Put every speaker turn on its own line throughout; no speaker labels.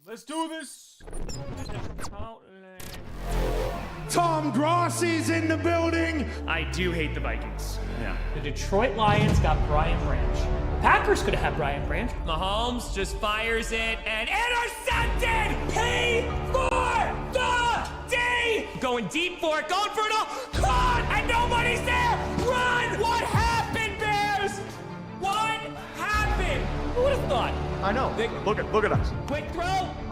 Let's do this.
Tom Grossi's in the building.
I do hate the Vikings. Yeah.
The Detroit Lions got Brian Branch. Packers could have had Brian Branch.
Mahomes just fires it and intercepted. P for the D. Going deep for it, going for it all. Caught and nobody's there. Run. What happened, Bears? What happened? Who would have thought?
I know. Look at us.
Quick throw.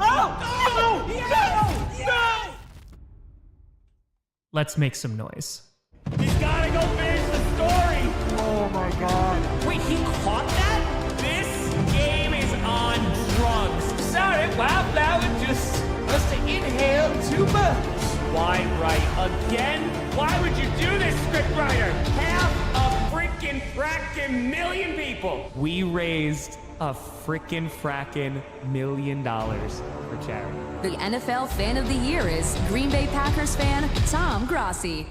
Oh! No! Yes! No!
Let's make some noise.
He's gotta go finish the story.
Oh my God.
Wait, he caught that? This game is on drugs.
Sorry, Wildflower just must have inhaled too much.
Wide right again? Why would you do this, scriptwriter? Half a freaking frackin' million people. We raised a frickin' frackin' $1 million for charity.
The NFL Fan of the Year is Green Bay Packers fan Tom Grossi.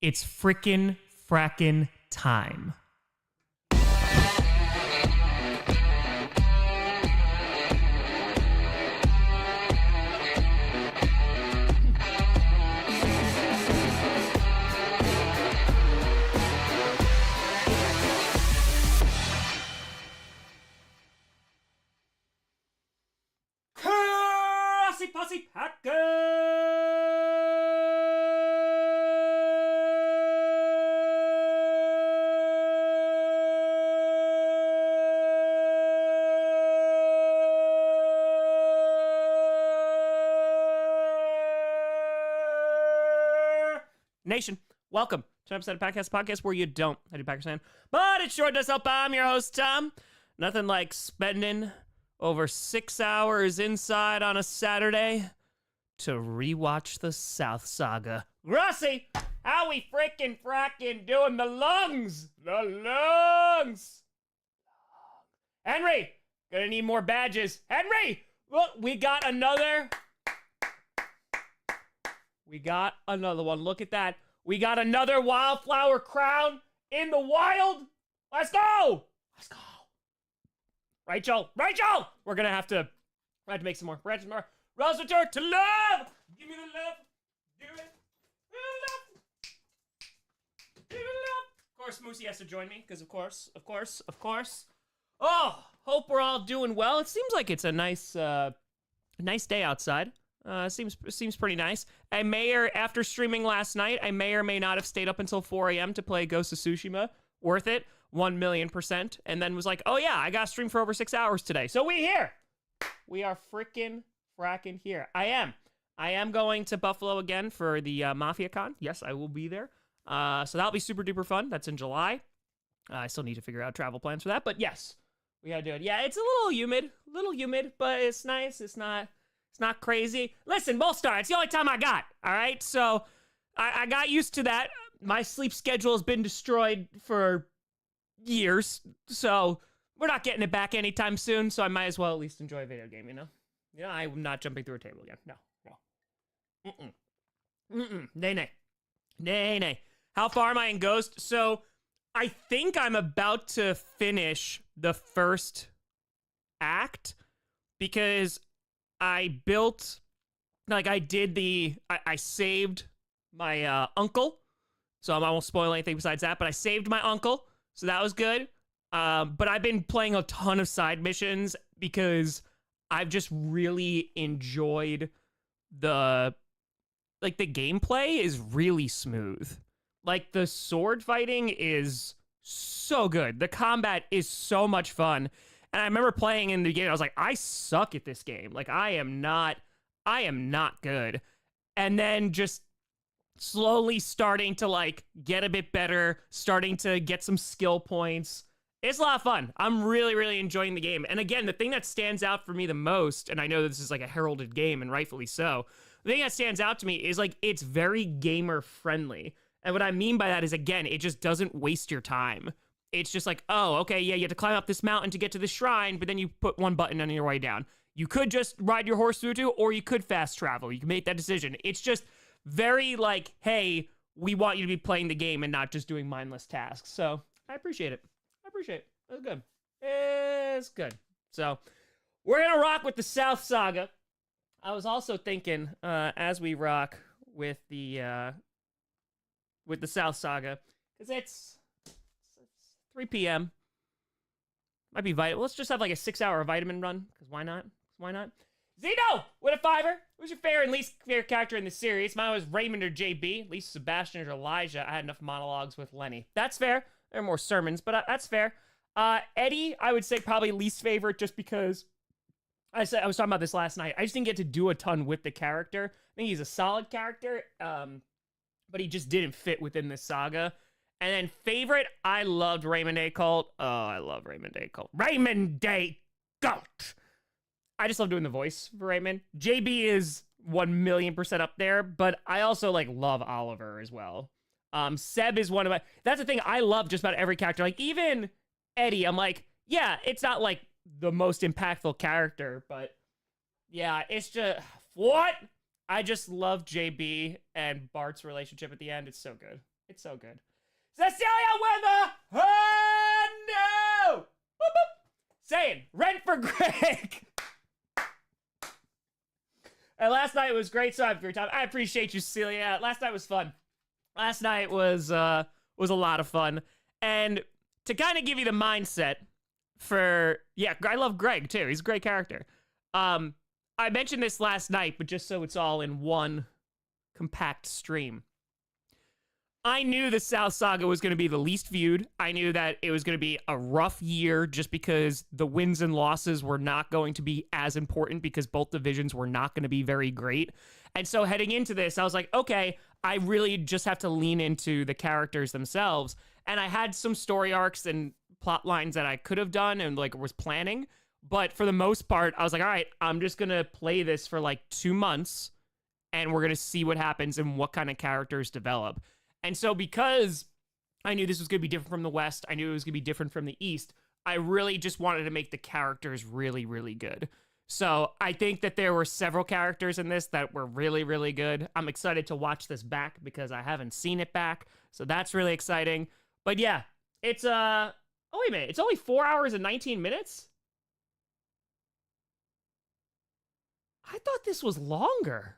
It's frickin' frackin' time.
Posse Packers! Nation, welcome to an episode of podcast where you don't I do Packers fan, but it sure does help. I'm your host, Tom. Nothing like spending over 6 hours inside on a Saturday to rewatch the South Saga. Grossi, how we frackin' doing the lungs? The lungs! Henry, gonna need more badges. Henry, look, we got another one. Look at that. We got another wildflower crown in the wild. Let's go! Let's go. Rachel! We're gonna have to make some more. Rose return to love! Give me the love. Give me the love. Give me the love. Of course, Moosey has to join me, because of course. Oh, hope we're all doing well. It seems like it's a nice day outside. Seems pretty nice. After streaming last night, I may or may not have stayed up until 4 a.m. to play Ghost of Tsushima. Worth it. 1,000,000%, and then was like, oh yeah, I got streamed for over 6 hours today. So we are fracking here. I am going to Buffalo again for the Mafia Con. Yes, I will be there. So that'll be super duper fun. That's in July. I still need to figure out travel plans for that, but yes, we gotta do it. Yeah, it's a little humid, but it's nice. It's not crazy. Listen, Bullstar, it's the only time I got. All right, so I got used to that. My sleep schedule has been destroyed for years, so we're not getting it back anytime soon, so I might as well at least enjoy a video game, you know? Yeah, I'm not jumping through a table again. No. Nay. How far am I in Ghost? So, I think I'm about to finish the first act, because I saved my uncle, so I won't spoil anything besides that, but I saved my uncle. So that was good. But I've been playing a ton of side missions because I've just really enjoyed the gameplay is really smooth. Like, the sword fighting is so good. The combat is so much fun. And I remember playing in the beginning, I was like, I suck at this game. Like, I am not good. And then just slowly starting to get a bit better, starting to get some skill points. It's a lot of fun. I'm really enjoying the game. And again, the thing that stands out for me the most, and I know this is like a heralded game and rightfully so, the thing that stands out to me is it's very gamer friendly. And what I mean by that is, again, it just doesn't waste your time. It's just like, oh, okay, yeah, you have to climb up this mountain to get to the shrine, but then you put one button on your way down. You could just ride your horse through or you could fast travel. You can make that decision. It's just very hey, we want you to be playing the game and not just doing mindless tasks. So I appreciate it. It's good. So we're gonna rock with the South Saga. I was also thinking, as we rock with the South Saga, because it's 3 p.m. Might be vitamin. Let's just have like a 6-hour vitamin run, because why not? Why not? Zeno with a 5. Who's your favorite and least favorite character in the series? Mine was Raymond or JB. At least Sebastian or Elijah. I had enough monologues with Lenny. That's fair. There are more sermons, but that's fair. Eddie, I would say probably least favorite, just because I was talking about this last night. I just didn't get to do a ton with the character. I think he's a solid character, but he just didn't fit within this saga. And then favorite, I loved Raymond Day Cult. Oh, I love Raymond Day Cult. Raymond Day Cult. I just love doing the voice for Raymond. JB is 1,000,000% up there, but I also like love Oliver as well. Seb is one of my. That's the thing. I love just about every character. Like even Eddie, I'm like, yeah, it's not like the most impactful character, but yeah, it's just what I just love JB and Bart's relationship at the end. It's so good. It's so good. Cecilia with a no. Boop, boop. Saying rent for Greg. And last night was great, so I have a great time. I appreciate you, Cecilia. Last night was fun. Last night was a lot of fun. And to kind of give you the mindset for, yeah, I love Greg too. He's a great character. I mentioned this last night, but just so it's all in one compact stream. I knew the South Saga was going to be the least viewed. I knew that it was going to be a rough year just because the wins and losses were not going to be as important because both divisions were not going to be very great. And so heading into this, I was like, okay, I really just have to lean into the characters themselves. And I had some story arcs and plot lines that I could have done and like was planning. But for the most part, I was like, all right, I'm just going to play this for like 2 months and we're going to see what happens and what kind of characters develop. And so because I knew this was going to be different from the West, I knew it was going to be different from the East, I really just wanted to make the characters really, really good. So I think that there were several characters in this that were really, really good. I'm excited to watch this back because I haven't seen it back. So that's really exciting. But yeah, it's, oh, wait a minute. It's only 4 hours and 19 minutes? I thought this was longer.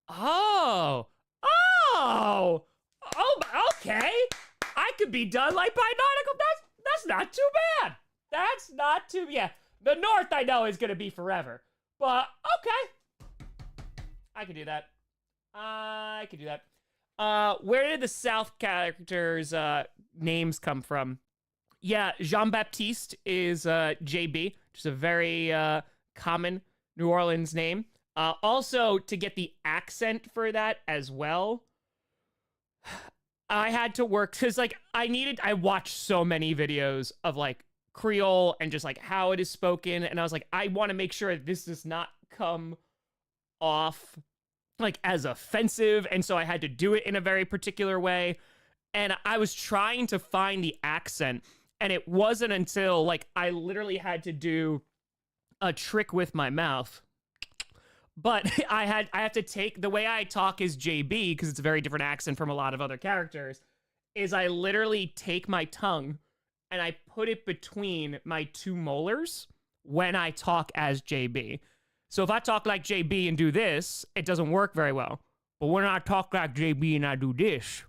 Oh, okay. I could be done like by 9 o'clock. That's not too bad. That's not too, yeah. The North I know is going to be forever. But, okay. I could do that. I could do that. Where did the South characters' names come from? Yeah, Jean-Baptiste is JB, which is a very common New Orleans name. Also, to get the accent for that as well, I had to work, because, like, I watched so many videos of, like, Creole and just, like, how it is spoken, and I was like, I want to make sure this does not come off, like, as offensive, and so I had to do it in a very particular way, and I was trying to find the accent, and it wasn't until, like, I literally had to do a trick with my mouth. But I have to take, the way I talk is JB, because it's a very different accent from a lot of other characters, is I literally take my tongue and I put it between my 2 molars when I talk as JB. So if I talk like JB and do this, it doesn't work very well. But when I talk like JB and I do this,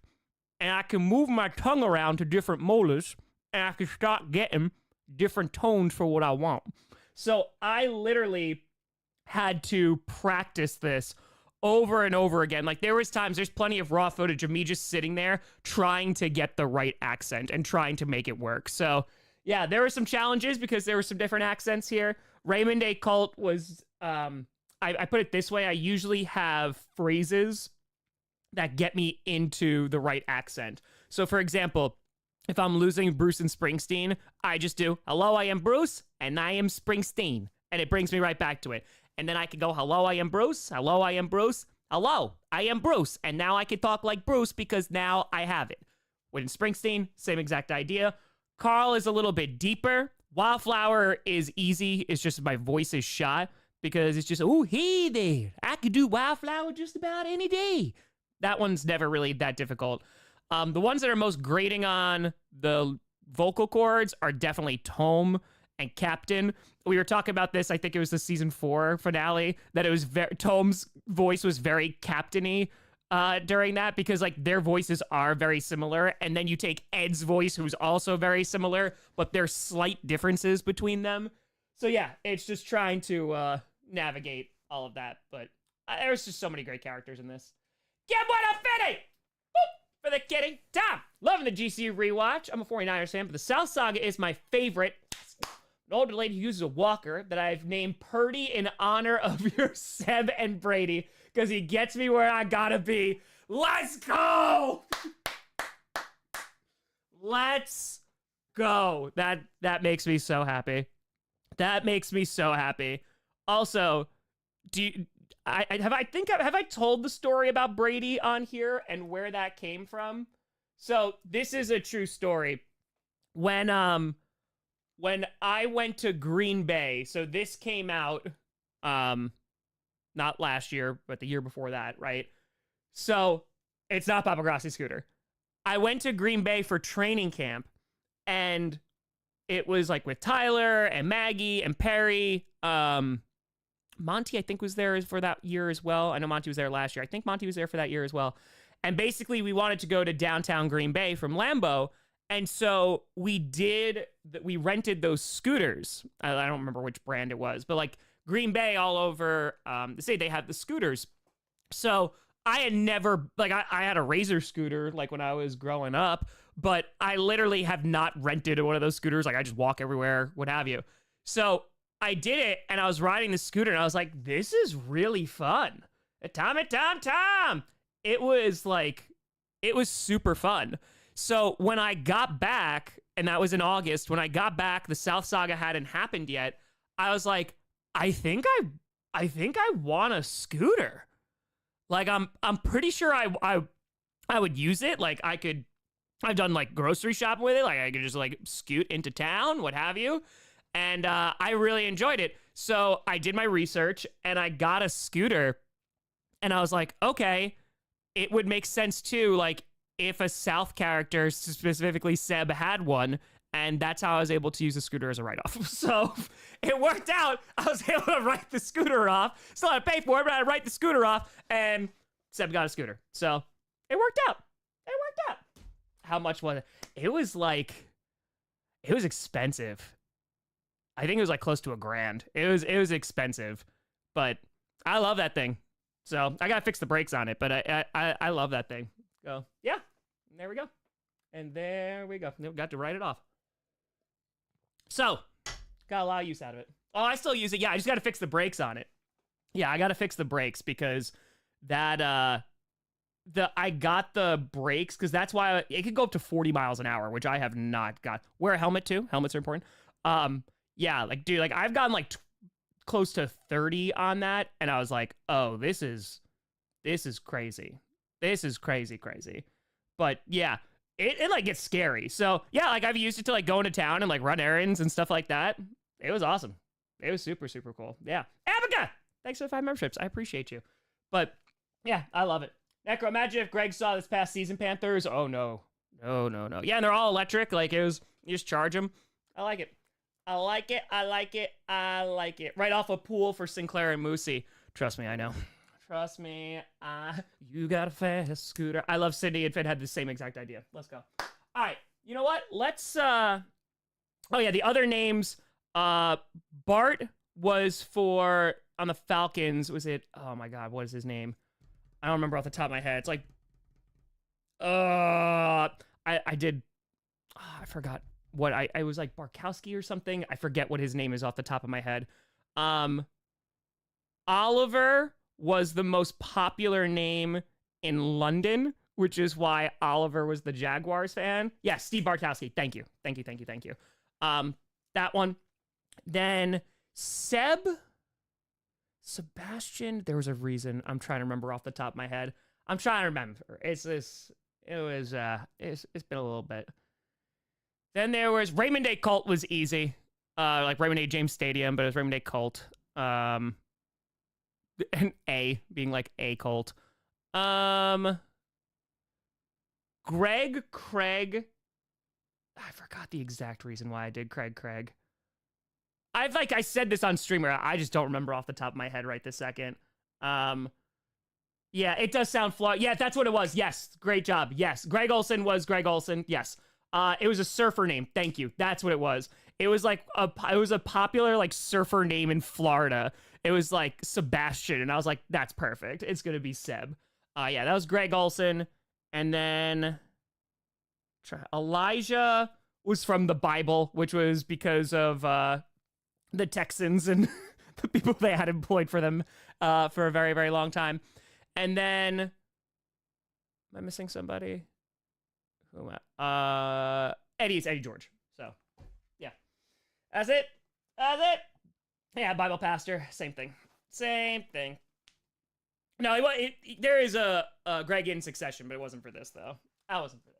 and I can move my tongue around to different molars, and I can start getting different tones for what I want. So I literally had to practice this over and over again. Like, there's plenty of raw footage of me just sitting there trying to get the right accent and trying to make it work. So yeah, there were some challenges because there were some different accents here. Raymond Day Cult was, I put it this way, I usually have phrases that get me into the right accent. So for example, if I'm losing Bruce and Springsteen, I just do, hello, I am Bruce, and I am Springsteen. And it brings me right back to it. And then I can go, hello, I am Bruce. Hello, I am Bruce. Hello, I am Bruce. And now I can talk like Bruce because now I have it. With Springsteen, same exact idea. Carl is a little bit deeper. Wildflower is easy. It's just my voice is shot because it's just, oh, hey there. I could do Wildflower just about any day. That one's never really that difficult. The ones that are most grating on the vocal cords are definitely Tome and Captain. we were talking about this. I think it was the season 4 finale that it was Tom's voice was very captainy during that, because like their voices are very similar, and then you take Ed's voice, who's also very similar, but there's slight differences between them. So yeah, it's just trying to navigate all of that. But there's just so many great characters in this. Get what a fitty! For the kitty. Tom, loving the GCU rewatch. I'm a 49ers fan, but the South Saga is my favorite. An older lady who uses a walker that I've named Purdy in honor of your Seb and Brady, because he gets me where I gotta be. Let's go! Let's go. That makes me so happy. That makes me so happy. Also, have I told the story about Brady on here and where that came from? So this is a true story. When I went to Green Bay, so this came out not last year, but the year before that, right? So it's not Papa Grossi Scooter. I went to Green Bay for training camp, and it was like with Tyler and Maggie and Perry. Monty, I think, was there for that year as well. I know Monty was there last year. I think Monty was there for that year as well. And basically, we wanted to go to downtown Green Bay from Lambeau. And so we rented those scooters. I don't remember which brand it was, but like Green Bay all over the state, they had the scooters. So I had never, like I had a Razor scooter like when I was growing up, but I literally have not rented one of those scooters. Like I just walk everywhere, what have you. So I did it, and I was riding the scooter, and I was like, this is really fun. Tom. It was super fun. So when I got back, and that was in August, when I got back, the South Saga hadn't happened yet. I was like, I think I want a scooter. Like I'm pretty sure I would use it. Like I've done like grocery shopping with it. Like I could just like scoot into town, what have you. And I really enjoyed it. So I did my research, and I got a scooter, and I was like, okay, it would make sense too. Like if a South character, specifically Seb, had one, and that's how I was able to use the scooter as a write-off. So it worked out. I was able to write the scooter off. Still had to pay for it, but I had to write the scooter off, and Seb got a scooter. So it worked out. How much was it? It was expensive. I think it was like close to $1,000. It was expensive, but I love that thing. So I gotta fix the brakes on it, but I love that thing. So yeah, there we go. And there we go. Got to write it off. So got a lot of use out of it. Oh, I still use it. Yeah, I just gotta fix the brakes on it. Yeah, I gotta fix the brakes because that I got the brakes because that's why it could go up to 40 miles an hour, which I have not got. Wear a helmet too. Helmets are important. Yeah, like, dude, like, I've gotten, like, close to 30 on that, and I was like, oh, this is crazy. This is crazy. But, yeah, it like, gets scary. So, yeah, like, I've used it to, like, go into town and, like, run errands and stuff like that. It was awesome. It was super, super cool. Yeah. Abigail! Thanks for the 5 memberships. I appreciate you. But, yeah, I love it. Necro, imagine if Greg saw this past season Panthers. Oh, no. No. Yeah, and they're all electric. Like, you just charge them. I like it. I like it. Right off a pool for Sinclair and Moosey. Trust me, I know. Trust me. You got a fast scooter. I love Sydney and Finn had the same exact idea. Let's go. All right. You know what? Let's, oh yeah, the other names. Bart was for, on the Falcons, was it, oh my God, what is his name? I don't remember off the top of my head. It's like, I forgot. What I was like Barkowski or something. I forget what his name is off the top of my head. Oliver was the most popular name in London, which is why Oliver was the Jaguars fan. Yeah, Steve Barkowski. Thank you. That one. Then Sebastian. There was a reason. I'm trying to remember off the top of my head. I'm trying to remember. It's been a little bit. Then there was Raymond Day Cult was easy. Like Raymond Day James Stadium, but it was Raymond Day Cult. And A being like a cult. Craig. I forgot the exact reason why I did Craig. I said this on streamer. I just don't remember off the top of my head right this second. Yeah, it does sound flawed. Yeah, that's what it was. Yes, great job. Yes, Greg Olson was Greg Olson. Yes, it was a surfer name. Thank you. That's what it was. It was like a popular like surfer name in Florida. It was like Sebastian, and I was like, that's perfect. It's gonna be Seb. Yeah, that was Greg Olson, and then Elijah was from the Bible, which was because of the Texans and the people they had employed for them for a very, very long time. And then, am I missing somebody? Who am I? It's Eddie George. So, yeah. That's it. That's it. Yeah, Bible pastor. Same thing. Same thing. No, there is a Greg in Succession, but it wasn't for this, though. I wasn't for this.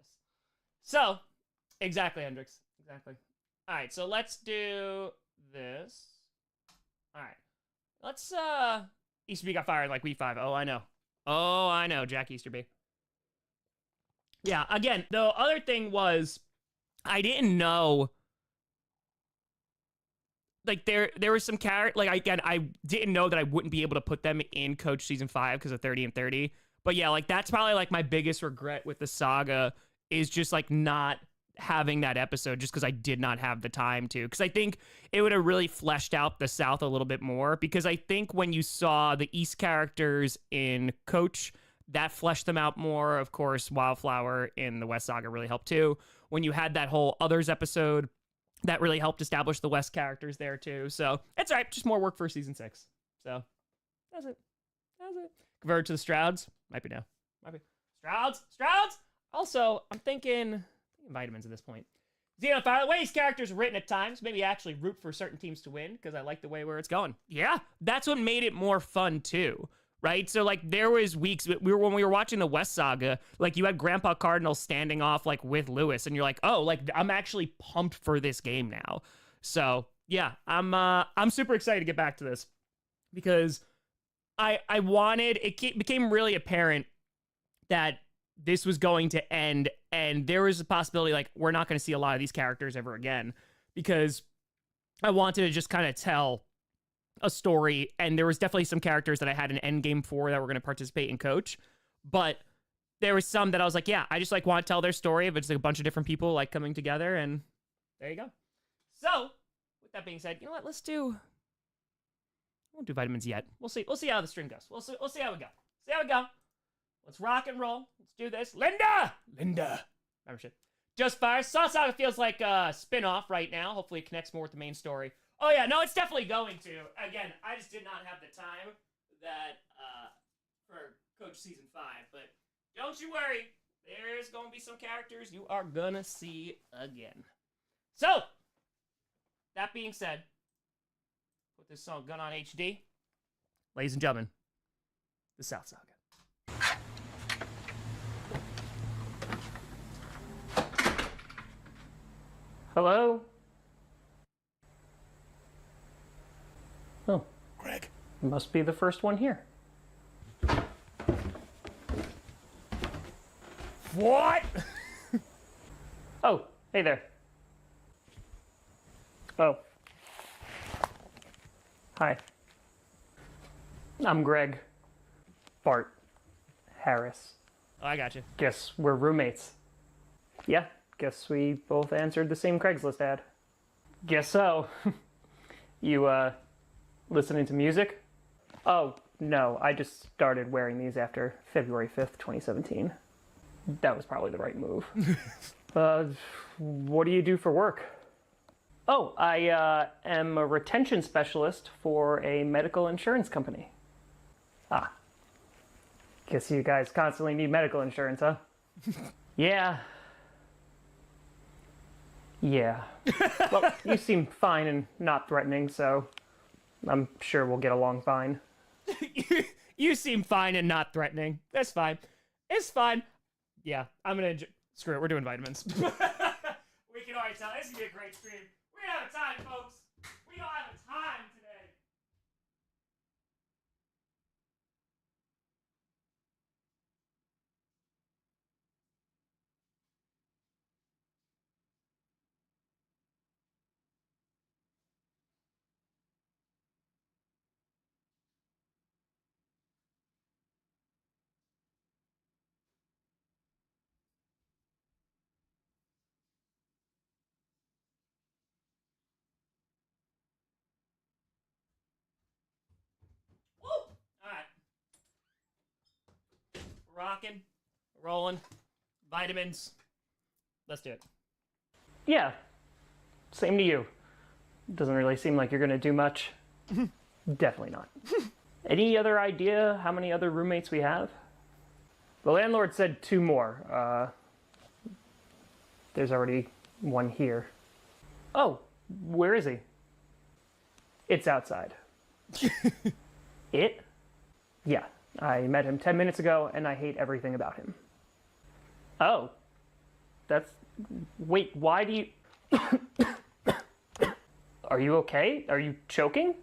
So, exactly, Hendrix. Exactly. All right, so let's do this. All right. Let's, Easterby got fired like week 5. Oh, I know. Oh, I know, Jack Easterby. Yeah, again, the other thing was, I didn't know, like, there was some character, like, again, I didn't know that I wouldn't be able to put them in Coach Season 5 because of 30 and 30. But yeah, like, that's probably, like, my biggest regret with the saga is just, like, not having that episode just because I did not have the time to. Because I think it would have really fleshed out the South a little bit more. Because I think when you saw the East characters in Coach, that fleshed them out more. Of course, Wildflower in the West Saga really helped too. When you had that whole Others episode, that really helped establish the West characters there too. So it's all right. Just more work for Season 6. So that's it. That's it. Convert to the Strouds. Might be now. Might be. Strouds. Also, I'm thinking vitamins at this point. Xenon, by the way, his characters are written at times. Maybe actually root for certain teams to win because I like the way where it's going. Yeah, that's what made it more fun too, right? So like there was weeks when we were watching the West Saga, like you had Grandpa Cardinal standing off like with Lewis, and you're like, oh, like I'm actually pumped for this game now. So yeah, I'm super excited to get back to this because I wanted it became really apparent that this was going to end, and there was a possibility like we're not going to see a lot of these characters ever again because I wanted to just kind of tell a story, and there was definitely some characters that I had an end game for that were going to participate in Coach, but there was some that I was like, yeah, I just like want to tell their story of it's like a bunch of different people like coming together, and there you go. So with that being said, you know what? I won't do vitamins yet. We'll see how the stream goes. We'll see how we go. Let's rock and roll. Let's do this. Linda! Membership. Just Fire. South Saga feels like a spin-off right now. Hopefully it connects more with the main story. Oh yeah, no, it's definitely going to. Again, I just did not have the time that for Coach Season 5. But don't you worry. There's going to be some characters you are going to see again. So, that being said, put this song Gun on HD. Ladies and gentlemen, the South Saga. Hello? Oh.
Greg.
Must be the first one here. What? Oh, hey there. Oh. Hi. I'm Greg. Bart. Harris. Oh, I got you. Guess we're roommates. Yeah. Guess we both answered the same Craigslist ad. Guess so. You, listening to music? Oh, no, I just started wearing these after February 5th, 2017. That was probably the right move. What do you do for work? Oh, I, am a retention specialist for a medical insurance company. Ah. Guess you guys constantly need medical insurance, huh? Yeah. Yeah. Well, you seem fine and not threatening, so I'm sure we'll get along fine. You seem fine and not threatening. That's fine. It's fine. Yeah, I'm gonna screw it. We're doing vitamins. We can already tell this is gonna be a great stream. We don't have time, folks. We don't have time today. rocking, rolling, vitamins. Let's do it.
Yeah, same to you. Doesn't really seem like you're gonna do much. Definitely not. Any other idea how many other roommates we have? The landlord said 2 more. There's already one here. Oh, where is he? It's outside. It? Yeah, I met him 10 minutes ago and I hate everything about him. Oh, that's... Wait, why do you... Are you okay? Are you choking?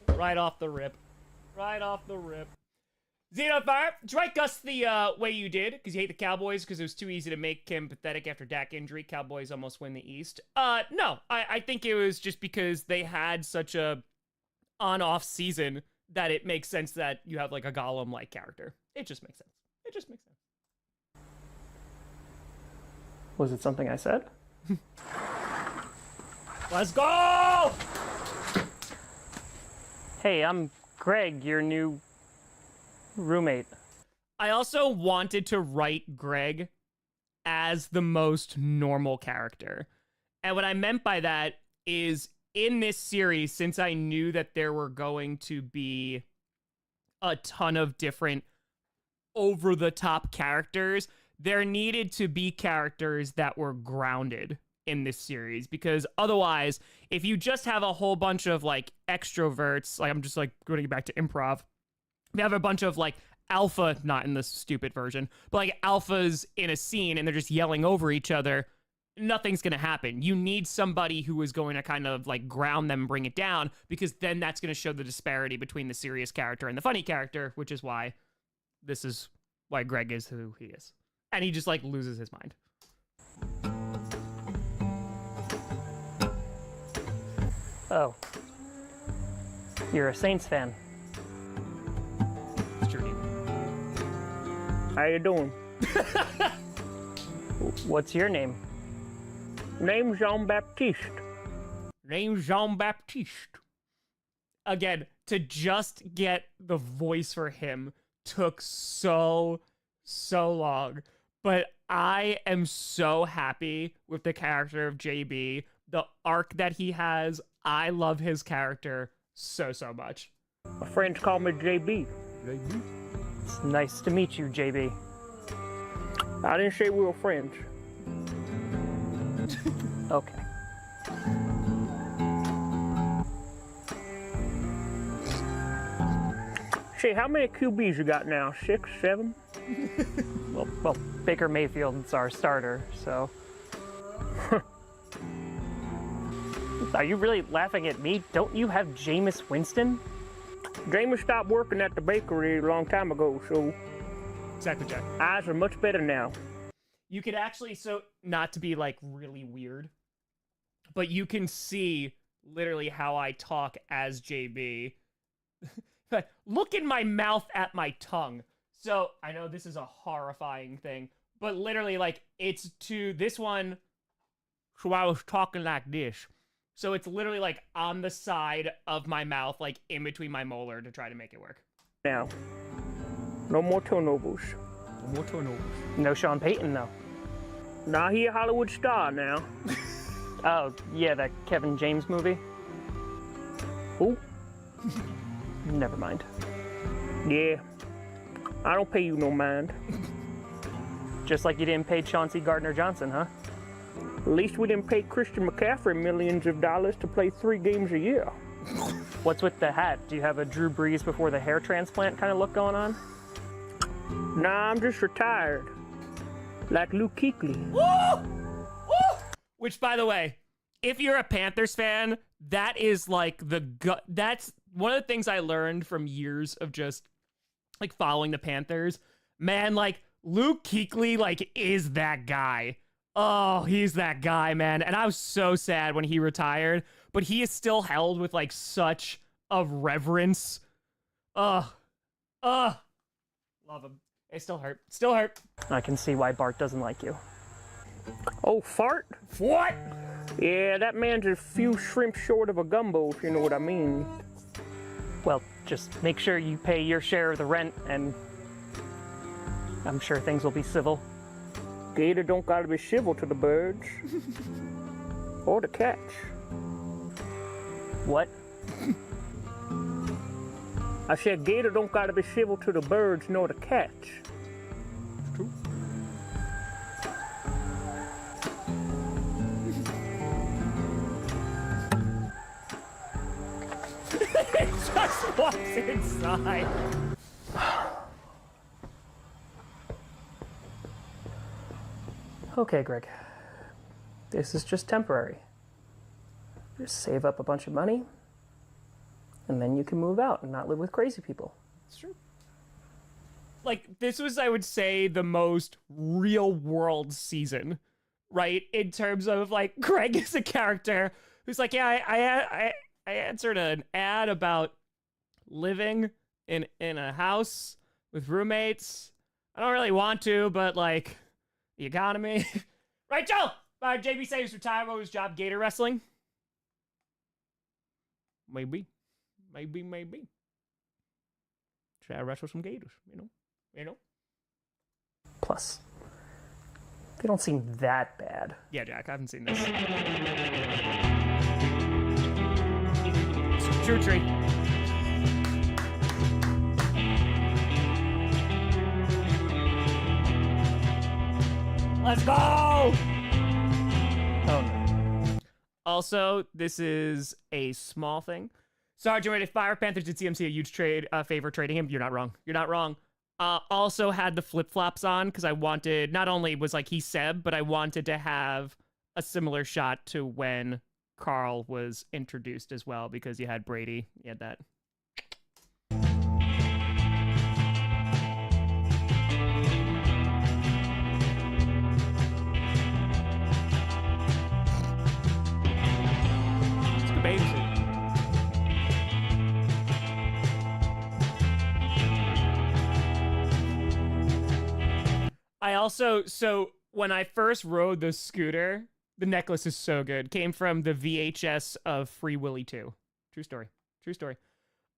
Right off the rip. Right off the rip. Xenofire, did you write Gus the way you did? Because you hate the Cowboys because it was too easy to make him pathetic after Dak injury. Cowboys almost win the East. No, I think it was just because they had such a on-off season that it makes sense that you have like a Gollum-like character. It just makes sense. It just makes sense.
Was it something I said?
Let's go!
Hey, I'm Greg, your new roommate.
I also wanted to write Greg as the most normal character. And what I meant by that is in this series, since I knew that there were going to be a ton of different over-the-top characters, there needed to be characters that were grounded in this series, because otherwise, if you just have a whole bunch of like extroverts, like I'm just like going back to improv, we have a bunch of like alpha, not in the stupid version, but like alphas in a scene and they're just yelling over each other, nothing's going to happen. You need somebody who is going to kind of like ground them and bring it down, because then that's going to show the disparity between the serious character and the funny character, which is why this is why Greg is who he is. And he just like loses his mind.
Oh. You're a Saints fan.
It's true.
How you doing? What's your name? Name's Jean-Baptiste.
Name's Jean-Baptiste. Again, to just get the voice for him took so long. But I am so happy with the character of JB, the arc that he has. I love his character so much.
My friends call me JB.
JB?
It's nice to meet you, JB. I didn't say we were friends. Okay. Say, how many QBs you got now? 6, 7? well, Baker Mayfield's our starter, so... Are you really laughing at me? Don't you have Jameis Winston? Jameis stopped working at the bakery a long time ago, so...
Exactly, Jack.
Eyes are much better now.
You could actually, so not to be like really weird, but you can see literally how I talk as JB. Look in my mouth at my tongue. So I know this is a horrifying thing, but literally like it's to this one. So I was talking like this. So it's literally like on the side of my mouth, like in between my molar to try to make it work.
Now, no more turnovers.
No more turnovers.
No Sean Payton, though. Nah, he a Hollywood star now. Oh, yeah, that Kevin James movie. Who? Never mind. Yeah, I don't pay you no mind. Just like you didn't pay Chauncey Gardner-Johnson, huh? At least we didn't pay Christian McCaffrey millions of dollars to play 3 games a year. What's with the hat? Do you have a Drew Brees before the hair transplant kind of look going on? Nah, I'm just retired. Like Luke Kuechly.
Woo! Woo! Which, by the way, if you're a Panthers fan, that is like that's one of the things I learned from years of just like following the Panthers. Man, like Luke Kuechly, like is that guy. Oh, he's that guy, man. And I was so sad when he retired, but he is still held with like such a reverence. Love him. It still hurt. Still hurt.
I can see why Bart doesn't like you. Oh, fart?
What?
Yeah, that man's a few shrimp short of a gumbo, if you know what I mean. Well, just make sure you pay your share of the rent, and I'm sure things will be civil. Gator don't gotta be civil to the birds. Or the catch. What? I said Gator don't gotta be civil to the birds nor the catch.
True. It just walks inside.
Okay, Greg. This is just temporary. Just save up a bunch of money, and then you can move out and not live with crazy people.
It's true. Like, this was, I would say, the most real world season, right? In terms of, like, Greg is a character who's like, yeah, I answered an ad about living in a house with roommates. I don't really want to, but, like, the economy. Right, Joe? JB saves retired. What was his job? Gator wrestling? Maybe. Should I wrestle some gators, you know?
Plus, they don't seem that bad.
Yeah, Jack, I haven't seen this. It's a true tree. Let's go!
Oh no.
Also, this is a small thing. Sergeant ready to fire. Panthers did CMC a huge favor trading him. You're not wrong. Also had the flip-flops on because I wanted, not only was like he Seb, but I wanted to have a similar shot to when Carl was introduced as well, because you had Brady. You had that. It's a good baby suit. I also, so when I first rode the scooter, the necklace is so good. Came from the VHS of Free Willy 2. True story.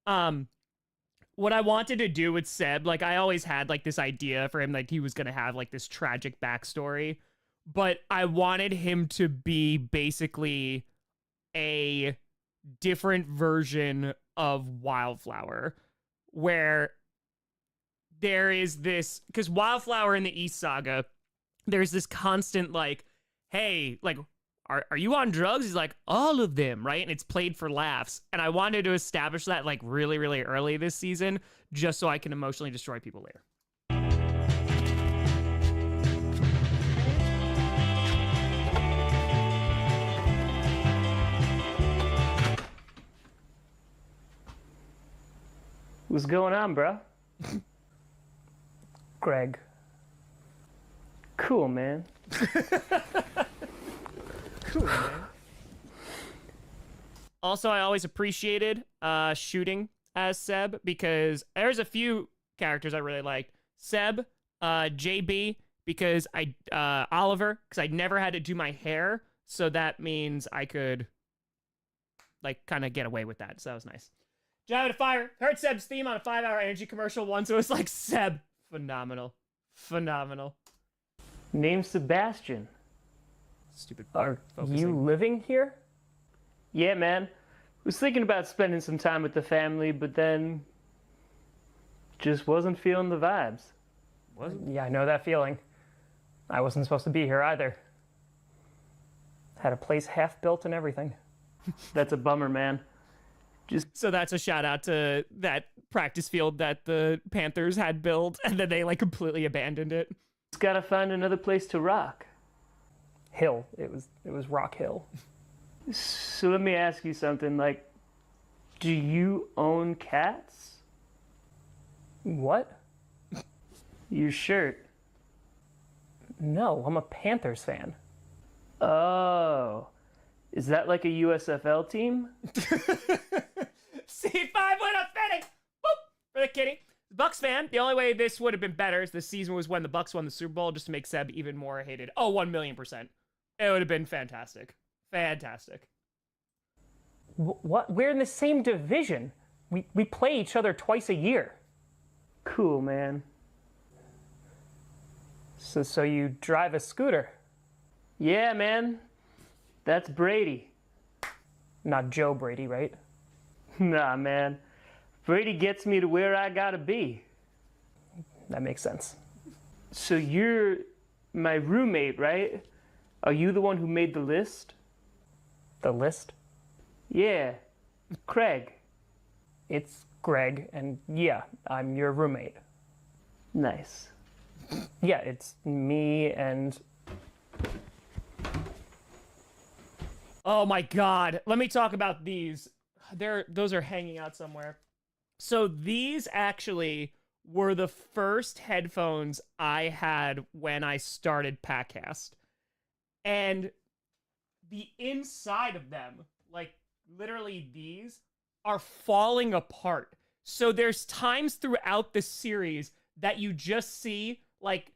What I wanted to do with Seb, like I always had like this idea for him, like he was going to have like this tragic backstory, but I wanted him to be basically a different version of Wildflower, where there is this, because Wildflower in the East Saga, there's this constant like, hey, like, are you on drugs? He's like, all of them, right? And it's played for laughs. And I wanted to establish that like really, really early this season, just so I can emotionally destroy people later.
What's going on, bro? Greg. Cool, man.
Cool, man. Also, I always appreciated shooting as Seb, because there's a few characters I really liked. Seb, JB, because Oliver, because I never had to do my hair, so that means I could like kind of get away with that. So that was nice. Drive to fire. Heard Seb's theme on a 5-hour energy commercial once. It was like, Seb, phenomenal.
Name's Sebastian.
Stupid.
Are
focusing.
you living here? Yeah, man. Was thinking about spending some time with the family, but then just wasn't feeling the vibes.
Wasn't?
Yeah, I know that feeling. I wasn't supposed to be here either. Had a place half built and everything. That's a bummer, man.
So that's a shout out to that practice field that the Panthers had built, and then they like completely abandoned it.
Just gotta find another place to rock. Hill. It was Rock Hill. So let me ask you something, like, do you own cats? What? Your shirt. No, I'm a Panthers fan. Oh. Is that like a USFL team?
C5 went up fitting. Boop! For the kitty. Bucks fan. The only way this would have been better is this season was when the Bucks won the Super Bowl, just to make Seb even more hated. Oh, 1,000,000%. It would have been fantastic. Fantastic.
What? We're in the same division. We play each other twice a year. Cool, man. So you drive a scooter? Yeah, man. That's Brady. Not Joe Brady, right? Nah, man. Brady gets me to where I gotta be. That makes sense. So you're my roommate, right? Are you the one who made the list? The list? Yeah. Craig. It's Greg, and yeah, I'm your roommate. Nice. Yeah, it's me and...
Oh my God. Let me talk about these. Those are hanging out somewhere. So these actually were the first headphones I had when I started Packcast. And the inside of them, like literally these, are falling apart. So there's times throughout the series that you just see like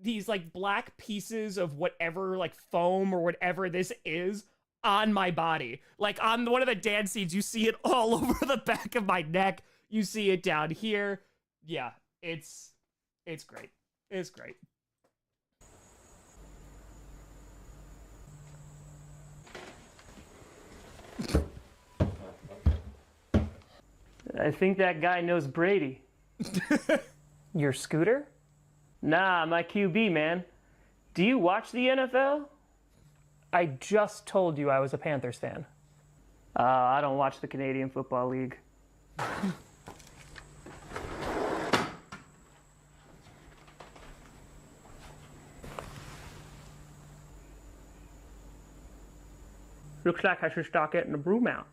these like black pieces of whatever like foam or whatever this is on my body. Like on one of the dance scenes, you see it all over the back of my neck. You see it down here. Yeah, it's great. It's great.
I think that guy knows Brady. Your scooter? Nah, my QB, man. Do you watch the NFL? I just told you I was a Panthers fan. I don't watch the Canadian Football League. Looks like I should start getting the broom out.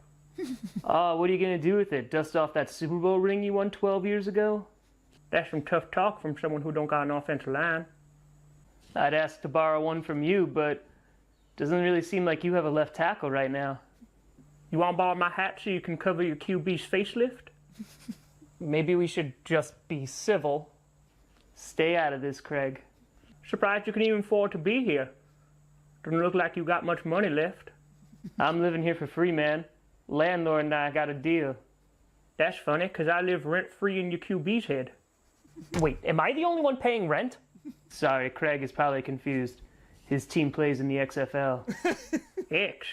What are you gonna do with it? Dust off that Super Bowl ring you won 12 years ago? That's some tough talk from someone who don't got an offensive line. I'd ask to borrow one from you, but doesn't really seem like you have a left tackle right now. You want to borrow my hat so you can cover your QB's facelift? Maybe we should just be civil. Stay out of this, Craig. Surprised you can even afford to be here. Doesn't look like you got much money left. I'm living here for free, man. Landlord and I got a deal. That's funny, because I live rent-free in your QB's head. Wait, am I the only one paying rent? Sorry, Craig is probably confused. His team plays in the XFL. X?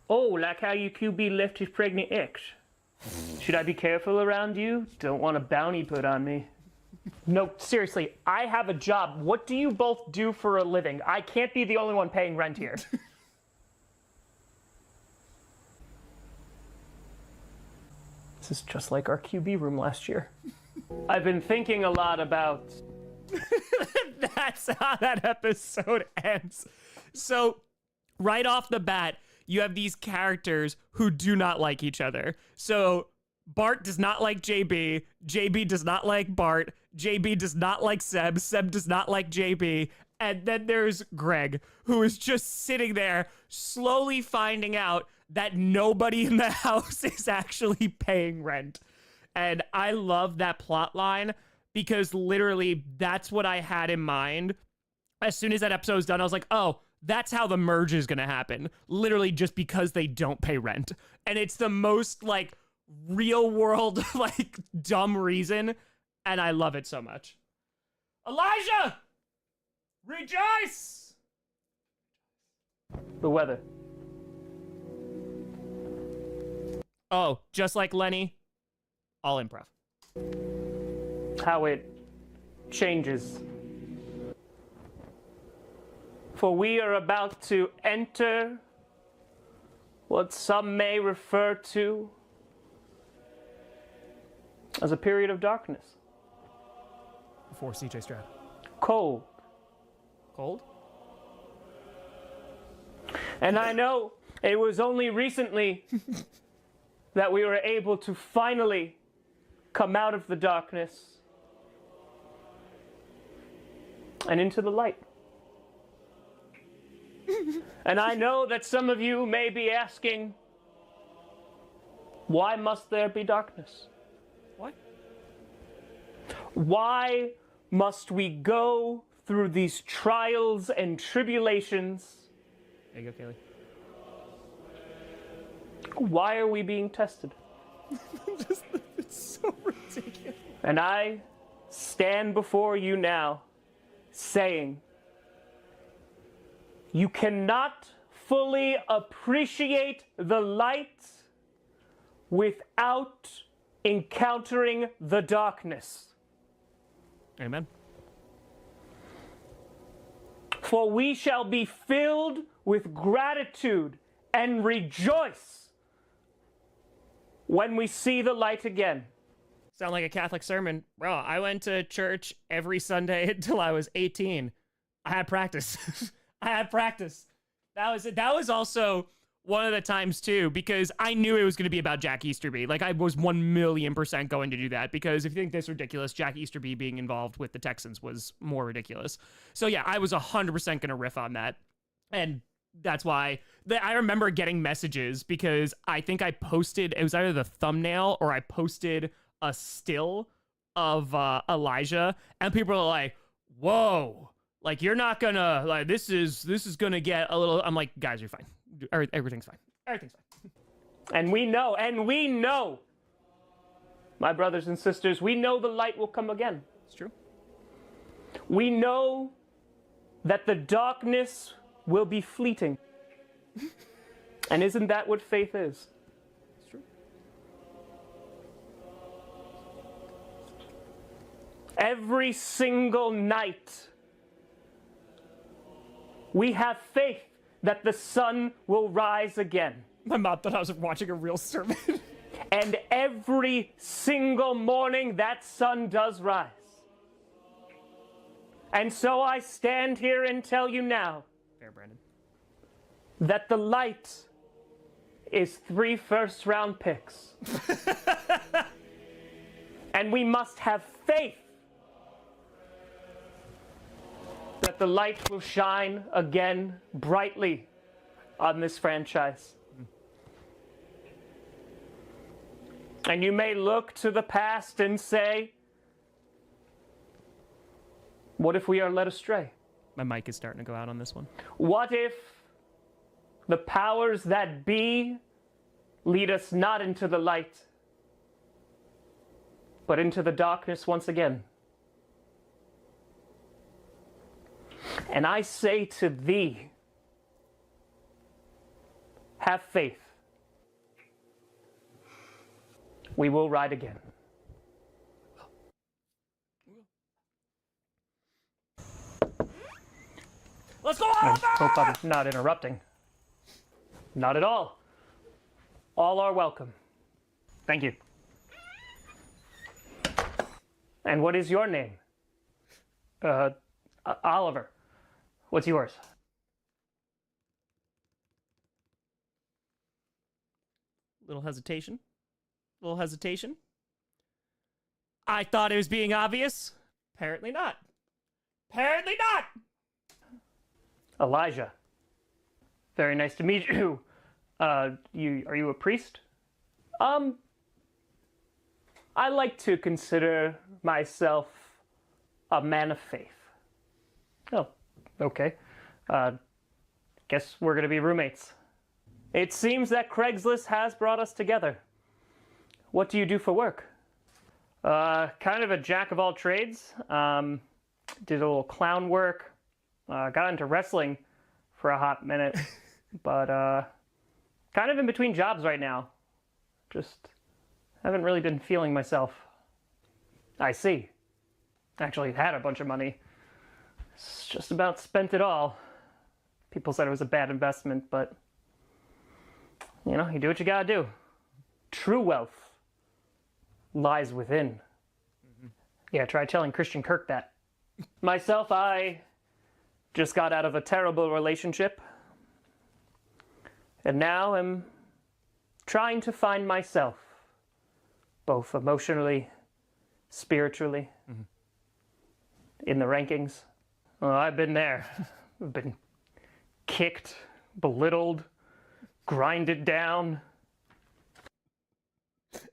Oh, like how your QB left his pregnant ex. Should I be careful around you? Don't want a bounty put on me. No, seriously, I have a job. What do you both do for a living? I can't be the only one paying rent here. This is just like our QB room last year. I've been thinking a lot about...
That's how that episode ends. So, right off the bat, you have these characters who do not like each other. So, Bart does not like JB. JB does not like Bart. JB does not like Seb. Seb does not like JB. And then there's Greg, who is just sitting there slowly finding out that nobody in the house is actually paying rent. And I love that plot line because literally that's what I had in mind. As soon as that episode was done, I was like, oh, that's how the merge is going to happen. Literally just because they don't pay rent. And it's the most like real world, like dumb reason. And I love it so much. Elijah! Rejoice!
The weather.
Oh, just like Lenny, all improv.
How it changes. For we are about to enter what some may refer to as a period of darkness.
Before CJ Stroud.
Cold.
Cold?
And I know it was only recently that we were able to finally come out of the darkness and into the light. And I know that some of you may be asking, why must there be darkness?
What?
Why must we go through these trials and tribulations?
There you go, Kaylee.
Why are we being tested?
It's so ridiculous.
And I stand before you now saying, you cannot fully appreciate the light without encountering the darkness.
Amen.
For we shall be filled with gratitude and rejoice when we see the light again.
Sound like a Catholic sermon. Bro, I went to church every Sunday until I was 18. I had practice. I had practice. That was also one of the times too, because I knew it was going to be about Jack Easterby. Like, I was 1,000,000% going to do that, because if you think this ridiculous, Jack Easterby being involved with the Texans was more ridiculous. So yeah, I was 100% going to riff on that. And that's why I remember getting messages, because I think I posted, it was either the thumbnail or I posted a still of Elijah, and people are like, whoa, like, you're not gonna, like, this is gonna get a little, I'm like, guys, you're fine. Everything's fine. Everything's fine.
And we know, my brothers and sisters, we know the light will come again.
It's true.
We know that the darkness will be fleeting. And isn't that what faith is?
It's true.
Every single night, we have faith that the sun will rise again.
My mom thought I was watching a real sermon.
And every single morning, that sun does rise. And so I stand here and tell you now,
Fair, Brandon,
that the light is 3 first-round picks. And we must have faith that the light will shine again brightly on this franchise. And you may look to the past and say, what if we are led astray?
my mic is starting to go out on this one.
What if the powers that be lead us not into the light, but into the darkness once again? And I say to thee, have faith. We will ride again.
Let's go on!
I hope I'm not interrupting. Not at all. All are welcome. Thank you. And what is your name? Oliver. What's yours?
Little hesitation. Little hesitation. I thought it was being obvious. Apparently not. Apparently not!
Elijah. Very nice to meet you. Are you a priest? I like to consider myself a man of faith. Oh, okay. Guess we're gonna be roommates. It seems that Craigslist has brought us together. What do you do for work? Kind of a jack of all trades. Did a little clown work. Got into wrestling for a hot minute, but kind of in between jobs right now. Just haven't really been feeling myself. I see. Actually had a bunch of money. It's just about spent it all. People said it was a bad investment, but you know, you do what you gotta do. True wealth lies within. Mm-hmm. Yeah, try telling Christian Kirk that. Myself, I just got out of a terrible relationship, and now I'm trying to find myself, both emotionally, spiritually, in the rankings. Oh, I've been there. I've been kicked, belittled, grinded down.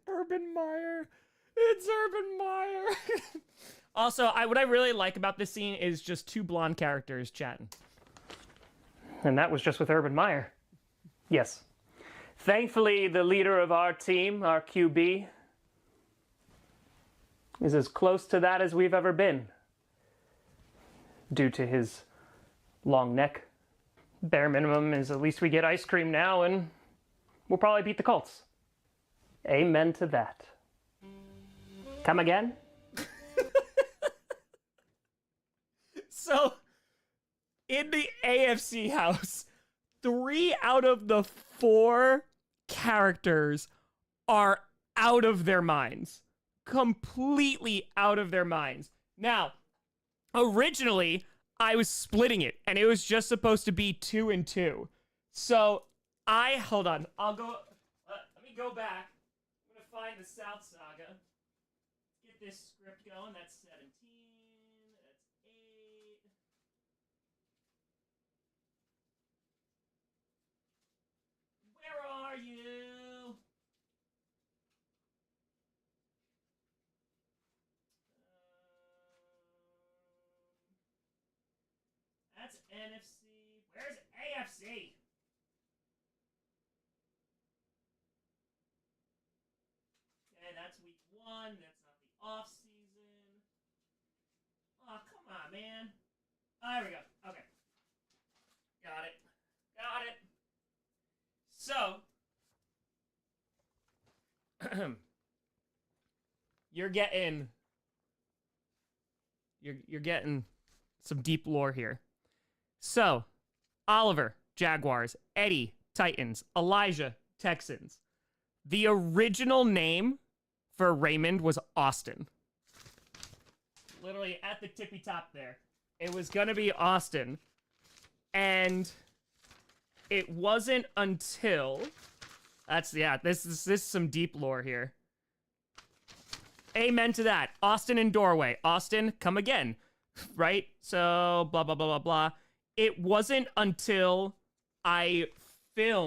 Urban Meyer. It's Urban Meyer. Also, what I really like about this scene is just two blonde characters chatting.
And that was just with Urban Meyer. Yes. Thankfully, the leader of our team, our QB, is as close to that as we've ever been. Due to his long neck. Bare minimum is at least we get ice cream now, and we'll probably beat the Colts. Amen to that. Come again?
So, in the AFC house, 3 out of the 4 characters are out of their minds. Completely out of their minds. Now, originally, I was splitting it, and it was just supposed to be 2 and 2. So, hold on, I'll go, let me go back. I'm gonna find the South Saga. Get this script going, that's 17, that's 8. Where are you? That's NFC. Where's AFC? Okay, that's week 1. That's not the off season. Oh, come on, man. Oh, there we go. Okay. Got it. Got it. So, you're getting some deep lore here. So, Oliver, Jaguars. Eddie, Titans. Elijah, Texans. The original name for Raymond was Austin. Literally at the tippy top there. It was gonna be Austin. And it wasn't until... this is some deep lore here. Amen to that. Austin in doorway. Austin, come again. Right? So, blah, blah, blah, blah, blah. It wasn't until I filmed,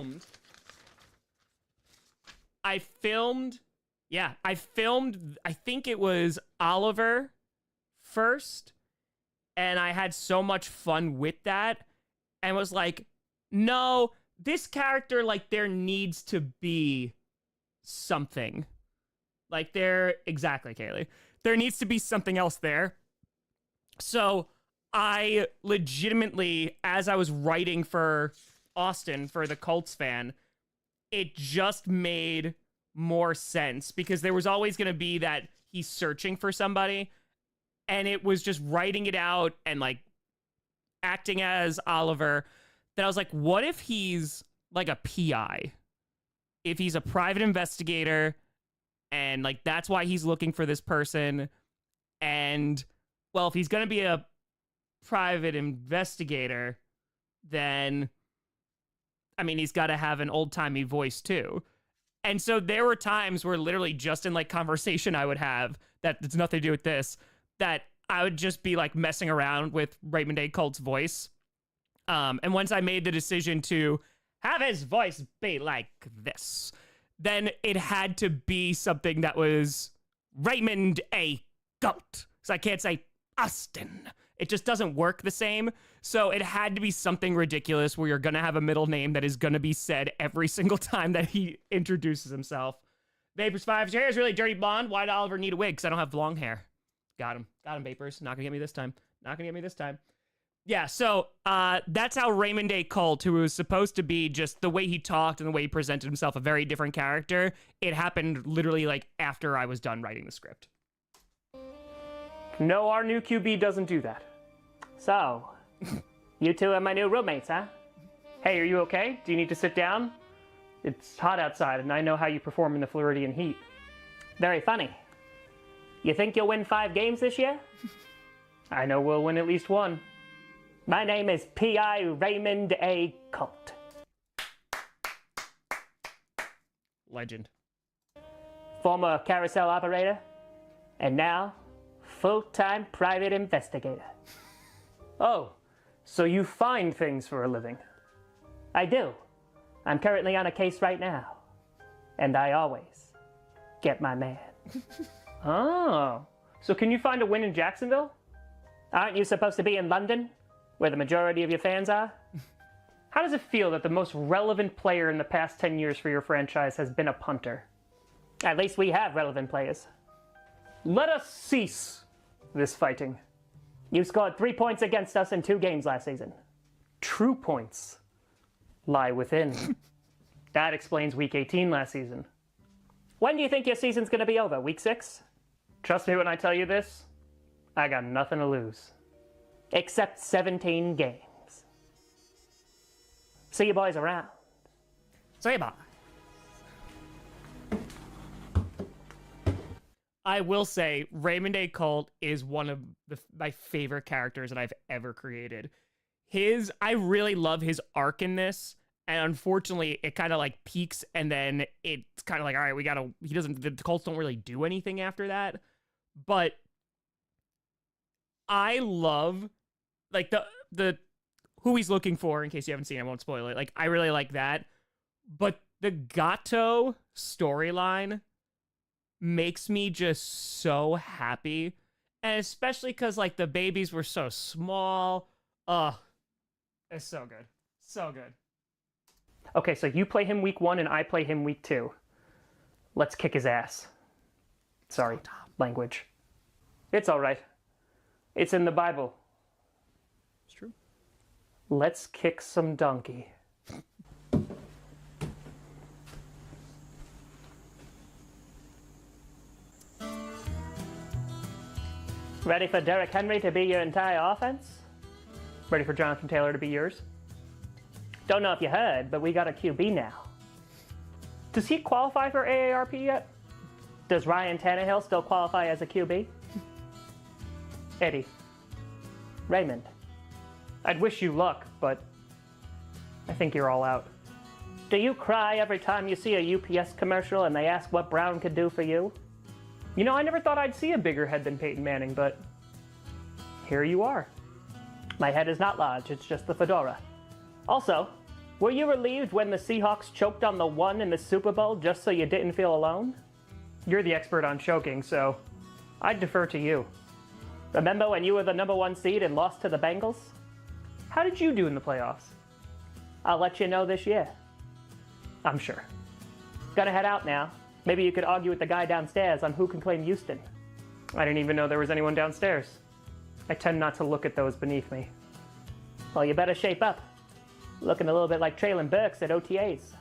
I think it was Oliver first, and I had so much fun with that, and was like, no, this character, like, there needs to be something. Like, exactly, Kaylee. There needs to be something else there. So, I legitimately, as I was writing for Austin, for the Colts fan, it just made more sense, because there was always going to be that he's searching for somebody, and it was just writing it out and, like, acting as Oliver, that I was like, what if he's like a PI? If he's a private investigator, and, like, that's why he's looking for this person, and, well, if he's going to be a private investigator, then, I mean, he's got to have an old-timey voice, too. And so there were times where literally just in, like, conversation I would have that has nothing to do with this, that I would just be, like, messing around with Raymond Day Cult's voice. And once I made the decision to have his voice be like this, then it had to be something that was Raymond A. Cult. So I can't say Austin. It just doesn't work the same. So it had to be something ridiculous where you're going to have a middle name that is going to be said every single time that he introduces himself. Vapors 5, your hair is really dirty blonde. Why did Oliver need a wig? Because I don't have long hair. Got him. Got him, Vapors. Not going to get me this time. Not going to get me this time. Yeah, so that's how Raymond Day Cult, who was supposed to be just the way he talked and the way he presented himself, a very different character, it happened literally, like, after I was done writing the script.
No, our new QB doesn't do that. So, you two are my new roommates, huh? Hey, are you okay? Do you need to sit down? It's hot outside, and I know how you perform in the Floridian heat. Very funny. You think you'll win 5 games this year? I know we'll win at least 1. My name is P.I. Raymond A. Cult.
Legend.
Former carousel operator, and now full-time private investigator. Oh, so you find things for a living? I do. I'm currently on a case right now, and I always get my man. Oh. So can you find a win in Jacksonville? Aren't you supposed to be in London, where the majority of your fans are? How does it feel that the most relevant player in the past 10 years for your franchise has been a punter? At least we have relevant players. Let us cease this fighting. You scored 3 points against us in 2 games last season. True points lie within. That explains Week 18 last season. When do you think your season's going to be over? Week 6? Trust me when I tell you this, I got nothing to lose. Except 17 games. See you boys around.
Say bye. I will say, Raymond Day Cult is one of my favorite characters that I've ever created. I really love his arc in this, and unfortunately, it kind of like peaks, and then it's kind of like, all right, the cults don't really do anything after that. But I love, like, the who he's looking for, in case you haven't seen it, I won't spoil it. Like, I really like that. But the Gato storyline makes me just so happy. And especially because, like, the babies were so small. It's so good. So good.
Okay, so you play him week 1 and I play him week 2. Let's kick his ass. Sorry, language. It's all right. It's in the Bible.
It's true.
Let's kick some donkey. Ready for Derrick Henry to be your entire offense? Ready for Jonathan Taylor to be yours? Don't know if you heard, but we got a QB now. Does he qualify for AARP yet? Does Ryan Tannehill still qualify as a QB? Eddie. Raymond. I'd wish you luck, but I think you're all out. Do you cry every time you see a UPS commercial and they ask what Brown could do for you? You know, I never thought I'd see a bigger head than Peyton Manning, but here you are. My head is not large, it's just the fedora. Also, were you relieved when the Seahawks choked on the 1 in the Super Bowl just so you didn't feel alone? You're the expert on choking, so I'd defer to you. Remember when you were the number 1 seed and lost to the Bengals? How did you do in the playoffs? I'll let you know this year. I'm sure. Gonna head out now. Maybe you could argue with the guy downstairs on who can claim Houston. I didn't even know there was anyone downstairs. I tend not to look at those beneath me. Well, you better shape up. Looking a little bit like Traylon Burks at OTAs.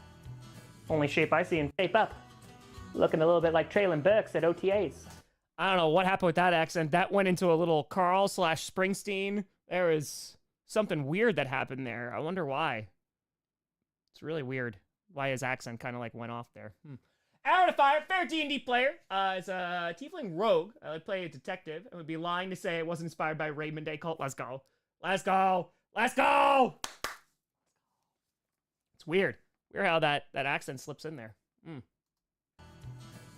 Only shape I see in shape up. Looking a little bit like Traylon Burks at OTAs.
I don't know what happened with that accent. That went into a little Carl/Springsteen. There is something weird that happened there. I wonder why. It's really weird why his accent kind of like went off there. Hour to Fire, fair D&D player. Is a tiefling rogue. I would play a detective. I would be lying to say it was inspired by Raymond Day Cult. Let's go. Let's go. Let's go. It's weird. Weird how that accent slips in there.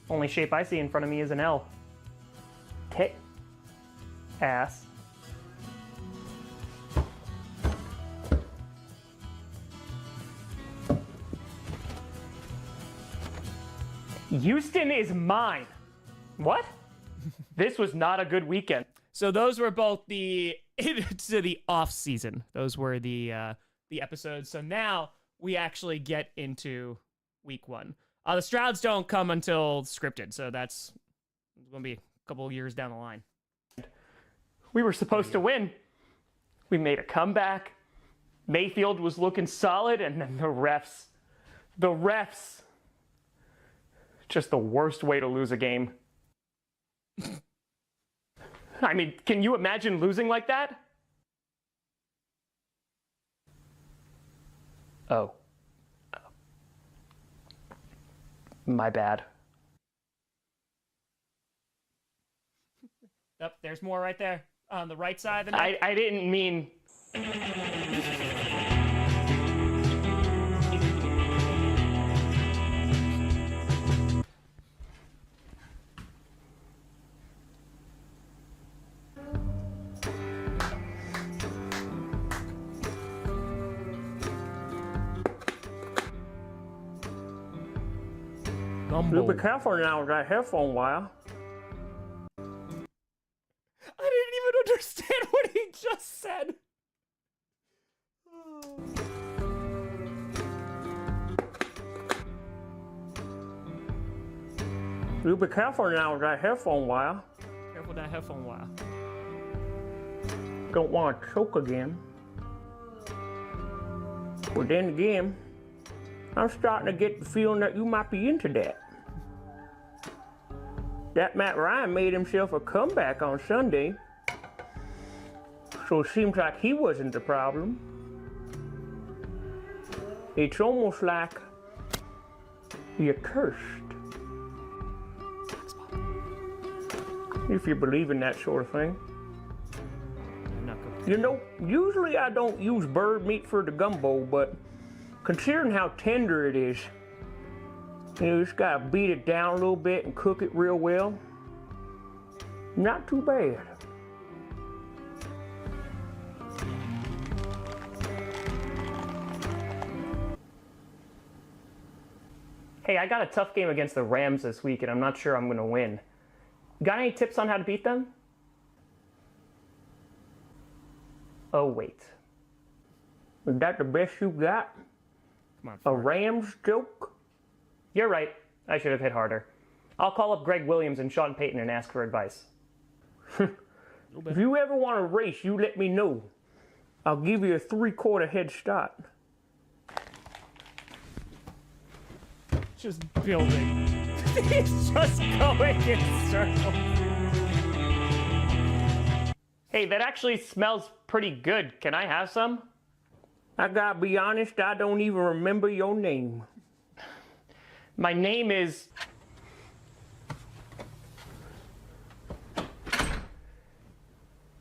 Only shape I see in front of me is an L. Tit. Ass. Houston is mine. What? This was not a good weekend.
So those were both the off season. Those were the episodes. So now we actually get into week 1. The Strouds don't come until scripted, so that's going to be a couple of years down the line.
We were supposed to win. We made a comeback. Mayfield was looking solid, and then the refs. Just the worst way to lose a game. I mean, can you imagine losing like that? Oh. My bad.
Yep, there's more right there on the right side of the net.
I didn't mean...
Gumbo.
Be careful now with that headphone wire. You be careful now with that headphone wire.
Careful with that headphone wire.
Don't want to choke again. But then again, I'm starting to get the feeling that you might be into that. That Matt Ryan made himself a comeback on Sunday, so it seems like he wasn't the problem. It's almost like you're cursed. If you believe in that sort of thing. You know, usually I don't use bird meat for the gumbo, but considering how tender it is, you just gotta beat it down a little bit and cook it real well. Not too bad.
Hey, I got a tough game against the Rams this week, and I'm not sure I'm going to win. Got any tips on how to beat them? Oh, wait.
Is that the best you got?
Come on.
A Rams joke?
You're right. I should have hit harder. I'll call up Greg Williams and Sean Payton and ask for advice.
If you ever want to race, you let me know. I'll give you a 3/4 head start.
Just building. He's just going in circles.
Hey, that actually smells pretty good. Can I have some?
I gotta be honest, I don't even remember your name.
My name is...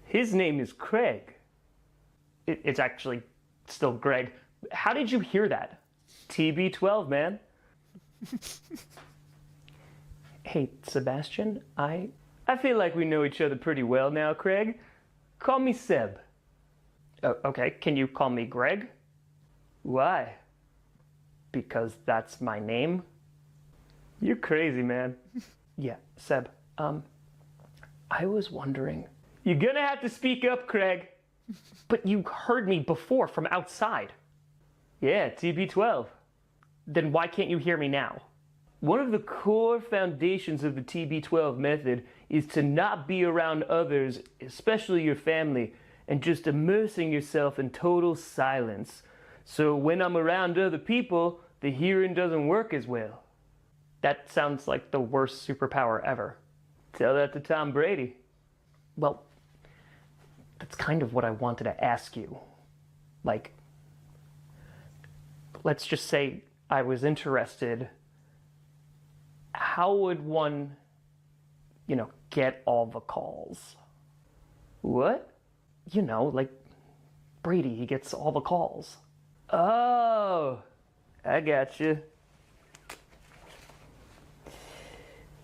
His name is Craig. It's actually still Greg. How did you hear that? TB12, man. Hey, Sebastian, I feel like we know each other pretty well now, Craig. Call me Seb. Oh, okay, can you call me Greg? Why? Because that's my name? You're crazy, man. Yeah, Seb, I was wondering... You're gonna have to speak up, Craig. But you heard me before from outside. Yeah, TB12. Then why can't you hear me now? One of the core foundations of the TB12 method is to not be around others, especially your family, and just immersing yourself in total silence. So when I'm around other people, the hearing doesn't work as well. That sounds like the worst superpower ever. Tell that to Tom Brady. Well, that's kind of what I wanted to ask you. Like, let's just say I was interested. How would one, get all the calls? What? Like Brady, he gets all the calls. Oh, I got you.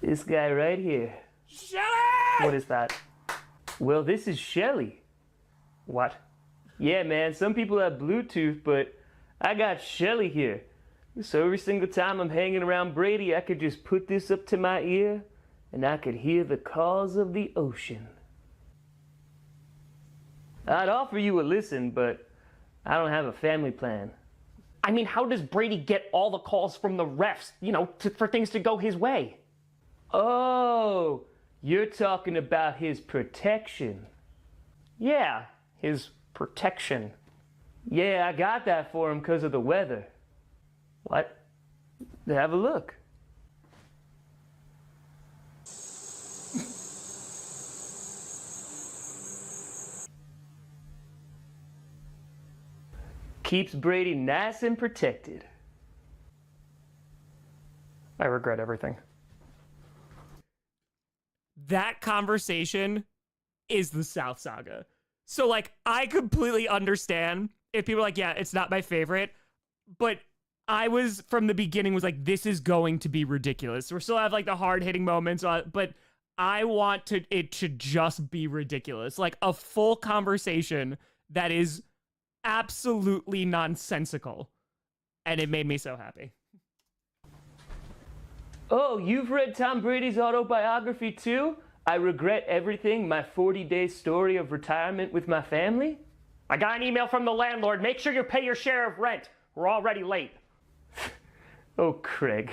This guy right here.
Shelly!
What is that? Well, this is Shelly. What? Yeah, man, some people have Bluetooth, but I got Shelly here. So every single time I'm hanging around Brady, I could just put this up to my ear, and I could hear the calls of the ocean. I'd offer you a listen, but I don't have a family plan. I mean, how does Brady get all the calls from the refs, for things to go his way? Oh, you're talking about his protection. Yeah, his protection. Yeah, I got that for him because of the weather. What? Have a look. Keeps Brady nice and protected. I regret everything.
That conversation is the South Saga. So, I completely understand if people are like, yeah, it's not my favorite, but I was, from the beginning, was like, this is going to be ridiculous. We still have, the hard-hitting moments, but I want it to just be ridiculous. Like, a full conversation that is absolutely nonsensical. And it made me so happy.
Oh, you've read Tom Brady's autobiography too? I regret everything, my 40-day story of retirement with my family? I got an email from the landlord. Make sure you pay your share of rent. We're already late. Oh, Craig.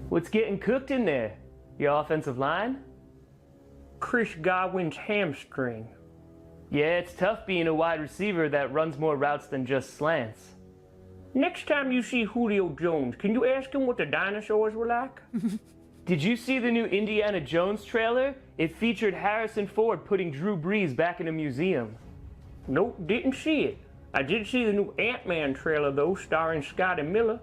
What's getting cooked in there? Your offensive line?
Chris Godwin's hamstring.
Yeah, it's tough being a wide receiver that runs more routes than just slants.
Next time you see Julio Jones, can you ask him what the dinosaurs were like?
Did you see the new Indiana Jones trailer? It featured Harrison Ford putting Drew Brees back in a museum.
Nope, didn't see it. I did see the new Ant-Man trailer though, starring Scotty Miller.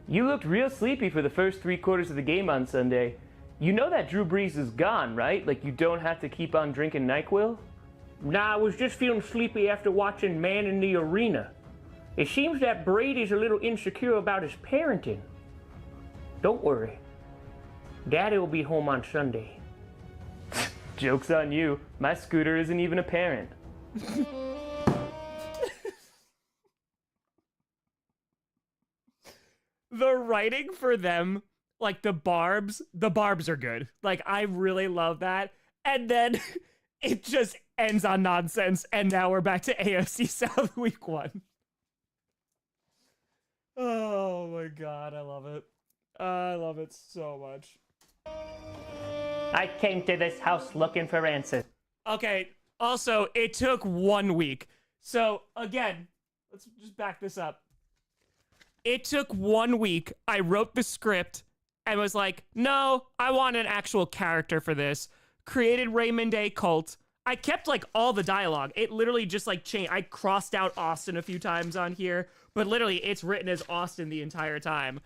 You looked real sleepy for the first 3 quarters of the game on Sunday. You know that Drew Brees is gone, right? Like you don't have to keep on drinking NyQuil?
Nah, I was just feeling sleepy after watching Man in the Arena. It seems that Brady's a little insecure about his parenting. Don't worry. Daddy will be home on Sunday.
Joke's on you. My scooter isn't even a parent.
The writing for them, like the barbs are good. Like, I really love that. And then it just ends on nonsense, and now we're back to AFC South Week 1. Oh my god, I love it. I love it so much.
I came to this house looking for answers.
Okay, also, it took 1 week. So, again, let's just back this up. It took 1 week. I wrote the script and was like, no, I want an actual character for this. Created Raymond Day Cult. I kept like all the dialogue. It literally just like changed. I crossed out Austin a few times on here, but literally it's written as Austin the entire time.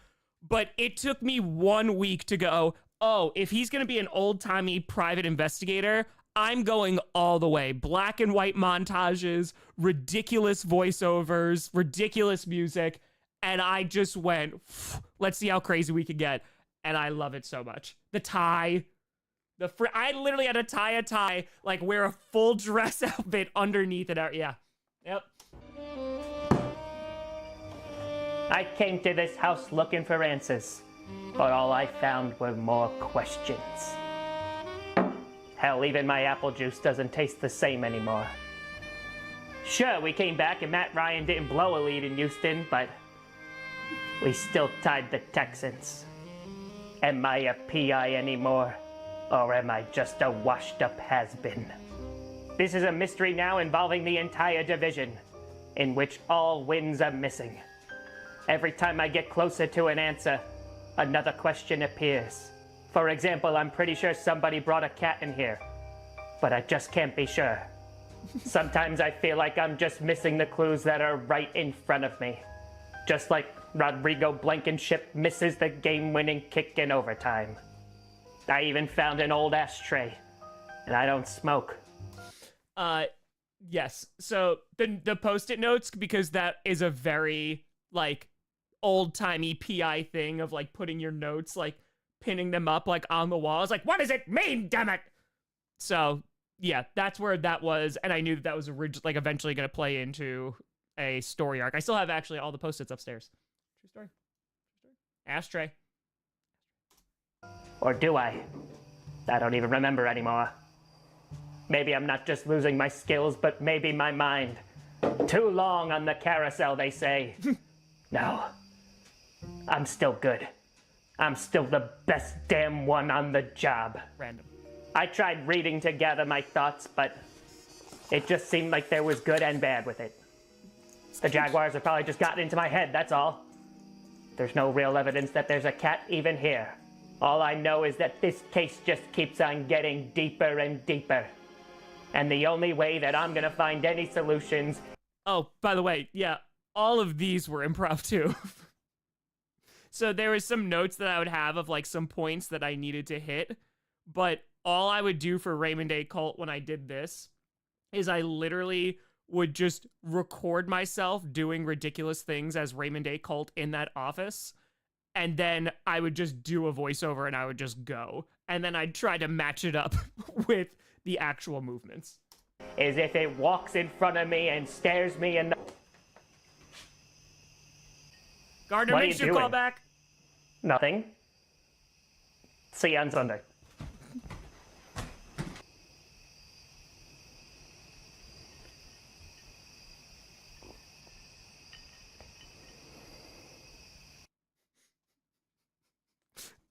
But it took me 1 week to go, oh, if he's going to be an old-timey private investigator, I'm going all the way. Black and white montages, ridiculous voiceovers, ridiculous music. And I just went, let's see how crazy we can get. And I love it so much. The tie. I literally had to tie a tie, like wear a full dress outfit underneath it. Yeah. Yep.
I came to this house looking for answers, but all I found were more questions. Hell, even my apple juice doesn't taste the same anymore. Sure, we came back and Matt Ryan didn't blow a lead in Houston, but we still tied the Texans. Am I a PI anymore? Or am I just a washed-up has-been? This is a mystery now involving the entire division, in which all wins are missing. Every time I get closer to an answer, another question appears. For example, I'm pretty sure somebody brought a cat in here, but I just can't be sure. Sometimes I feel like I'm just missing the clues that are right in front of me. Just like Rodrigo Blankenship misses the game-winning kick in overtime. I even found an old ashtray, and I don't smoke.
Yes. So the Post-it notes, because that is a very, like, old-timey PI thing of, like, putting your notes, like, pinning them up, like, on the wall. It's like, what does it mean, damn it? So, yeah, that's where that was, and I knew that was like, eventually going to play into a story arc. I still have, actually, all the Post-its upstairs. True story. Ashtray.
Or do I? I don't even remember anymore. Maybe I'm not just losing my skills, but maybe my mind. Too long on the carousel, they say. No. I'm still good. I'm still the best damn one on the job.
Random.
I tried reading to gather my thoughts, but it just seemed like there was good and bad with it. The Jaguars have probably just gotten into my head, that's all. There's no real evidence that there's a cat even here. All I know is that this case just keeps on getting deeper and deeper. And the only way that I'm gonna find any solutions...
Oh, by the way, yeah, all of these were improv too. So there was some notes that I would have of like some points that I needed to hit, but all I would do for Raymond Day Cult when I did this is I literally would just record myself doing ridiculous things as Raymond Day Cult in that office. And then I would just do a voiceover and I would just go. And then I'd try to match it up with the actual movements.
Is if it walks in front of me and stares me in the...
Gardner, makes your call back.
Nothing. See you on Sunday.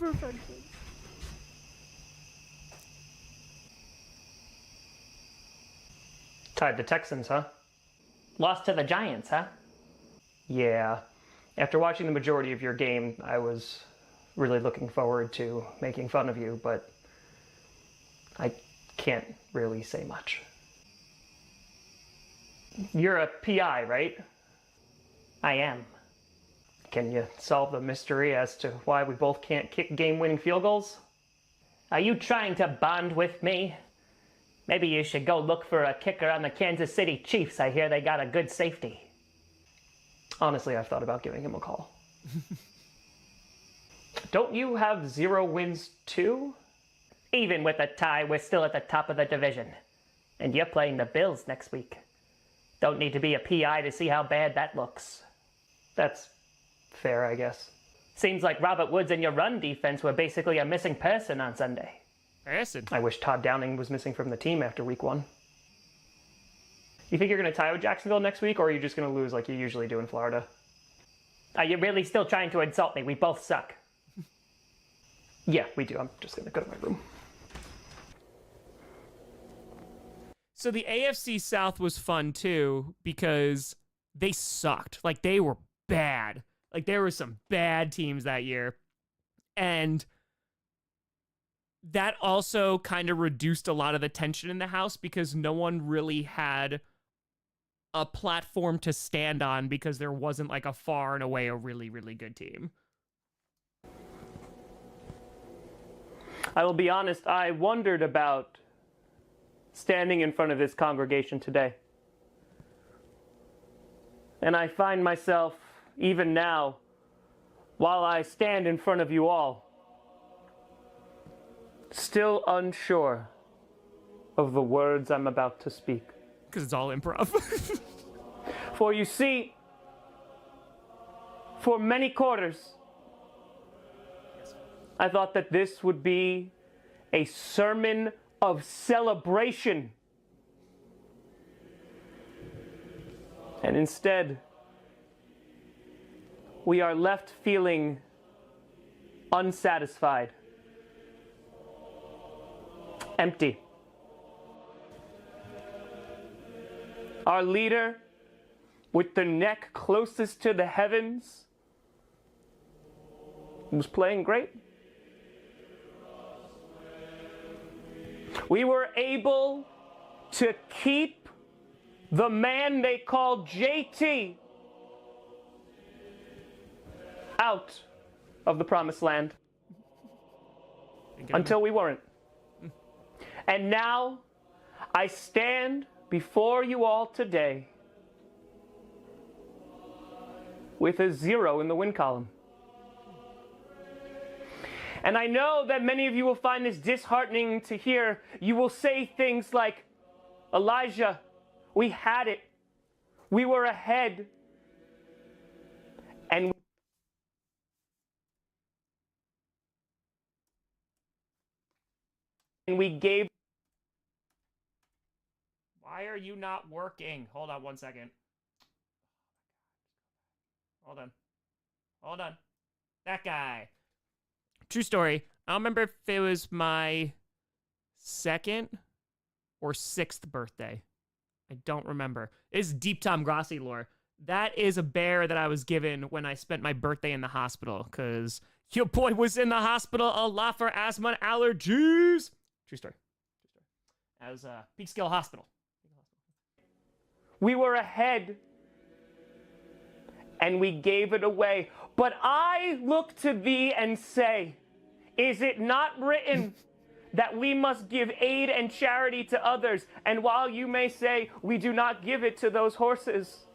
Perfection.
Tied the Texans, huh?
Lost to the Giants, huh?
Yeah. After watching the majority of your game, I was really looking forward to making fun of you, but I can't really say much. You're a PI, right?
I am.
Can you solve the mystery as to why we both can't kick game-winning field goals?
Are you trying to bond with me? Maybe you should go look for a kicker on the Kansas City Chiefs. I hear they got a good safety.
Honestly, I've thought about giving him a call. Don't you have 0 wins too?
Even with a tie, we're still at the top of the division. And you're playing the Bills next week. Don't need to be a PI to see how bad that looks.
That's fair, I guess.
Seems like Robert Woods and your run defense were basically a missing person on Sunday.
Person?
I wish Todd Downing was missing from the team after week 1. You think you're going to tie with Jacksonville next week, or are you just going to lose like you usually do in Florida?
Are you really still trying to insult me? We both suck.
Yeah, we do. I'm just going to go to my room.
So the AFC South was fun too because they sucked. Like they were bad. Like there were some bad teams that year. And that also kind of reduced a lot of the tension in the house because no one really had a platform to stand on because there wasn't like a far and away a really, really good team.
I will be honest, I wondered about standing in front of this congregation today. And I find myself, even now, while I stand in front of you all, still unsure of the words I'm about to speak.
Because it's all improv.
For you see, for many quarters, I thought that this would be a sermon of celebration. And instead, we are left feeling unsatisfied, empty. Our leader, with the neck closest to the heavens, was playing great. We were able to keep the man they called JT out of the promised land until we weren't. And now I stand before you all today with a 0 in the win column. And I know that many of you will find this disheartening to hear. You will say things like, Elijah, we had it. We were ahead. And we gave.
Why are you not working? Hold on 1 second. Hold on. That guy. True story. I don't remember if it was my 2nd or 6th birthday. I don't remember. It's deep Tom Grossi lore. That is a bear that I was given when I spent my birthday in the hospital because your boy was in the hospital a lot for asthma and allergies. True story. That was Peekskill Hospital.
We were ahead and we gave it away. But I look to thee and say, is it not written that we must give aid and charity to others? And while you may say, we do not give it to those horses,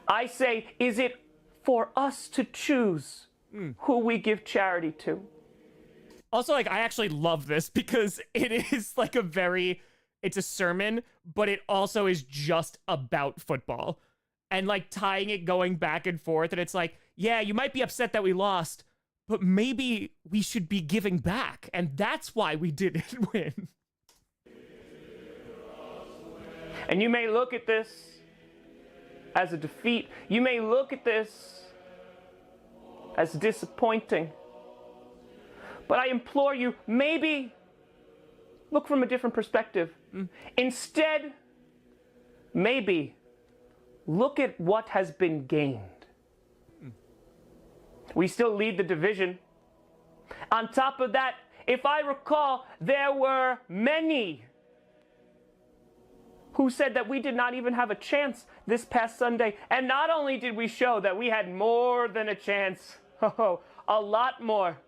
I say, is it for us to choose who we give charity to?
Also, like, I actually love this because it is like it's a sermon, but it also is just about football. And like tying it going back and forth. And it's like, yeah, you might be upset that we lost, but maybe we should be giving back. And that's why we didn't win.
And you may look at this as a defeat. You may look at this as disappointing. But I implore you, maybe look from a different perspective. Instead, maybe look at what has been gained. We still lead the division. On top of that, if I recall, there were many who said that we did not even have a chance this past Sunday. And not only did we show that we had more than a chance, a lot more,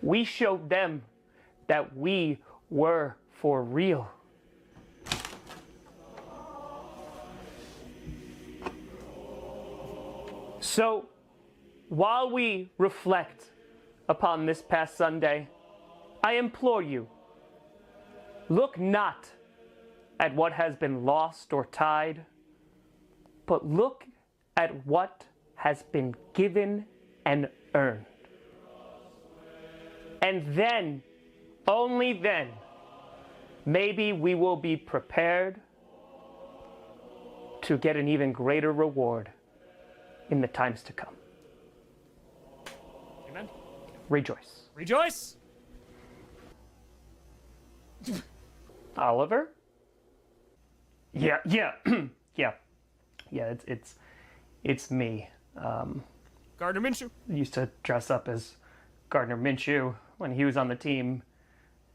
we showed them that we were for real. So, while we reflect upon this past Sunday, I implore you, look not at what has been lost or tied, but look at what has been given and earned. And then, only then, maybe we will be prepared to get an even greater reward in the times to come.
Amen.
Rejoice.
Rejoice!
Oliver? Yeah, it's me.
Gardner Minshew.
Used to dress up as Gardner Minshew when he was on the team,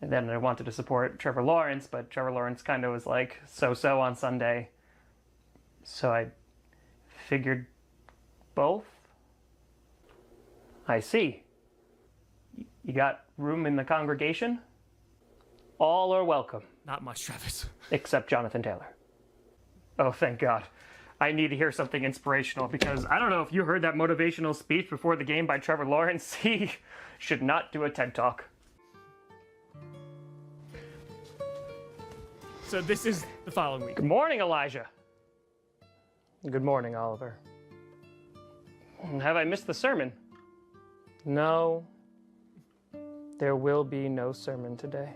and then I wanted to support Trevor Lawrence, but Trevor Lawrence kind of was like so-so on Sunday, so I figured both. I see. You got room in the congregation? All are welcome,
Not much, Travis.
except Jonathan Taylor. Oh, thank God. I need to hear something inspirational because I don't know if you heard that motivational speech before the game by Trevor Lawrence. He should not do a TED Talk.
So this is the following week.
Good morning, Elijah. Good morning, Oliver. Have I missed the sermon? No. There will be no sermon today.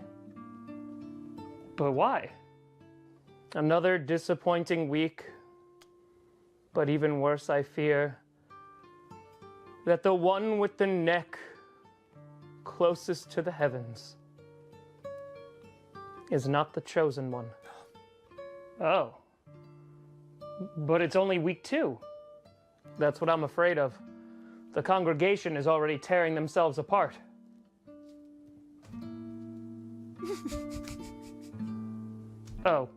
But why? Another disappointing week. But even worse, I fear that the one with the neck closest to the heavens is not the chosen one. Oh. But it's only week 2. That's what I'm afraid of. The congregation is already tearing themselves apart. Oh.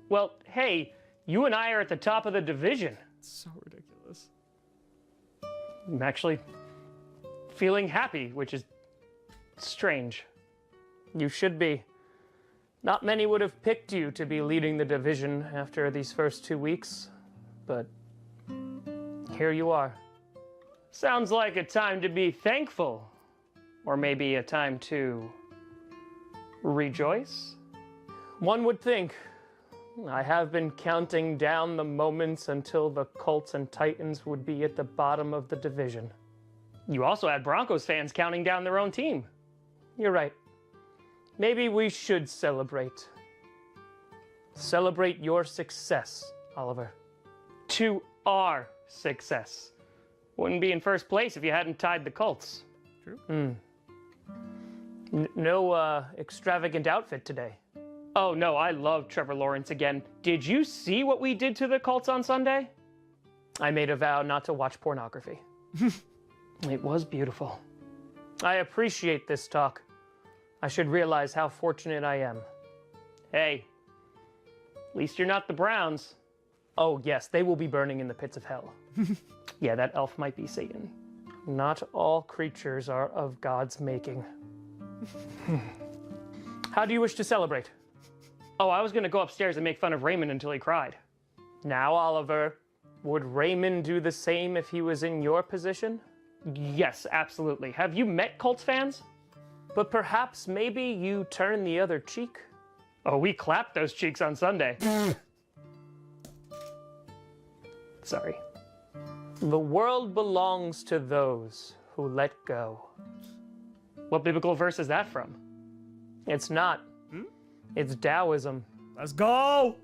Well, hey, you and I are at the top of the division.
So ridiculous.
I'm actually feeling happy, which is strange. You should be. Not many would have picked you to be leading the division after these first 2 weeks, but here you are. Sounds like a time to be thankful, or maybe a time to rejoice. One would think. I have been counting down the moments until the Colts and Titans would be at the bottom of the division. You also had Broncos fans counting down their own team. You're right. Maybe we should celebrate. Celebrate your success, Oliver. To our success. Wouldn't be in first place if you hadn't tied the Colts.
True.
No extravagant outfit today. Oh no, I love Trevor Lawrence again. Did you see what we did to the Colts on Sunday? I made a vow not to watch pornography. It was beautiful. I appreciate this talk. I should realize how fortunate I am. Hey, at least you're not the Browns. Oh yes, they will be burning in the pits of hell. Yeah, that elf might be Satan. Not all creatures are of God's making. How do you wish to celebrate? Oh, I was going to go upstairs and make fun of Raymond until he cried. Now, Oliver, would Raymond do the same if he was in your position? Yes, absolutely. Have you met Colts fans? But perhaps maybe you turn the other cheek? Oh, we clapped those cheeks on Sunday. Sorry. The world belongs to those who let go. What biblical verse is that from? It's not. It's Taoism.
Let's go!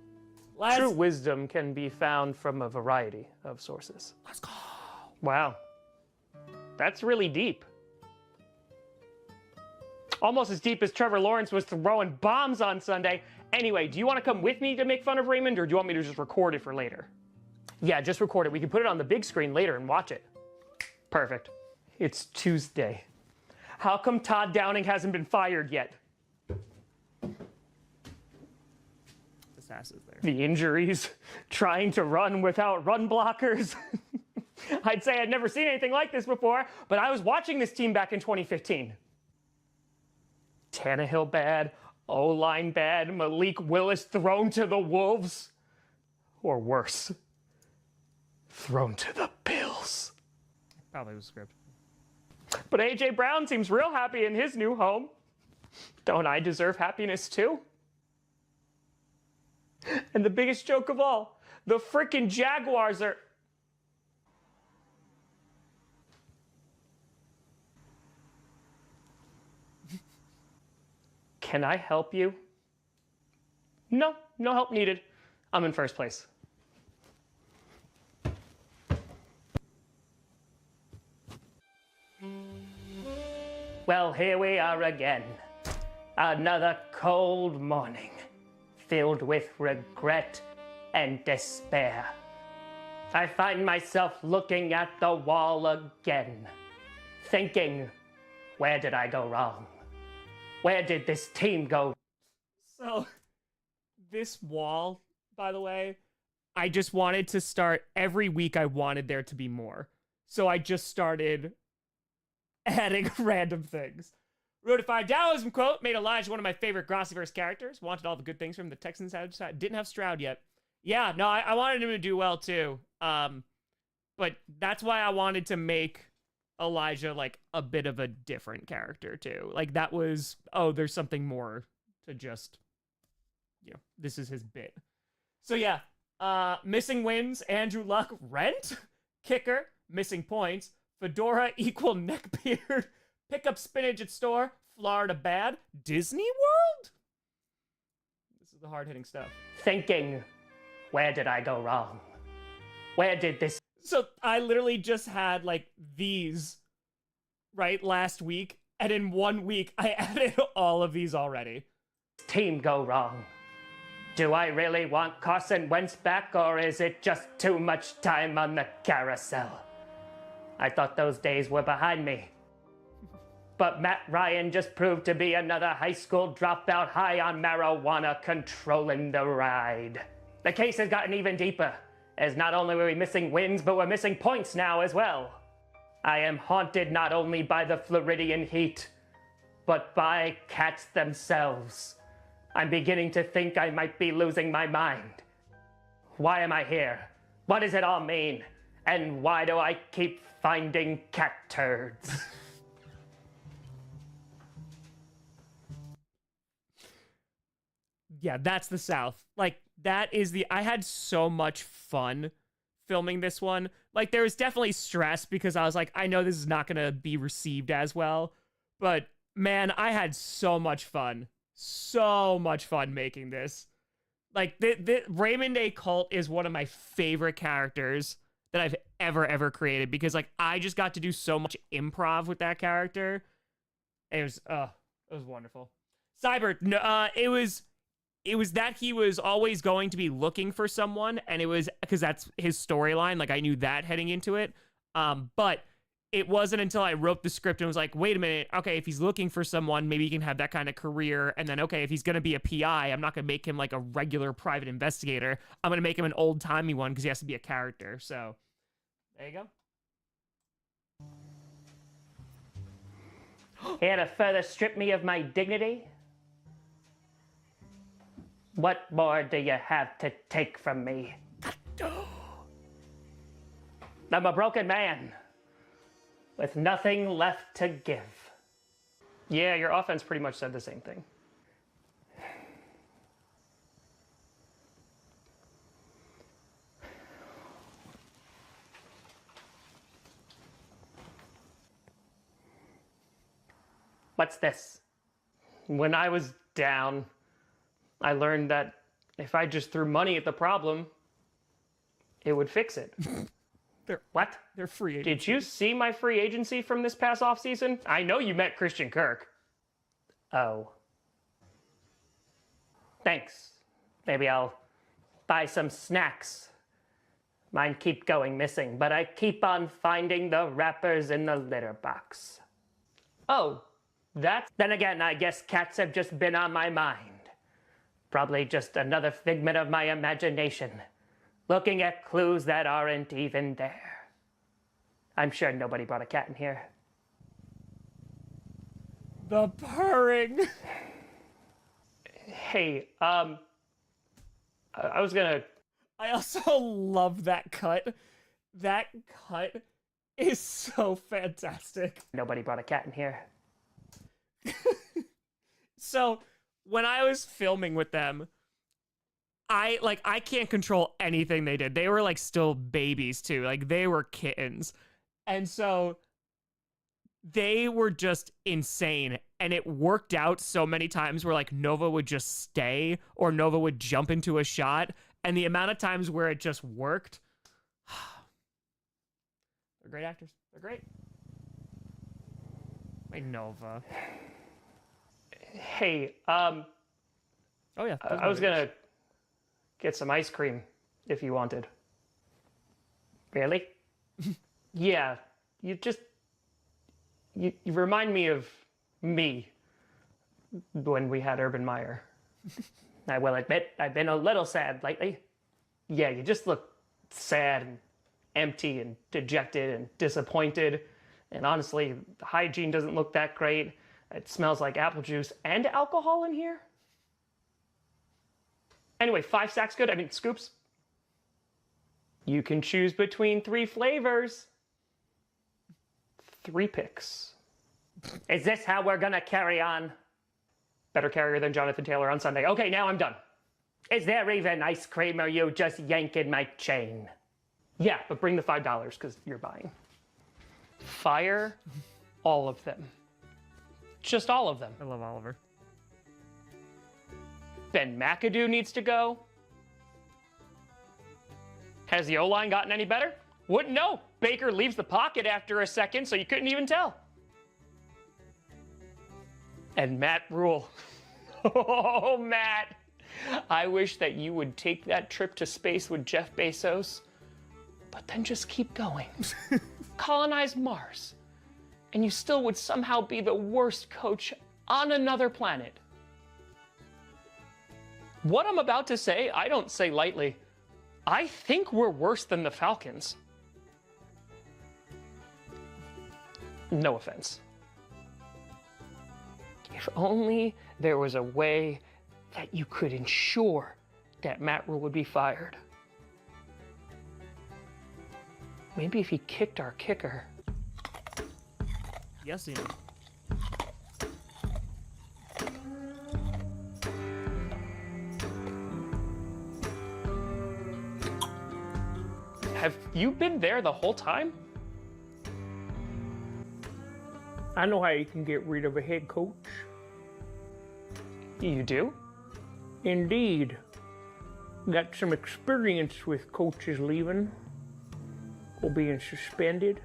True wisdom can be found from a variety of sources.
Let's go!
Wow. That's really deep. Almost as deep as Trevor Lawrence was throwing bombs on Sunday. Anyway, do you want to come with me to make fun of Raymond, or do you want me to just record it for later? Yeah, just record it. We can put it on the big screen later and watch it. Perfect. It's Tuesday. How come Todd Downing hasn't been fired yet?
This ass is there.
The injuries, trying to run without run blockers. I'd say I'd never seen anything like this before, but I was watching this team back in 2015. Tannehill bad, O-line bad, Malik Willis thrown to the Wolves. Or worse, thrown to the Bills.
Probably was script.
But A.J. Brown seems real happy in his new home. Don't I deserve happiness too? And the biggest joke of all, the frickin' Jaguars are... Can I help you? No, no help needed. I'm in first place. Well, here we are again. Another cold morning, filled with regret and despair. I find myself looking at the wall again, thinking, where did I go wrong? Where did this team go?
So, this wall, by the way, I just wanted to start every week. I wanted there to be more. So I just started adding random things. Wrote a $5 quote, made Elijah one of my favorite Grossiverse characters. Wanted all the good things from the Texans. Didn't have Stroud yet. Yeah, no, I wanted him to do well too. But that's why I wanted to make Elijah like a bit of a different character too. Like that was, oh, there's something more to just, you know, this is his bit. So yeah, missing wins, Andrew Luck, rent, kicker, missing points, fedora equal neckbeard, pick up spinach at store, Florida bad, Disney World? This is the hard-hitting stuff.
Thinking, where did I go wrong? Where did this
So I literally just had like these, right, last week, and in 1 week I added all of these already.
team go wrong? Do I really want Carson Wentz back, or is it just too much time on the carousel? I thought those days were behind me. But Matt Ryan just proved to be another high school dropout high on marijuana controlling the ride. The case has gotten even deeper, as not only were we missing wins, but we're missing points now as well. I am haunted not only by the Floridian heat, but by cats themselves. I'm beginning to think I might be losing my mind. Why am I here? What does it all mean? And why do I keep finding cat turds?
Yeah, that's the South. Like, that is the... I had so much fun filming this one. Like, there was definitely stress because I was like, I know this is not going to be received as well. But, man, I had so much fun. So much fun making this. Like, the Raymond Day Cult is one of my favorite characters that I've ever created because, like, I just got to do so much improv with that character. It was wonderful. Cyber, no, it was that he was always going to be looking for someone, and it was because that's his storyline. Like, I knew that heading into it. But it wasn't until I wrote the script and was like, wait a minute, okay, if he's looking for someone, maybe he can have that kind of career. And then, okay, if he's going to be a PI, I'm not going to make him like a regular private investigator. I'm going to make him an old-timey one because he has to be a character. So, there you go.
Here to further strip me of my dignity? What more do you have to take from me? I'm a broken man with nothing left to give. Yeah, your offense pretty much said the same thing. What's this? When I was down, I learned that if I just threw money at the problem, it would fix it. What?
They're free agents.
Did you see my free agency from this past offseason? I know you met Christian Kirk. Oh. Thanks. Maybe I'll buy some snacks. Mine keep going missing, but I keep on finding the wrappers in the litter box. Oh, then again, I guess cats have just been on my mind. Probably just another figment of my imagination, looking at clues that aren't even there. I'm sure nobody brought a cat in here.
The purring.
Hey, I was gonna...
I also love that cut. That cut is so fantastic.
Nobody brought a cat in here.
So, when I was filming with them, I can't control anything they did. They were like still babies too. Like they were kittens. And so they were just insane. And it worked out so many times where like Nova would just stay or Nova would jump into a shot. And the amount of times where it just worked. They're great actors. They're great. Wait, Nova.
Hey,
Oh yeah.
I was gonna get some ice cream if you wanted. Really? Yeah, you remind me of me when we had Urban Meyer. I will admit, I've been a little sad lately. Yeah, you just look sad and empty and dejected and disappointed. And honestly, the hygiene doesn't look that great. It smells like apple juice and alcohol in here. Anyway, 5 sacks good? I mean, scoops. You can choose between 3 flavors. 3 picks. Is this how we're gonna carry on? Better carrier than Jonathan Taylor on Sunday. Okay, now I'm done. Is there even ice cream or are you just yanking my chain? Yeah, but bring the $5 because you're buying. Fire all of them. Just all of them.
I love Oliver.
Ben McAdoo needs to go. Has the O-line gotten any better? Wouldn't know. Baker leaves the pocket after a second, so you couldn't even tell. And Matt Rule. Oh, Matt. I wish that you would take that trip to space with Jeff Bezos, but then just keep going. Colonize Mars. And you still would somehow be the worst coach on another planet. What I'm about to say, I don't say lightly. I think we're worse than the Falcons. No offense. If only there was a way that you could ensure that Matt Rule would be fired. Maybe if he kicked our kicker.
Yes, Ian.
Have you been there the whole time?
I know how you can get rid of a head coach.
You do?
Indeed. Got some experience with coaches leaving or being suspended.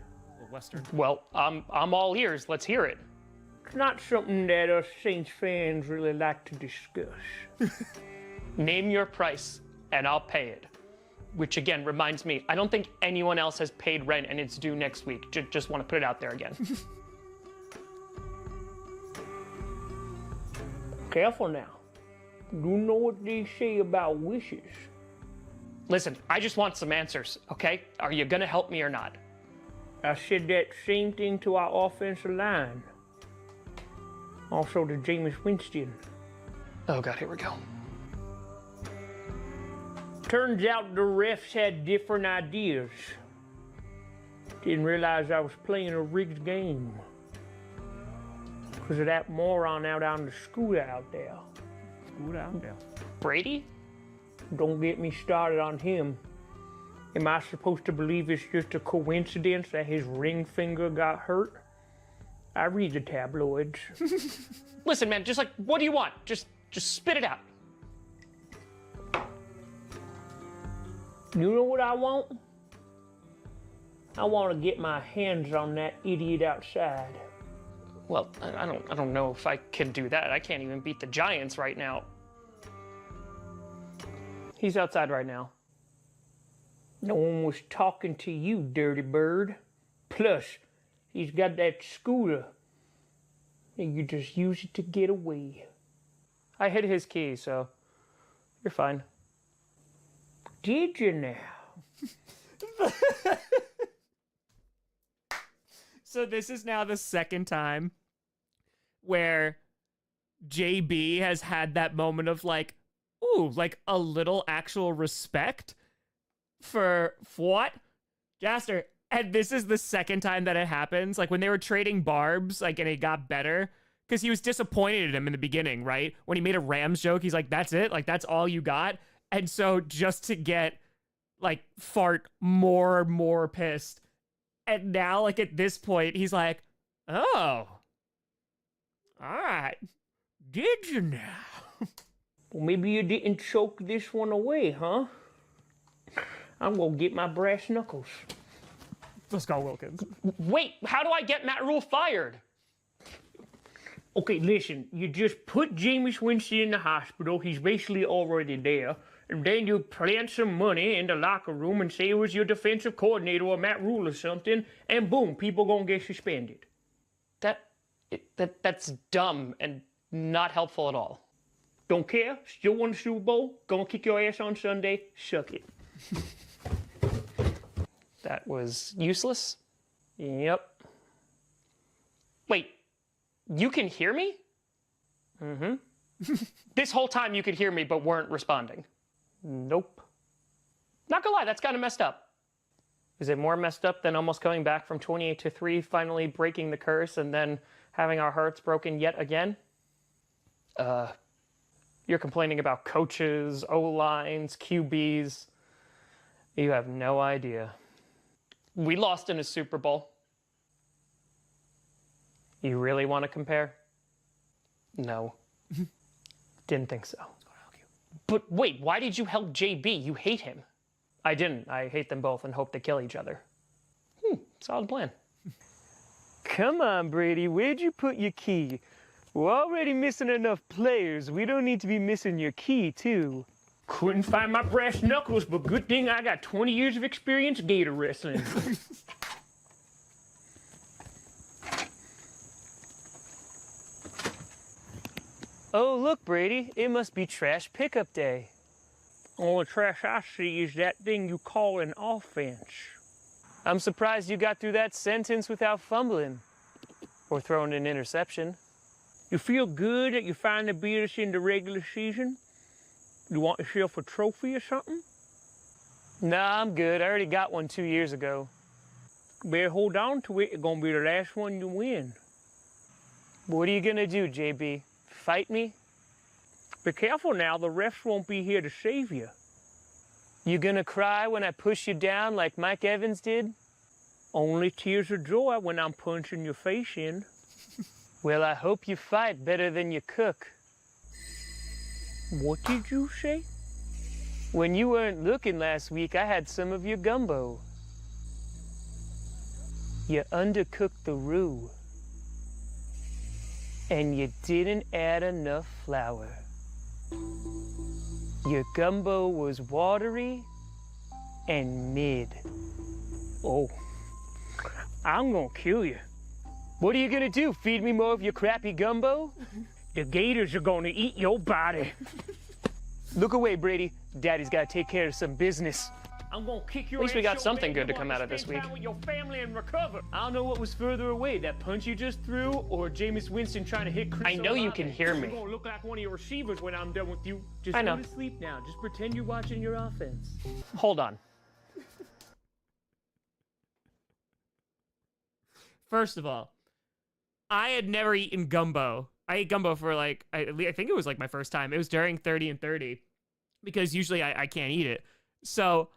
Western.
Well, I'm all ears. Let's hear it.
It's not something that us Saints fans really like to discuss.
Name your price, and I'll pay it. Which, again, reminds me, I don't think anyone else has paid rent, and it's due next week. Just want to put it out there again.
Careful now. You know what they say about wishes.
Listen, I just want some answers, okay? Are you going to help me or not?
I said that same thing to our offensive line. Also to Jameis Winston.
Oh, God, here we go.
Turns out the refs had different ideas. Didn't realize I was playing a rigged game. Because of that moron out on the scooter out there.
Scooter out there.
Brady?
Don't get me started on him. Am I supposed to believe it's just a coincidence that his ring finger got hurt? I read the tabloids.
Listen, man, just like, what do you want? Just spit it out.
You know what I want? I want to get my hands on that idiot outside.
Well, I don't know if I can do that. I can't even beat the Giants right now.
He's outside right now. No one was talking to you, dirty bird. Plus, he's got that scooter. And you just use it to get away.
I hid his key, so you're fine.
Did you now?
So this is now the second time where JB has had that moment of like, ooh, like a little actual respect for what? Jaster, and this is the second time that it happens. Like when they were trading barbs, like, and it got better, because he was disappointed in him in the beginning, right? When he made a Rams joke, he's like, that's it? Like, that's all you got? And so just to get, like, Fart more pissed. And now, like, at this point, he's like, oh, all right. Did you now?
Well, maybe you didn't choke this one away, huh? I'm gonna get my brass knuckles.
Let's go, Wilkins.
Wait, how do I get Matt Rule fired?
Okay, listen, you just put Jameis Winston in the hospital. He's basically already there. And then you plant some money in the locker room and say it was your defensive coordinator or Matt Rule or something, and boom, people gonna get suspended.
That's dumb and not helpful at all.
Don't care? Still won the Super Bowl? Gonna kick your ass on Sunday? Suck it.
That was useless?
Yep.
Wait, you can hear me?
Mm-hmm.
This whole time you could hear me but weren't responding.
Nope.
Not gonna lie, that's kind of messed up.
Is it more messed up than almost coming back from 28-3, finally breaking the curse, and then having our hearts broken yet again?
You're complaining about coaches, O-lines, QBs.
You have no idea.
We lost in a Super Bowl.
You really want to compare?
No.
Didn't think so.
But wait, why did you help JB? You hate him.
I didn't. I hate them both and hope they kill each other.
Solid plan.
Come on, Brady. Where'd you put your key? We're already missing enough players. We don't need to be missing your key, too. Couldn't find my brass knuckles, but good thing I got 20 years of experience gator wrestling. Oh, look, Brady. It must be trash pickup day. All the trash I see is that thing you call an offense. I'm surprised you got through that sentence without fumbling. Or throwing an interception. You feel good that you finally beat us in the regular season? You want yourself a trophy or something? Nah, I'm good. I already got one 2 years ago. Better hold on to it. It's gonna be the last one you win. What are you gonna do, JB? Fight me? Be careful now. The refs won't be here to save you. You gonna cry when I push you down like Mike Evans did? Only tears of joy when I'm punching your face in. Well, I hope you fight better than you cook. What did you say? When you weren't looking last week, I had some of your gumbo. You undercooked the roux. And you didn't add enough flour. Your gumbo was watery and mid. Oh, I'm gonna kill you. What are you gonna do, feed me more of your crappy gumbo? The gators are gonna eat your body. Look away, Brady. Daddy's gotta take care of some business. I'm gonna kick your
At least we
ass
got
so
something
bad
good to
you
come
want
out of this
spend
week.
time with your family and recover. I don't know what was further away, that punch you just threw, or Jameis Winston trying to hit Chris
I know you
Olave.
can hear me.
You're gonna look like one of your receivers when I'm done with you. Just
I know.
go to sleep now. Just pretend you're watching your offense.
Hold on.
First of all, I had never eaten gumbo. I ate gumbo for like, I think it was like my first time. It was during 30 and 30 because usually I can't eat it. So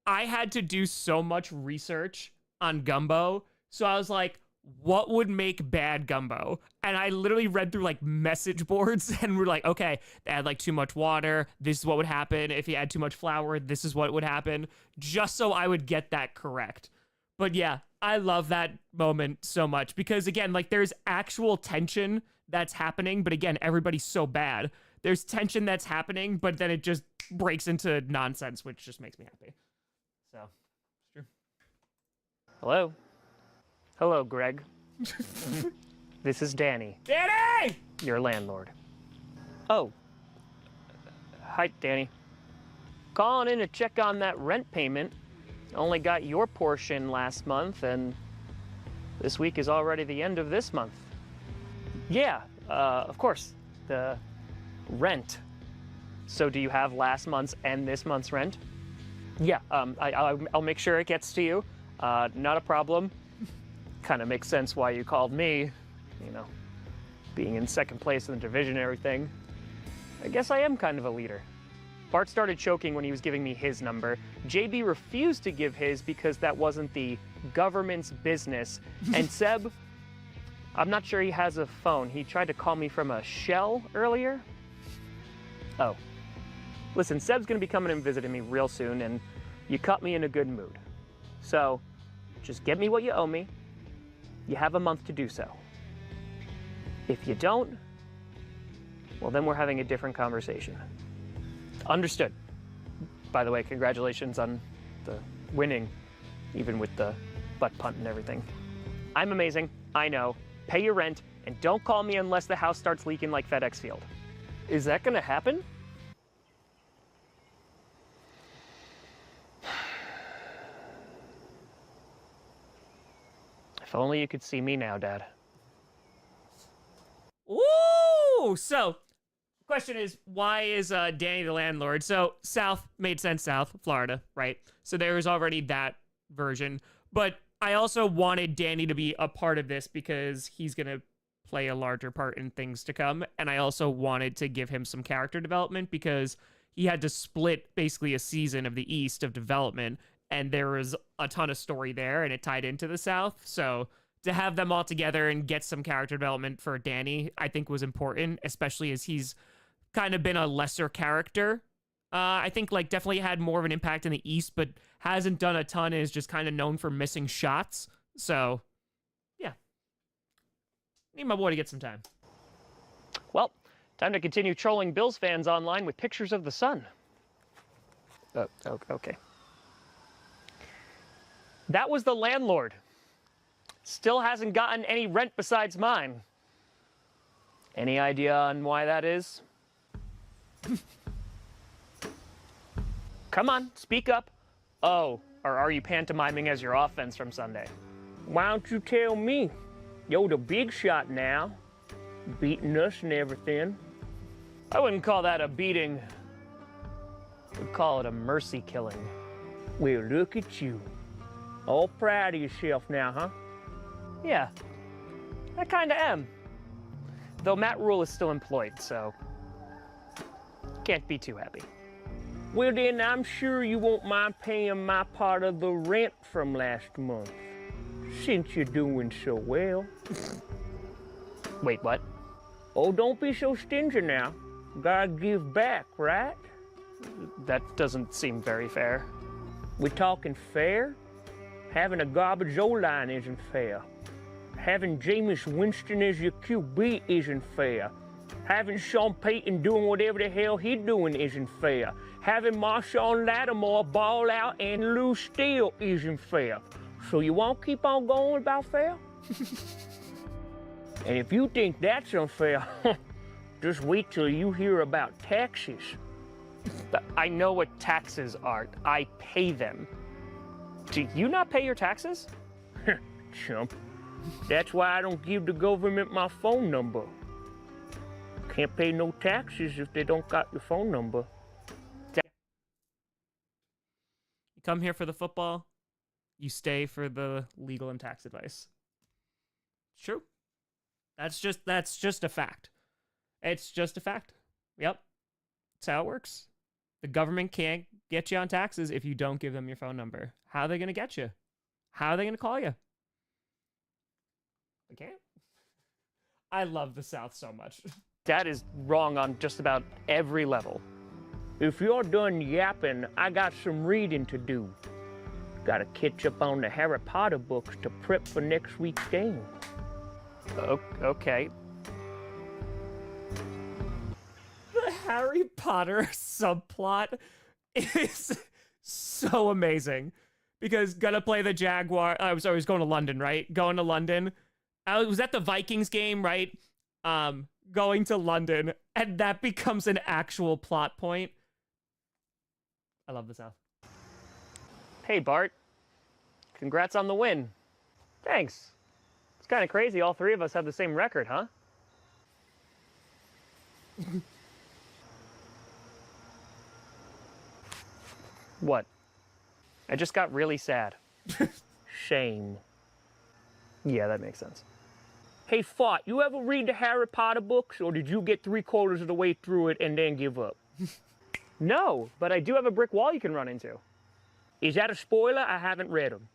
I had to do so much research on gumbo. So I was like, what would make bad gumbo? And I literally read through like message boards and we're like, okay, add like too much water. This is what would happen. If you add too much flour, this is what would happen. Just so I would get that correct. But yeah, I love that moment so much because, again, like, there's actual tension that's happening, but again, everybody's so bad. There's tension that's happening, but then it just breaks into nonsense, which just makes me happy. So, it's true.
Hello? Hello, Greg. This is Danny,
Danny!
your landlord. Oh. Hi, Danny. Calling in to check on that rent payment. Only got your portion last month, and this week is already the end of this month. Yeah, of course. The rent. So do you have last month's and this month's rent? Yeah, I'll make sure it gets to you. Not a problem. Kind of makes sense why you called me. You know, being in second place in the division and everything. I guess I am kind of a leader. Bart started choking when he was giving me his number. JB refused to give his because that wasn't the government's business. And Seb, I'm not sure he has a phone. He tried to call me from a shell earlier. Oh. Listen, Seb's gonna be coming and visiting me real soon, and you caught me in a good mood. So, just get me what you owe me. You have a month to do so. If you don't, well, then we're having a different conversation. Understood. By the way, congratulations on the winning, even with the butt punt and everything. I'm amazing, I know. Pay your rent, and don't call me unless the house starts leaking like FedEx Field. Is that gonna happen? If only you could see me now, Dad.
Ooh! So, question is, why is Danny the landlord? So, South made sense, South, Florida, right? So there was already that version. But I also wanted Danny to be a part of this because he's going to play a larger part in things to come. And I also wanted to give him some character development because he had to split basically a season of the East of development. And there was a ton of story there, and it tied into the South. So to have them all together and get some character development for Danny, I think was important, especially as he's kind of been a lesser character. I think, like, definitely had more of an impact in the East, but hasn't done a ton and is just kind of known for missing shots. So, yeah. Need my boy to get some time.
Well, time to continue trolling Bills fans online with pictures of the sun. Okay. That was the landlord. Still hasn't gotten any rent besides mine. Any idea on why that is? Come on, speak up. Oh, or are you pantomiming as your offense from Sunday? Why don't you tell me? You're the big shot now. Beating us and everything. I wouldn't call that a beating. I'd call it a mercy killing. Well, look at you. All proud of yourself now, huh? Yeah, I kinda am. Though Matt Rule is still employed, so can't be too happy. Well then, I'm sure you won't mind paying my part of the rent from last month, since you're doing so well. Wait, what? Oh, don't be so stingy now. Gotta give back, right? That doesn't seem very fair. We talking fair? Having a garbage O-line isn't fair. Having Jameis Winston as your QB isn't fair. Having Sean Payton doing whatever the hell he's doing isn't fair. Having Marshawn Lattimore ball out and lose still isn't fair. So you won't keep on going about fair? And if you think that's unfair, just wait till you hear about taxes. I know what taxes are. I pay them. Do you not pay your taxes? Chump. That's why I don't give the government my phone number. Can't pay no taxes if they don't got your phone number.
You come here for the football, you stay for the legal and tax advice. It's true. That's just a fact. It's just a fact. Yep. That's how it works. The government can't get you on taxes if you don't give them your phone number. How are they going to get you? How are they going to call you? They can't. I love the South so much.
That is wrong on just about every level. If you're done yapping, I got some reading to do.
Gotta catch up on the Harry Potter books to prep for next week's game. Okay.
The Harry Potter subplot is so amazing because gonna play the Jaguar. I was always going to London, right? Going to London. I was at the Vikings game, right? Going to London, and that becomes an actual plot point. I love the South.
Hey, Bart. Congrats on the win. Thanks. It's kind of crazy all three of us have the same record, huh? What? I just got really sad. Shame. Yeah, that makes sense. Hey, Fought, you ever read the Harry Potter books, or did you get 3/4 of the way through it and then give up? No, but I do have a brick wall you can run into. Is that a spoiler? I haven't read them.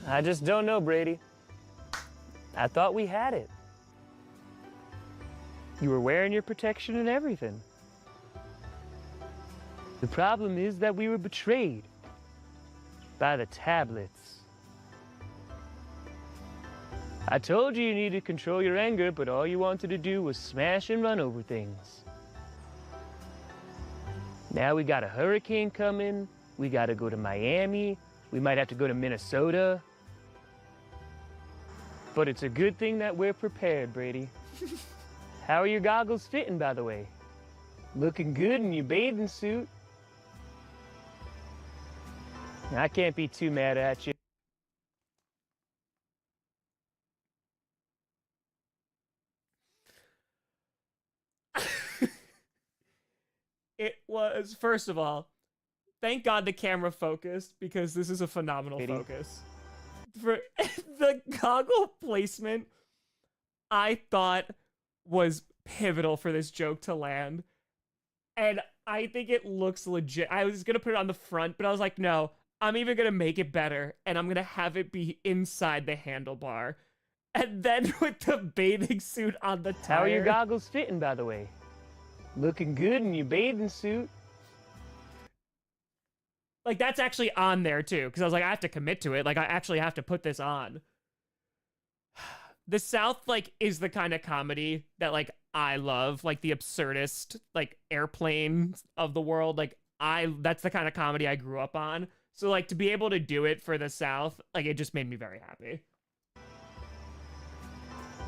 I just don't know, Brady. I thought we had it. You were wearing your protection and everything. The problem is that we were betrayed by the tablets. I told you needed to control your anger, but all you wanted to do was smash and run over things. Now we got a hurricane coming. We got to go to Miami. We might have to go to Minnesota. But it's a good thing that we're prepared, Brady. How are your goggles fitting, by the way? Looking good in your bathing suit. I can't be too mad at you.
It was, first of all, thank God the camera focused because this is a phenomenal focus. For the goggle placement, I thought was pivotal for this joke to land. And I think it looks legit. I was going to put it on the front, but I was like, no, I'm even going to make it better. And I'm going to have it be inside the handlebar. And then with the bathing suit on the tire.
How are your goggles fitting, by the way? Looking good in your bathing suit.
Like, that's actually on there, too. Because I was like, I have to commit to it. Like, I actually have to put this on. The South, like, is the kind of comedy that, like, I love. Like, the absurdist, like, airplane of the world. Like, that's the kind of comedy I grew up on. So, like, to be able to do it for the South, like, it just made me very happy.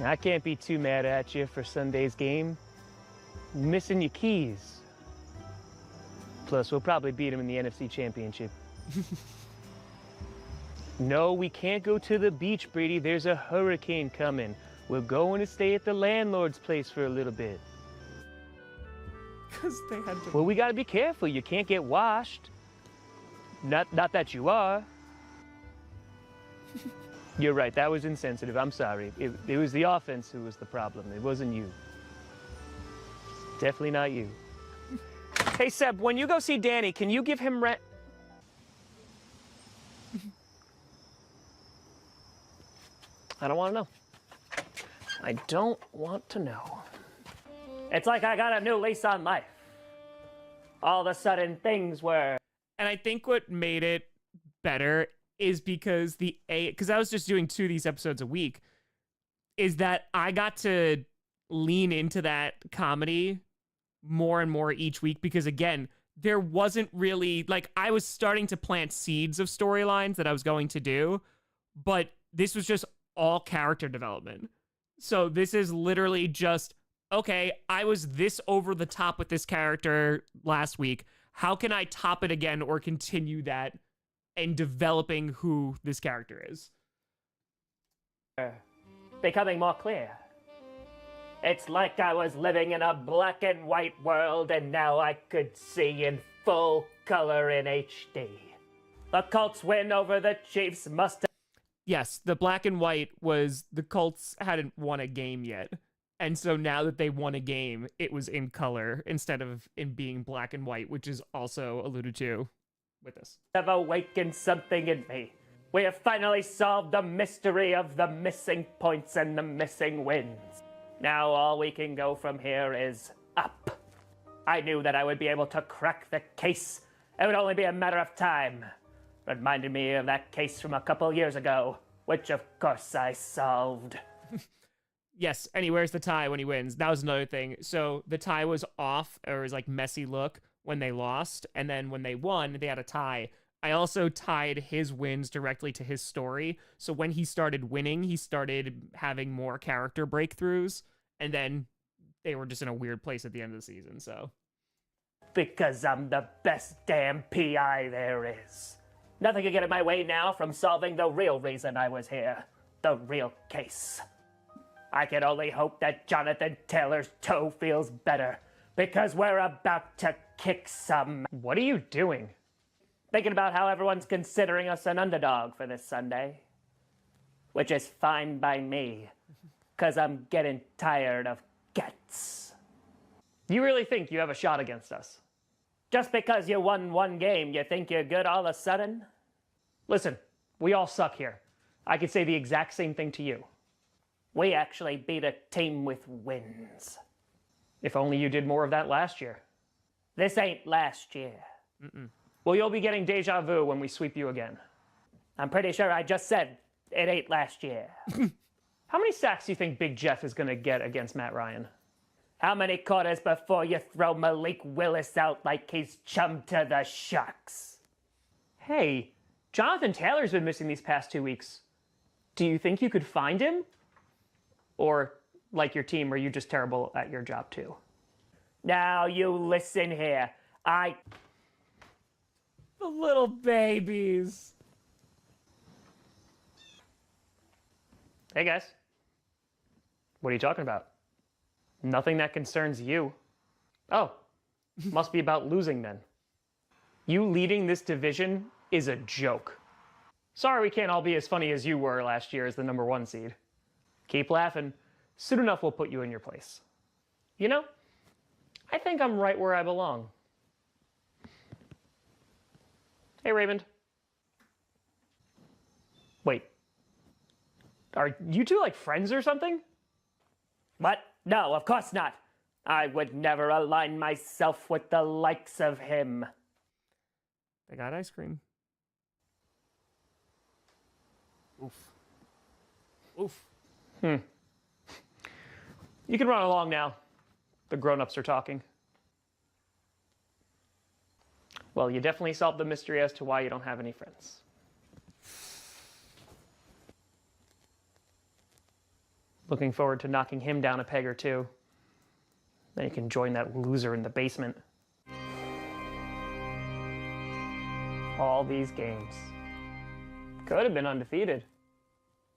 I can't be too mad at you for Sunday's game. Missing your keys. Plus, we'll probably beat him in the NFC Championship. No, we can't go to the beach, Brady. There's a hurricane coming. We're going to stay at the landlord's place for a little bit.
Because they had to...
Well, we gotta be careful. You can't get washed. Not that you are. You're right, that was insensitive. I'm sorry. It was the offense who was the problem. It wasn't you. Definitely not you. Hey, Seb, when you go see Danny, can you give him rent? I don't want to know. I don't want to know. It's like I got a new lease on life. All of a sudden, things were...
And I think what made it better is because because I was just doing 2 of these episodes a week, is that I got to lean into that comedy more and more each week because, again, there wasn't really, like, I was starting to plant seeds of storylines that I was going to do, but this was just all character development. So this is literally just, okay, I was this over the top with this character last week. How can I top it again or continue that and developing who this character is?
Becoming more clear. It's like I was living in a black and white world and now I could see in full color in HD. The Colts win over the Chiefs must have...
Yes, the black and white was the Colts hadn't won a game yet. And so now that they won a game, it was in color instead of in being black and white, which is also alluded to with this.
Have awakened something in me. We have finally solved the mystery of the missing points and the missing wins. Now all we can go from here is up. I knew that I would be able to crack the case. It would only be a matter of time.
Reminded me of that case from a couple years ago, which of course I solved.
Yes, and he wears the tie when he wins. That was another thing. So the tie was off, or it was like messy look when they lost, and then when they won, they had a tie. I also tied his wins directly to his story. So when he started winning, he started having more character breakthroughs, and then they were just in a weird place at the end of the season, so.
Because I'm the best damn PI there is. Nothing can get in my way now from solving the real reason I was here. The real case. I can only hope that Jonathan Taylor's toe feels better, because we're about to kick some.
What are you doing?
Thinking about how everyone's considering us an underdog for this Sunday. Which is fine by me, because I'm getting tired of gets.
You really think you have a shot against us?
Just because you won one game, you think you're good all of a sudden?
Listen, we all suck here. I could say the exact same thing to you.
We actually beat a team with wins.
If only you did more of that last year.
This ain't last year.
Well, you'll be getting deja vu when we sweep you again.
I'm pretty sure I just said it ain't last year.
How many sacks do you think Big Jeff is going to get against Matt Ryan?
How many quarters before you throw Malik Willis out like he's chum to the Sharks?
Hey, Jonathan Taylor's been missing these past 2 weeks. Do you think you could find him? Or, like your team, are you just terrible at your job too?
Now you listen here.
The little babies.
Hey guys. What are you talking about? Nothing that concerns you. Oh, must be about losing then. You leading this division is a joke. Sorry we can't all be as funny as you were last year as the #1 seed. Keep laughing. Soon enough we'll put you in your place. You know, I think I'm right where I belong. Hey, Raymond. Wait. Are you two like friends or something?
What? No, of course not. I would never align myself with the likes of him.
They got ice cream. Oof. Oof.
You can run along now. The grown-ups are talking. Well, you definitely solved the mystery as to why you don't have any friends. Looking forward to knocking him down a peg or two. Then you can join that loser in the basement. All these games. Could have been undefeated.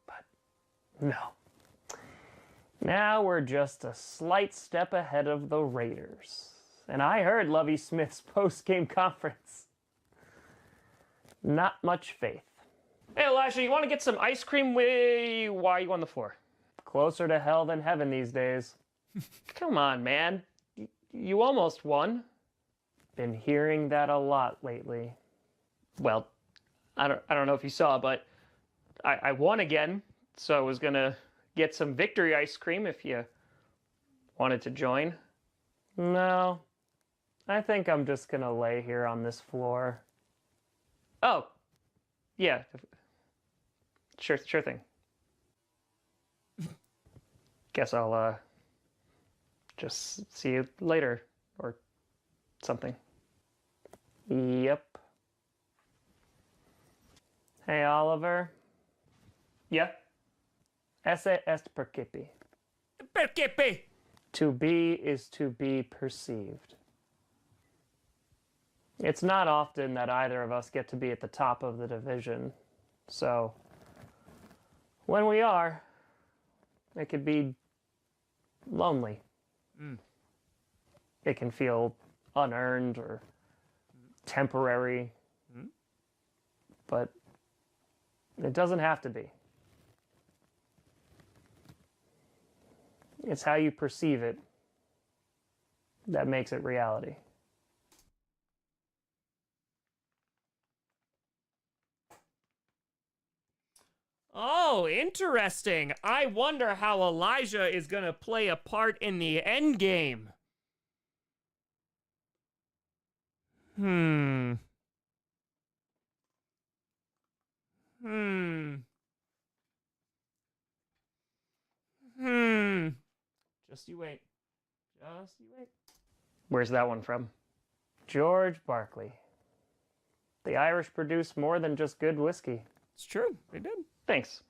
But no. Now we're just a slight step ahead of the Raiders. And I heard Lovie Smith's post-game conference. Not much faith. Hey, Elijah, you want to get some ice cream? Why are you on the floor? Closer to hell than heaven these days. Come on, man. You almost won. Been hearing that a lot lately. Well, I don't know if you saw, but I won again, so I was gonna get some victory ice cream if you wanted to join. No, I think I'm just gonna lay here on this floor. Oh, yeah, sure thing. Guess I'll just see you later or something. Yep. Hey, Oliver. Yeah? Esse est percipi.
Percipi!
To be is to be perceived. It's not often that either of us get to be at the top of the division. So, when we are, it could be lonely. It can feel unearned or temporary. But it doesn't have to be. It's how you perceive it that makes it reality.
Oh, interesting. I wonder how Elijah is going to play a part in the end game. Hmm. Just you wait. Just you wait.
Where's that one from? George Barkley. The Irish produce more than just good whiskey.
It's true. They did.
Thanks.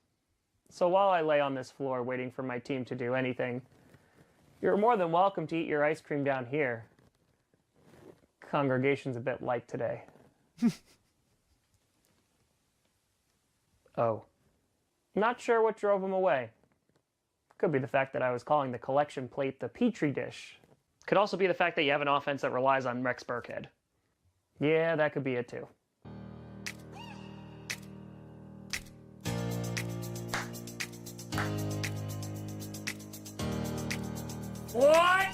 So while I lay on this floor waiting for my team to do anything, you're more than welcome to eat your ice cream down here. Congregation's a bit light today. Oh. Not sure what drove him away. Could be the fact that I was calling the collection plate the Petri dish. Could also be the fact that you have an offense that relies on Rex Burkhead. Yeah, that could be it too.
What?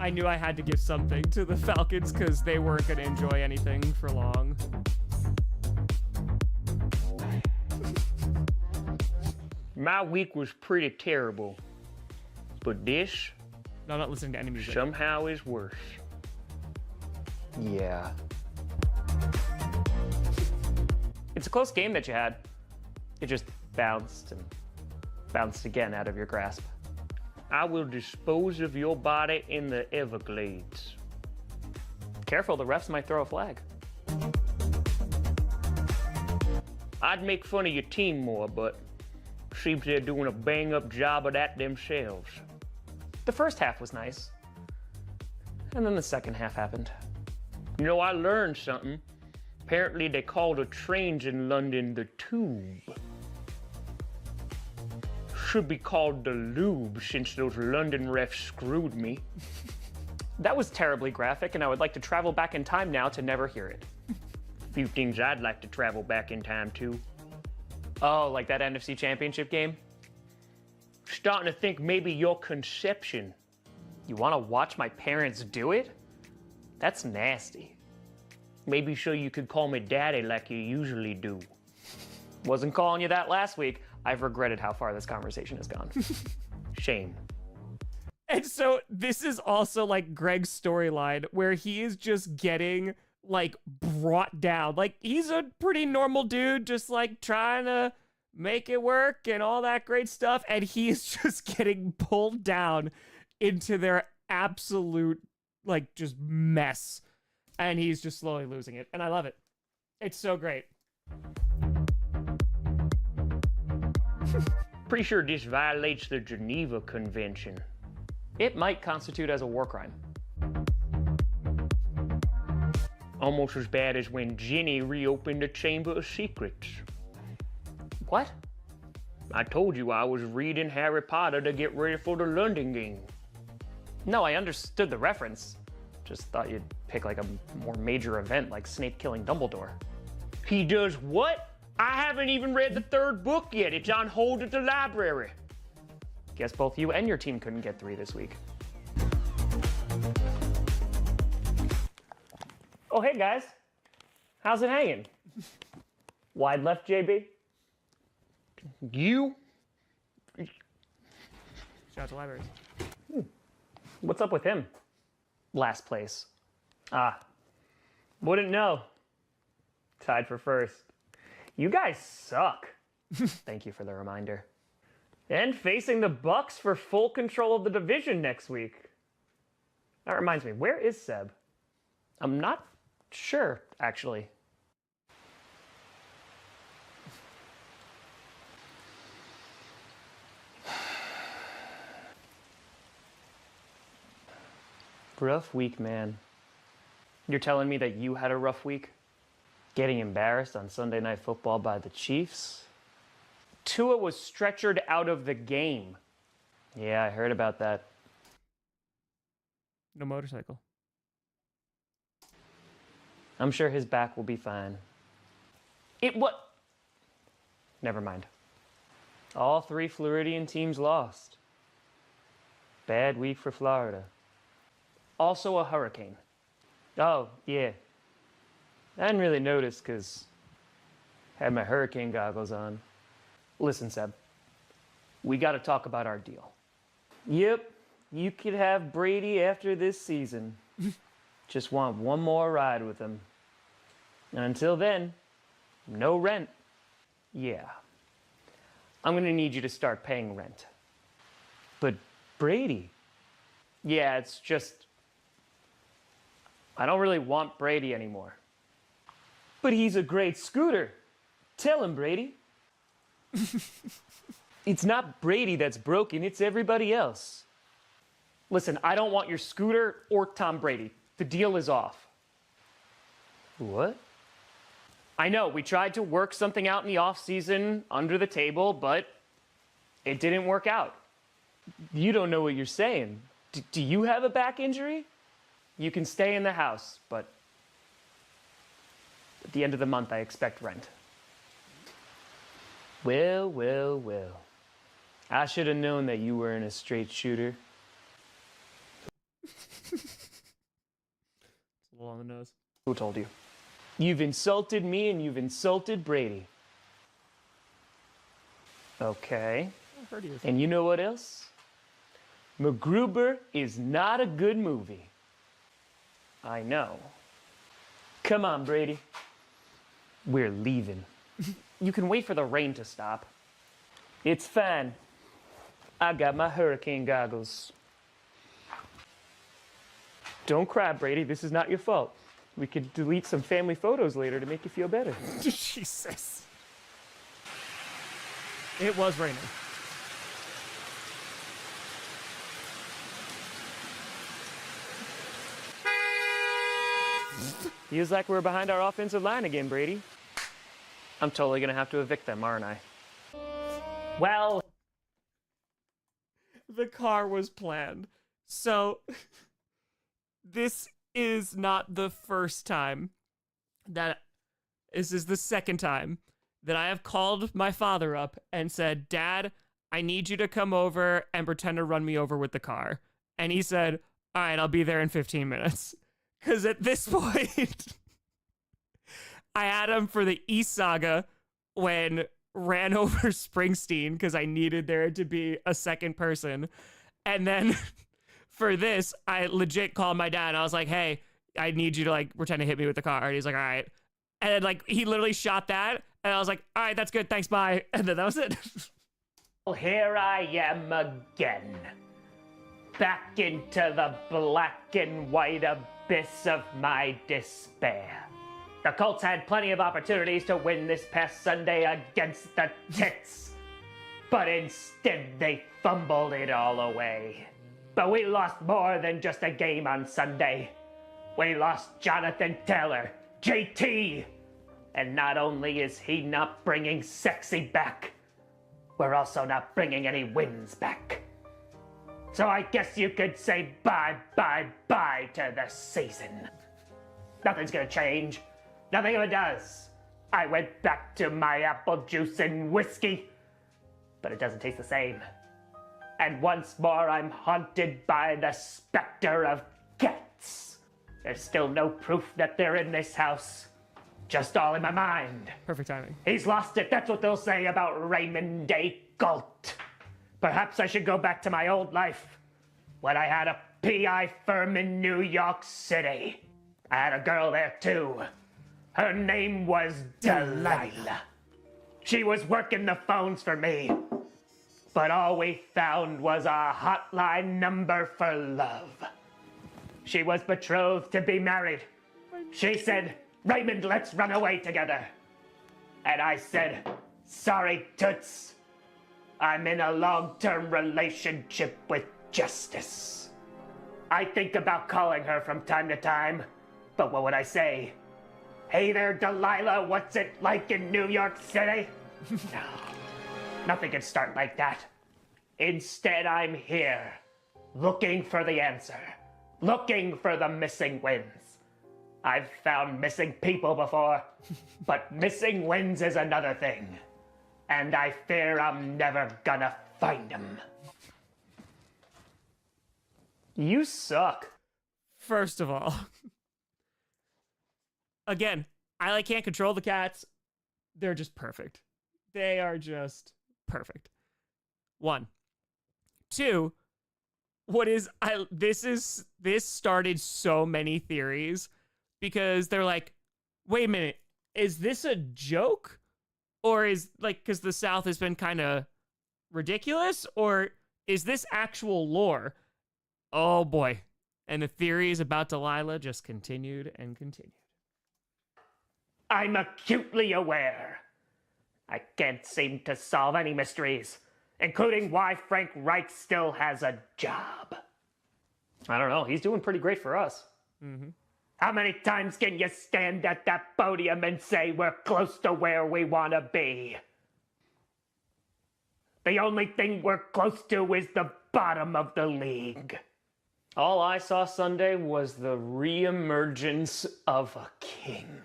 I knew I had to give something to the Falcons because they weren't going to enjoy anything for long.
My week was pretty terrible. But this
No, I'm not listening to any music.
somehow is worse. Yeah. It's a close game that you had. It just bounced and bounced again out of your grasp. I will dispose of your body in the Everglades. Careful, the refs might throw a flag. I'd make fun of your team more, but seems they're doing a bang-up job of that themselves. The first half was nice. And then the second half happened. You know, I learned something. Apparently they call the trains in London the Tube. Should be called the Lube since those London refs screwed me. That was terribly graphic, and I would like to travel back in time now to never hear it. Few things I'd like to travel back in time to. Oh, like that NFC Championship game? Starting to think maybe your conception. You want to watch my parents do it? That's nasty. Maybe so you could call me daddy like you usually do. Wasn't calling you that last week. I've regretted how far this conversation has gone. Shame.
And so this is also like Greg's storyline where he is just getting like brought down. Like he's a pretty normal dude, just like trying to make it work and all that great stuff. And he's just getting pulled down into their absolute like just mess. And he's just slowly losing it. And I love it. It's so great.
Pretty sure this violates the Geneva Convention. It might constitute as a war crime. Almost as bad as when Ginny reopened the Chamber of Secrets. What? I told you I was reading Harry Potter to get ready for the London game. No, I understood the reference. Just thought you'd pick like a more major event like Snape killing Dumbledore. He does what? I haven't even read the third book yet. It's on hold at the library. Guess both you and your team couldn't get 3 this week. Oh, hey guys. How's it hanging? Wide left, JB? You?
Shout out to libraries.
What's up with him? Last place. Ah. Wouldn't know. Tied for first. You guys suck. Thank you for the reminder. And facing the Bucks for full control of the division next week. That reminds me, where is Seb? I'm not sure, actually. Rough week, man. You're telling me that you had a rough week? Getting embarrassed on Sunday Night Football by the Chiefs? Tua was stretchered out of the game. Yeah, I heard about that.
No motorcycle.
I'm sure his back will be fine. What? Never mind. All 3 Floridian teams lost. Bad week for Florida. Also a hurricane. Oh, yeah. I didn't really notice because Had my hurricane goggles on. Listen, Seb. We gotta talk about our deal. Yep, you could have Brady after this season. Just want one more ride with him. And until then, no rent. Yeah. I'm gonna need you to start paying rent. But Brady? Yeah, it's just... I don't really want Brady anymore. But he's a great scooter. Tell him, Brady. It's not Brady that's broken, it's everybody else. Listen, I don't want your scooter or Tom Brady. The deal is off. What? I know, we tried to work something out in the off-season under the table, but it didn't work out. You don't know what you're saying. Do you have a back injury? You can stay in the house, but at the end of the month, I expect rent. Well, well, well. I should have known that you weren't a straight shooter.
It's a little on the nose.
Who told you? You've insulted me and you've insulted Brady. Okay.
I heard he was.
And you know what else? MacGruber is not a good movie. I know. Come on, Brady. We're leaving. You can wait for the rain to stop. It's fine. I got my hurricane goggles. Don't cry, Brady. This is not your fault. We could delete some family photos later to make you feel better.
Jesus. It was raining.
Feels like we're behind our offensive line again, Brady. I'm totally gonna have to evict them, aren't I? Well,
The car was planned. So, this is not the first time that... This is the second time that I have called my father up and said, Dad, I need you to come over and pretend to run me over with the car. And he said, all right, I'll be there in 15 minutes. Because at this point, I had him for the East Saga when ran over Springsteen because I needed there to be a second person. And then for this, I legit called my dad and I was like, hey, I need you to like pretend to hit me with the car. And he's like, all right. And then like he literally shot that. And I was like, all right, that's good. Thanks. Bye. And then that was it.
here I am again. Back into the black and white abyss of my despair. The Colts had plenty of opportunities to win this past Sunday against the Tits. But instead they fumbled it all away. But we lost more than just a game on Sunday. We lost Jonathan Taylor, JT. And not only is he not bringing sexy back, we're also not bringing any wins back. So I guess you could say bye, bye, bye to the season. Nothing's gonna change. Nothing ever does. I went back to my apple juice and whiskey, but it doesn't taste the same. And once more I'm haunted by the specter of cats. There's still no proof that they're in this house. Just all in my mind.
Perfect timing.
He's lost it, that's what they'll say about Raymond Day Cult. Perhaps I should go back to my old life, when I had a PI firm in New York City. I had a girl there too. Her name was Delilah. She was working the phones for me, but all we found was a hotline number for love. She was betrothed to be married. She said, Raymond, let's run away together. And I said, sorry, Toots. I'm in a long-term relationship with Justice. I think about calling her from time to time, but what would I say? Hey there, Delilah, what's it like in New York City? No, nothing can start like that. Instead, I'm here, looking for the answer, looking for the missing wins. I've found missing people before, but missing wins is another thing. And I fear I'm never gonna find them. You suck.
First of all, again, I like can't control the cats. they're just perfect. They are just perfect. 1. 2, this started so many theories because they're like, wait a minute, is this a joke? Or is like, because the South has been kind of ridiculous, or is this actual lore? Oh boy. And the theories about Delilah just continued and continued.
I'm acutely aware. I can't seem to solve any mysteries, including why Frank Wright still has a job. I don't know, he's doing pretty great for us.
Mm-hmm.
How many times can you stand at that podium and say we're close to where we want to be? The only thing we're close to is the bottom of the league. All I saw Sunday was the reemergence of a king.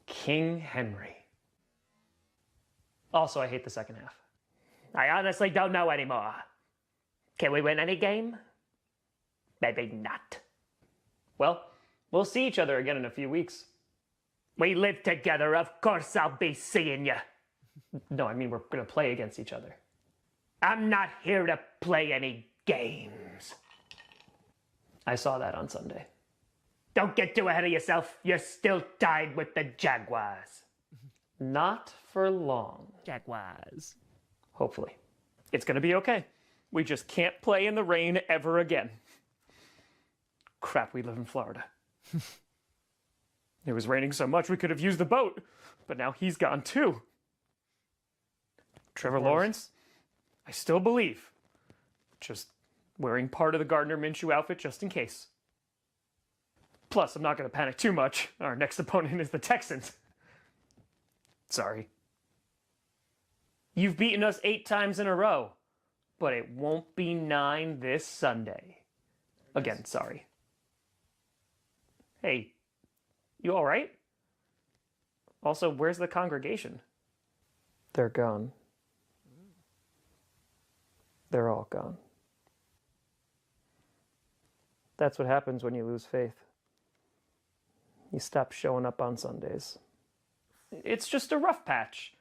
King Henry. Also, I hate the second half. I honestly don't know anymore. Can we win any game? Maybe not. Well, we'll see each other again in a few weeks. We live together, of course I'll be seeing you. No, I mean we're gonna play against each other. I'm not here to play any games. I saw that on Sunday. Don't get too ahead of yourself. You're still tied with the Jaguars. Not for long.
Jaguars.
Hopefully. It's gonna be okay. We just can't play in the rain ever again. Crap, we live in Florida. It was raining so much we could have used the boat, but now he's gone too. Trevor Lawrence, I still believe. Just wearing part of the Gardner Minshew outfit just in case. Plus, I'm not going to panic too much. Our next opponent is the Texans. Sorry. You've beaten us 8 times in a row, but it won't be 9 this Sunday. Again, sorry. Hey, you all right? Also, where's the congregation? They're gone. They're all gone. That's what happens when you lose faith. You stop showing up on Sundays. It's just a rough patch.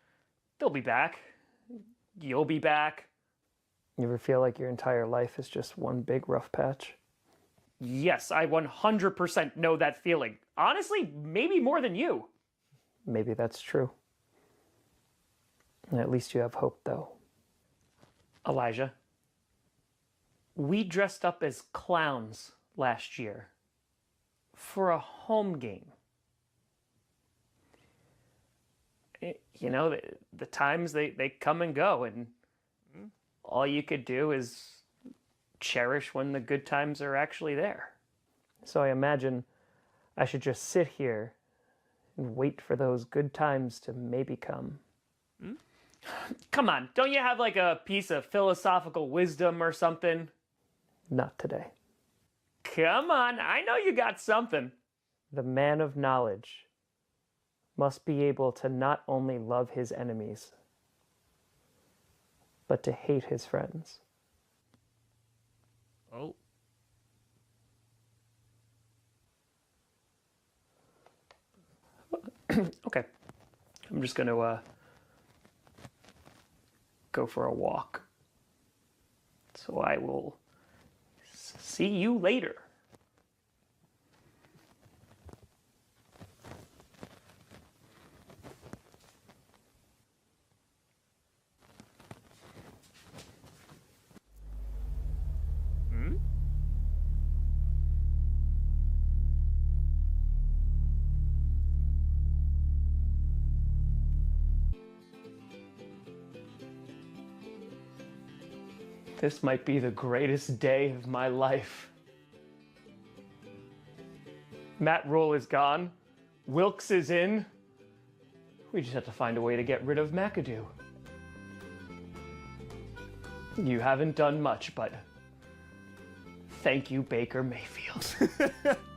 They'll be back. You'll be back. You ever feel like your entire life is just one big rough patch? Yes, I 100% know that feeling. Honestly, maybe more than you. Maybe that's true. At least you have hope, though. Elijah, we dressed up as clowns last year for a home game. You know, the times, they come and go, and all you could do is cherish when the good times are actually there. So I imagine I should just sit here and wait for those good times to maybe come. Come on, don't you have like a piece of philosophical wisdom or something? Not today. Come on, I know you got something. The man of knowledge must be able to not only love his enemies, but to hate his friends.
Oh.
Okay. I'm just going to go for a walk. So I will see you later. This might be the greatest day of my life. Matt Rule is gone. Wilkes is in. We just have to find a way to get rid of McAdoo. You haven't done much, but thank you, Baker Mayfield.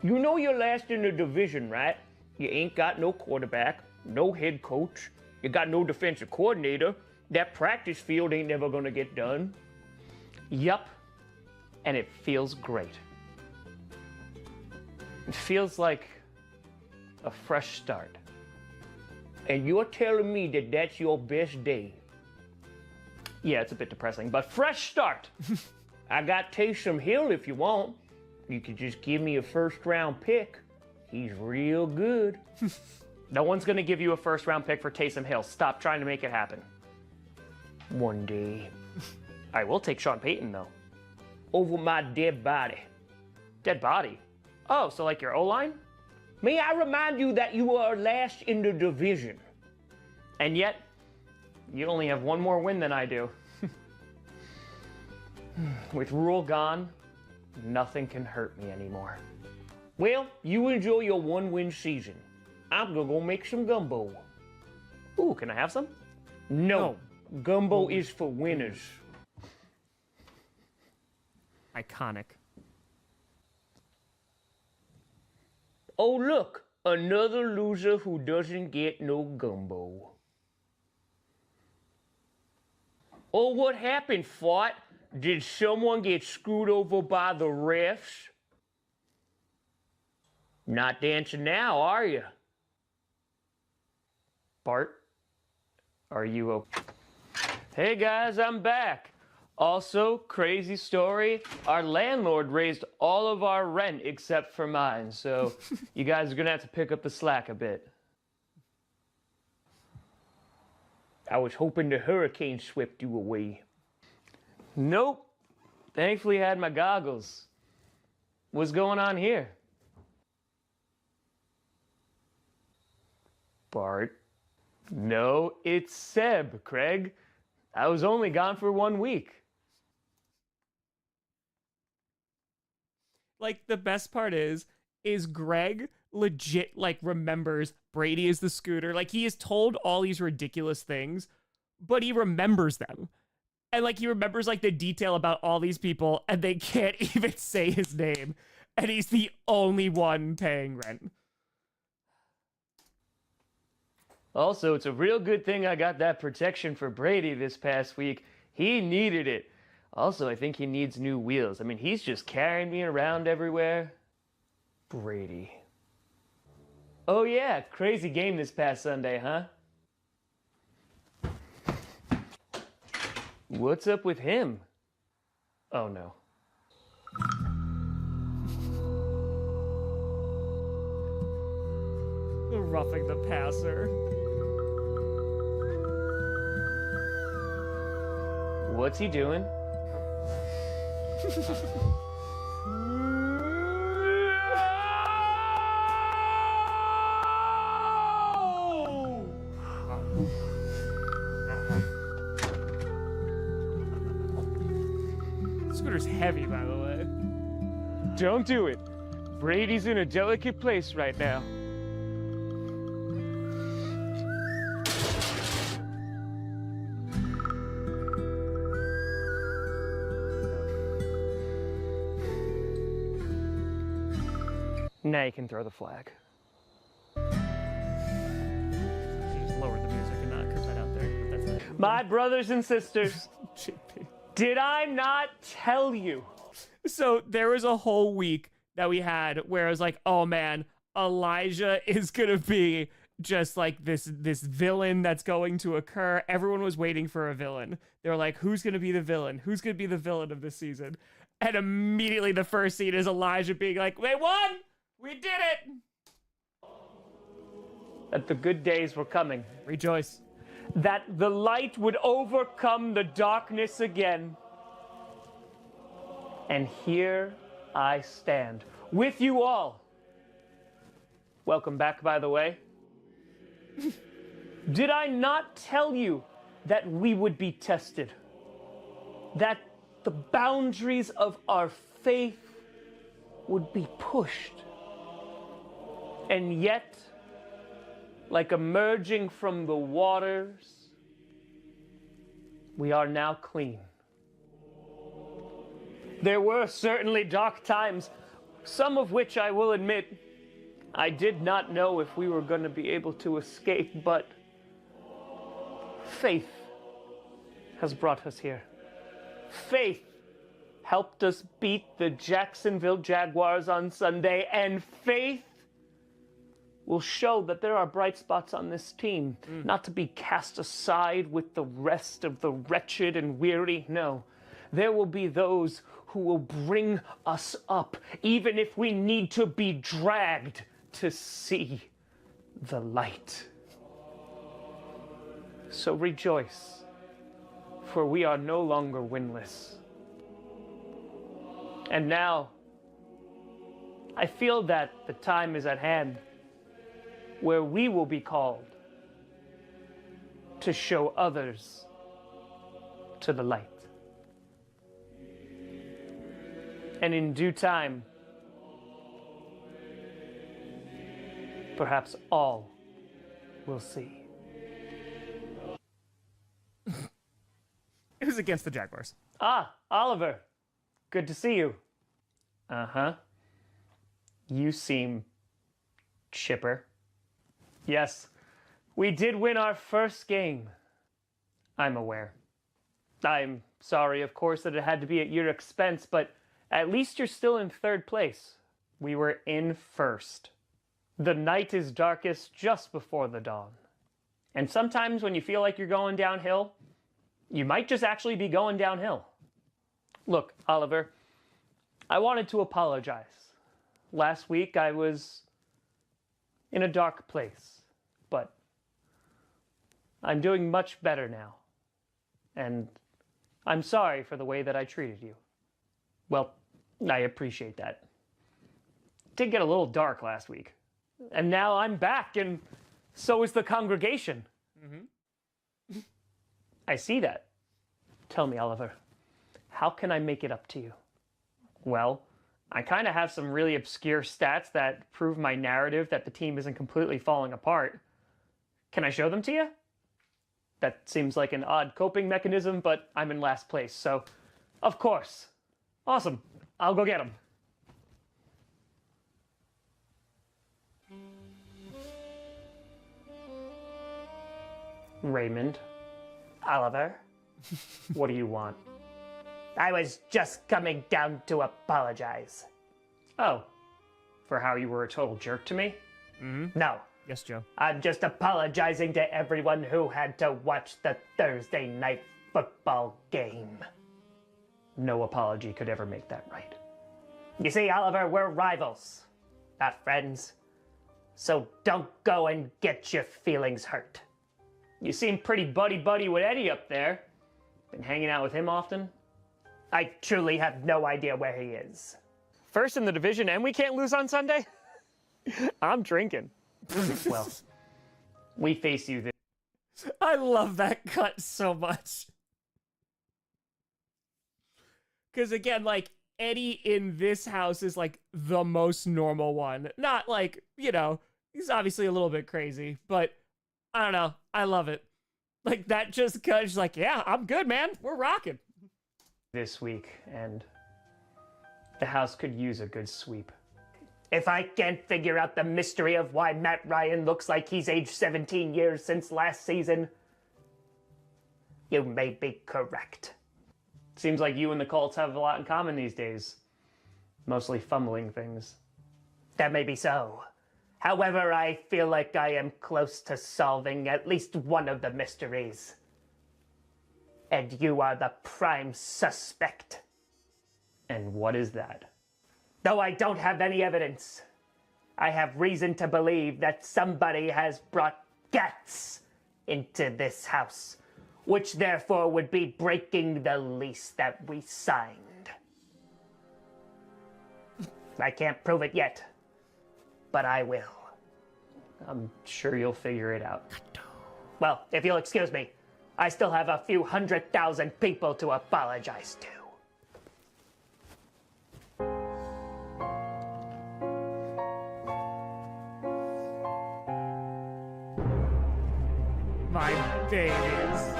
You know you're last in the division, right? You ain't got no quarterback, no head coach. You got no defensive coordinator. That practice field ain't never gonna get done. Yup, and it feels great. It feels like a fresh start. And you're telling me that that's your best day?
Yeah, it's a bit depressing, but fresh start.
I got Taysom Hill if you want. You could just give me a first-round pick. He's real good.
No one's gonna give you a first-round pick for Taysom Hill. Stop trying to make it happen.
One day.
I will take Sean Payton, though.
Over my dead body.
Dead body? Oh, so like your O-line?
May I remind you that you are last in the division.
And yet, you only have one more win than I do. With Rule gone, nothing can hurt me anymore.
Well, you enjoy your one-win season. I'm gonna go make some gumbo.
Ooh, can I have some?
No, gumbo is for winners.
Iconic.
Oh, look, another loser who doesn't get no gumbo. Oh, what happened, Fart? Did someone get screwed over by the refs? Not dancing now, are you?
Bart, are you okay? Hey guys, I'm back. Also, crazy story, our landlord raised all of our rent except for mine, so you guys are gonna have to pick up the slack a bit.
I was hoping the hurricane swept you away.
Nope. Thankfully I had my goggles. What's going on here?
Bart.
No, it's Seb, Craig. I was only gone for 1 week.
Like, the best part is Greg legit, like, remembers Brady is the scooter. Like, he is told all these ridiculous things, but he remembers them. And, like, he remembers, like, the detail about all these people, and they can't even say his name. And he's the only one paying rent.
Also, it's a real good thing I got that protection for Brady this past week. He needed it. Also, I think he needs new wheels. I mean, he's just carrying me around everywhere. Brady. Oh yeah, crazy game this past Sunday, huh? What's up with him? Oh no.
Roughing the passer.
What's he doing?
Scooter's heavy, by the way.
Don't do it. Brady's in a delicate place right now. Now you can throw the flag.
Just lowered the music and not cut that out there. But that's not
My brothers and sisters,
JP.
did I not tell you?
So there was a whole week that we had where I was like, oh man, Elijah is gonna be just like this villain that's going to occur. Everyone was waiting for a villain. They were like, who's gonna be the villain? Who's gonna be the villain of this season? And immediately the first scene is Elijah being like, we won! We did it!
That the good days were coming.
Rejoice.
That the light would overcome the darkness again. And here I stand with you all. Welcome back, by the way. Did I not tell you that we would be tested? That the boundaries of our faith would be pushed? And yet, like emerging from the waters, we are now clean. There were certainly dark times, some of which I will admit I did not know if we were going to be able to escape, but faith has brought us here. Faith helped us beat the Jacksonville Jaguars on Sunday, and faith
will show that there are bright spots on this team, not to be cast aside with the rest of the wretched and weary. No, there will be those who will bring us up, even if we need to be dragged to see the light. So rejoice, for we are no longer winless. And now, I feel that the time is at hand where we will be called to show others to the light. And in due time, perhaps all will see.
It was against the Jaguars.
Ah, Oliver. Good to see you. Uh-huh. You seem chipper. Yes, we did win our first game. I'm aware. I'm sorry, of course, that it had to be at your expense, but at least you're still in third place. We were in first. The night is darkest just before the dawn. And sometimes when you feel like you're going downhill, you might just actually be going downhill. Look, Oliver, I wanted to apologize. Last week I was in a dark place, but I'm doing much better now. And I'm sorry for the way that I treated you. Well, I appreciate that. It did get a little dark last week. And now I'm back, and so is the congregation. Mm-hmm. I see that. Tell me, Oliver, how can I make it up to you? Well, I kind of have some really obscure stats that prove my narrative that the team isn't completely falling apart. Can I show them to you? That seems like an odd coping mechanism, but I'm in last place, so of course. Awesome. I'll go get them. Raymond.
Oliver,
What do you want?
I was just coming down to apologize.
Oh, for how you were a total jerk to me?
No,
Yes, Joe.
I'm just apologizing to everyone who had to watch the Thursday night football game.
No apology could ever make that right.
You see, Oliver, we're rivals, not friends. So don't go and get your feelings hurt.
You seem pretty buddy-buddy with Eddie up there. Been hanging out with him often?
I truly have no idea where he is.
First in the division, and we can't lose on Sunday? I'm drinking. Well, we face you this.
I love that cut so much. Because again, like, Eddie in this house is like the most normal one. Not like, you know, he's obviously a little bit crazy, but I don't know. I love it. Like, that just cut, she's like, yeah, I'm good, man. We're rocking.
This week, and the house could use a good sweep.
If I can't figure out the mystery of why Matt Ryan looks like he's aged 17 years since last season, you may be correct.
Seems like you and the Colts have a lot in common these days. Mostly fumbling things.
That may be so. However, I feel like I am close to solving at least one of the mysteries. And you are the prime suspect.
And what is that?
Though I don't have any evidence, I have reason to believe that somebody has brought cats into this house, which therefore would be breaking the lease that we signed. I can't prove it yet, but I will.
I'm sure you'll figure it out.
Well, if you'll excuse me, I still have a few 100,000 people to apologize to.
My babies.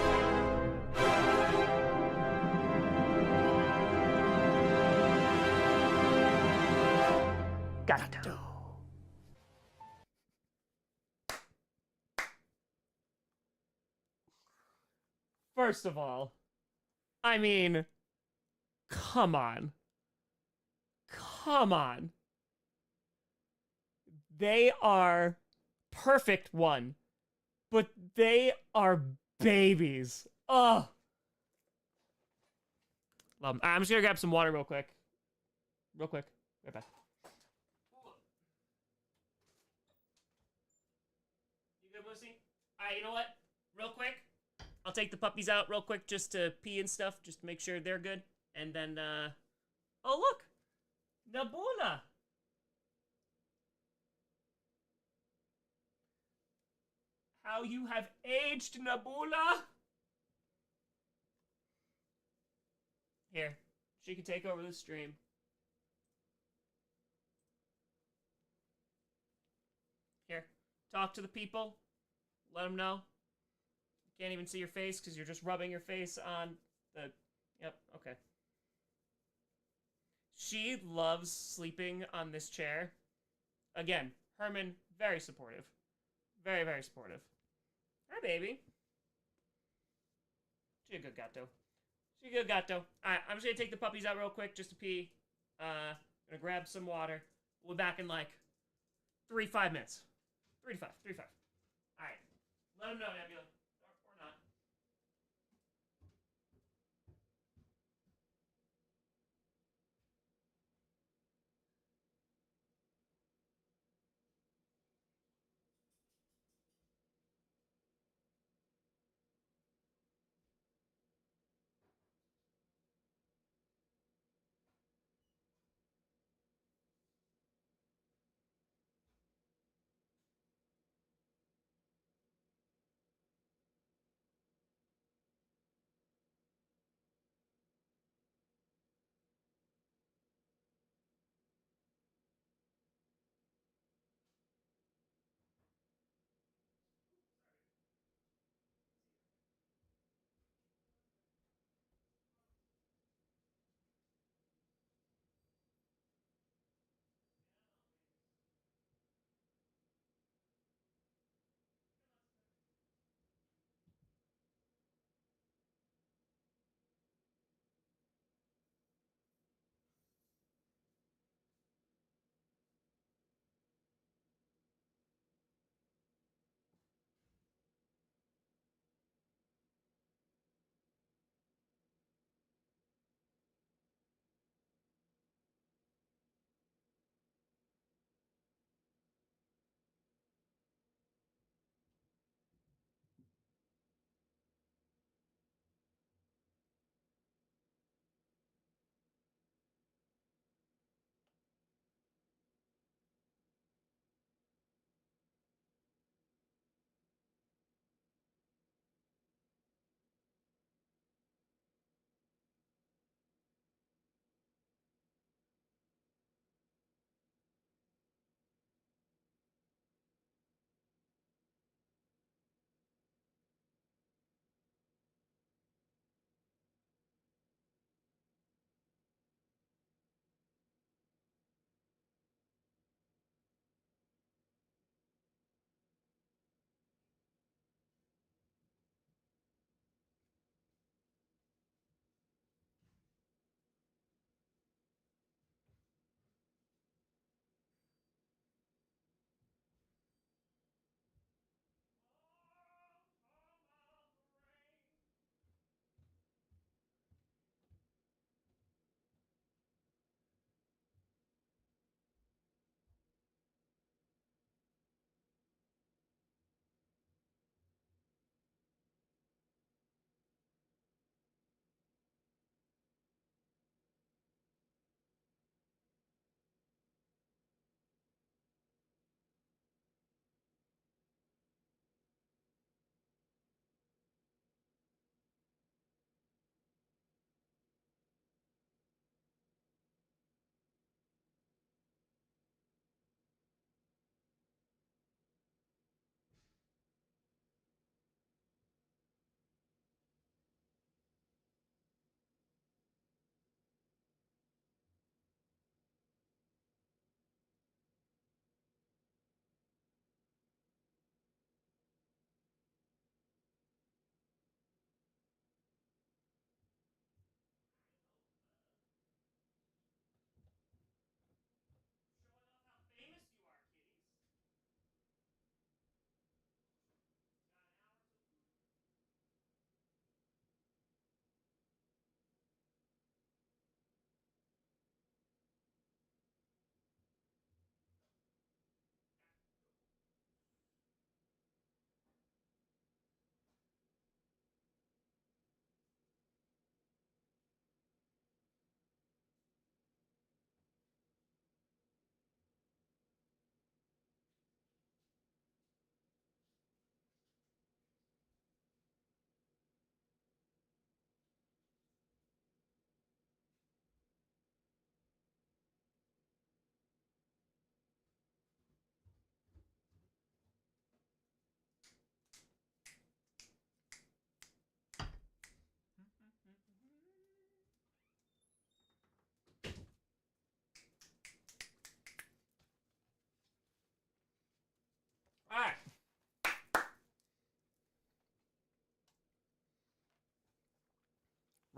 Gatto.
First of all, I mean, come on. Come on. They are perfect one, but they are babies. Ugh. Love 'em. I'm just gonna grab some water real quick. Real quick. Right back. You good, Lucy? Alright, you know what? Real quick. I'll take the puppies out real quick just to pee and stuff, just to make sure they're good. And then, oh, look! Nabula! How you have aged, Nabula! Here, she can take over the stream. Here, talk to the people. Let them know. You can't even see your face because you're just rubbing your face on the... Yep, okay. She loves sleeping on this chair. Again, Herman, very supportive. Very, very supportive. Hi, baby. She's a good gato. She's a good gato. Alright, I'm just gonna take the puppies out real quick just to pee. Gonna grab some water. We'll be back in like 5 minutes. 3 to 5. Alright. Let them know, Nebula. Or not.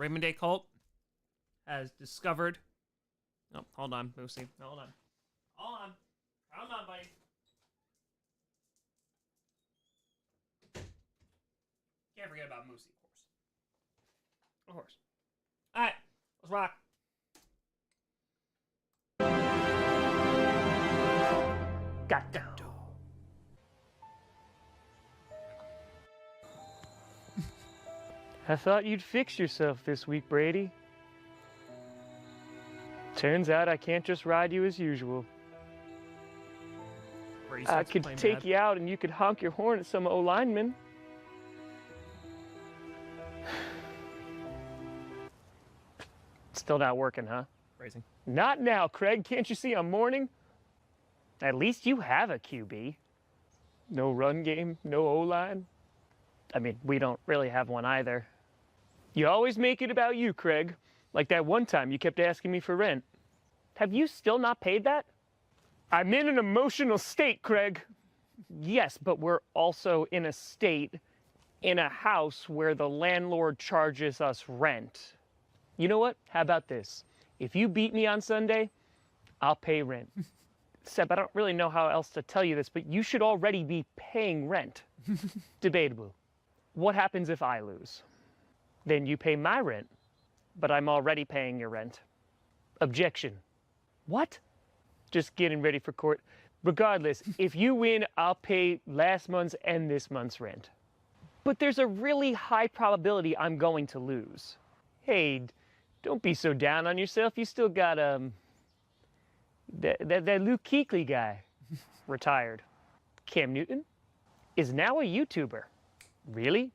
Raymond Day Cult has discovered. Oh, hold on, Moosey. Hold on. Hold on, buddy. Can't forget about Moosey, of course. All right, let's rock.
Got down. I thought you'd fix yourself this week, Brady. Turns out I can't just ride you as usual. I could take you out and you could honk your horn at some O-lineman. Still not working, huh?
Phrasing.
Not now, Craig. Can't you see I'm mourning? At least you have a QB. No run game, no O-line. I mean, we don't really have one either. You always make it about you, Craig. Like that one time you kept asking me for rent. Have you still not paid that? I'm in an emotional state, Craig. Yes, but we're also in a state, in a house where the landlord charges us rent. You know what? How about this? If you beat me on Sunday, I'll pay rent. Seb, I don't really know how else to tell you this, but you should already be paying rent. Debatable. What happens if I lose? Then you pay my rent, but I'm already paying your rent. Objection. What? Just getting ready for court. Regardless, if you win, I'll pay last month's and this month's rent. But there's a really high probability I'm going to lose. Hey, don't be so down on yourself. You still got, that Luke Kuechly guy, retired. Cam Newton is now a YouTuber. Really?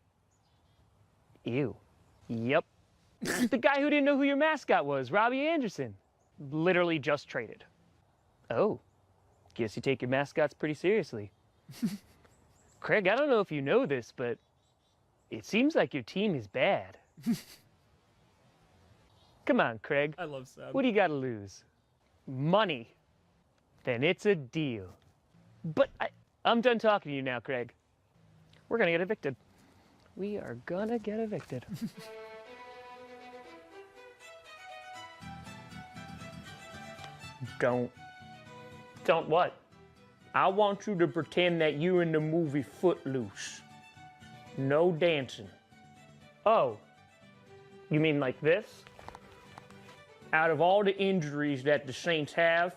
Ew. Yep. The guy who didn't know who your mascot was, Robbie Anderson. Literally just traded. Oh, guess you take your mascots pretty seriously. Craig, I don't know if you know this, but it seems like your team is bad. Come on, Craig.
I love Sam.
What do you got to lose? Money. Then it's a deal. But I'm done talking to you now, Craig. We're going to get evicted. We are going to get evicted. Don't what? I want you to pretend that you're in the movie Footloose. No dancing. Oh, you mean like this? Out of all the injuries that the Saints have,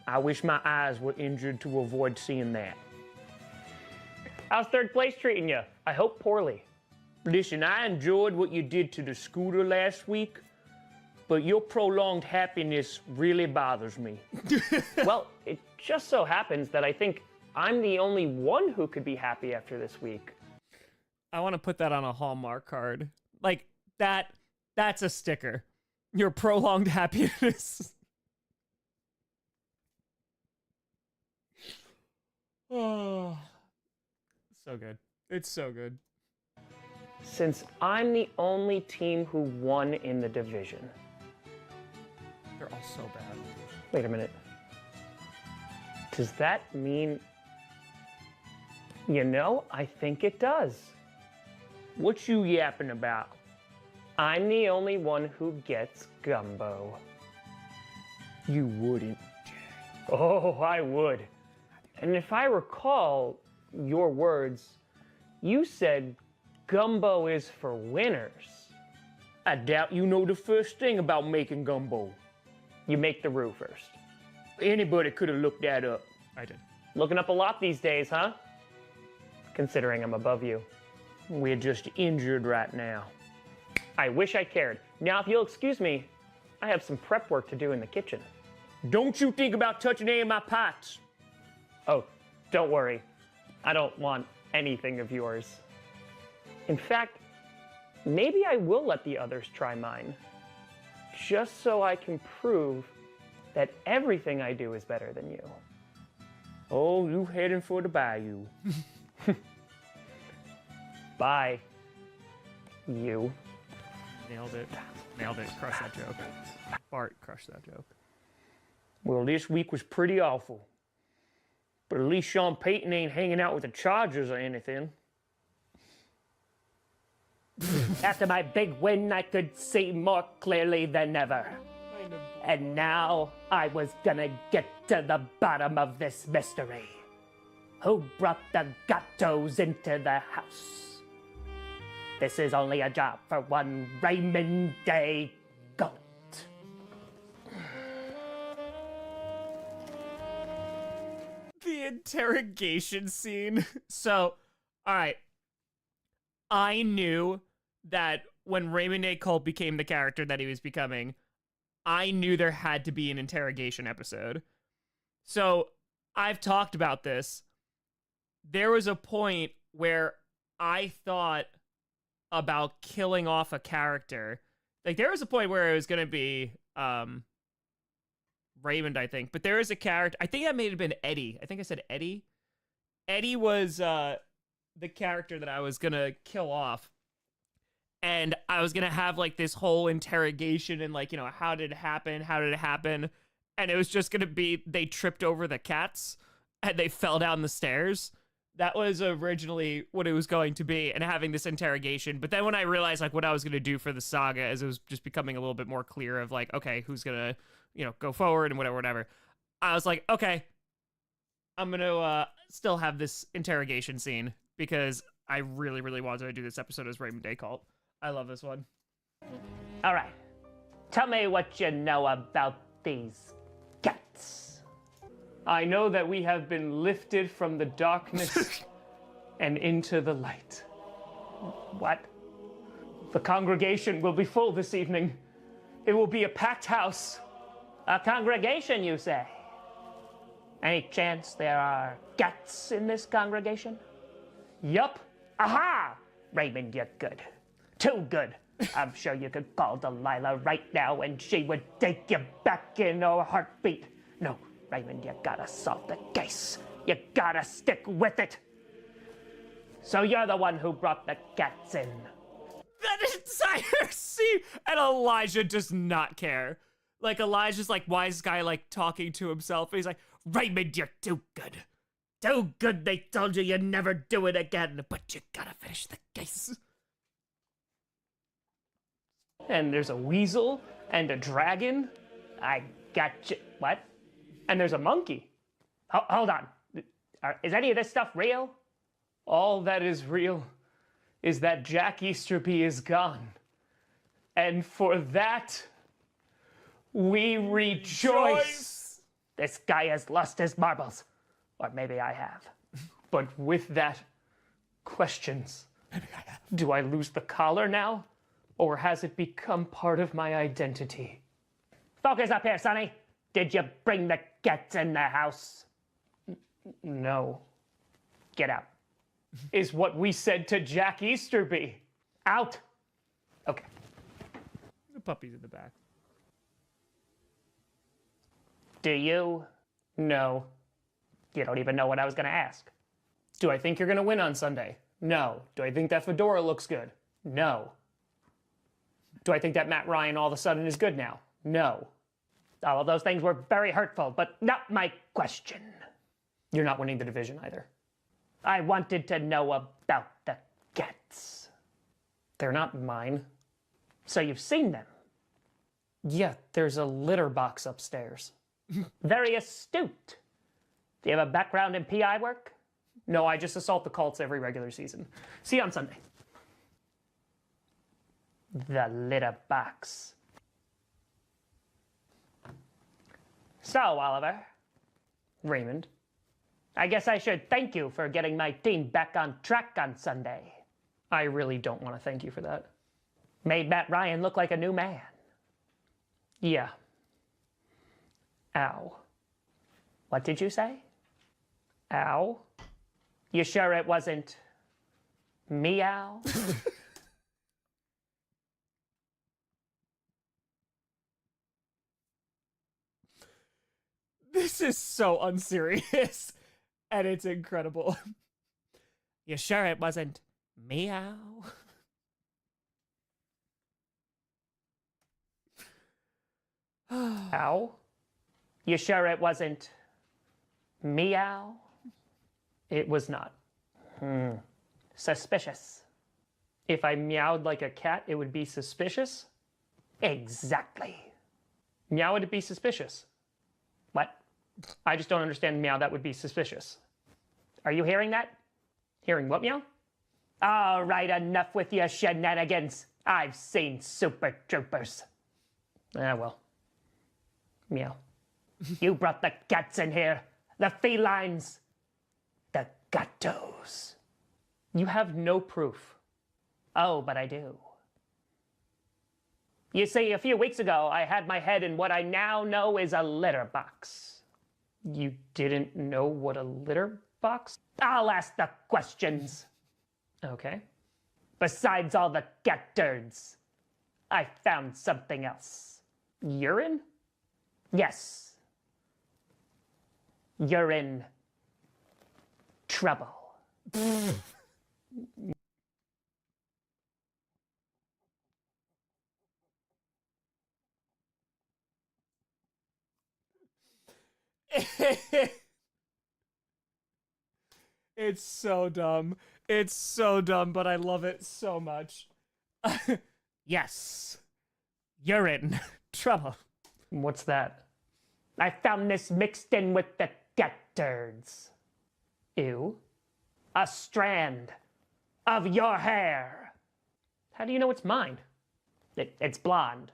I wish my eyes were injured to avoid seeing that. How's third place treating you? I hope poorly. Listen, I enjoyed what you did to the scooter last week, but your prolonged happiness really bothers me. Well, it just so happens that I think I'm the only one who could be happy after this week.
I want to put that on a Hallmark card. Like, that's a sticker. Your prolonged happiness. Oh, so good. It's so good.
Since I'm the only team who won in the division.
They're all so bad.
Wait a minute. Does that mean... You know, I think it does. What you yapping about? I'm the only one who gets gumbo. You wouldn't. Oh, I would. And if I recall your words, you said gumbo is for winners. I doubt you know the first thing about making gumbo. You make the roux first. Anybody could have looked that up.
I did.
Looking up a lot these days, huh? Considering I'm above you. We're just injured right now. I wish I cared. Now, if you'll excuse me, I have some prep work to do in the kitchen. Don't you think about touching any of my pots. Oh, don't worry. I don't want anything of yours. In fact, maybe I will let the others try mine. Just so I can prove that everything I do is better than you. Oh, you heading for the bayou. Bye. You.
Nailed it. Nailed it. Crushed that joke. Bart crushed that joke.
Well, this week was pretty awful. But at least Sean Payton ain't hanging out with the Chargers or anything. After my big win, I could see more clearly than ever. And now I was gonna get to the bottom of this mystery. Who brought the gatos into the house? This is only a job for one Raymond Day Cult.
The interrogation scene. So, all right. I knew that when Raymond Day Cult became the character that he was becoming, I knew there had to be an interrogation episode. So, I've talked about this. There was a point where I thought about killing off a character. Like, there was a point where it was going to be Raymond, I think. But there is a character. I think that may have been Eddie. I think I said Eddie. Eddie was the character that I was going to kill off. And I was going to have, like, this whole interrogation and, like, you know, how did it happen? How did it happen? And it was just going to be they tripped over the cats and they fell down the stairs. That was originally what it was going to be, and having this interrogation. But then when I realized, like, what I was going to do for the saga, as it was just becoming a little bit more clear of, like, okay, who's going to, you know, go forward and whatever. I was like, okay, I'm going to still have this interrogation scene because I really, really wanted to do this episode as Raymond Day Cult. I love this one.
All right. Tell me what you know about these cats. I know that we have been lifted from the darkness and into the light. What? The congregation will be full this evening. It will be a packed house. A congregation, you say? Any chance there are cats in this congregation? Yup. Aha! Raymond, you're good. Too good. I'm sure you could call Delilah right now and she would take you back in a heartbeat. No, Raymond, you gotta solve the case. You gotta stick with it. So you're the one who brought the cats in.
That entire scene! And Elijah does not care. Like, Elijah's like, why is this guy, like, talking to himself? And he's like, Raymond, you're too good. Too good, they told you you'd never do it again. But you gotta finish the case.
And there's a weasel and a dragon. I got you. What? And there's a monkey. Hold on. Is any of this stuff real? All that is real is that Jack Easterby is gone. And for that, we rejoice. This guy has lost his marbles. Or maybe I have. But with that, questions. Maybe I have. Do I lose the collar now? Or has it become part of my identity? Focus up here, Sonny. Did you bring the cats in the house? No. Get out. Is what we said to Jack Easterby. Out. Okay.
The puppy's in the back.
Do you? No. You don't even know what I was going to ask. Do I think you're going to win on Sunday? No. Do I think that fedora looks good? No. Do I think that Matt Ryan all of a sudden is good now? No. All of those things were very hurtful, but not my question. You're not winning the division either. I wanted to know about the cats. They're not mine. So you've seen them? Yeah, there's a litter box upstairs. Very astute. Do you have a background in PI work? No, I just assault the cults every regular season. See you on Sunday. The litter box. So, Oliver, Raymond, I guess I should thank you for getting my team back on track on Sunday. I really don't want to thank you for that. Made Matt Ryan look like a new man. Yeah. Ow. What did you say? Ow? You sure it wasn't meow?
This is so unserious, and it's incredible. You sure it wasn't meow?
Ow? You sure it wasn't meow? It was not. Suspicious. If I meowed like a cat, it would be suspicious? Exactly. Meow would it be suspicious? What? I just don't understand meow that would be suspicious. Are you hearing that? Hearing what, meow? All right, enough with your shenanigans. I've seen Super Troopers. Ah, well. Meow. You brought the cats in here. The felines. The gatos. You have no proof. Oh, but I do. You see, a few weeks ago, I had my head in what I now know is a litter box. You didn't know what a litter box? I'll ask the questions. Okay. Besides all the cat turds, I found something else. Urine? Yes. You're in trouble.
It's so dumb. It's so dumb, but I love it so much. Yes. You're in trouble.
What's that? I found this mixed in with the cat turds. Ew. A strand of your hair. How do you know it's mine? It's blonde.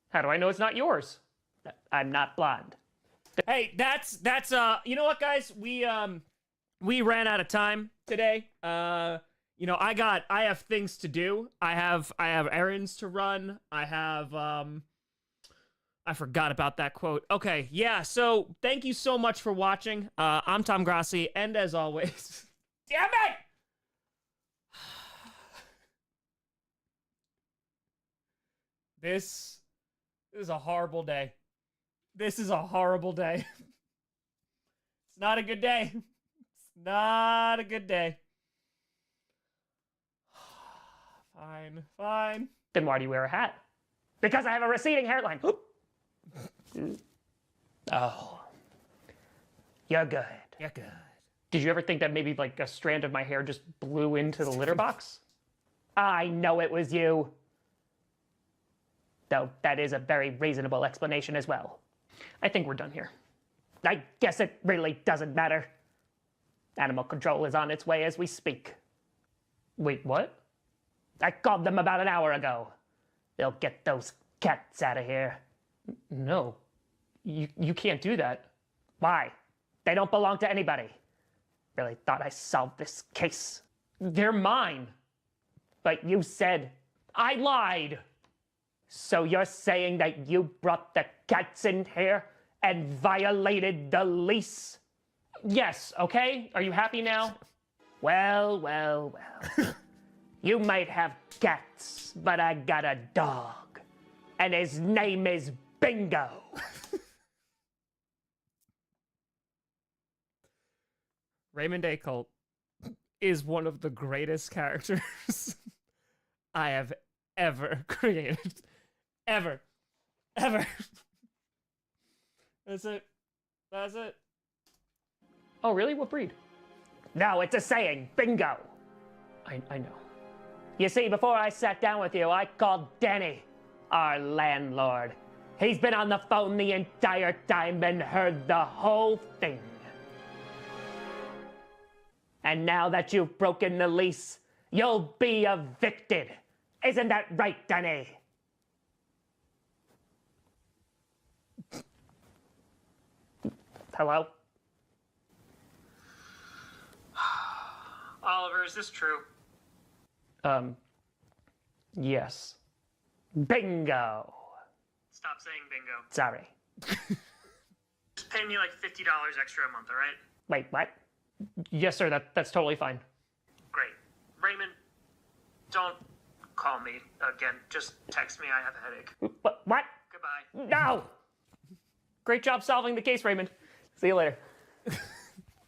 How do I know it's not yours? I'm not blonde.
Hey, that's you know what, guys? We ran out of time today. You know, I have things to do. I have errands to run. I have I forgot about that quote. Okay, yeah, so thank you so much for watching. I'm Tom Grossi, and as always, damn it! This is a horrible day. This is a horrible day. It's not a good day. It's not a good day. Fine, fine.
Then why do you wear a hat? Because I have a receding hairline. Oh. You're good.
You're good.
Did you ever think that maybe like a strand of my hair just blew into the litter box? I know it was you. Though that is a very reasonable explanation as well. I think we're done here. I guess it really doesn't matter. Animal control is on its way as we speak. Wait, what? I called them about an hour ago. They'll get those cats out of here. No, you can't do that. Why? They don't belong to anybody. Really thought I solved this case. They're mine. But you said I lied. So you're saying that you brought the cats in here and violated the lease? Yes, okay? Are you happy now? Well, well, well. You might have cats, but I got a dog. And his name is Bingo.
Raymond Day Cult is one of the greatest characters I have ever created. Ever. Ever. That's it. That's it.
Oh, really? What breed? No, it's a saying. Bingo. I know. You see, before I sat down with you, I called Danny, our landlord. He's been on the phone the entire time and heard the whole thing. And now that you've broken the lease, you'll be evicted. Isn't that right, Danny? Hello?
Oliver, is this true?
Yes. Bingo.
Stop saying bingo.
Sorry.
Just pay me like $50 extra a month, all right?
Wait, what? Yes, sir, that's totally fine.
Great. Raymond, don't call me again. Just text me. I have a headache.
What?
Goodbye.
No! Great job solving the case, Raymond. See you later.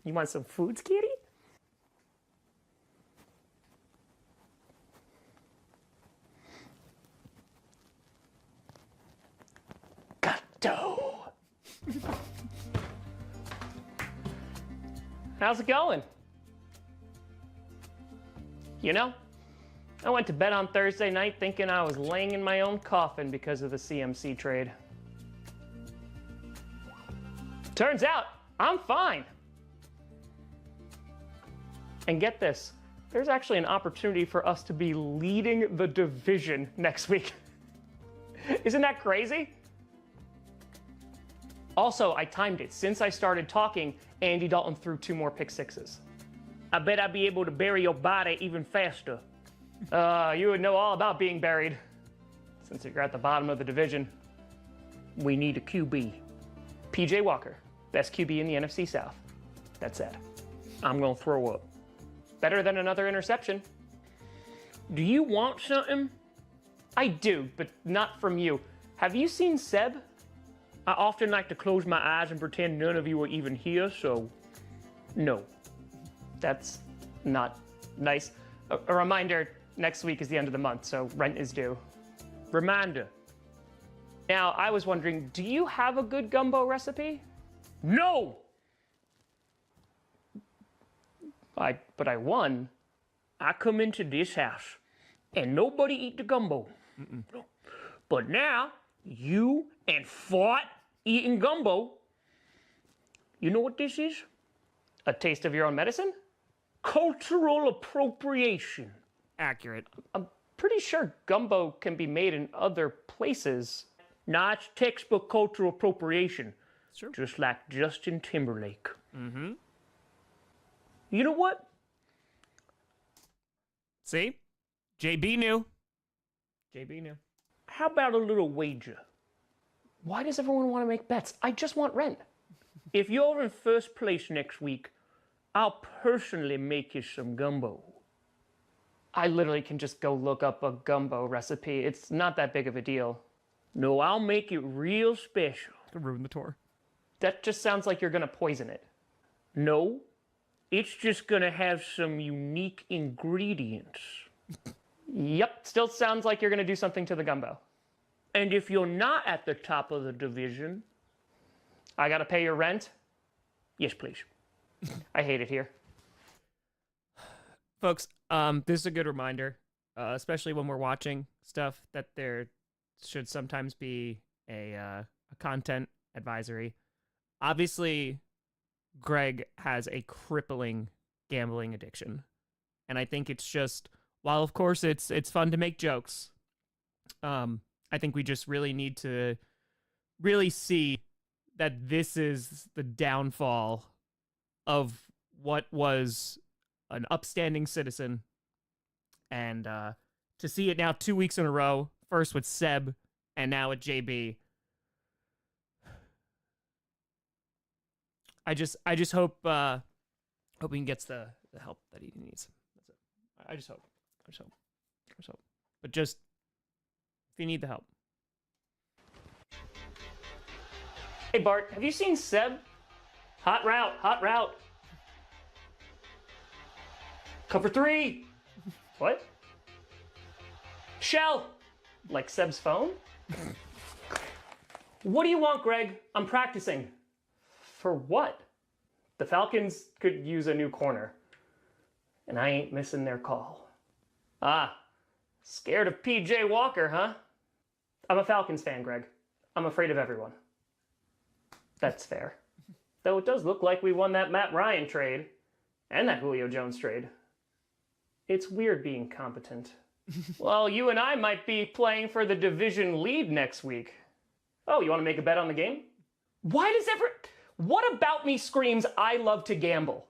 You want some foods, kitty? Gato. How's it going? You know, I went to bed on Thursday night thinking I was laying in my own coffin because of the CMC trade. Turns out, I'm fine. And get this, there's actually an opportunity for us to be leading the division next week. Isn't that crazy? Also, I timed it. Since I started talking, Andy Dalton threw 2 more pick sixes. I bet I'd be able to bury your body even faster. You would know all about being buried. Since you're at the bottom of the division, we need a QB. PJ Walker, best QB in the NFC South. That said, I'm gonna throw up. Better than another interception. Do you want something? I do, but not from you. Have you seen Seb? I often like to close my eyes and pretend none of you are even here, so no. That's not nice. A reminder, next week is the end of the month, so rent is due. Reminder. Now, I was wondering, do you have a good gumbo recipe? No! But I won. I come into this house, and nobody eat the gumbo. But now, you and fought eating gumbo. You know what this is? A taste of your own medicine? Cultural appropriation.
Accurate.
I'm pretty sure gumbo can be made in other places. Nah, it's textbook cultural appropriation.
Sure.
Just like Justin Timberlake.
Mm-hmm.
You know what?
See? JB knew. JB knew.
How about a little wager? Why does everyone want to make bets? I just want rent. If you're in first place next week, I'll personally make you some gumbo. I literally can just go look up a gumbo recipe. It's not that big of a deal. No, I'll make it real special.
To ruin the tour.
That just sounds like you're gonna poison it. No, it's just gonna have some unique ingredients. Yep, still sounds like you're gonna do something to the gumbo. And if you're not at the top of the division, I gotta pay your rent? Yes, please. I hate it here.
Folks, this is a good reminder, especially when we're watching stuff, that there should sometimes be a content advisory. Obviously, Greg has a crippling gambling addiction. And I think it's just, while of course it's fun to make jokes, I think we just really need to really see that this is the downfall of what was an upstanding citizen. And to see it now 2 weeks in a row, first with Seb and now with JB, I just hope he gets the help that he needs. That's it. I just hope. But just, if you need the help.
Hey Bart, have you seen Seb? Hot route. Cover 3. What? Shell. Like Seb's phone? What do you want, Greg? I'm practicing. For what? The Falcons could use a new corner. And I ain't missing their call. Ah, scared of PJ Walker, huh? I'm a Falcons fan, Greg. I'm afraid of everyone. That's fair. Though it does look like we won that Matt Ryan trade. And that Julio Jones trade. It's weird being competent. Well, you and I might be playing for the division lead next week. Oh, you want to make a bet on the game? What about me screams I love to gamble?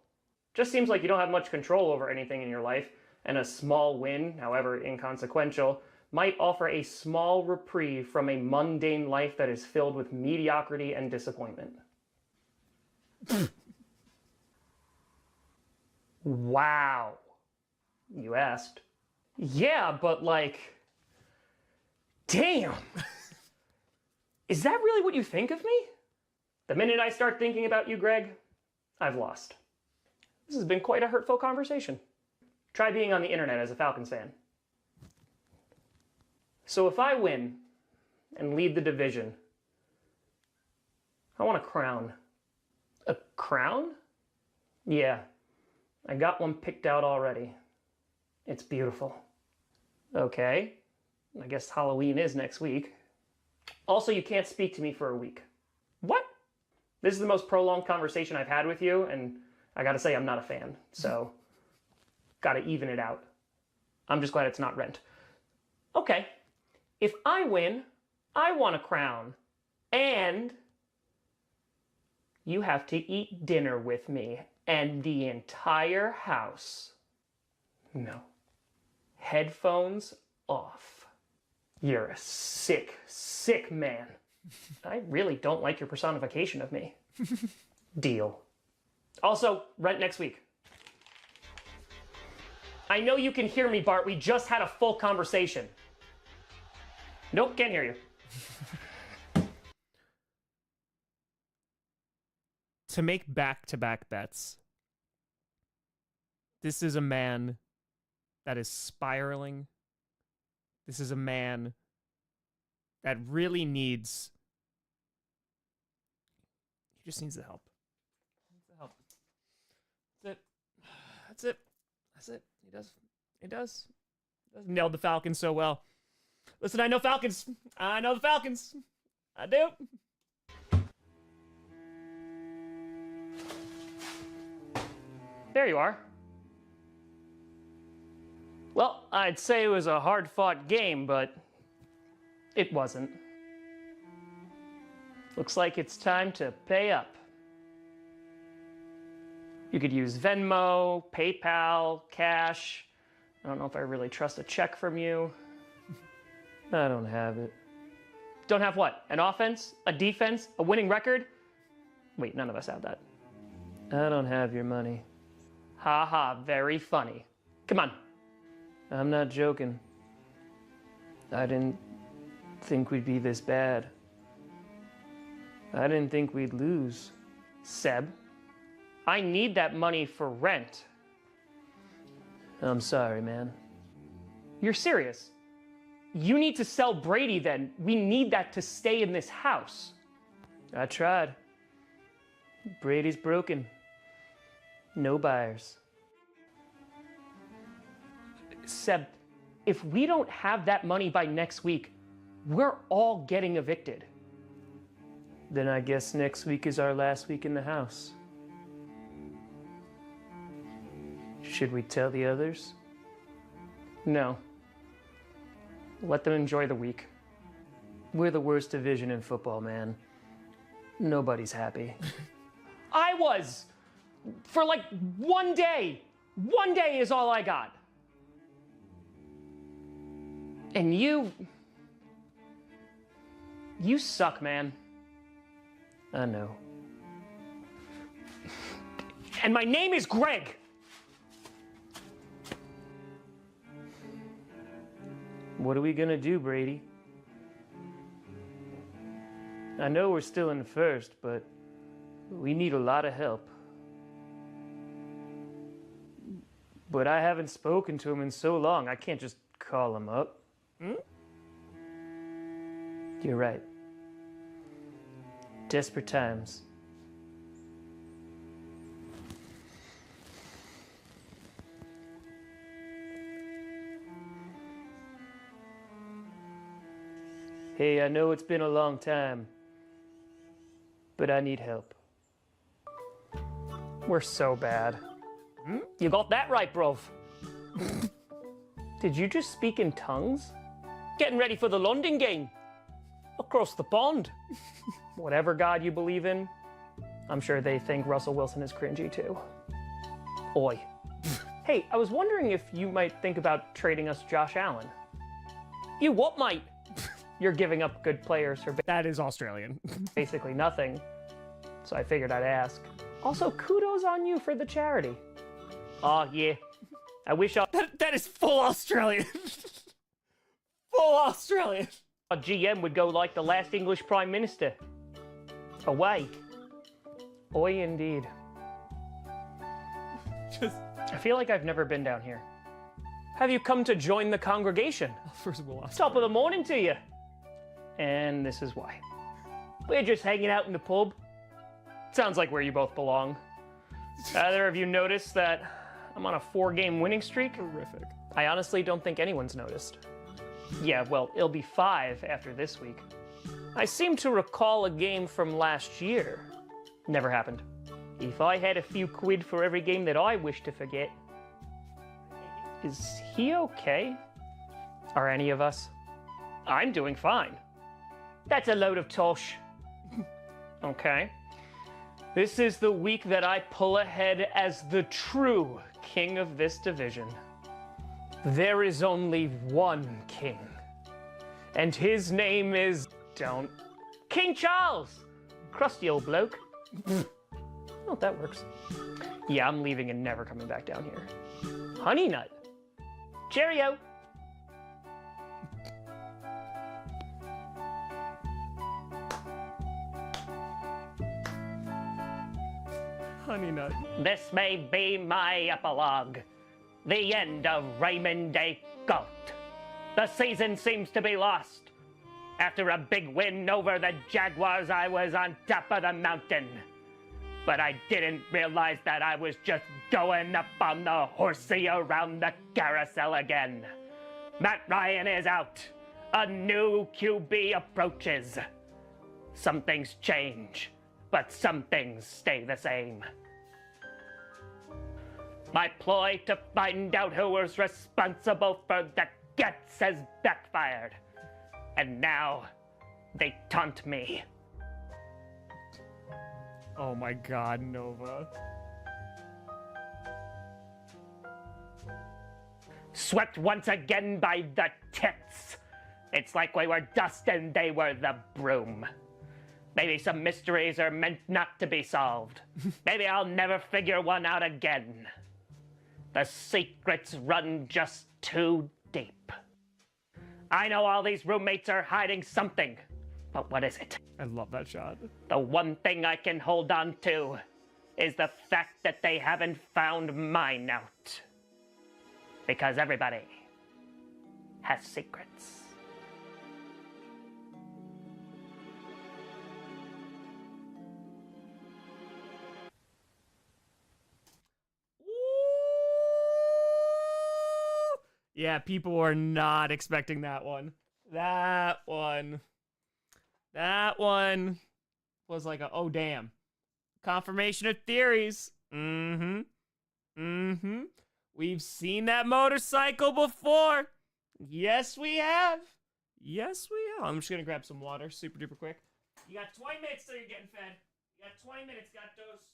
Just seems like you don't have much control over anything in your life, and a small win, however inconsequential, might offer a small reprieve from a mundane life that is filled with mediocrity and disappointment. Wow. You asked. Yeah, but like, damn. Is that really what you think of me? The minute I start thinking about you, Greg, I've lost. This has been quite a hurtful conversation. Try being on the internet as a Falcons fan. So if I win and lead the division, I want a crown. A crown? Yeah, I got one picked out already. It's beautiful. Okay. I guess Halloween is next week. Also, you can't speak to me for a week. What? This is the most prolonged conversation I've had with you, and I gotta say I'm not a fan, so gotta even it out. I'm just glad it's not rent. Okay. If I win, I want a crown. And you have to eat dinner with me and the entire house. No. Headphones off. You're a sick, sick man. I really don't like your personification of me. Deal. Also, rent next week. I know you can hear me, Bart. We just had a full conversation. Nope, can't hear you.
To make back-to-back bets, this is a man that is spiraling. This is a man that really needs... He just needs the help. That's it. That's it. That's it. He does. He does. Nailed the Falcons so well. Listen, I know Falcons. I know the Falcons. I do.
There you are. Well, I'd say it was a hard-fought game, but it wasn't. Looks like it's time to pay up. You could use Venmo, PayPal, cash. I don't know if I really trust a check from you. I don't have it. Don't have what? An offense? A defense? A winning record? Wait, none of us have that. I don't have your money. Ha ha, very funny. Come on. I'm not joking. I didn't think we'd be this bad. I didn't think we'd lose. Seb, I need that money for rent. I'm sorry, man. You're serious? You need to sell Brady then. We need that to stay in this house. I tried. Brady's broken. No buyers. Seb, if we don't have that money by next week, we're all getting evicted. Then I guess next week is our last week in the house. Should we tell the others? No. Let them enjoy the week. We're the worst division in football, man. Nobody's happy. I was! For like one day! One day is all I got. And you suck, man. I know. And my name is Greg! What are we gonna do, Brady? I know we're still in first, but we need a lot of help. But I haven't spoken to him in so long, I can't just call him up. You're right. Desperate times. Hey, I know it's been a long time, but I need help. We're so bad. You got that right, bruv. Did you just speak in tongues? Getting ready for the London game. Across the pond. Whatever God you believe in, I'm sure they think Russell Wilson is cringy too. Oi. Hey, I was wondering if you might think about trading us Josh Allen. You what, mate? You're giving up good players for
That is Australian.
basically nothing, so I figured I'd ask. Also, kudos on you for the charity. Oh, yeah. I wish our
That is full Australian. Full Australian.
GM would go like the last English Prime Minister. Away. Oi, indeed.
Just
I feel like I've never been down here. Have you come to join the congregation?
first of all,
Top of the morning to you. And this is why. We're just hanging out in the pub. Sounds like where you both belong. Either of you noticed that I'm on a 4-game winning streak.
Horrific.
I honestly don't think anyone's noticed. Yeah, well, it'll be 5 after this week. I seem to recall a game from last year. Never happened. If I had a few quid for every game that I wish to forget... Is he okay? Are any of us? I'm doing fine. That's a load of tosh. Okay. This is the week that I pull ahead as the true king of this division. There is only one king. And his name is... King Charles! Crusty old bloke. Oh, that works. Yeah, I'm leaving and never coming back down here. Honey Nut. Cheerio!
Honey Nut.
This may be my epilogue. The end of Raymond Day Cult. The season seems to be lost. After a big win over the Jaguars, I was on top of the mountain. But I didn't realize that I was just going up on the horsey around the carousel again. Matt Ryan is out. A new QB approaches. Some things change, but some things stay the same. My ploy to find out who was responsible for the guts has backfired. And now, they taunt me.
Oh my god, Nova.
Swept once again by the tits. It's like we were dust and they were the broom. Maybe some mysteries are meant not to be solved. Maybe I'll never figure one out again. The secrets run just too deep. I know all these roommates are hiding something, but what is it?
I love that shot.
The one thing I can hold on to is the fact that they haven't found mine out. Because everybody has secrets.
Yeah, people were not expecting that one. That one was like a, oh damn. Confirmation of theories. We've seen that motorcycle before. Yes, we have. I'm just gonna grab some water super duper quick. You got 20 minutes till you're getting fed. You got 20 minutes, got those.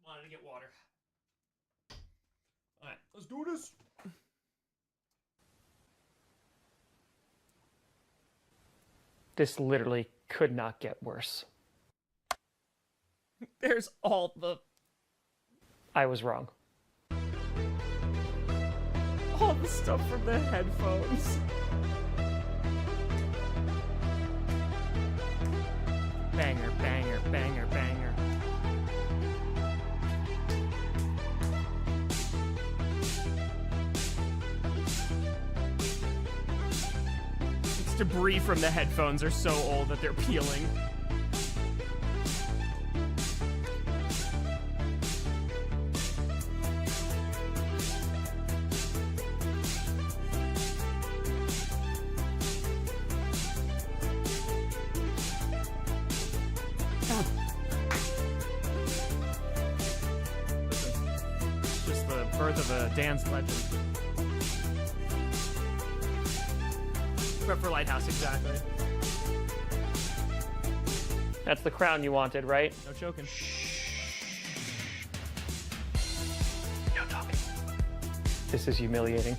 Wanted to get water. All right, let's do this.
This literally could not get worse.
There's all the...
I was wrong.
all the stuff from the headphones. Banger, banger, banger, banger. It's debris from the headphones are so old that they're peeling. Birth of a dance legend. But for Lighthouse, exactly.
That's the crown you wanted, right?
No choking.
No talking. This is humiliating.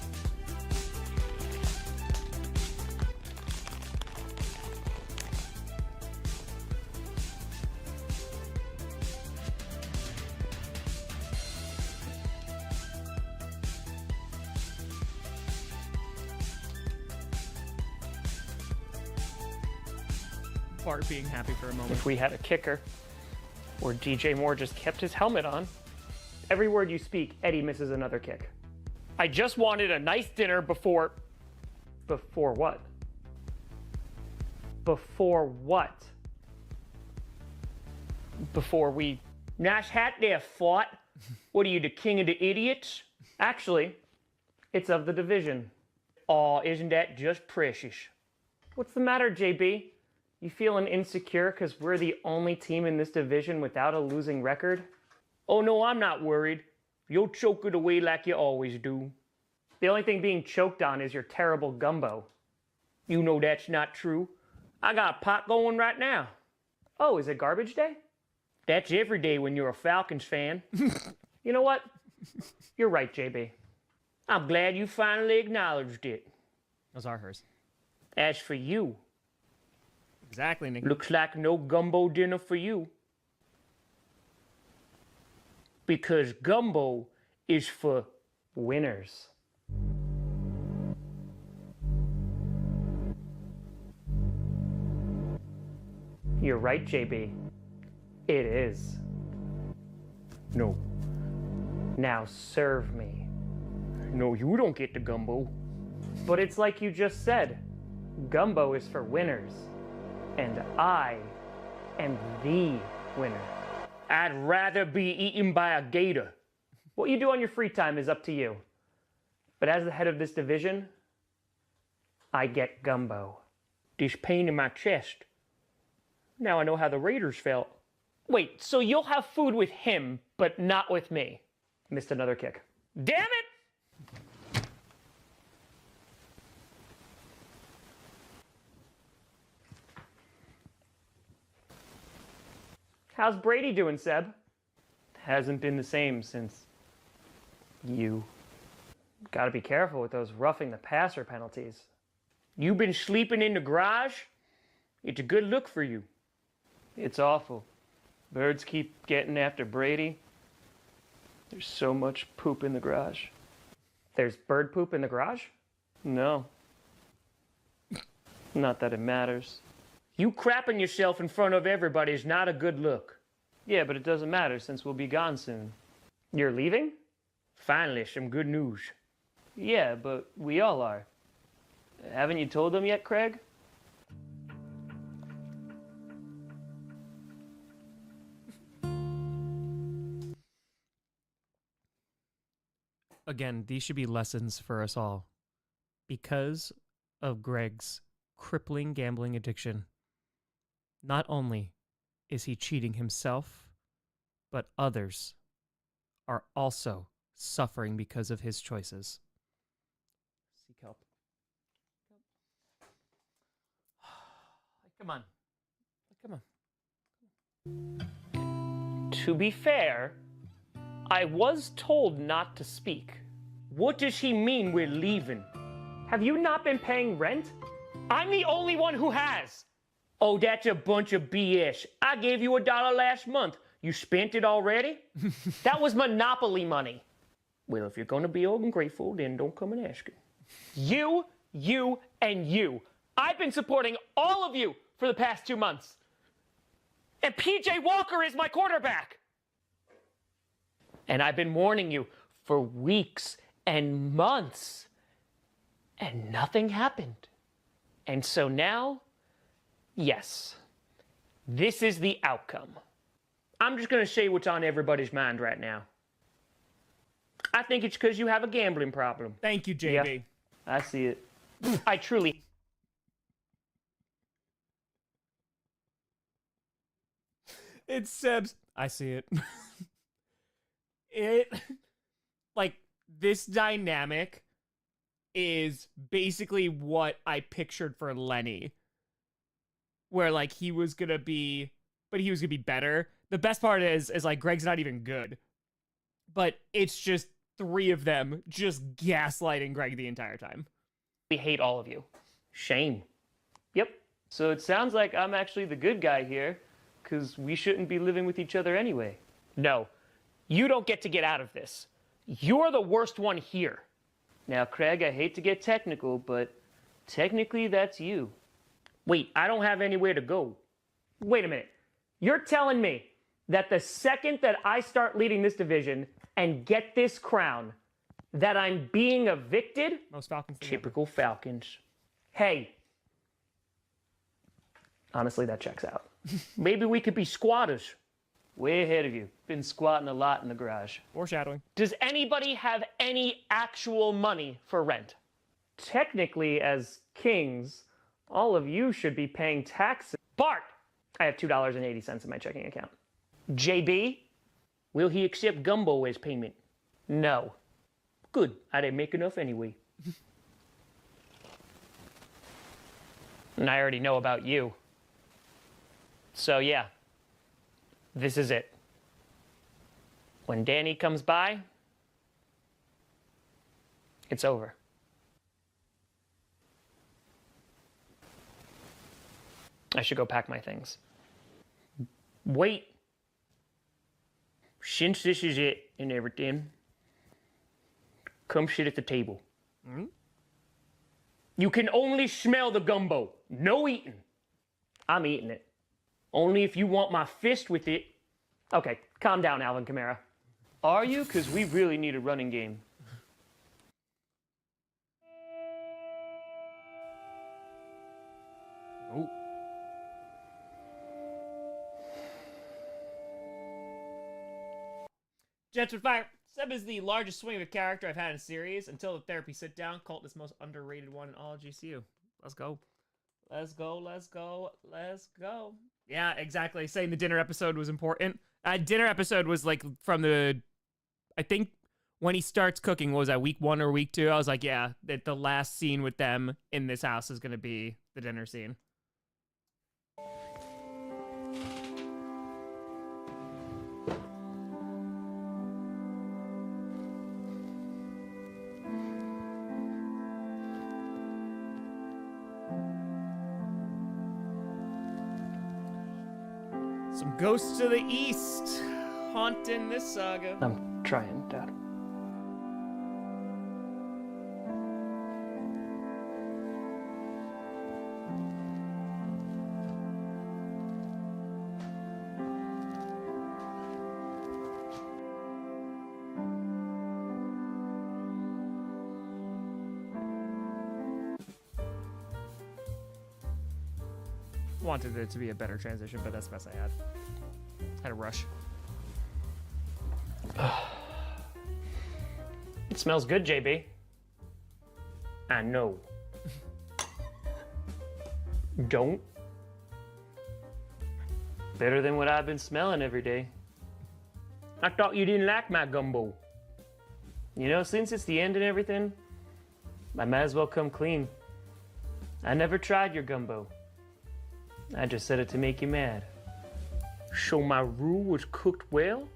fart being happy for a moment.
If we had a kicker, or DJ Moore just kept his helmet on. Every word you speak, Eddie misses another kick. I just wanted a nice dinner before... Before what? Before what? Before we... Nice hat there, fought. What are you, the king of the idiots? Actually, it's of the division. Aw, isn't that just precious? What's the matter, JB? You feeling insecure because we're the only team in this division without a losing record? Oh no, I'm not worried. You'll choke it away like you always do. The only thing being choked on is your terrible gumbo. You know that's not true. I got a pot going right now. Oh, is it garbage day? That's every day when you're a Falcons fan. You know what? You're right, JB. I'm glad you finally acknowledged it.
Those are hers.
As for you,
Exactly, Nick.
looks like no gumbo dinner for you. Because gumbo is for winners. You're right, JB. It is. No. Now serve me. No, you don't get the gumbo. But it's like you just said. Gumbo is for winners. And I am the winner. I'd rather be eaten by a gator. What you do on your free time is up to you. But as the head of this division, I get gumbo. This pain in my chest. Now I know how the Raiders felt. Wait, so you'll have food with him, but not with me? Missed another kick. Damn it! How's Brady doing, Seb? Hasn't been the same since you. Gotta be careful with those roughing the passer penalties. You been sleeping in the garage? It's a good look for you. It's awful. Birds keep getting after Brady. There's so much poop in the garage. There's bird poop in the garage? No. Not that it matters. You crapping yourself in front of everybody is not a good look. Yeah, but it doesn't matter since we'll be gone soon. You're leaving? Finally, some good news. Yeah, but we all are. Haven't you told them yet, Craig?
Again, these should be lessons for us all. Because of Greg's crippling gambling addiction, not only is he cheating himself, but others are also suffering because of his choices. Seek help. Come on. Come on.
To be fair, I was told not to speak. What does he mean we're leaving? Have you not been paying rent? I'm the only one who has. Oh, that's a bunch of BS. I gave you $1 last month. You spent it already? That was Monopoly money. Well, if you're going to be ungrateful, then don't come and ask it. You, and you. I've been supporting all of you for the past 2 months. And PJ Walker is my quarterback. And I've been warning you for weeks and months. And nothing happened. And so now, yes, this is the outcome. I'm just going to say what's on everybody's mind right now. I think it's because you have a gambling problem.
Thank you, JB.
Yeah, I see it. I truly...
It's Seb's. I see it. It, like, this dynamic is basically what I pictured for Lenny. Where, like, he was gonna be better. The best part is like, Greg's not even good. But it's just 3 of them just gaslighting Greg the entire time.
We hate all of you. Shame. Yep. So it sounds like I'm actually the good guy here, because we shouldn't be living with each other anyway. No. You don't get to get out of this. You're the worst one here. Now, Craig, I hate to get technical, but technically that's you. Wait, I don't have anywhere to go. Wait a minute. You're telling me that the second that I start leading this division and get this crown, that I'm being evicted?
Most Falcons.
Typical Falcons. Hey. Honestly, that checks out. Maybe we could be squatters. Way ahead of you. Been squatting a lot in the garage.
Foreshadowing.
Does anybody have any actual money for rent? Technically, as kings, all of you should be paying taxes. Bart! I have $2.80 in my checking account. JB, will he accept gumbo as payment? No. Good. I didn't make enough anyway. And I already know about you. So yeah, this is it. When Danny comes by, it's over. I should go pack my things. Wait. Since this is it and everything, come sit at the table. Mm-hmm. You can only smell the gumbo. No eating. I'm eating it. Only if you want my fist with it. Okay, calm down, Alvin Kamara. Are you? Because we really need a running game.
Oh. Jets with Fire. Seb is the largest swing of a character I've had in a series. Until the therapy sit down, Cult is the most underrated one in all of GCU. Let's go. Let's go, let's go, let's go. Yeah, exactly. Saying the dinner episode was important. Dinner episode was like from the, I think when he starts cooking, what was that, week 1 or week 2? I was like, yeah, that the last scene with them in this house is going to be the dinner scene. Some ghosts to the east, haunting this saga.
I'm trying, Dad.
Wanted it to be a better transition, but that's the best I had. Had a rush.
It smells good, JB. I know. Don't. Better than what I've been smelling every day. I thought you didn't like my gumbo. You know, since it's the end and everything, I might as well come clean. I never tried your gumbo. I just said it to make you mad. So my roux was cooked well?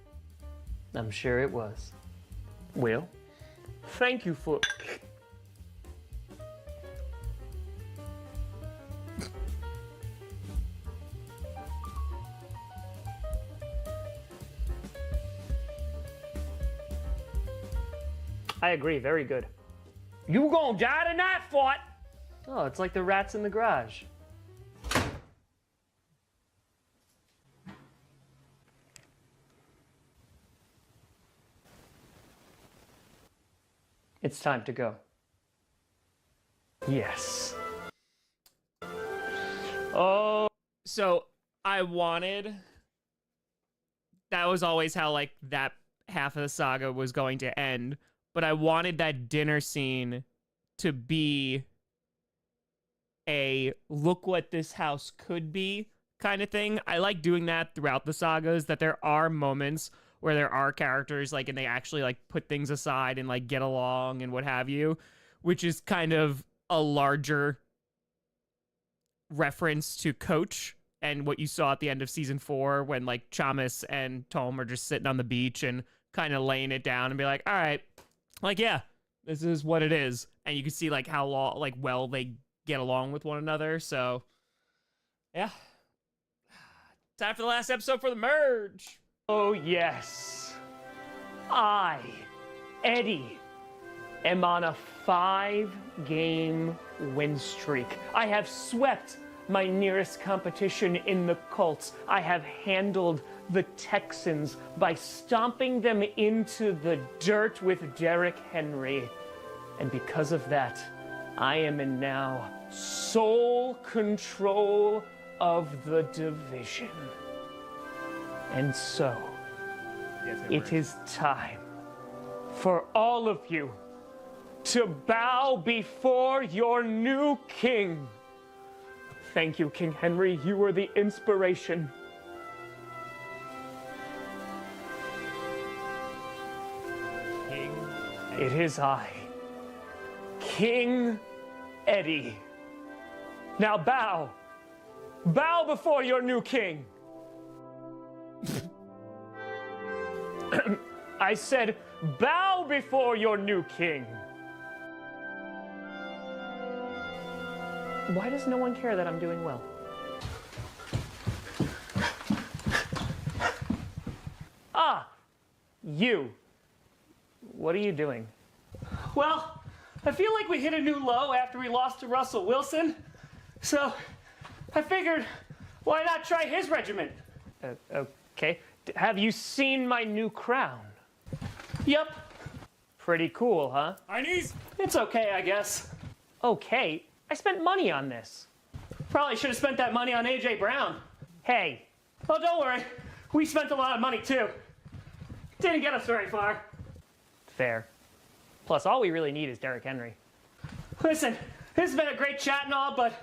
I'm sure it was. Well, thank you for... I agree, very good. You gonna die tonight, Fort? Oh, it's like the rats in the garage. It's time to go. Yes.
Oh. So I wanted... That was always how, like, that half of the saga was going to end. But I wanted that dinner scene to be a look what this house could be kind of thing. I like doing that throughout the sagas, that there are moments where there are characters, like, and they actually, like, put things aside and, like, get along and what have you, which is kind of a larger reference to Coach and what you saw at the end of season 4 when, like, Chamas and Tom are just sitting on the beach and kind of laying it down and be like, all right, like, yeah, this is what it is. And you can see, like, how well they get along with one another. So, yeah. Time for the last episode for the merge.
Oh, yes. I, Eddie, am on a 5-game win streak. I have swept my nearest competition in the Colts. I have handled the Texans by stomping them into the dirt with Derrick Henry. And because of that, I am in now sole control of the division. And so, it is time for all of you to bow before your new king. Thank you, King Henry. You were the inspiration. It is I, King Eddie. Now bow. Bow before your new king. I said, bow before your new king. Why does no one care that I'm doing well? Ah, you. What are you doing?
Well, I feel like we hit a new low after we lost to Russell Wilson. So, I figured, why not try his regiment?
Okay. Have you seen my new crown?
Yep.
Pretty cool, huh?
Arnie's? It's okay, I guess.
Okay. I spent money on this.
Probably should have spent that money on A.J. Brown.
Hey.
Oh, don't worry. We spent a lot of money, too. Didn't get us very far.
Fair. Plus, all we really need is Derrick Henry.
Listen, this has been a great chat and all, but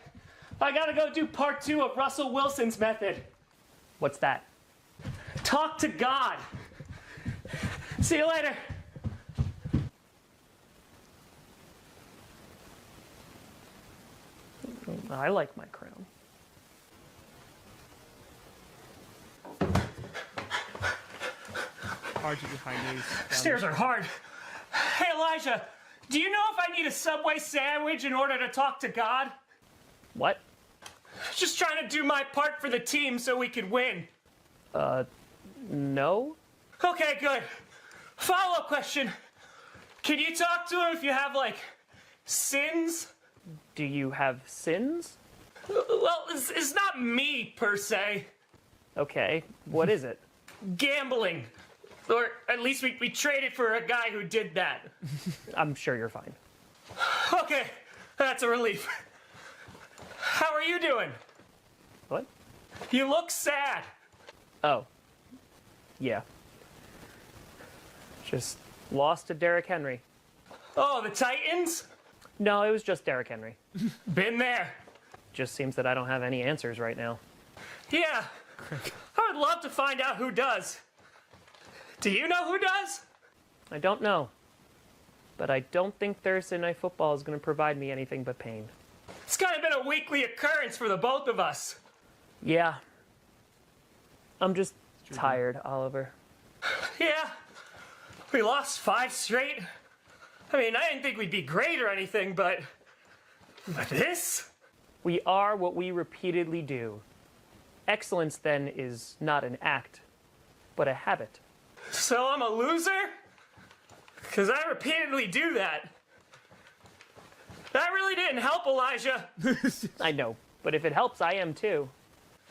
I gotta go do part 2 of Russell Wilson's method.
What's that?
Talk to God. See you later.
I like my crown.
Hard to do high knees.
Stairs are hard. Hey, Elijah, do you know if I need a Subway sandwich in order to talk to God?
What?
Just trying to do my part for the team so we can win.
No?
Okay, good. Follow-up question. Can you talk to him if you have, like, sins?
Do you have sins?
Well, it's not me, per se.
Okay. What is it?
Gambling. Or at least we traded for a guy who did that.
I'm sure you're fine.
Okay, that's a relief. How are you doing?
What?
You look sad.
Oh. Yeah. Just lost to Derrick Henry.
Oh, the Titans?
No, it was just Derrick Henry.
Been there.
Just seems that I don't have any answers right now.
Yeah. I would love to find out who does. Do you know who does?
I don't know. But I don't think Thursday Night Football is going to provide me anything but pain.
It's kind of been a weekly occurrence for the both of us.
Yeah. I'm just tired, Oliver.
Yeah. We lost 5 straight. I mean, I didn't think we'd be great or anything, but this?
We are what we repeatedly do. Excellence, then, is not an act, but a habit.
So I'm a loser? Because I repeatedly do that. That really didn't help, Elijah.
I know, but if it helps, I am too.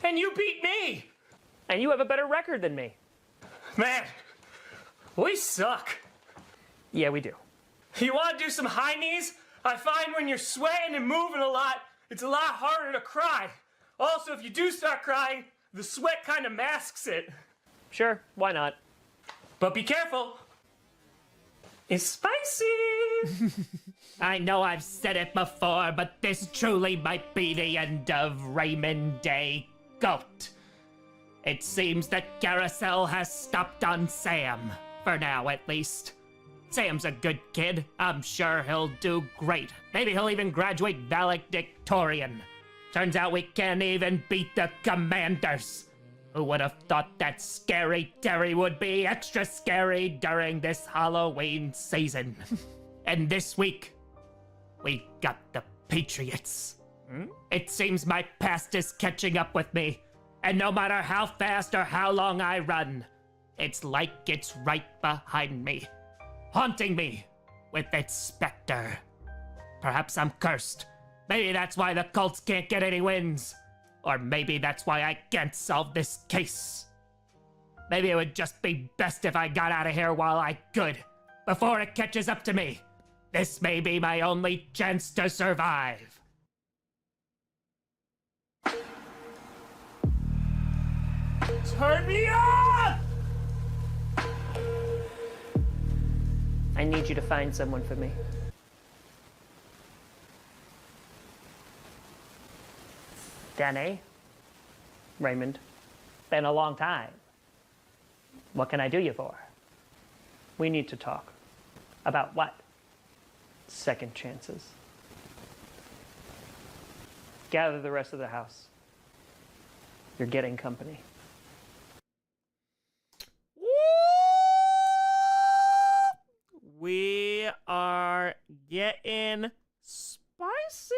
And you beat me.
And you have a better record than me.
Man, we suck.
Yeah, we do.
You want to do some high knees? I find when you're sweating and moving a lot, it's a lot harder to cry. Also, if you do start crying, the sweat kind of masks it.
Sure, why not?
But be careful. It's spicy.
I know I've said it before, but this truly might be the end of Raymond Day Cult. It seems that Carousel has stopped on Sam, for now at least. Sam's a good kid. I'm sure he'll do great. Maybe he'll even graduate valedictorian. Turns out we can't even beat the Commanders. Who would have thought that Scary Terry would be extra scary during this Halloween season? And this week, we got the Patriots. It seems my past is catching up with me, and no matter how fast or how long I run, it's like it's right behind me, haunting me with its specter. Perhaps I'm cursed. Maybe that's why the Colts can't get any wins. Or maybe that's why I can't solve this case. Maybe it would just be best if I got out of here while I could, before it catches up to me. This may be my only chance to survive. Turn me up!
I need you to find someone for me. Danny? Raymond? Been a long time. What can I do you for? We need to talk. About what? Second chances. Gather the rest of the house. You're getting company.
We are getting spicy.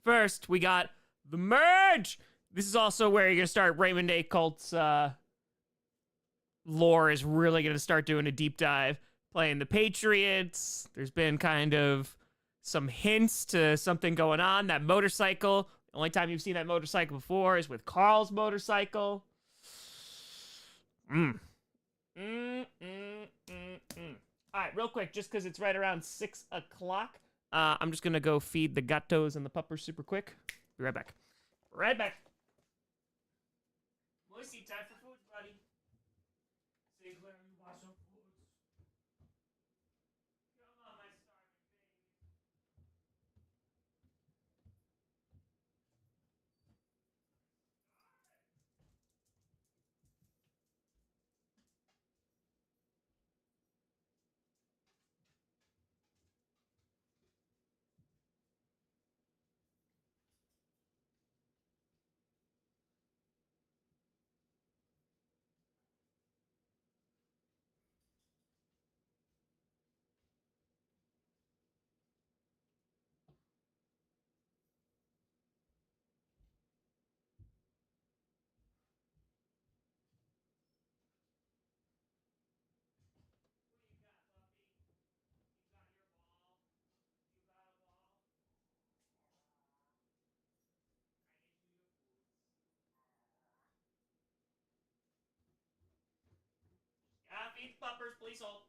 First, we got the merge. This is also where you're gonna start Raymond Day Cult's lore is really gonna start doing a deep dive. Playing the Patriots. There's been kind of some hints to something going on. That motorcycle. The only time you've seen that motorcycle before is with Carl's motorcycle. All right, real quick, just because it's right around 6 o'clock, I'm just going to go feed the gatos and the puppers super quick. Be right back. Right back. Moisey, time for food, buddy. Sinclair, you want some food? Come on, my starving baby. Feed puppers, please hold.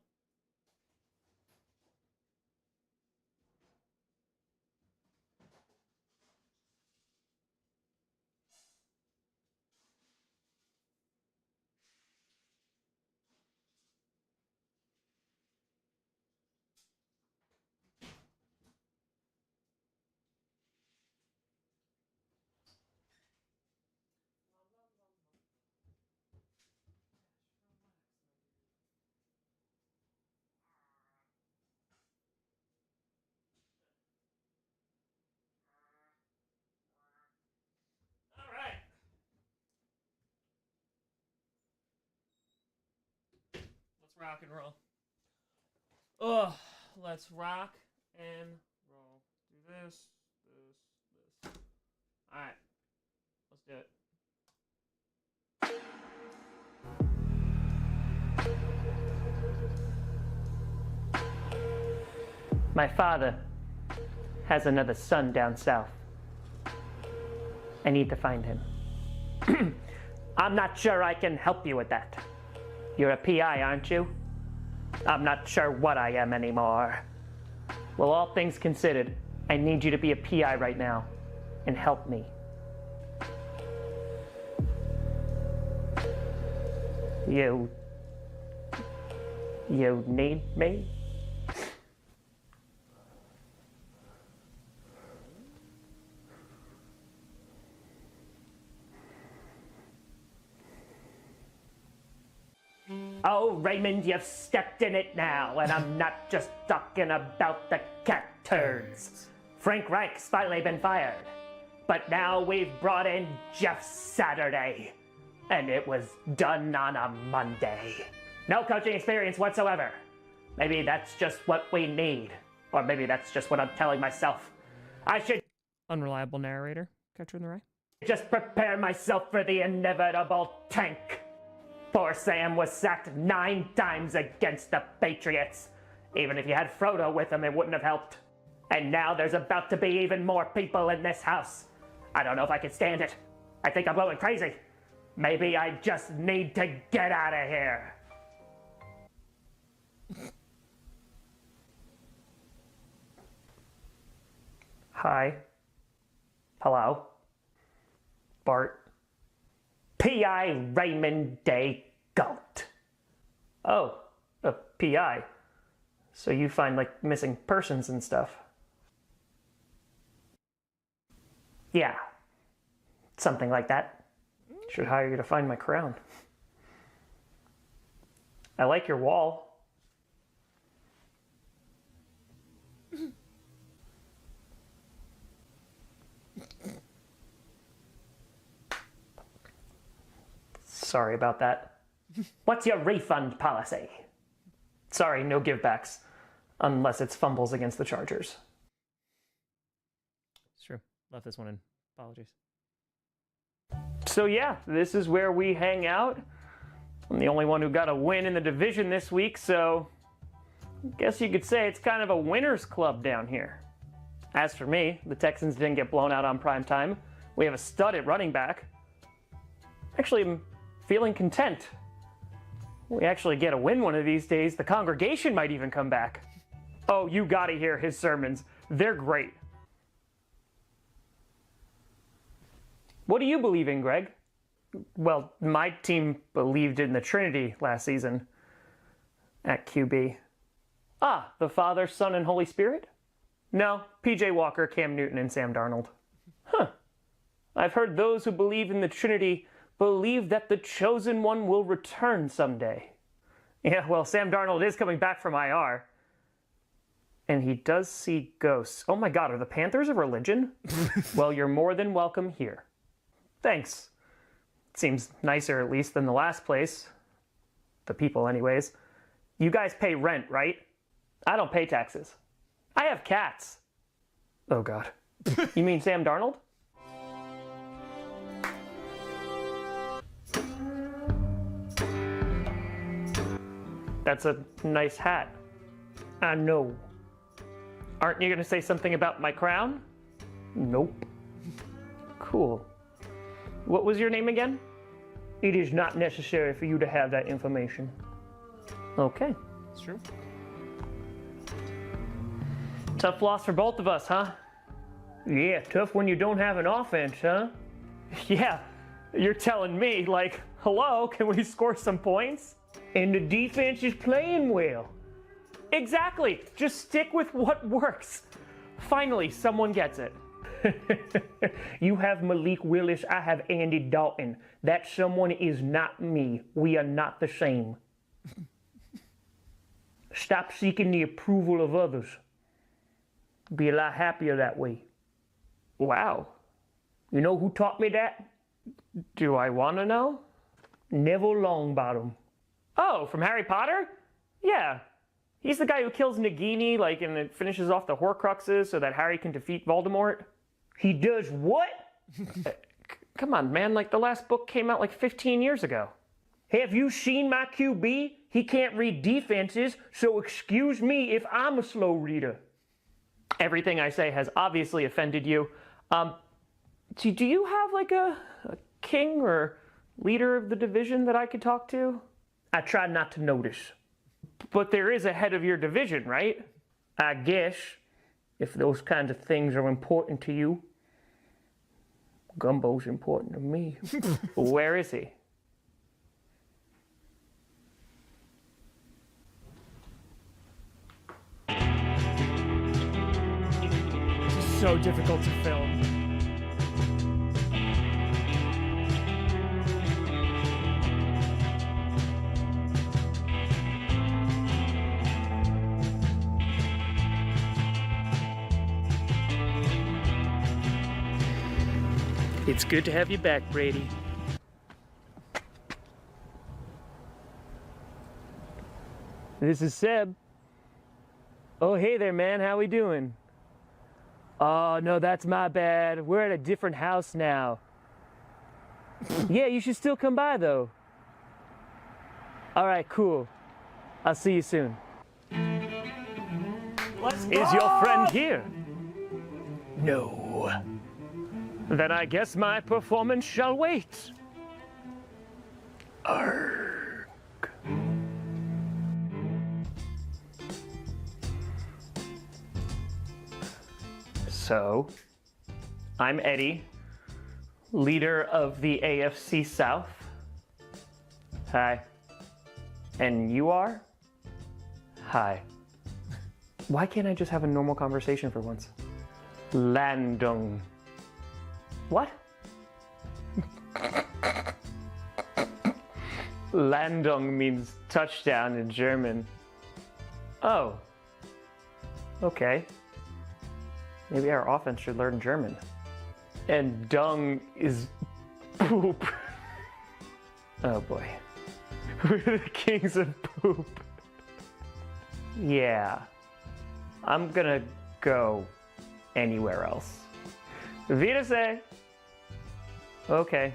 All right. Let's rock and roll. Oh, let's rock and roll. Do this. All right. Let's do it.
My father has another son down south. I need to find him. I'm not sure I can help you with that. You're a PI, aren't you? I'm not sure what I am anymore. Well, all things considered, I need you to be a PI right now and help me. You need me? Oh, Raymond, you've stepped in it now, and I'm not just talking about the cat turds. Frank Reich's finally been fired, but now we've brought in Jeff Saturday, and it was done on a Monday. No coaching experience whatsoever. Maybe that's just what we need, or maybe that's just what I'm telling myself. I should
Unreliable narrator. Catcher in the Rye.
just prepare myself for the inevitable tank. Poor Sam was sacked 9 times against the Patriots. Even if you had Frodo with him, it wouldn't have helped. And now there's about to be even more people in this house.
I don't know if I can stand it. I think I'm going crazy. Maybe I just need to get out of here. Hi. Hello. Bart. P.I. Raymond Day Cult. Oh, a P.I. So you find, like, missing persons and stuff. Yeah. Something like that. Should hire you to find my crown. I like your wall. Sorry about that. What's your refund policy? Sorry, no givebacks. Unless it's fumbles against the Chargers.
It's true. Left this one in. Apologies.
So yeah, this is where we hang out. I'm the only one who got a win in the division this week, so I guess you could say it's kind of a winner's club down here. As for me, the Texans didn't get blown out on prime time. We have a stud at running back. Actually, I'm feeling content. We actually get a win one of these days. The congregation might even come back. Oh, you gotta hear his sermons. They're great. What do you believe in, Greg? Well, my team believed in the Trinity last season at QB. Ah, the Father, Son, and Holy Spirit? No, PJ Walker, Cam Newton, and Sam Darnold. Huh. I've heard those who believe in the Trinity believe that the chosen one will return someday. Yeah, well, Sam Darnold is coming back from IR. And he does see ghosts. Oh my God, are the Panthers a religion? Well, you're more than welcome here. Thanks. Seems nicer at least than the last place. The people anyways. You guys pay rent, right? I don't pay taxes. I have cats. Oh God. You mean Sam Darnold? That's a nice hat. I know. Aren't you gonna say something about my crown? Nope. Cool. What was your name again? It is not necessary for you to have that information. Okay.
It's true.
Tough loss for both of us, huh? Yeah, tough when you don't have an offense, huh? Yeah, you're telling me, like, hello, can we score some points? And the defense is playing well. Exactly, just stick with what works. Finally, someone gets it. You have Malik Willis, I have Andy Dalton. That someone is not me. We are not the same. Stop seeking the approval of others. Be a lot happier that way. Wow. You know who taught me that? Do I want to know? Neville Longbottom. Oh, from Harry Potter? Yeah. He's the guy who kills Nagini, like, and it finishes off the Horcruxes so that Harry can defeat Voldemort. He does what? Come on, man, like, the last book came out like 15 years ago. Have you seen my QB? He can't read defenses, so excuse me if I'm a slow reader. Everything I say has obviously offended you. Do you have, like, a king or leader of the division that I could talk to? I try not to notice. But there is a head of your division, right? I guess, if those kinds of things are important to you. Gumbo's important to me. Where is he?
So difficult to film.
It's good to have you back, Brady. This is Seb. Oh, hey there, man. How we doing? Oh, no, that's my bad. We're at a different house now. Yeah, you should still come by, though. All right, cool. I'll see you soon.
Let's
Is your friend here? No. Then I guess my performance shall wait.
So, I'm Eddie, leader of the AFC South. Hi. And you are? Hi. Why can't I just have a normal conversation for once? Landung. What? Landung means touchdown in German. Oh. Okay. Maybe our offense should learn German. And dung is poop. Oh boy. We're the kings of poop. Yeah. I'm gonna go anywhere else. Wiedersehen. Okay.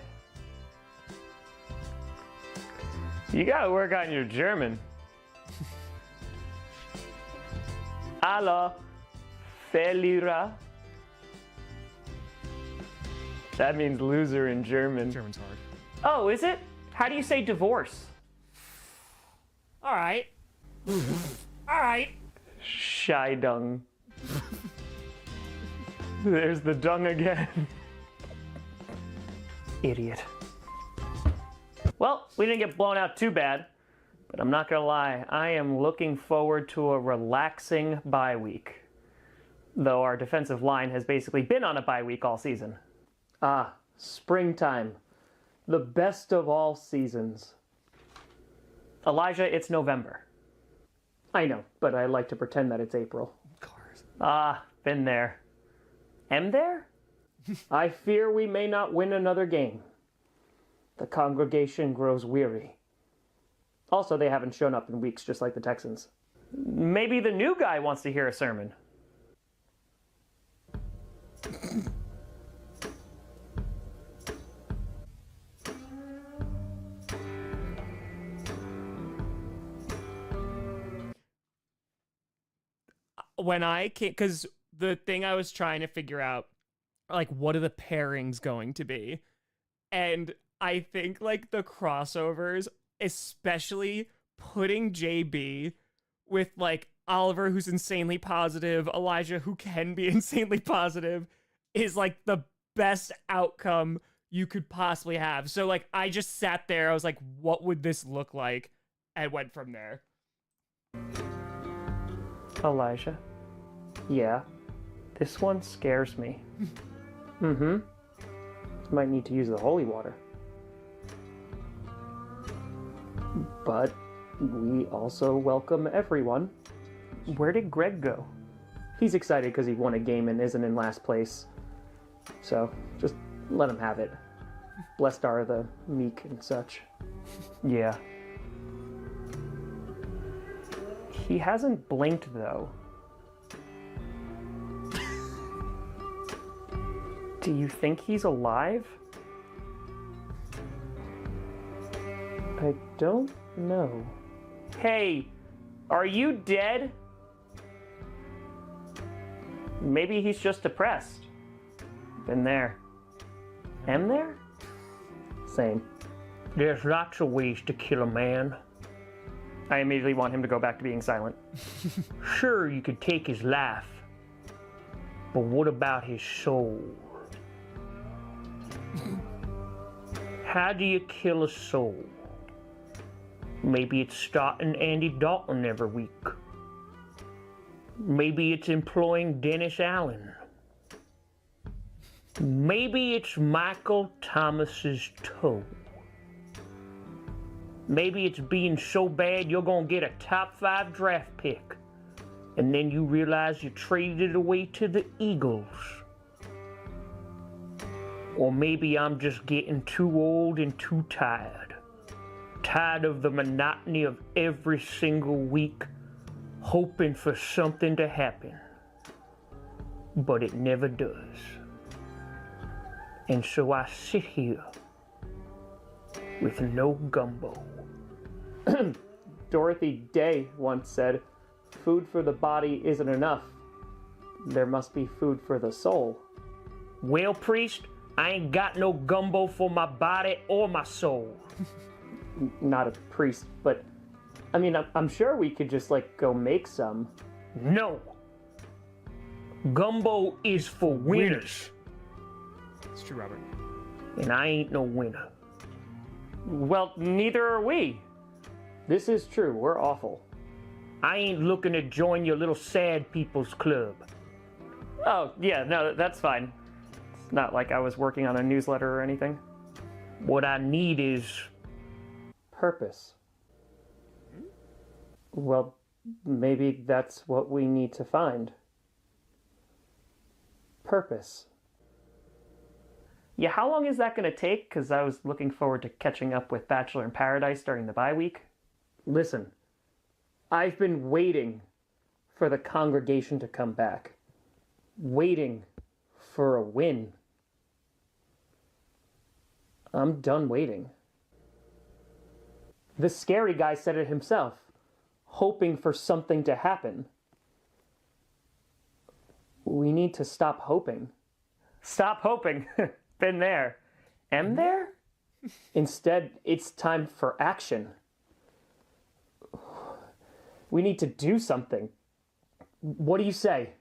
You gotta work on your German. Hallo, Verlierer. That means loser in German.
German's hard.
Oh, is it? How do you say divorce?
All right. All right.
Scheidung. There's the dung again. Idiot. Well, we didn't get blown out too bad, but I'm not gonna lie, I am looking forward to a relaxing bye week. Though our defensive line has basically been on a bye week all season. Ah, springtime. The best of all seasons. Elijah, it's November. I know, but I like to pretend that it's April.
Cars.
Ah, been there. Am there? I fear we may not win another game. The congregation grows weary. Also, they haven't shown up in weeks, just like the Texans. Maybe the new guy wants to hear a sermon.
When I came, because the thing I was trying to figure out, like, what are the pairings going to be? And I think, like, the crossovers, especially putting JB with, like, Oliver, who's insanely positive, Elijah, who can be insanely positive, is, like, the best outcome you could possibly have. So, like, I just sat there, I was like, what would this look like? And went from there.
Elijah? Yeah. This one scares me. Mm-hmm. Might need to use the holy water. But we also welcome everyone. Where did Greg go? He's excited because he won a game and isn't in last place. So, just let him have it. Blessed are the meek and such. Yeah. He hasn't blinked, though. Do you think he's alive? I don't know. Hey, are you dead? Maybe he's just depressed. Been there. Am there? Same. There's lots of ways to kill a man. I immediately want him to go back to being silent. Sure, you could take his life. But what about his soul? How do you kill a soul? Maybe it's starting Andy Dalton every week. Maybe it's employing Dennis Allen. Maybe it's Michael Thomas's toe. Maybe it's being so bad you're gonna get a top 5 draft pick, and then you realize you traded it away to the Eagles. Or maybe I'm just getting too old and too tired. Tired of the monotony of every single week, hoping for something to happen. But it never does. And so I sit here with no gumbo. Dorothy Day once said, "Food for the body isn't enough. There must be food for the soul." Well, priest,
I ain't got no gumbo for my body or my soul.
Not a priest, but I mean, I'm sure we could just like go make some.
No. Gumbo is for winners.
It's true, Robert.
And I ain't no winner.
Well, neither are we. This is true. We're awful.
I ain't looking to join your little sad people's club.
Oh, yeah, no, that's fine. It's not like I was working on a newsletter or anything.
What I need is
Purpose. Well, maybe that's what we need to find. Purpose. Yeah, how long is that going to take? Because I was looking forward to catching up with Bachelor in Paradise during the bye week. Listen, I've been waiting for the congregation to come back. Waiting for a win. I'm done waiting. The scary guy said it himself, hoping for something to happen. We need to stop hoping. Stop hoping. Been there. Am there? Instead, it's time for action. We need to do something. What do you say?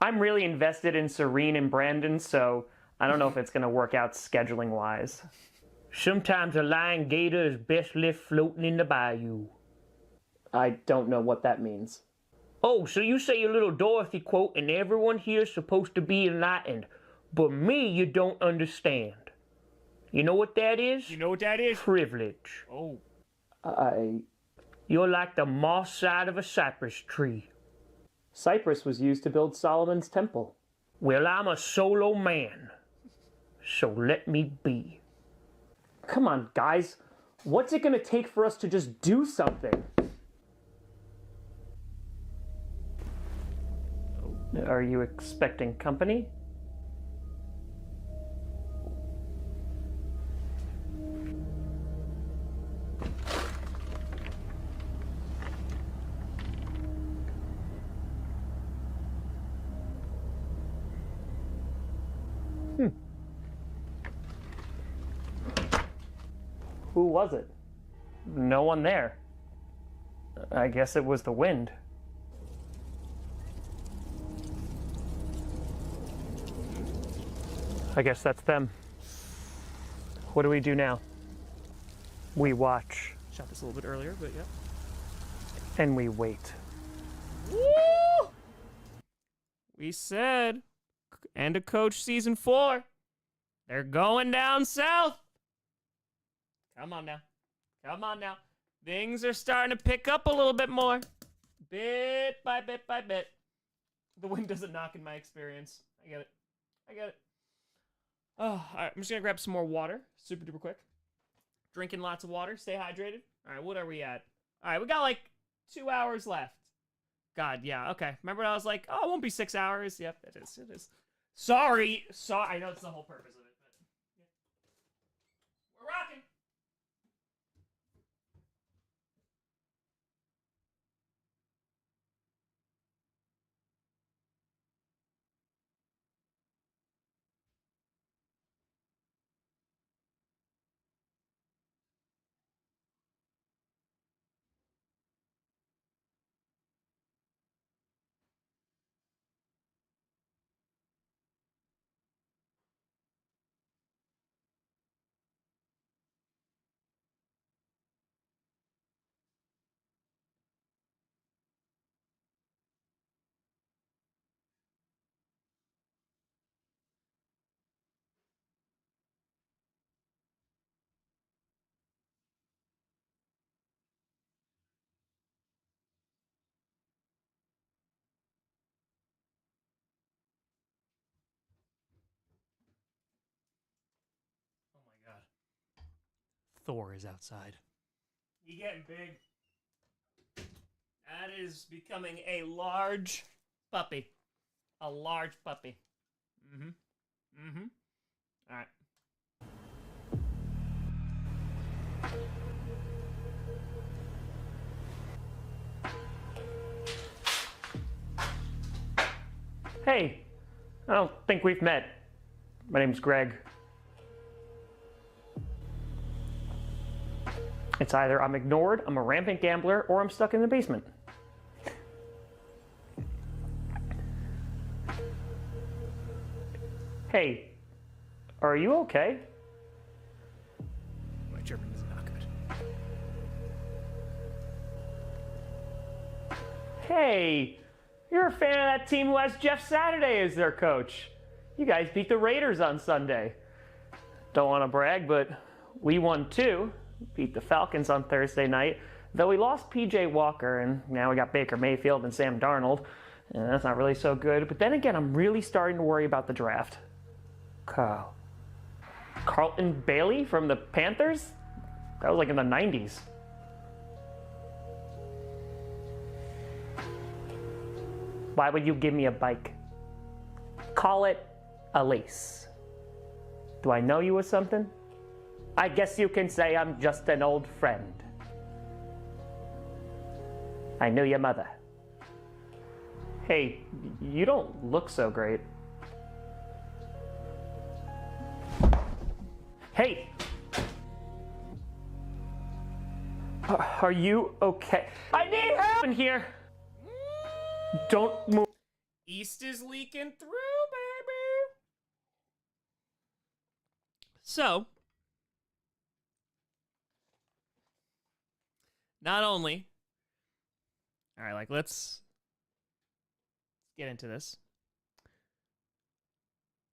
I'm really invested in Serene and Brandon, so I don't know if it's going to work out scheduling-wise.
sometimes a lion gator is best left floating in the bayou.
I don't know what that means.
Oh, so you say your little Dorothy quote and everyone here's supposed to be enlightened, but me you don't understand. You know what that is?
You know what that is?
Privilege.
Oh.
You're like the moss side of a cypress tree.
Cyprus was used to build Solomon's temple.
Well, I'm a solo man, so let me be.
Come on, guys. What's it gonna take for us to just do something? Are you expecting company? Who was it? No one there. I guess it was the wind. I guess that's them. What do we do now? We watch.
Shot this a little bit earlier, but yeah.
And we wait.
Woo! We said, end of Coach Season 4. They're going down south. Come on now. Come on now. Things are starting to pick up a little bit more. Bit by bit by bit. The wind doesn't knock in my experience. I get it. I get it. Oh, all right, I'm just going to grab some more water. Super duper quick. Drinking lots of water. Stay hydrated. All right, what are we at? All right, we got like 2 hours left. God, yeah, okay. Remember I was like, oh, it won't be 6 hours. Yep, it is. It is. Sorry. I know it's the whole purpose of it, but yeah. We're rocking. Thor is outside. You getting big. That is becoming a large puppy. A large puppy. All right.
Hey, I don't think we've met. My name's Greg. It's either I'm ignored, I'm a rampant gambler, or I'm stuck in the basement. Hey, are you okay?
My German is not good.
Hey, you're a fan of that team who has Jeff Saturday as their coach. You guys beat the Raiders on Sunday. Don't want to brag, but we won too. Beat the Falcons on Thursday night, though we lost PJ Walker, and now we got Baker Mayfield and Sam Darnold. And that's not really so good. But then again, I'm really starting to worry about the draft. Carlton Bailey from the Panthers? That was like in the 90s. Why would you give me a bike? Call it a lease. Do I know you or something? I guess you can say I'm just an old friend. I knew your mother. Hey, you don't look so great. Hey! Are you okay? I need help in here! Don't move.
East is leaking through, baby. So, not only, all right, like let's get into this.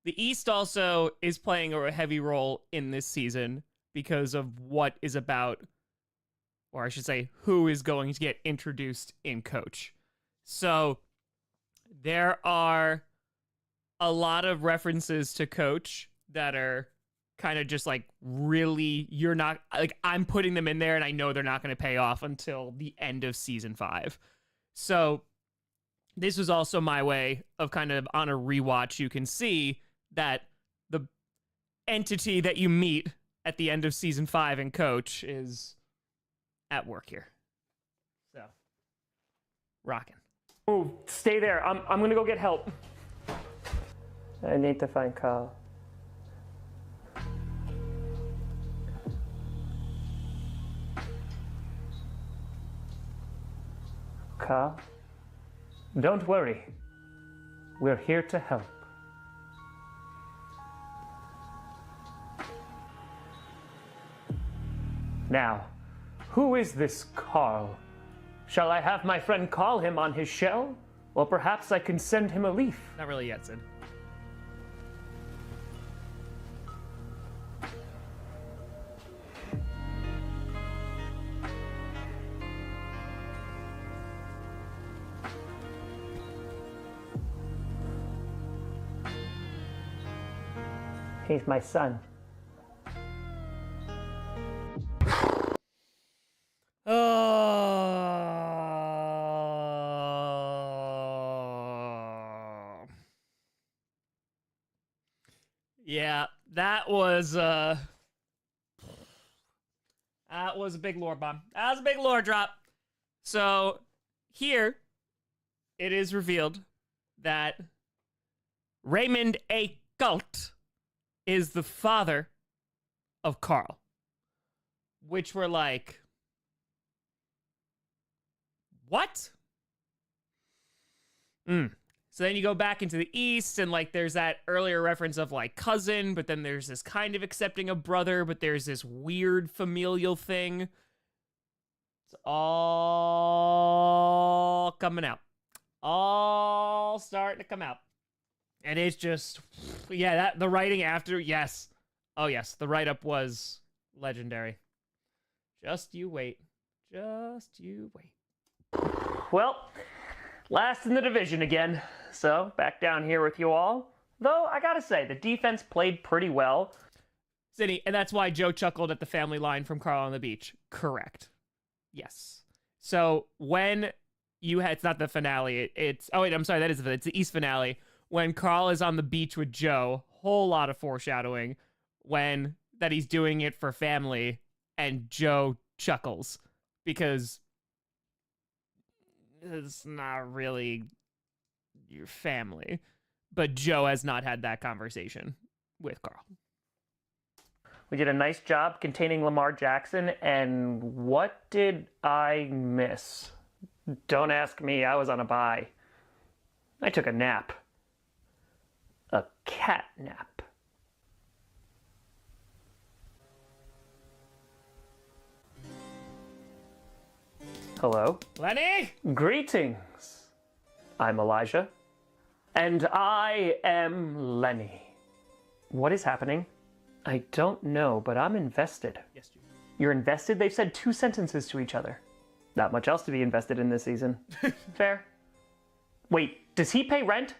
The East also is playing a heavy role in this season because of what is about, or I should say, who is going to get introduced in coach. So there are a lot of references to coach that are kind of just like really, you're not, like I'm putting them in there and I know they're not going to pay off until the end of season 5. So this was also my way of kind of on a rewatch, you can see that the entity that you meet at the end of season 5 in coach is at work here. So, rocking.
Move. Stay there. I'm gonna go get help. I need to find Carl. Carl? Don't worry. We're here to help. Now, who is this Carl? Shall I have my friend call him on his shell? Or perhaps I can send him a leaf?
Not really yet, Sid.
He's my son.
Yeah, that was a big lore bomb. That was a big lore drop. So here it is revealed that Raymond A. Cult is the father of Carl, which were like, what? So then you go back into the East, and like there's that earlier reference of like cousin, but then there's this kind of accepting a brother, but there's this weird familial thing. It's all coming out. All starting to come out. And it's just, yeah, that the writing after, yes. Oh yes, the write-up was legendary. Just you wait. Just you wait.
Well, last in the division again. So, back down here with you all. Though, I gotta say, the defense played pretty well.
Cindy, and that's why Joe chuckled at the family line from Carl on the Beach. Correct. Yes. So, when you had, it's not the finale, it's, oh wait, I'm sorry, it's the East finale. When Carl is on the beach with Joe, whole lot of foreshadowing when that he's doing it for family, and Joe chuckles because it's not really your family. but Joe has not had that conversation with Carl.
We did a nice job containing Lamar Jackson, and what did I miss? Don't ask me, I was on a bye. I took a nap. A cat nap. Hello?
Lenny!
Greetings. I'm Elijah. And I am Lenny. What is happening? I don't know, but I'm invested.
Yes, you.
You're invested? They've said 2 sentences to each other. Not much else to be invested in this season. Fair. Wait, does he pay rent?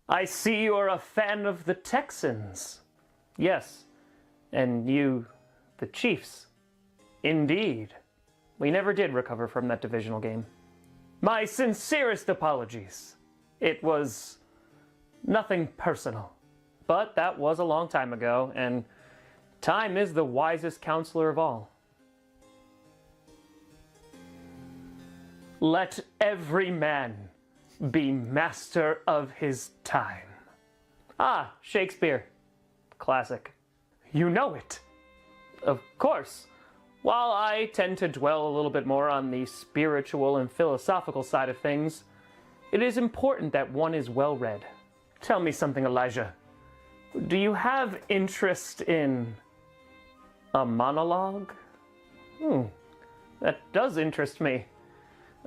I see you're a fan of the Texans. Yes. And you, the Chiefs. Indeed. We never did recover from that divisional game. My sincerest apologies. It was nothing personal. But that was a long time ago, and time is the wisest counselor of all. Let every man be master of his time. Ah, Shakespeare. Classic. You know it. Of course. While I tend to dwell a little bit more on the spiritual and philosophical side of things, it is important that one is well read. Tell me something, Elijah. Do you have interest in a monologue? That does interest me.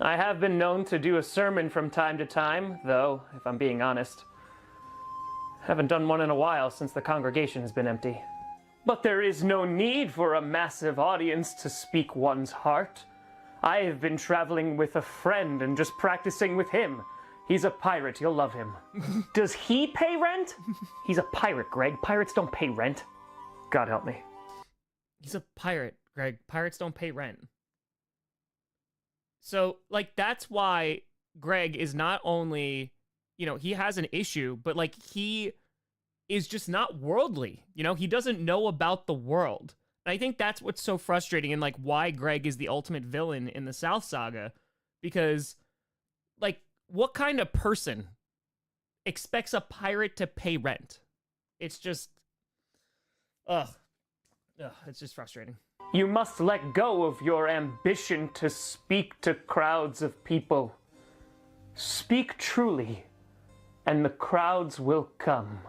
I have been known to do a sermon from time to time, though, if I'm being honest, haven't done one in a while since the congregation has been empty. But there is no need for a massive audience to speak one's heart. I have been traveling with a friend and just practicing with him. He's a pirate, you'll love him. Does he pay rent? He's a pirate, Greg. Pirates don't pay rent. God help me.
He's a pirate, Greg. Pirates don't pay rent. So, like, that's why Greg is not only, you know, he has an issue, but, like, he is just not worldly. You know, he doesn't know about the world. And I think that's what's so frustrating and, like, why Greg is the ultimate villain in the South Saga. Because, like, what kind of person expects a pirate to pay rent? It's just, it's just frustrating.
You must let go of your ambition to speak to crowds of people. Speak truly, and the crowds will come.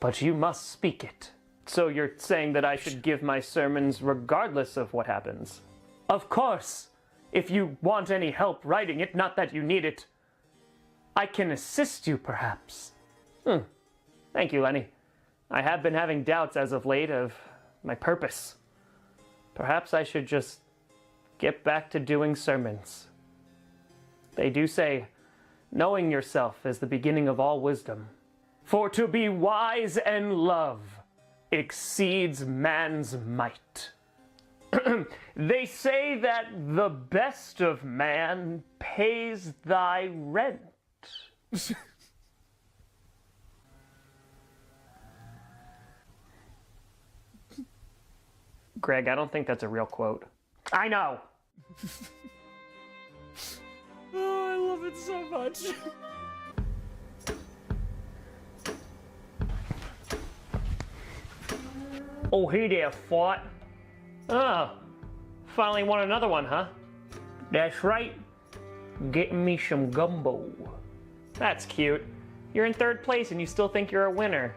But you must speak it. So you're saying that I should give my sermons regardless of what happens? Of course. If you want any help writing it, not that you need it, I can assist you, perhaps. Thank you, Lenny. I have been having doubts as of late of my purpose. Perhaps I should just get back to doing sermons. They do say, knowing yourself is the beginning of all wisdom. For to be wise and love exceeds man's might. They say that the best of man pays thy rent. Greg, I don't think that's a real quote. I know.
Oh, I love it so much.
Oh, hey there, Fort. Oh, finally won another one, huh? That's right. Getting me some gumbo. That's cute. You're in 3rd place and you still think you're a winner.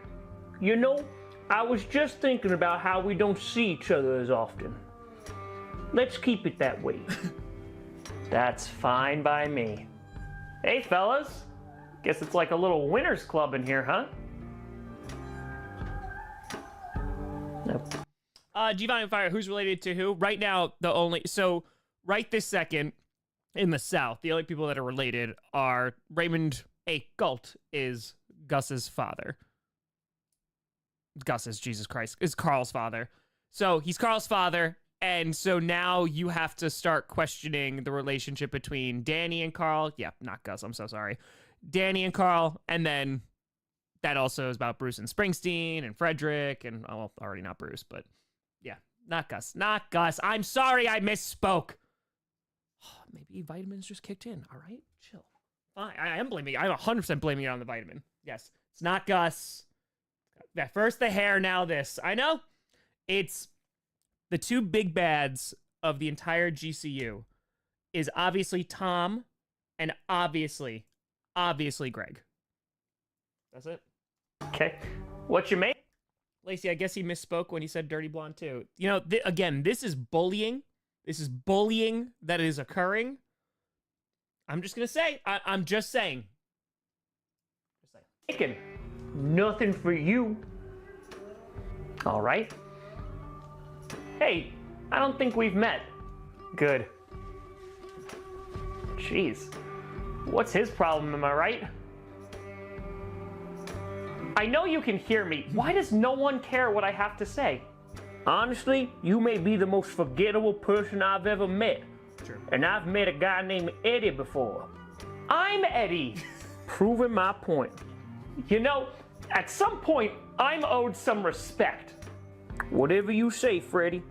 You know, I was just thinking about how we don't see each other as often. Let's keep it that way. That's fine by me. Hey, fellas. Guess it's like a little winners club in here, huh? Nope.
Giovanni Fire, who's related to who? Right now, so right this second in the South, the only people that are related are Raymond Day Cult is Gus's father. Gus is, Jesus Christ, is Carl's father. So he's Carl's father, and so now you have to start questioning the relationship between Danny and Carl. Yeah, not Gus, I'm so sorry. Danny and Carl, and then that also is about Bruce and Springsteen and Frederick, and, oh, well, already not Bruce, but yeah, not Gus. Not Gus. I'm sorry I misspoke. Maybe vitamins just kicked in. All right, chill. Fine. I am blaming. I'm 100% blaming it on the vitamin. Yes. It's not Gus. At first the hair, now this. I know. It's the two big bads of the entire GCU is obviously Tom and obviously Greg. That's it.
Okay. What you make?
Lacey, I guess he misspoke when he said dirty blonde too. You know, again, this is bullying. This is bullying that is occurring. I'm just gonna say. I'm just saying.
Chicken. Nothing for you. All right. Hey, I don't think we've met. Good. Jeez. What's his problem, am I right? I know you can hear me. Why does no one care what I have to say? Honestly, you may be the most forgettable person I've ever met.
Sure.
And I've met a guy named Eddie before. I'm Eddie. Proving my point. You know, at some point, I'm owed some respect. Whatever you say, Freddy.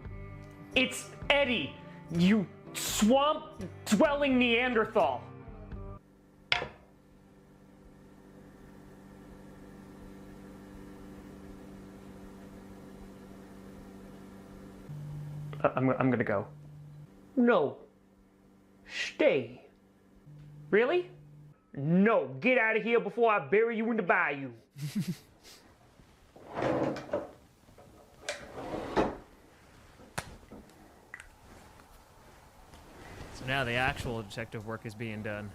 It's Eddie, you swamp-dwelling Neanderthal. I'm gonna go. No. Stay. Really? No, get out of here before I bury you in the bayou.
So now the actual detective work is being done.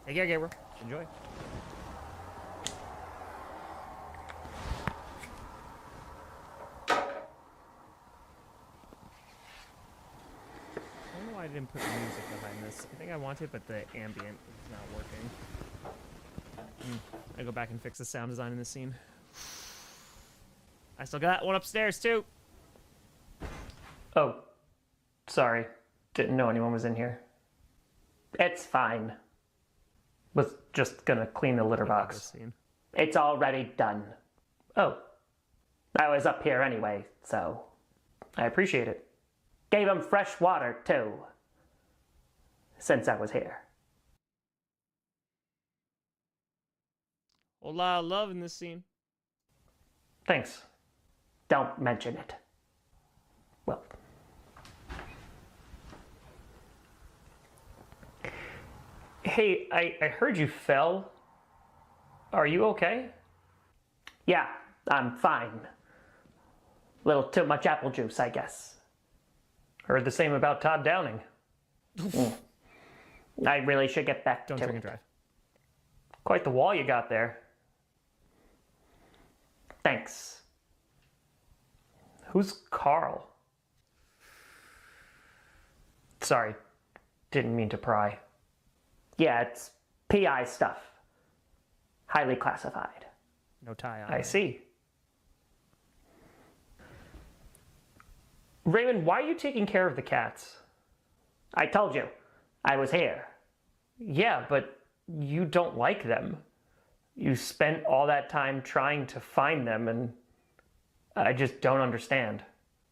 Take care, Gabriel. Enjoy. I don't know why I didn't put music behind this. I think I wanted, but the ambient is not working. I go back and fix the sound design in this scene. I still got one upstairs too.
Oh, sorry. Didn't know anyone was in here. It's fine. Was just gonna clean the litter box. It's already done. Oh, I was up here anyway, so I appreciate it. Gave him fresh water too, since I was here.
A lot of love in this scene.
Thanks. Don't mention it. Well. Hey, I heard you fell. Are you okay? Yeah, I'm fine. Little too much apple juice, I guess. Heard the same about Todd Downing. I really should get back to it.
Don't drink and drive.
Quite the wall you got there. Thanks. Who's Carl? Sorry, didn't mean to pry. Yeah, it's PI stuff. Highly classified.
No tie on.
I see. Raymond, why are you taking care of the cats? I told you, I was here. Yeah, but you don't like them. You spent all that time trying to find them, and I just don't understand.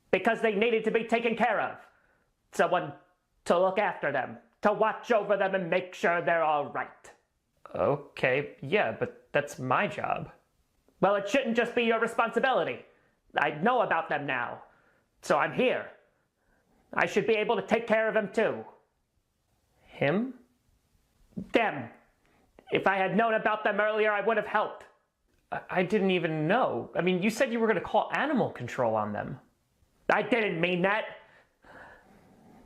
Because they needed to be taken care of. Someone to look after them, to watch over them and make sure they're all right. Okay, yeah, but that's my job. Well, it shouldn't just be your responsibility. I know about them now, so I'm here. I should be able to take care of him too. Him? Them. If I had known about them earlier, I would have helped. I didn't even know. I mean, you said you were going to call animal control on them. I didn't mean that.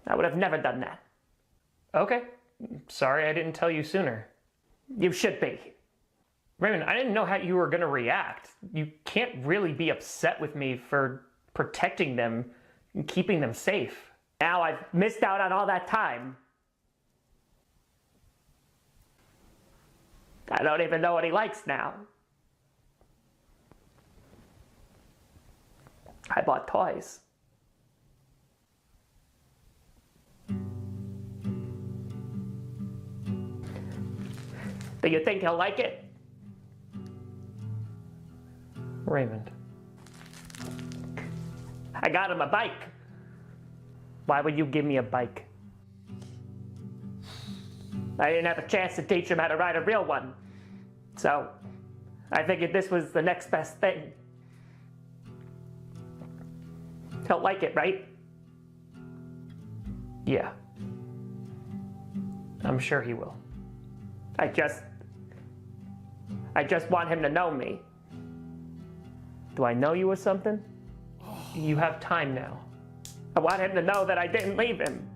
I would have never done that. Okay. Sorry I didn't tell you sooner. You should be. Raymond, I didn't know how you were going to react. You can't really be upset with me for protecting them and keeping them safe. Now I've missed out on all that time. I don't even know what he likes now. I bought toys. Do you think he'll like it? Raymond. I got him a bike. Why would you give me a bike?
I didn't have a chance to teach him how to ride a real one. So, I figured this was the next best thing. He'll like it, right?
Yeah. I'm sure he will.
I just want him to know me.
Do I know you or something? You have time now.
I want him to know that I didn't leave him.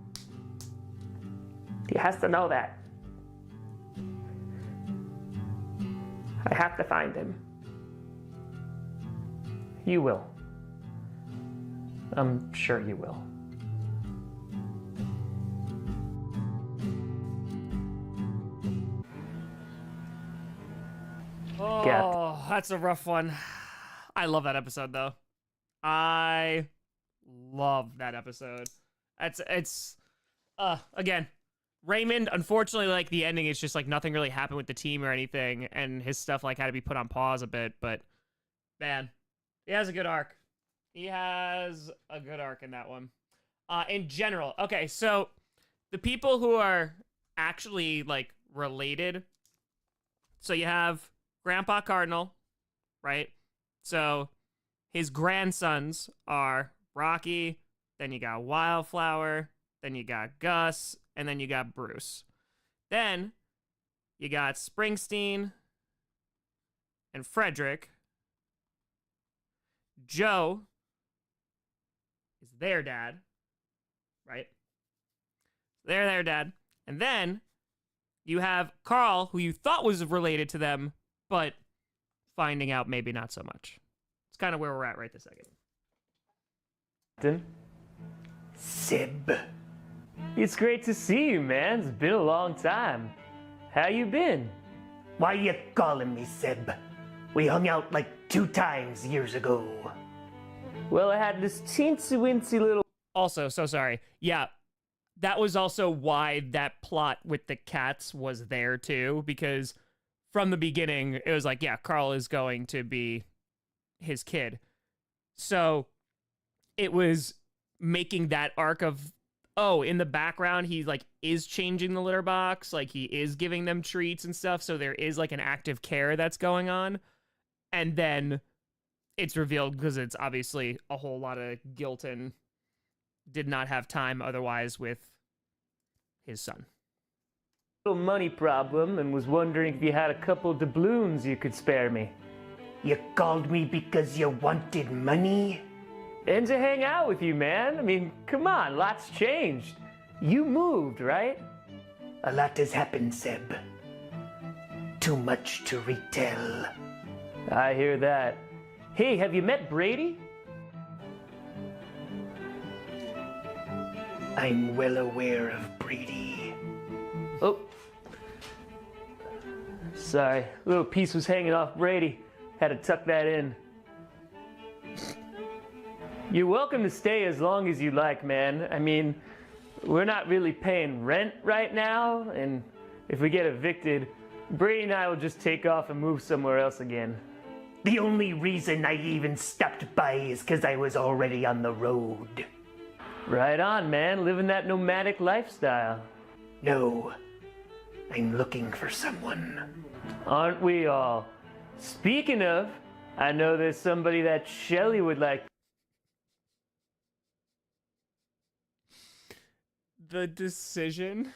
He has to know that. I have to find him.
You will. I'm sure you will.
Oh, that's a rough one. I love that episode though. I love that episode. It's again, Raymond, unfortunately, like the ending is just like nothing really happened with the team or anything, and his stuff like had to be put on pause a bit, but man, he has a good arc. He has a good arc in that one. In general, okay, so the people who are actually like related, so you have Grandpa Cardinal, right? So his grandsons are Rocky, then you got Wildflower, then you got Gus, and then you got Bruce. Then you got Springsteen and Frederick. Joe is their dad, right? They're their dad. And then you have Carl, who you thought was related to them, but finding out maybe not so much. It's kind of where we're at right this second.
Seb. It's great to see you, man. It's been a long time. How you been?
Why you calling me Seb? We hung out like 2 times years ago.
Well, I had this teensy-wincy little...
Also, so sorry. Yeah, that was also why that plot with the cats was there too, because from the beginning, it was like, yeah, Carl is going to be his kid. So it was making that arc of, oh, in the background, he like is changing the litter box, like he is giving them treats and stuff. So there is like an active care that's going on. And then it's revealed because it's obviously a whole lot of guilt and did not have time otherwise with his son.
Little money problem and was wondering if you had a couple doubloons you could spare me.
You called me because you wanted money?
And to hang out with you, man. I mean, come on, lots changed. You moved, right?
A lot has happened, Seb. Too much to retell.
I hear that. Hey, have you met Brady?
I'm well aware of Brady.
Oh. Sorry, little piece was hanging off Brady. Had to tuck that in. You're welcome to stay as long as you like, man. I mean, we're not really paying rent right now, and if we get evicted, Brady and I will just take off and move somewhere else again.
The only reason I even stopped by is because I was already on the road.
Right on, man. Living that nomadic lifestyle.
No, I'm looking for someone.
Aren't we all? Speaking of, I know there's somebody that Shelly would like.
The decision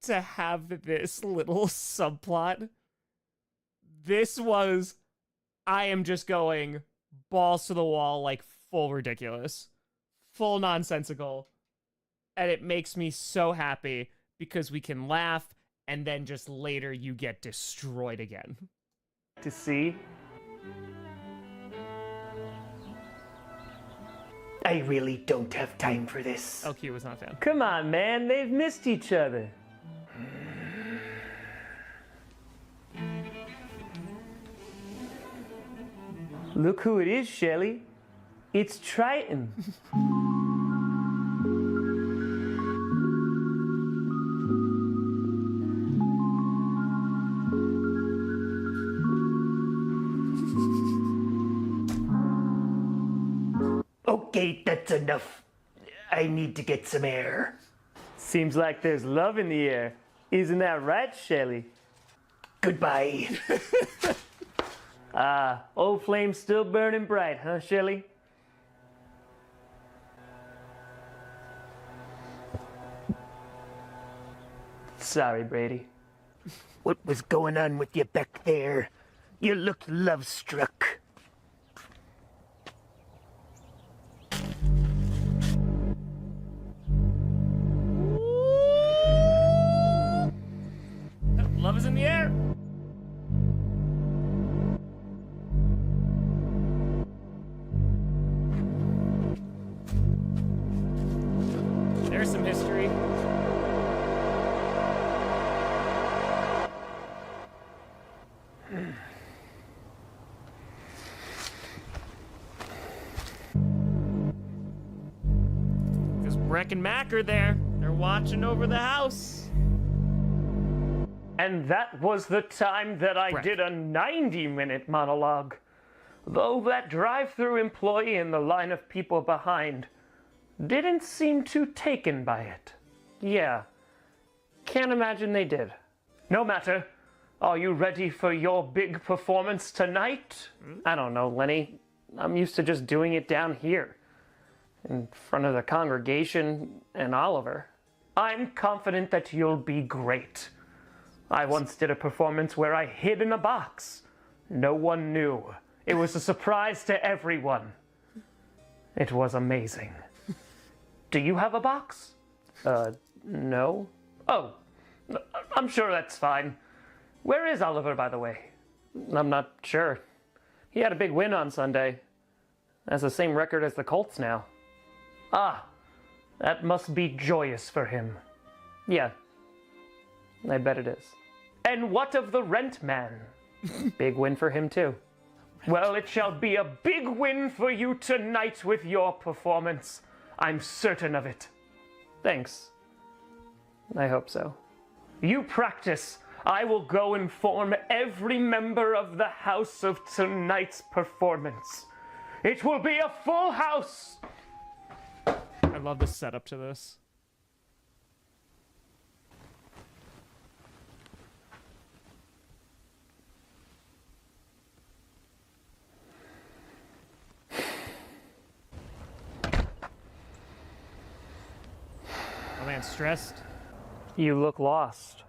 to have this little subplot, this was, I am just going balls to the wall, like full ridiculous, full nonsensical, and it makes me so happy because we can laugh and then just later you get destroyed again.
To see.
I really don't have time for this.
LQ was not a fan.
Come on, man. They've missed each other. Look who it is, Shelly. It's Triton.
Okay, that's enough. I need to get some air.
Seems like there's love in the air. Isn't that right, Shelley?
Goodbye.
Old flame still burning bright, huh, Shelley? Sorry, Brady.
What was going on with you back there? You looked love-struck.
Love is in the air. There's some history. Because Breck and Mac are there. They're watching over the house.
And that was the time that I
Correct.
did a 90-minute monologue. Though that drive-through employee in the line of people behind didn't seem too taken by it. Yeah, can't imagine they did. No matter. Are you ready for your big performance tonight? I don't know, Lenny. I'm used to just doing it down here, in front of the congregation and Oliver. I'm confident that you'll be great. I once did a performance where I hid in a box. No one knew. It was a surprise to everyone. It was amazing. Do you have a box? No. Oh, I'm sure that's fine. Where is Oliver, by the way? I'm not sure. He had a big win on Sunday. Has the same record as the Colts now. Ah, that must be joyous for him. Yeah, I bet it is. And what of the rent man? Big win for him too. Well, it shall be a big win for you tonight with your performance. I'm certain of it. Thanks. I hope so. You practice. I will go inform every member of the house of tonight's performance. It will be a full house.
I love the setup to this. Oh man, stressed.
You look lost.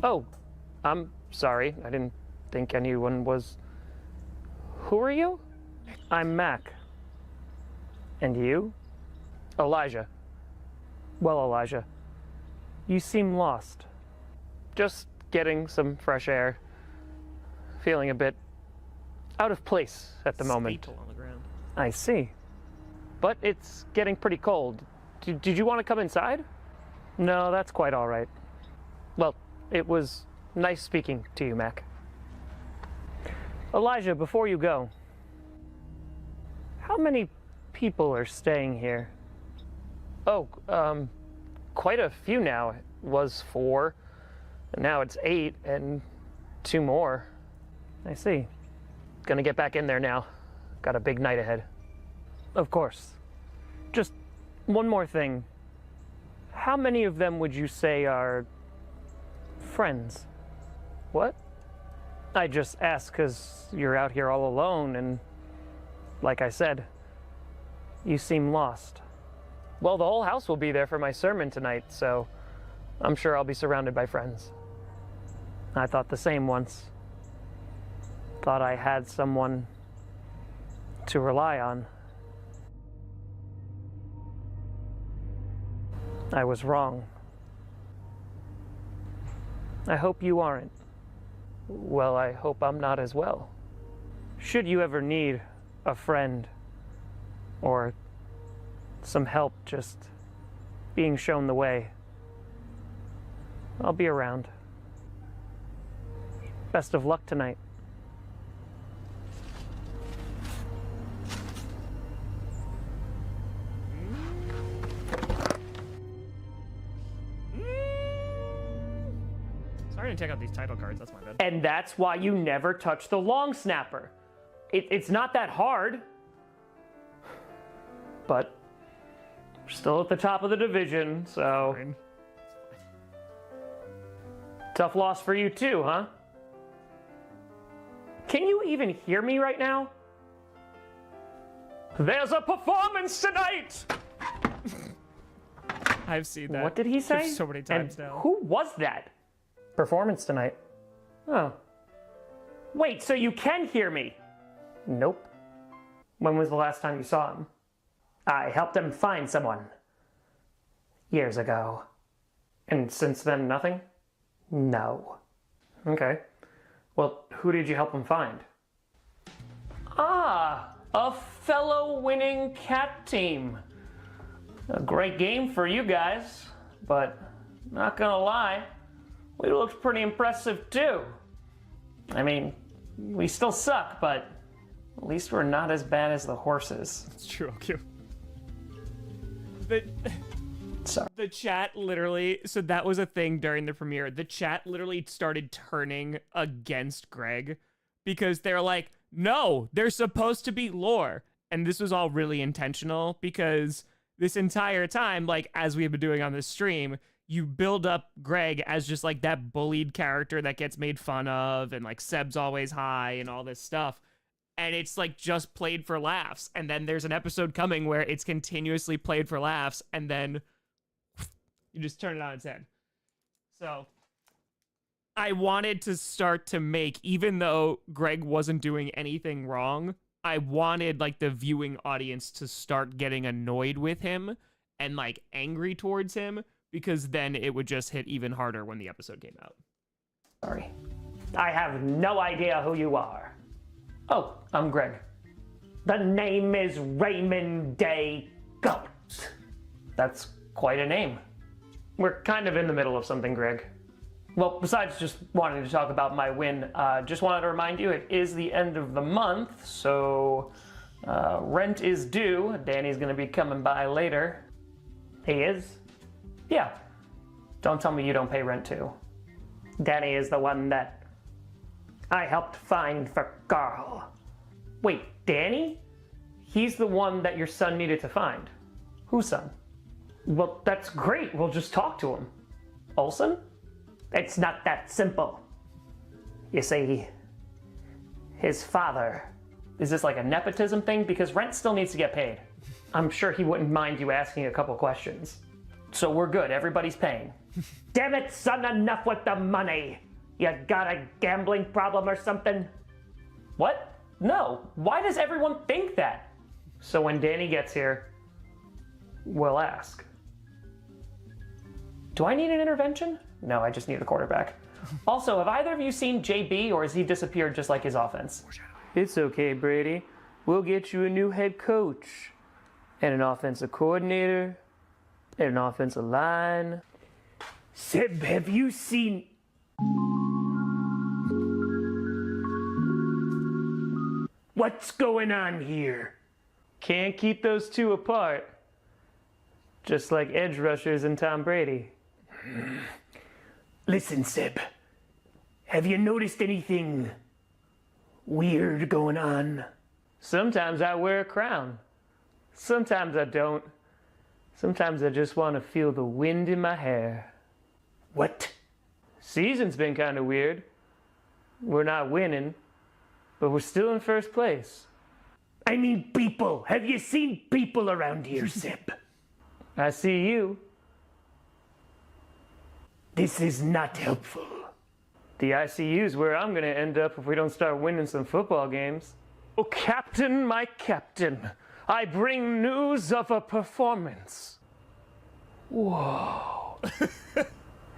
Oh, I'm sorry. I didn't think anyone was... Who are you? I'm Mac. And you? Elijah. Well, Elijah, you seem lost. Just getting some fresh air. Feeling a bit out of place at the moment.
Staple on the ground.
I see. But it's getting pretty cold. Did you want to come inside? No, that's quite all right. Well, it was nice speaking to you, Mac. Elijah, before you go, how many people are staying here? Oh, quite a few now. It was 4, and now it's 8, and 2 more. I see. Gonna get back in there now. Got a big night ahead. Of course. Just one more thing. How many of them would you say are friends? What? I just asked because you're out here all alone, and like I said, you seem lost. Well, the whole house will be there for my sermon tonight, so I'm sure I'll be surrounded by friends. I thought the same once. Thought I had someone to rely on. I was wrong. I hope you aren't. Well, I hope I'm not as well. Should you ever need a friend or some help just being shown the way, I'll be around. Best of luck tonight.
Sorry to check out these these title cards. That's my bad.
And that's why you never touch the long snapper. It's not that hard. But we're still at the top of the division, so...
Fine.
Tough loss for you too, huh? Can you even hear me right now? There's a performance tonight!
I've seen that.
What did he say?
So many times
and
now.
Who was that? Performance tonight. Oh. Wait, so you can hear me? Nope. When was the last time you saw him? I helped him find someone. Years ago. And since then, nothing? No. Okay. Well, who did you help him find? Ah, a fellow winning cat team. A great game for you guys, but not gonna lie, we looked pretty impressive too. I mean, we still suck, but at least we're not as bad as the horses.
It's true, okay.
Sorry.
The chat literally, so that was a thing during the premiere. The chat literally started turning against Greg because they're like, no, there's supposed to be lore. And this was all really intentional because this entire time, like, as we have been doing on this stream, you build up Greg as just like that bullied character that gets made fun of and like Seb's always high and all this stuff. And it's like just played for laughs. And then there's an episode coming where it's continuously played for laughs and then you just turn it on its head. So I wanted to start to make, even though Greg wasn't doing anything wrong, I wanted like the viewing audience to start getting annoyed with him and like angry towards him, because then it would just hit even harder when the episode came out.
Sorry. I have no idea who you are. Oh, I'm Greg. The name is Raymond Day Cult. That's quite a name. We're kind of in the middle of something, Greg. Well, besides just wanting to talk about my win, just wanted to remind you it is the end of the month, so rent is due. Danny's gonna be coming by later. He is? Yeah. Don't tell me you don't pay rent too. Danny is the one that I helped find for Carl. Wait, Danny? He's the one that your son needed to find. Whose son? Well, that's great. We'll just talk to him. Olsen? It's not that simple. You see, his father... Is this like a nepotism thing? Because rent still needs to get paid. I'm sure he wouldn't mind you asking a couple questions. So we're good. Everybody's paying. Damn it, son, enough with the money. You got a gambling problem or something? What? No. Why does everyone think that? So when Danny gets here, we'll ask. Do I need an intervention? No, I just need a quarterback. Also, have either of you seen JB, or has he disappeared just like his offense? It's okay, Brady. We'll get you a new head coach, and an offensive coordinator, and an offensive line.
Seb, have you seen... What's going on here?
Can't keep those two apart. Just like edge rushers and Tom Brady.
Listen, Seb. Have you noticed anything weird going on?
Sometimes I wear a crown. Sometimes I don't. Sometimes I just want to feel the wind in my hair.
What?
Season's been kind of weird. We're not winning, but we're still in first place.
I mean people. Have you seen people around here, Seb?
I see you.
This is not helpful.
The ICU's where I'm gonna end up if we don't start winning some football games. Oh, Captain, my Captain, I bring news of a performance. Whoa.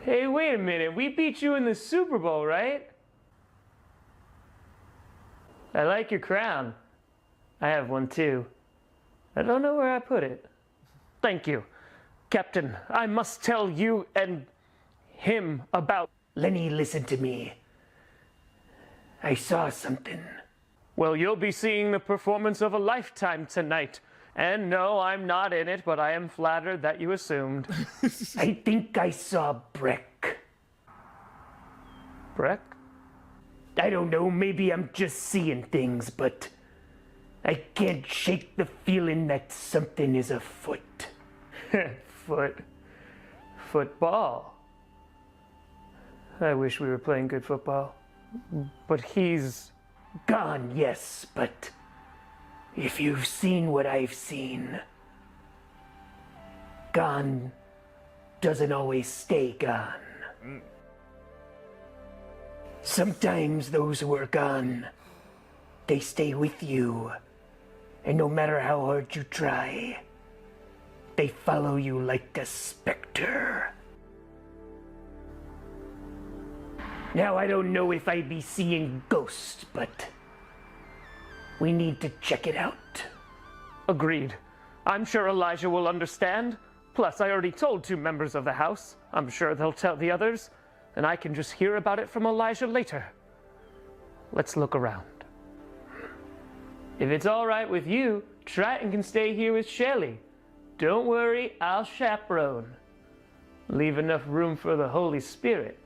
Hey, wait a minute. We beat you in the Super Bowl, right? I like your crown. I have one too. I don't know where I put it. Thank you. Captain, I must tell you and him about...
Lenny, listen to me. I saw something.
Well, you'll be seeing the performance of a lifetime tonight. And no, I'm not in it, but I am flattered that you assumed.
I think I saw Brick.
correct?
I don't know, maybe I'm just seeing things, but I can't shake the feeling that something is afoot.
Football. I wish we were playing good football. But he's
Gone, yes, but if you've seen what I've seen, gone doesn't always stay gone. Sometimes those who are gone, they stay with you, and no matter how hard you try, they follow you like a specter. Now, I don't know if I be seeing ghosts, but we need to check it out.
agreed. I'm sure Elijah will understand. Plus, I already told 2 members of the house. I'm sure they'll tell the others, and I can just hear about it from Elijah later. Let's look around. If it's all right with you, Triton can stay here with Shelley. Don't worry, I'll chaperone. Leave enough room for the Holy Spirit.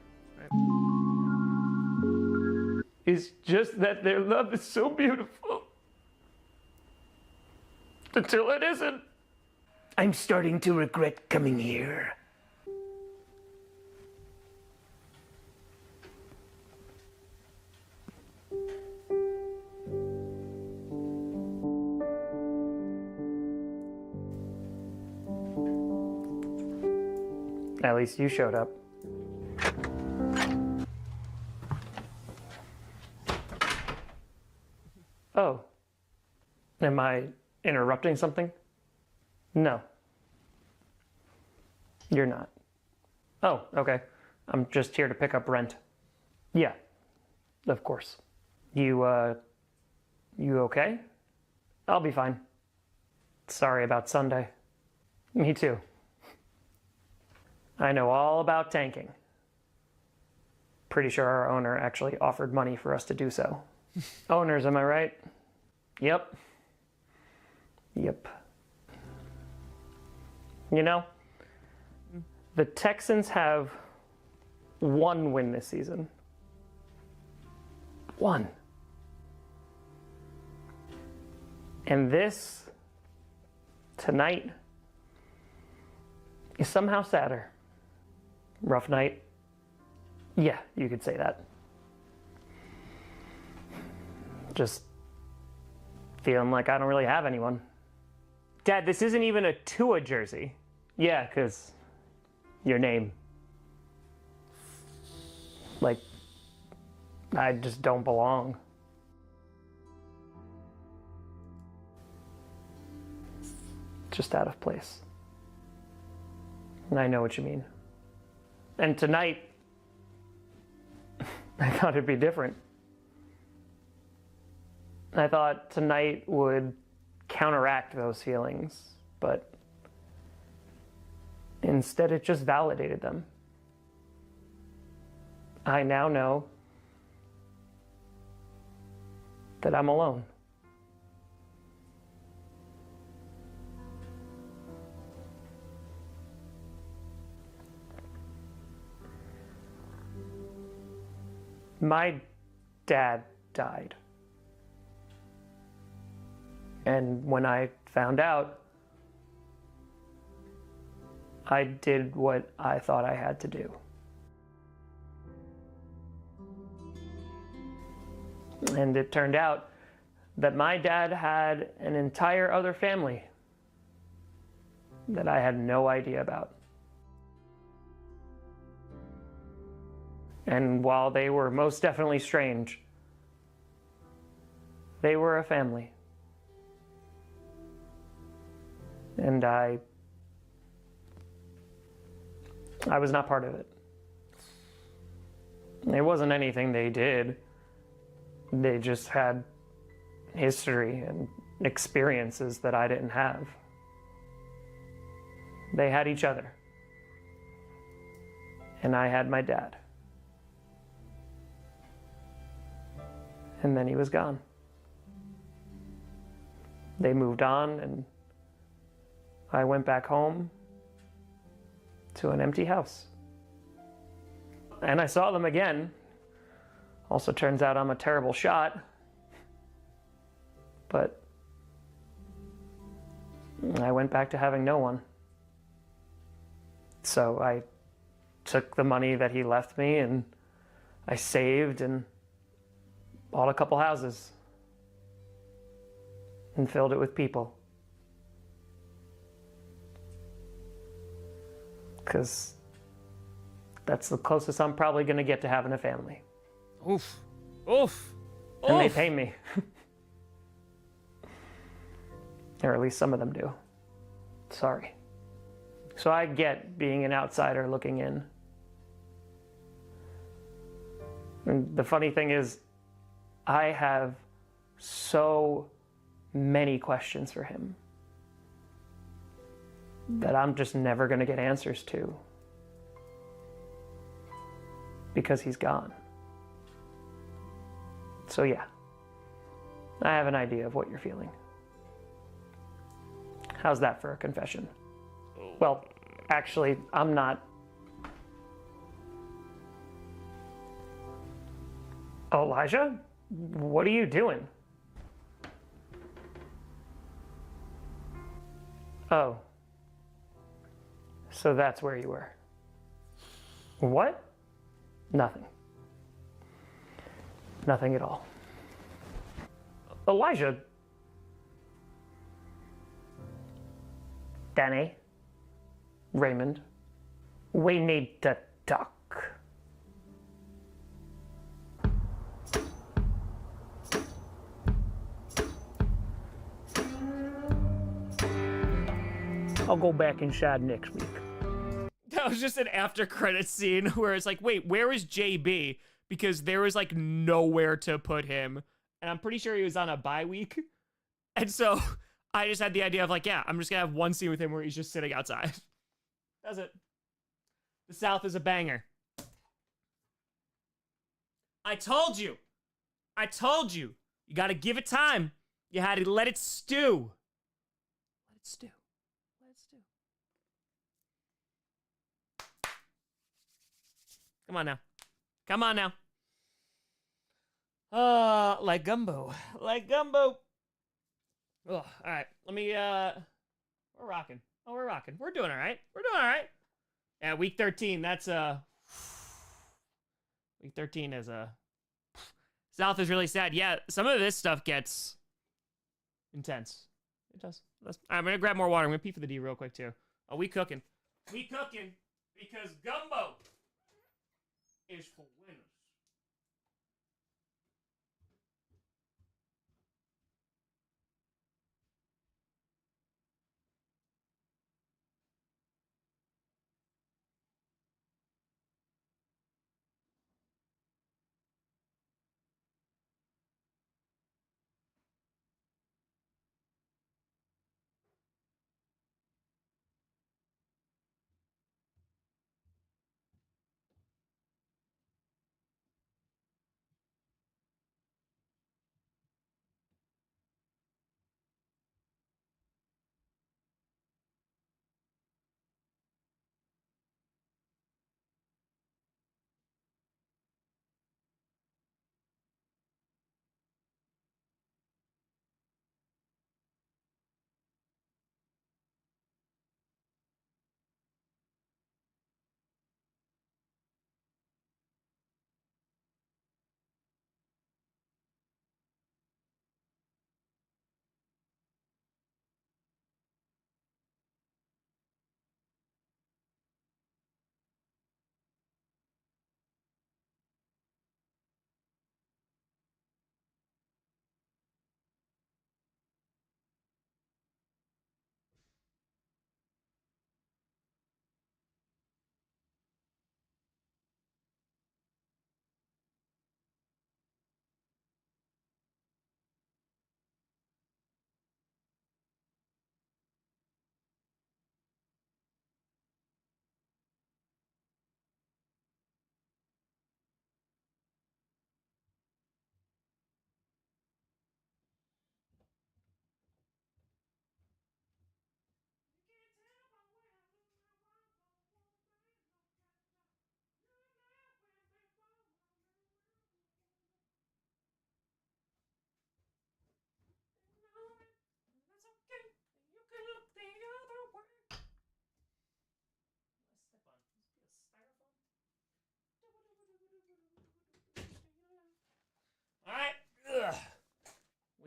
It's just that their love is so beautiful. Until it isn't.
I'm starting to regret coming here.
At least you showed up. Oh. Am I interrupting something? No. You're not. Oh, okay. I'm just here to pick up rent. Yeah. Of course. You okay? I'll be fine. Sorry about Sunday. Me too. I know all about tanking. Pretty sure our owner actually offered money for us to do so. Owners, am I right? Yep. Yep. You know, the Texans have 1 win this season. 1. And this, tonight, is somehow sadder. Rough night? Yeah, you could say that. Just feeling like I don't really have anyone. Dad, this isn't even a Tua jersey. Yeah, 'cause your name. Like, I just don't belong. Just out of place. And I know what you mean. And tonight, I thought it'd be different. I thought tonight would counteract those feelings, but instead it just validated them. I now know that I'm alone. My dad died. And when I found out, I did what I thought I had to do. And it turned out that my dad had an entire other family that I had no idea about. And while they were most definitely strange, they were a family. And I was not part of it. It wasn't anything they did. They just had history and experiences that I didn't have. They had each other. And I had my dad. And then he was gone. They moved on, and I went back home to an empty house. And I saw them again Also turns out I'm a terrible shot. But I went back to having no one. So I took the money that he left me and I saved and bought a couple houses and filled it with people. Because that's the closest I'm probably going to get to having a family.
Oof. Oof.
And they
Oof.
pay me. Or at least some of them do. Sorry. So I get being an outsider looking in. And the funny thing is, I have so many questions for him that I'm just never going to get answers to because he's gone. So yeah, I have an idea of what you're feeling. How's that for a confession? Well, actually, I'm not. Elijah? What are you doing? Oh. So that's where you were. What? Nothing. Nothing at all. Elijah. Danny. Raymond. We need to talk.
I'll go back inside next week.
That was just an after credit scene where it's like, wait, where is JB? Because there was like nowhere to put him. And I'm pretty sure he was on a bye week. And so I just had the idea of like, yeah, I'm just gonna have one scene with him where he's just sitting outside. That's it. The South is a banger. I told you. I told you. You gotta give it time. You had to let it stew. Let it stew. Let it stew. Come on now. Come on now. Like gumbo. Like gumbo. Oh, all right. Let me, we're rocking. Oh, we're rocking. We're doing all right. We're doing all right. Yeah, week 13, that's, week 13 is, South is really sad. Yeah, some of this stuff gets intense. It does. I'm gonna grab more water. I'm gonna pee for the D real quick, too. Oh, we cooking. We cooking because gumbo is for winners.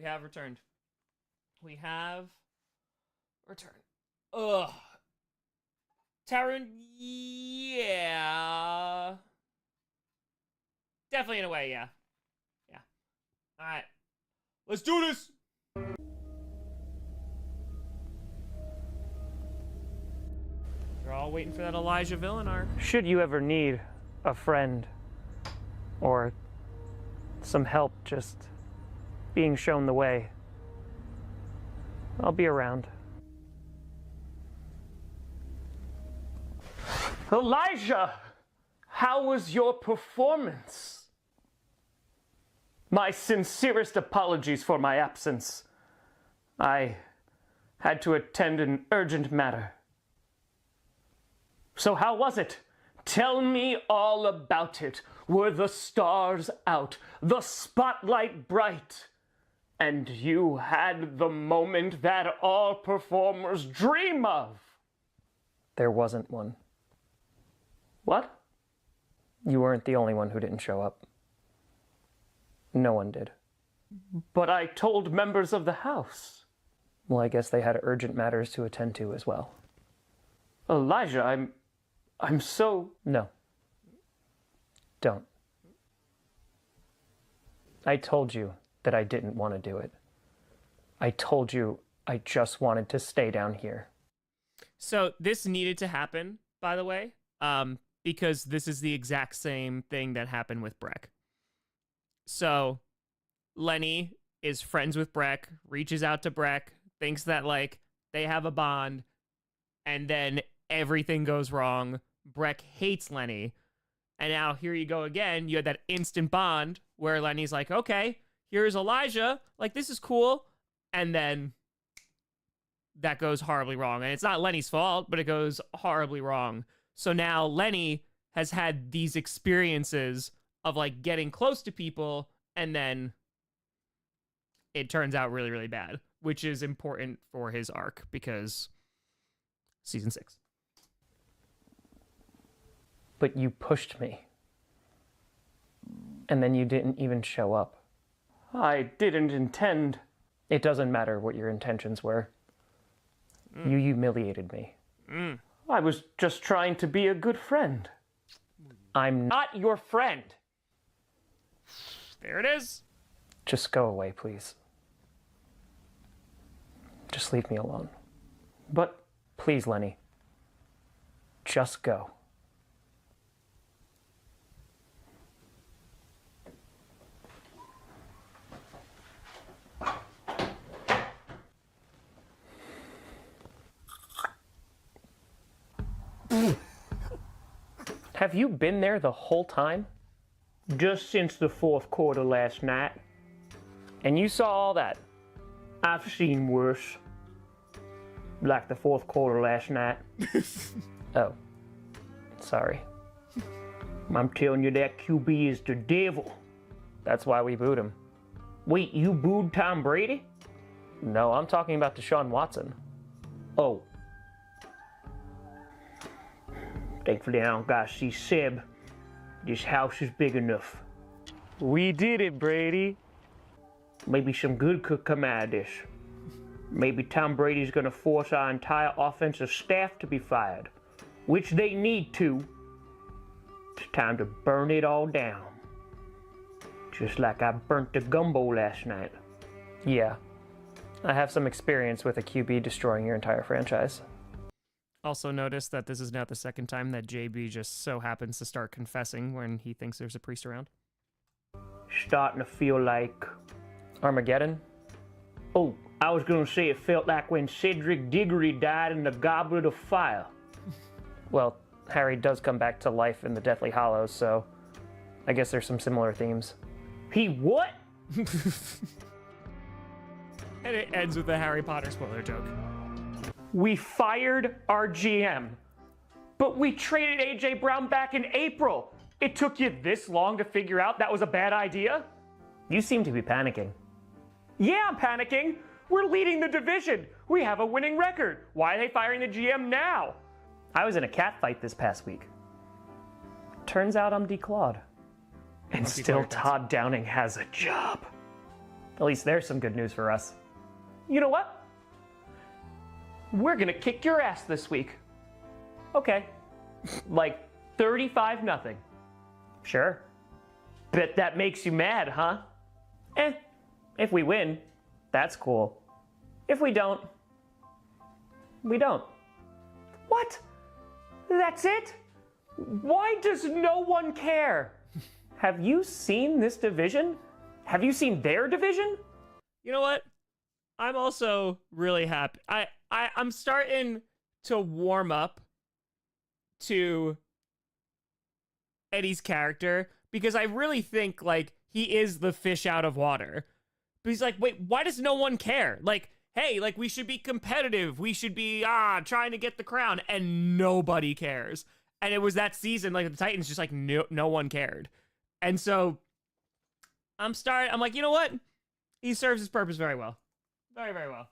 We have returned. We have returned. Ugh. Taryn, yeah. Definitely in a way, yeah. Yeah. Alright. Let's do this! We're all waiting for that Elijah villain arc.
Should you ever need a friend or some help just being shown the way, I'll be around. Elijah, how was your performance? My sincerest apologies for my absence. I had to attend an urgent matter. So how was it? Tell me all about it. Were the stars out, the spotlight bright, and you had the moment that all performers dream of? There wasn't one. What? You weren't the only one who didn't show up. No one did. But I told members of the house. Well, I guess they had urgent matters to attend to as well. Elijah, I'm so... No. Don't. I told you that I didn't want to do it. I told you I just wanted to stay down here.
So this needed to happen, by the way, because this is the exact same thing that happened with Breck. So Lenny is friends with Breck, reaches out to Breck, thinks that, like, they have a bond, and then everything goes wrong. Breck hates Lenny. And now here you go again. You had that instant bond where Lenny's like, okay, here's Elijah. Like, this is cool. And then that goes horribly wrong. And it's not Lenny's fault, but it goes horribly wrong. So now Lenny has had these experiences of, like, getting close to people, and then it turns out really, really bad, which is important for his arc because season 6.
But you pushed me. And then you didn't even show up. I didn't intend. It doesn't matter what your intentions were. You humiliated me. I was just trying to be a good friend. I'm not your friend.
There it is.
Just go away, please. Just leave me alone. But please, Lenny, just go. Have you been there the whole time?
Just since the fourth quarter last night.
And you saw all that?
I've seen worse. Like the fourth quarter last night.
Oh. Sorry.
I'm telling you, that QB is the devil.
That's why we booed him.
Wait, you booed Tom Brady?
No, I'm talking about Deshaun Watson.
Oh. Thankfully, I don't gotta see Seb. This house is big enough.
We did it, Brady.
Maybe some good could come out of this. Maybe Tom Brady's gonna force our entire offensive staff to be fired, which they need to. It's time to burn it all down. Just like I burnt the gumbo last night.
Yeah. I have some experience with a QB destroying your entire franchise.
Also notice that this is now the second time that JB just so happens to start confessing when he thinks there's a priest around.
Starting to feel like...
Armageddon?
Oh, I was gonna say it felt like when Cedric Diggory died in the Goblet of Fire.
Well, Harry does come back to life in the Deathly Hallows, so I guess there's some similar themes.
He what?
And it ends with a Harry Potter spoiler joke.
We fired our GM, but we traded AJ Brown back in April. It took you this long to figure out that was a bad idea? You seem to be panicking. Yeah, I'm panicking. We're leading the division. We have a winning record. Why are they firing the GM now? I was in a cat fight this past week. Turns out I'm declawed. And still Todd Downing has a job. At least there's some good news for us. You know what? We're gonna kick your ass this week. Okay. Like 35-0. Sure. Bet that makes you mad, huh? If we win, that's cool. If we don't, we don't. What? That's it? Why does no one care? Have you seen this division? Have you seen their division?
You know what? I'm also really happy. I'm starting to warm up to Eddie's character because I really think like he is the fish out of water. But he's like, wait, why does no one care? Like, hey, like we should be competitive. We should be trying to get the crown, and nobody cares. And it was that season, like the Titans, just like no one cared. And so I'm like, you know what? He serves his purpose very well. Very, very well.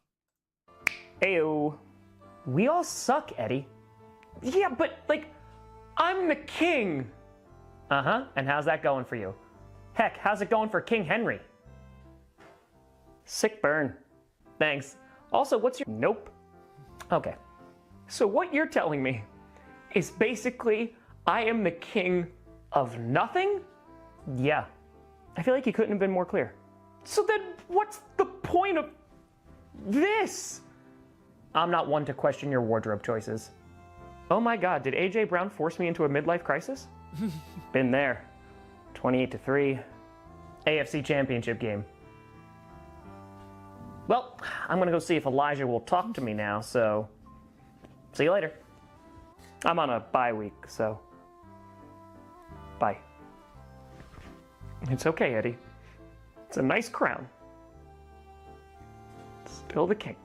Ayo. We all suck, Eddie. Yeah, but like, I'm the king. Uh-huh, and how's that going for you? Heck, how's it going for King Henry? Sick burn. Thanks. Also, what's your... Nope. Okay. So what you're telling me is basically I am the king of nothing? Yeah. I feel like you couldn't have been more clear. So then what's the point of this? I'm not one to question your wardrobe choices. Oh my god, did AJ Brown force me into a midlife crisis? Been there. 28-3. AFC Championship game. Well, I'm gonna go see if Elijah will talk to me now, so see you later. I'm on a bye week, so bye. It's okay, Eddie. It's a nice crown. Still the king.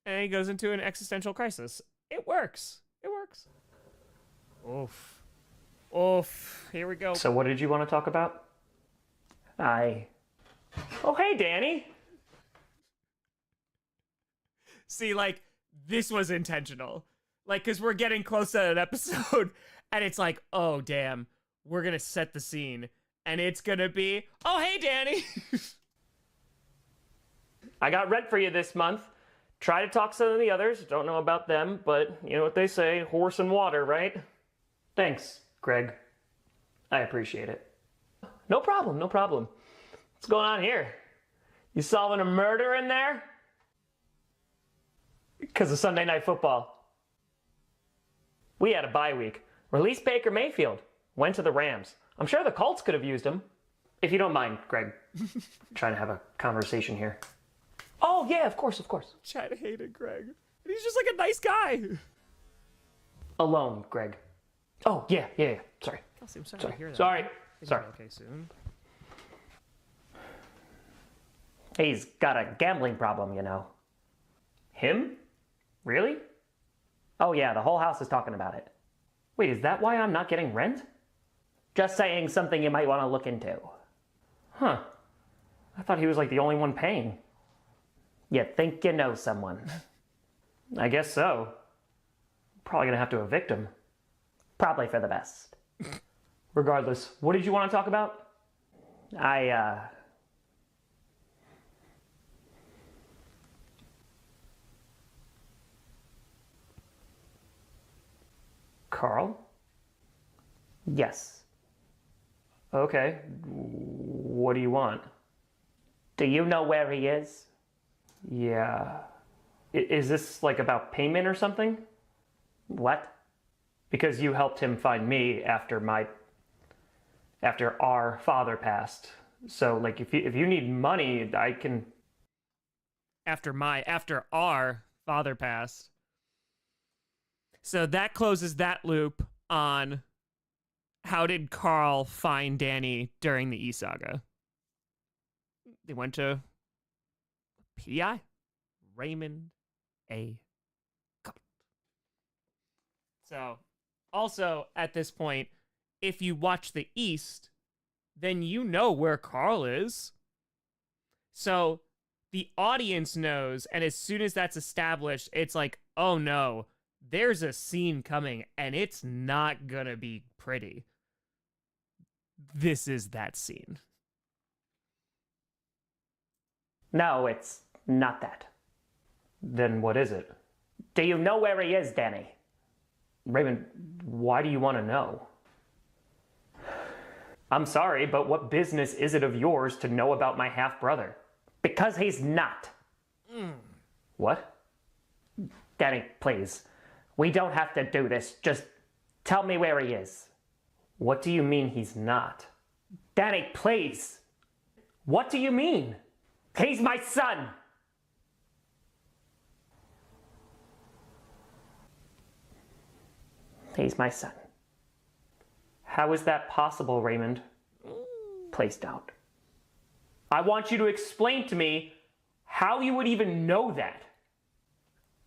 And he goes into an existential crisis. It works. It works. Oof. Oof. Here we go.
So what did you want to talk about? Oh, hey, Danny.
See, like, this was intentional. Like, because we're getting close to an episode, and it's like, oh, damn, we're going to set the scene. And it's going to be, oh, hey, Danny.
I got rent for you this month. Try to talk to some of the others. Don't know about them, but you know what they say, horse and water, right? Thanks, Greg. I appreciate it. No problem, no problem. What's going on here? You solving a murder in there? Because of Sunday Night Football. We had a bye week. Released Baker Mayfield. Went to the Rams. I'm sure the Colts could have used him. If you don't mind, Greg. Trying to have a conversation here. Oh, yeah, of course, of course.
Chad hated Greg. And he's just like a nice guy.
Alone, Greg. Oh, yeah. Sorry.
Kelsey, I'm sorry to hear that.
Sorry.
Okay, soon.
He's got a gambling problem, you know. Him? Really? Oh, yeah, the whole house is talking about it. Wait, is that why I'm not getting rent? Just saying, something you might want to look into. Huh. I thought he was like the only one paying. You think you know someone. I guess so. Probably gonna have to evict him. Probably for the best. Regardless, what did you want to talk about? Carl? Yes. Okay. What do you want? Do you know where he is? Yeah. Is this like about payment or something? What? Because you helped him find me after our father passed. So like if you need money, I can.
After our father passed. So that closes that loop on how did Carl find Danny during the E-Saga? They went to PDI, Raymond Day Cult. So, also at this point, if you watch the East, then you know where Carl is. So the audience knows, and as soon as that's established, it's like, oh no, there's a scene coming, and it's not gonna be pretty. This is that scene.
No, it's not that.
Then what is it?
Do you know where he is, Danny?
Raymond, why do you want to know? I'm sorry, but what business is it of yours to know about my half-brother?
Because he's not.
What?
Danny, please. We don't have to do this. Just tell me where he is.
What do you mean he's not?
Danny, please.
What do you mean?
He's my son. He's my son.
How is that possible, Raymond?
Please don't.
I want you to explain to me how you would even know that.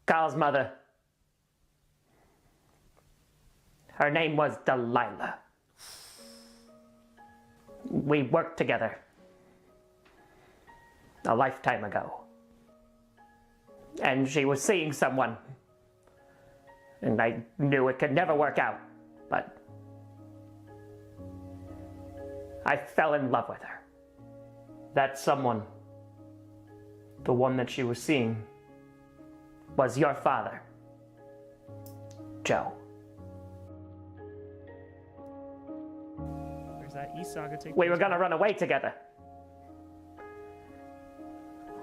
Carl's mother. Her name was Delilah. We worked together a lifetime ago. And she was seeing someone. And I knew it could never work out, but I fell in love with her.
That someone, the one that she was seeing,
Was your father, Joe.
Where's that East Saga take
We
place?
were gonna run away together.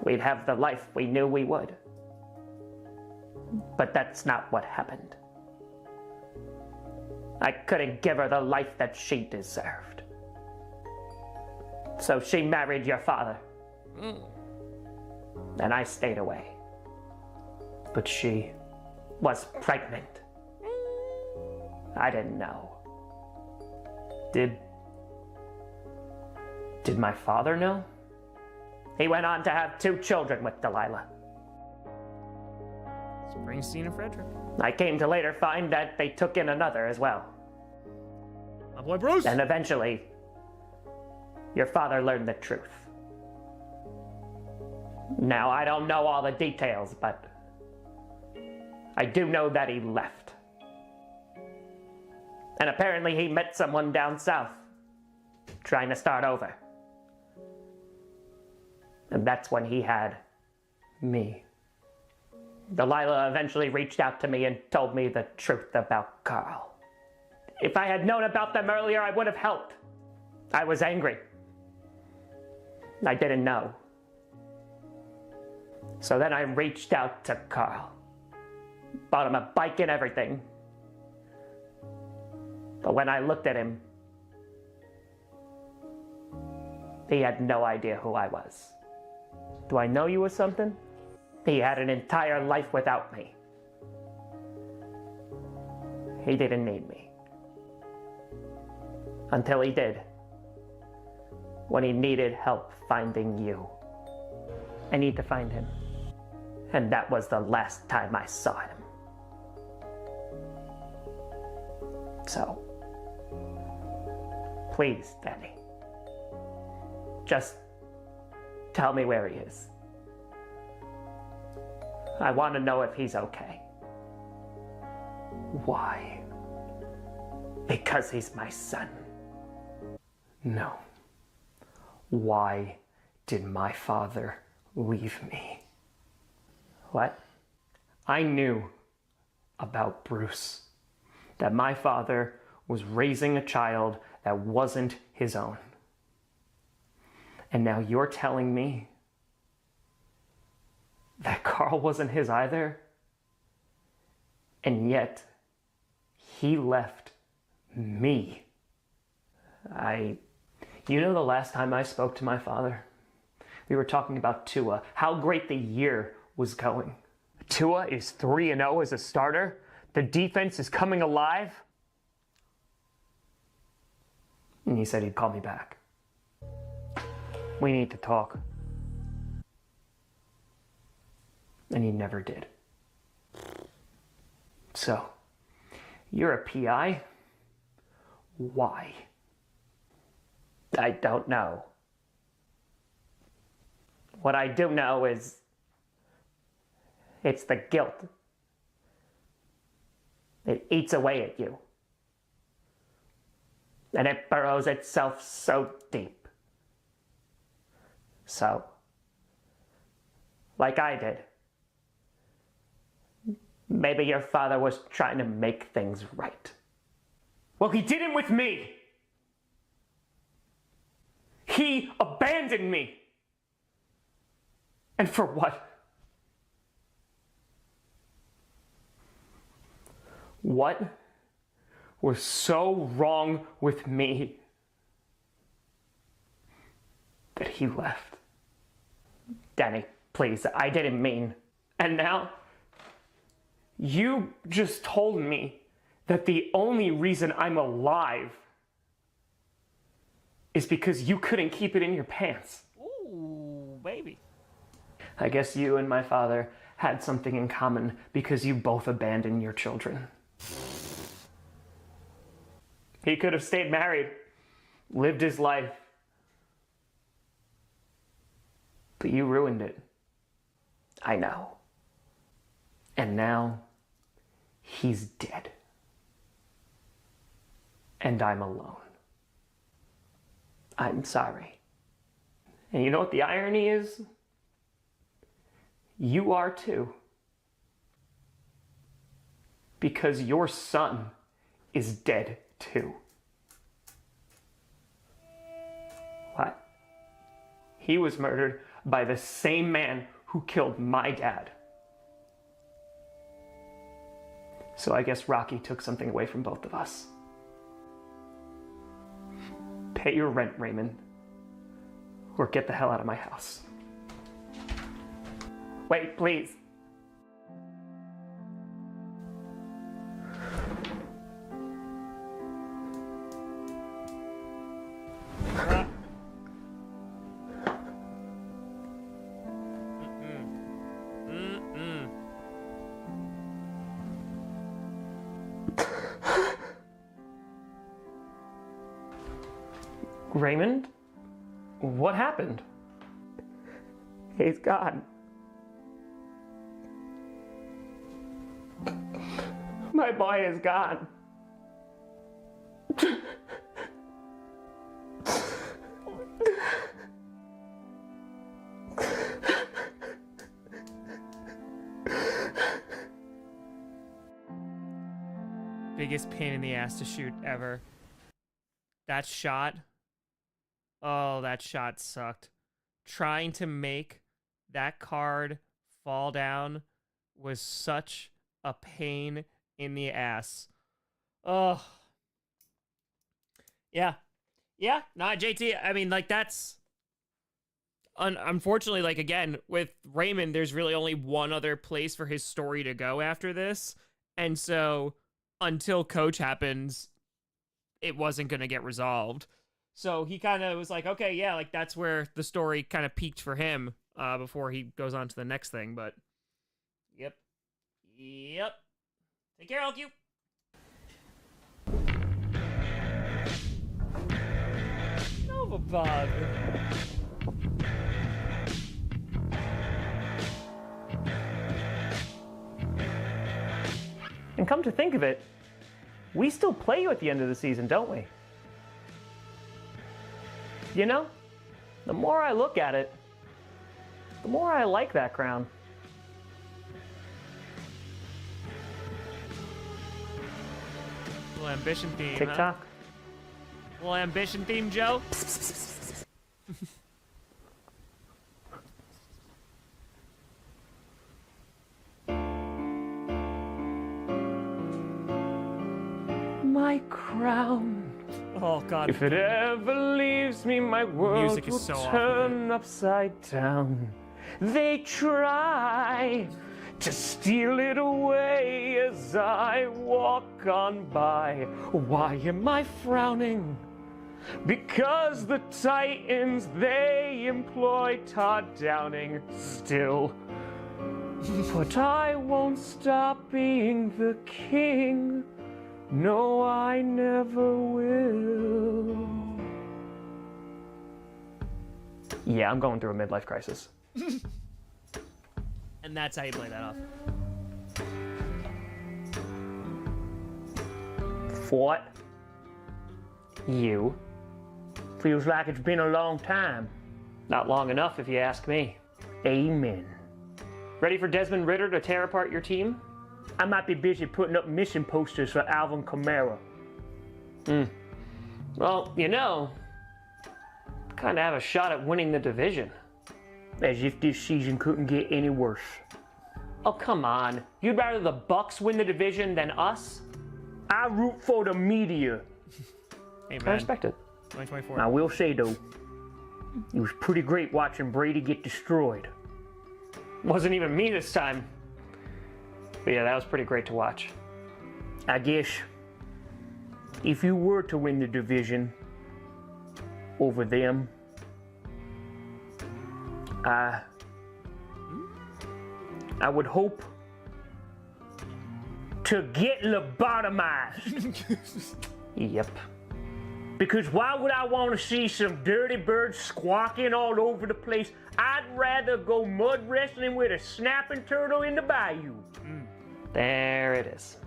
We'd have the life we knew we would. But that's not what happened. I couldn't give her the life that she deserved. So she married your father. And I stayed away.
but she
Was pregnant. I didn't know.
did my father know?
He went on to have 2 children with Delilah.
Springsteen and Frederick.
I came to later find that they took in another as well.
My boy Bruce.
And eventually, your father learned the truth. Now, I don't know all the details, but I do know that he left. And apparently he met someone down south, trying to start over. And that's when he had
Me.
Delilah eventually reached out to me and told me the truth about Carl. If I had known about them earlier, I would have helped. I was angry. I didn't know. So then I reached out to Carl. Bought him a bike and everything. But when I looked at him, he had no idea who I was.
Do I know you or something?
He had an entire life without me. He didn't need me. Until he did. When he needed help finding you.
I need to find him.
And that was the last time I saw him. So, please, Danny. Just tell me where he is. I want to know if he's okay.
Why?
Because he's my son.
No. Why did my father leave me?
What?
I knew about Bruce. That my father was raising a child that wasn't his own. And now you're telling me that Carl wasn't his either? And yet, he left me. You know the last time I spoke to my father? We were talking about Tua, how great the year was going. Tua is 3-0 as a starter. The defense is coming alive. And he said he'd call me back. We need to talk. And he never did. So, you're a PI? Why?
I don't know. What I do know is it's the guilt. It eats away at you. And it burrows itself so deep. So, like I did. Maybe your father was trying to make things right. Well, he didn't with me. He abandoned me. And for what? What was so wrong with me that he left? Danny, please, I didn't mean. And now, you just told me that the only reason I'm alive is because you couldn't keep it in your pants.
Ooh, baby.
I guess you and my father had something in common because you both abandoned your children. He could have stayed married, lived his life, but you ruined it. I know. And now, he's dead. And I'm alone. I'm sorry. And you know what the irony is? You are too. Because your son is dead too. What? He was murdered by the same man who killed my dad. So I guess Rocky took something away from both of us. Pay your rent, Raymond, or get the hell out of my house. Wait, please. Raymond? What happened? He's gone. My boy is gone.
Biggest pain in the ass to shoot ever. That shot. Oh, that shot sucked. Trying to make that card fall down was such a pain in the ass. Oh. Yeah. Yeah. Nah, JT, I mean, like, that's... unfortunately, like, again, with Raymond, there's really only one other place for his story to go after this. And so, until Coach happens, it wasn't going to get resolved. So he kind of was like, okay, yeah, like that's where the story kind of peaked for him before he goes on to the next thing. But, yep. Take care, LQ. Nova Bug.
And come to think of it, we still play you at the end of the season, don't we? You know, the more I look at it, the more I like that crown.
Little ambition theme,
TikTok.
huh? Little ambition theme, Joe.
My crown.
Oh, God.
If it ever leaves me, my world
Music is
will
so off of
turn upside down. They try to steal it away as I walk on by. Why am I frowning? Because the Titans, they employ Todd Downing still. But I won't stop being the king. No, I never will. Yeah, I'm going through a midlife crisis.
And that's how you play that off.
What? You? Feels like it's been a long time. Not long enough, if you ask me. Amen. Ready for Desmond Ritter to tear apart your team?
I might be busy putting up mission posters for Alvin Kamara.
Well, you know, kind of have a shot at winning the division.
As if this season couldn't get any worse.
Oh, come on. You'd rather the Bucks win the division than us?
I root for the media.
Hey,
I
man.
respect it.
2024.
I will say though, it was pretty great watching Brady get destroyed.
Wasn't even me this time. But yeah, that was pretty great to watch.
I guess if you were to win the division over them, I would hope to get lobotomized.
Yep.
Because why would I want to see some dirty birds squawking all over the place? I'd rather go mud wrestling with a snapping turtle in the bayou.
There it is.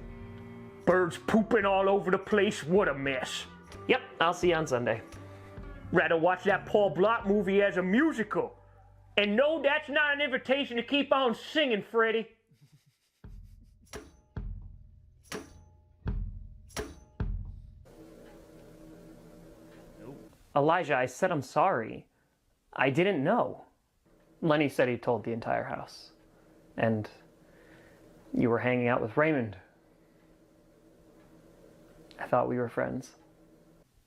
Birds pooping all over the place, what a mess.
Yep, I'll see you on Sunday.
Rather watch that Paul Blart movie as a musical. And no, that's not an invitation to keep on singing, Freddie.
Elijah, I said I'm sorry. I didn't know. Lenny said he told the entire house. And you were hanging out with Raymond. I thought we were friends.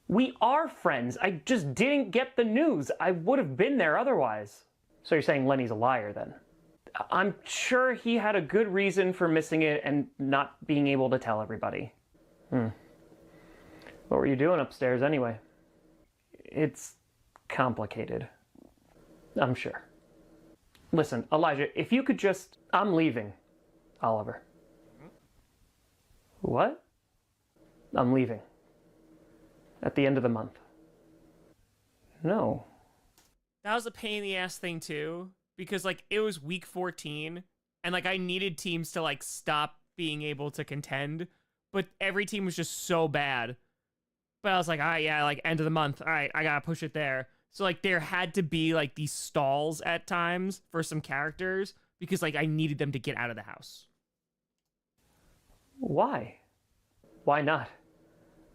We are friends. I just didn't get the news. I would have been there otherwise. So you're saying Lenny's a liar then? I'm sure he had a good reason for missing it and not being able to tell everybody. What were you doing upstairs anyway? It's complicated. I'm sure. Listen, Elijah, if you could just... I'm leaving, Oliver. What? I'm leaving. At the end of the month. No.
That was a pain in the ass thing too, because like it was week 14, and like I needed teams to like stop being able to contend, but every team was just so bad. But I was like, all right, yeah, like end of the month. All right, I gotta push it there. So like there had to be like these stalls at times for some characters because like I needed them to get out of the house.
Why? Why not?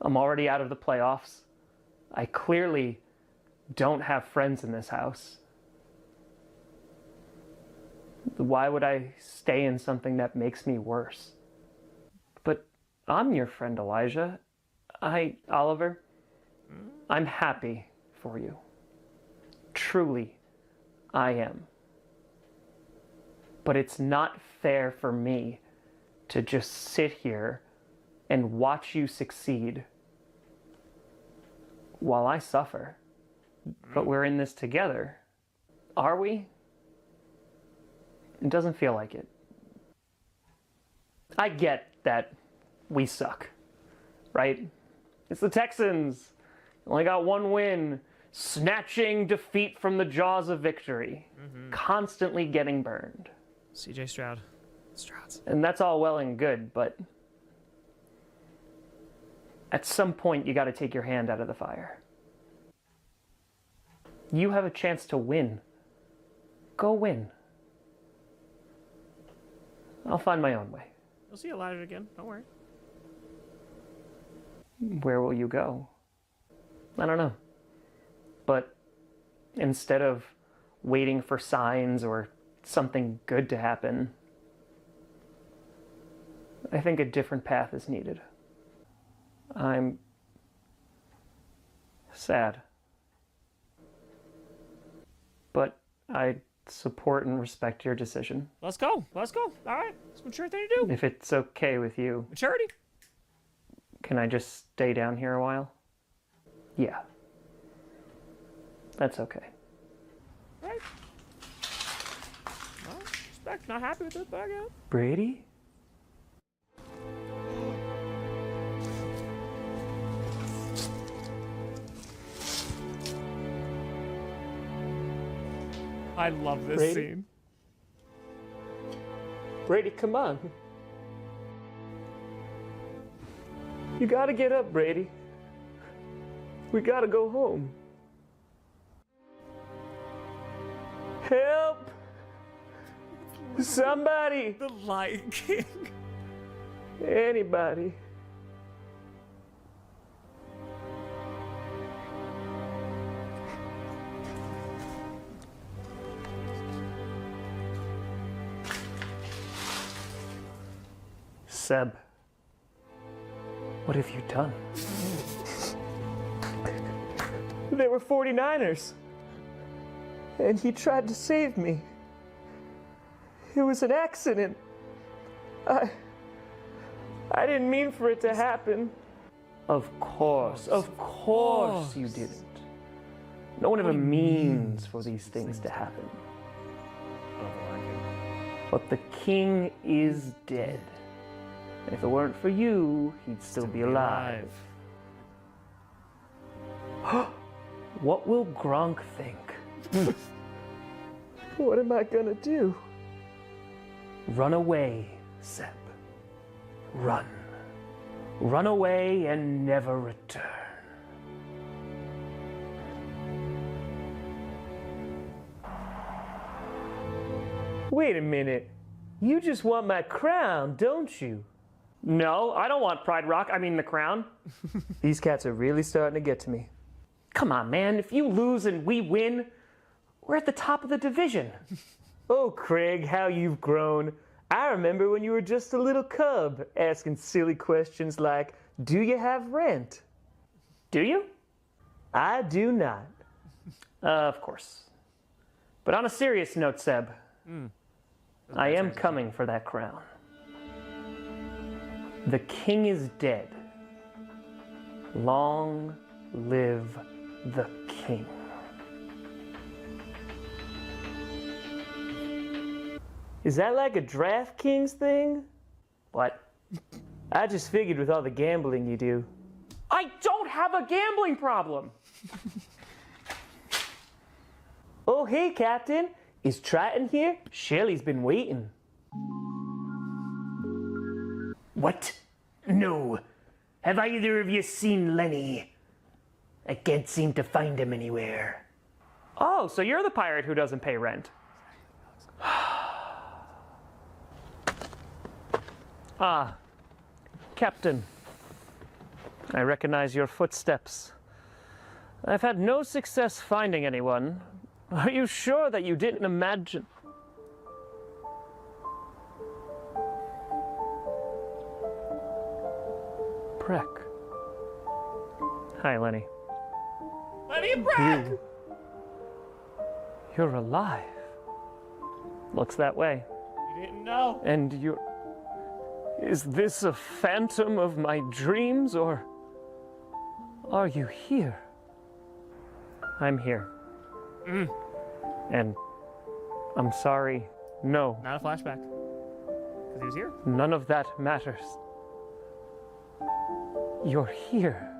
I'm already out of the playoffs. I clearly don't have friends in this house. Why would I stay in something that makes me worse? But I'm your friend, Elijah. Oliver, I'm happy for you. Truly, I am. But it's not fair for me to just sit here and watch you succeed while I suffer. But we're in this together. Are we? It doesn't feel like it. I get that we suck, right? It's the Texans. Only got one win. Snatching defeat from the jaws of victory. Constantly getting burned.
CJ Stroud. Strouds.
And that's all well and good, but at some point you got to take your hand out of the fire. You have a chance to win. Go win. I'll find my own way.
You'll see Elijah again. Don't worry.
Where will you go? I don't know. But instead of waiting for signs or something good to happen, I think a different path is needed. I'm sad. But I support and respect your decision.
Let's go. Let's go. All right. It's a mature thing to do.
If it's okay with you,
Maturity.
can I just stay down here a while? Yeah. That's okay.
All right. Well, respect. Not happy with it, but I get it.
Brady?
I love this
Brady?
scene.
Brady, come on. You gotta get up, Brady. We gotta go home. Help! Somebody!
The Lion King.
Anybody. Seb, what have you done? They were 49ers. And he tried to save me. It was an accident. I didn't mean for it to happen. Of course you didn't. No one ever means for these things to happen. But the king is dead. And if it weren't for you, he'd still be alive. What will Gronk think? What am I gonna do? Run away, Seb. Run. Run away and never return. Wait a minute. You just want my crown, don't you? No, I don't want Pride Rock. I mean the crown. These cats are really starting to get to me. Come on, man. If you lose and we win, we're at the top of the division. Oh, Craig, how you've grown. I remember when you were just a little cub asking silly questions like, do you have rent? Do you? I do not. Of course. But on a serious note, Seb, I am coming for that crown. The king is dead. Long live the king. Is that like a DraftKings thing? What? I just figured with all the gambling you do. I don't have a gambling problem! Oh, hey, Captain. Is Triton here? Shelly's been waiting.
What? No. Have either of you seen Lenny? I can't seem to find him anywhere.
Oh, so you're the pirate who doesn't pay rent. Ah, Captain. I recognize your footsteps. I've had no success finding anyone. Are you sure that you didn't imagine? Breck. Hi, Lenny.
Lenny and Brad.
You're alive. Looks that way.
You didn't know.
And you're... Is this a phantom of my dreams, or are you here? I'm here. And I'm sorry, no.
Not a flashback. Because he was here.
None of that matters. You're here.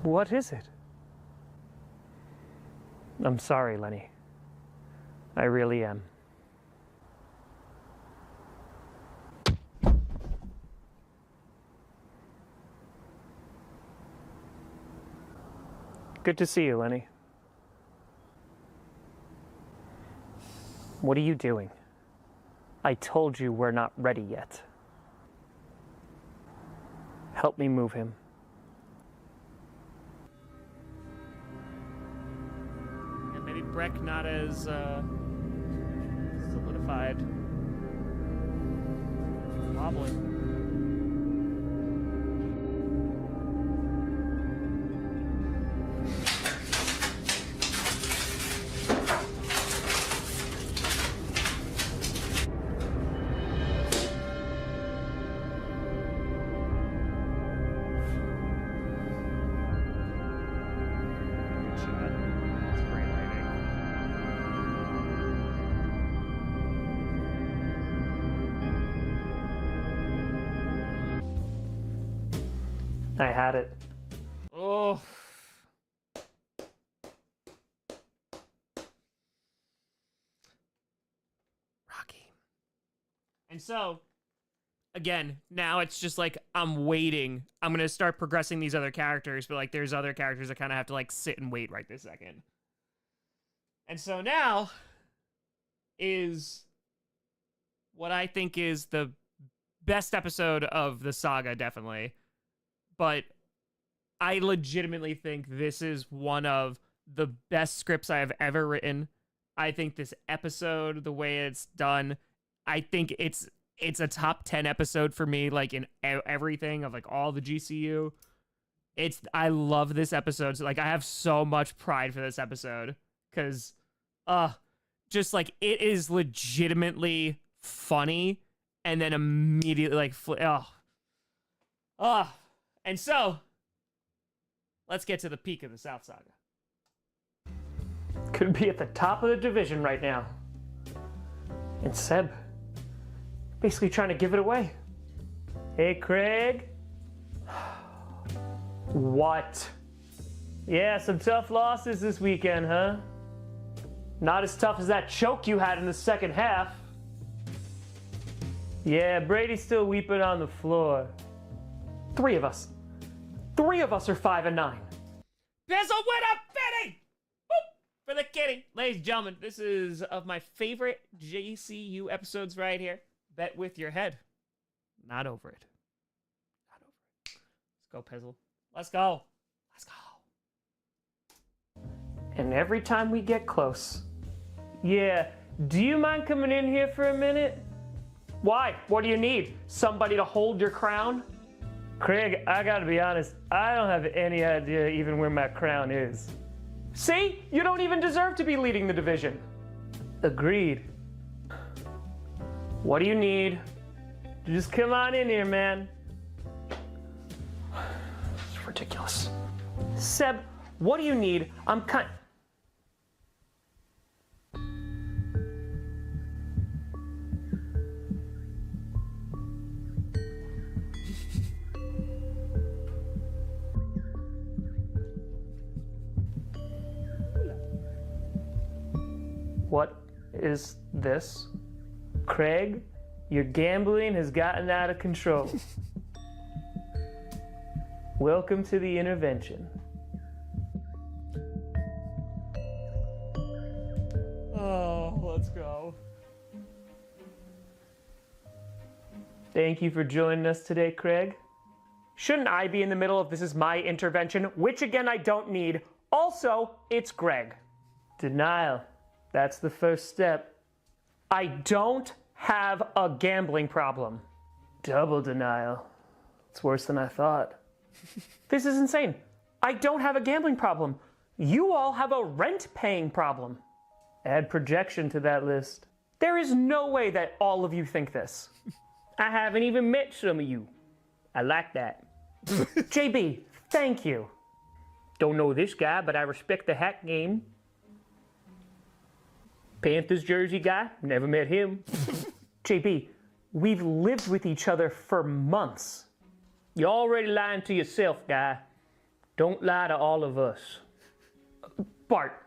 What is it? I'm sorry, Lenny. I really am. Good to see you, Lenny. What are you doing? I told you we're not ready yet. Help me move him.
And maybe Breck not as solidified. Wobbling.
I had it.
Oh. Rocky. And so, again, now it's just like I'm waiting. I'm gonna start progressing these other characters, but like there's other characters I kind of have to like sit and wait right this second. And so now is what I think is the best episode of the saga, definitely. But I legitimately think this is one of the best scripts I have ever written. I think this episode, the way it's done, I think it's a top 10 episode for me, like in everything of like all the GCU. I love this episode. So, like, I have so much pride for this episode because, just like it is legitimately funny, and then immediately like, and so let's get to the peak of the South Saga.
Could be at the top of the division right now. And Seb, basically trying to give it away. Hey, Craig. What? Yeah, some tough losses this weekend, huh? Not as tough as that choke you had in the second half. Yeah, Brady's still weeping on the floor. Three of us are 5-9.
There's a winner, Benny! For the kitty. Ladies and gentlemen, this is of my favorite GCU episodes right here. Bet with your head. Not over it. Not over it. Let's go, Pizzle. Let's go. Let's go.
And every time we get close. Yeah, do you mind coming in here for a minute? Why? What do you need? Somebody to hold your crown? Craig, I gotta be honest, I don't have any idea even where my crown is. See? You don't even deserve to be leading the division. Agreed. What do you need? Just come on in here, man. It's ridiculous. Seb, what do you need? What is this? Craig, your gambling has gotten out of control. Welcome to the intervention.
Oh, let's go.
Thank you for joining us today, Craig. Shouldn't I be in the middle of this is my intervention, which again I don't need. Also, it's Greg. Denial. That's the first step. I don't have a gambling problem. Double denial. It's worse than I thought. This is insane. I don't have a gambling problem. You all have a rent-paying problem. Add projection to that list. There is no way that all of you think this. I haven't even met some of you. I like that. JB, thank you. Don't know this guy, but I respect the hack game. Panthers jersey guy, never met him. JB, we've lived with each other for months. You're already lying to yourself, guy. Don't lie to all of us. Bart,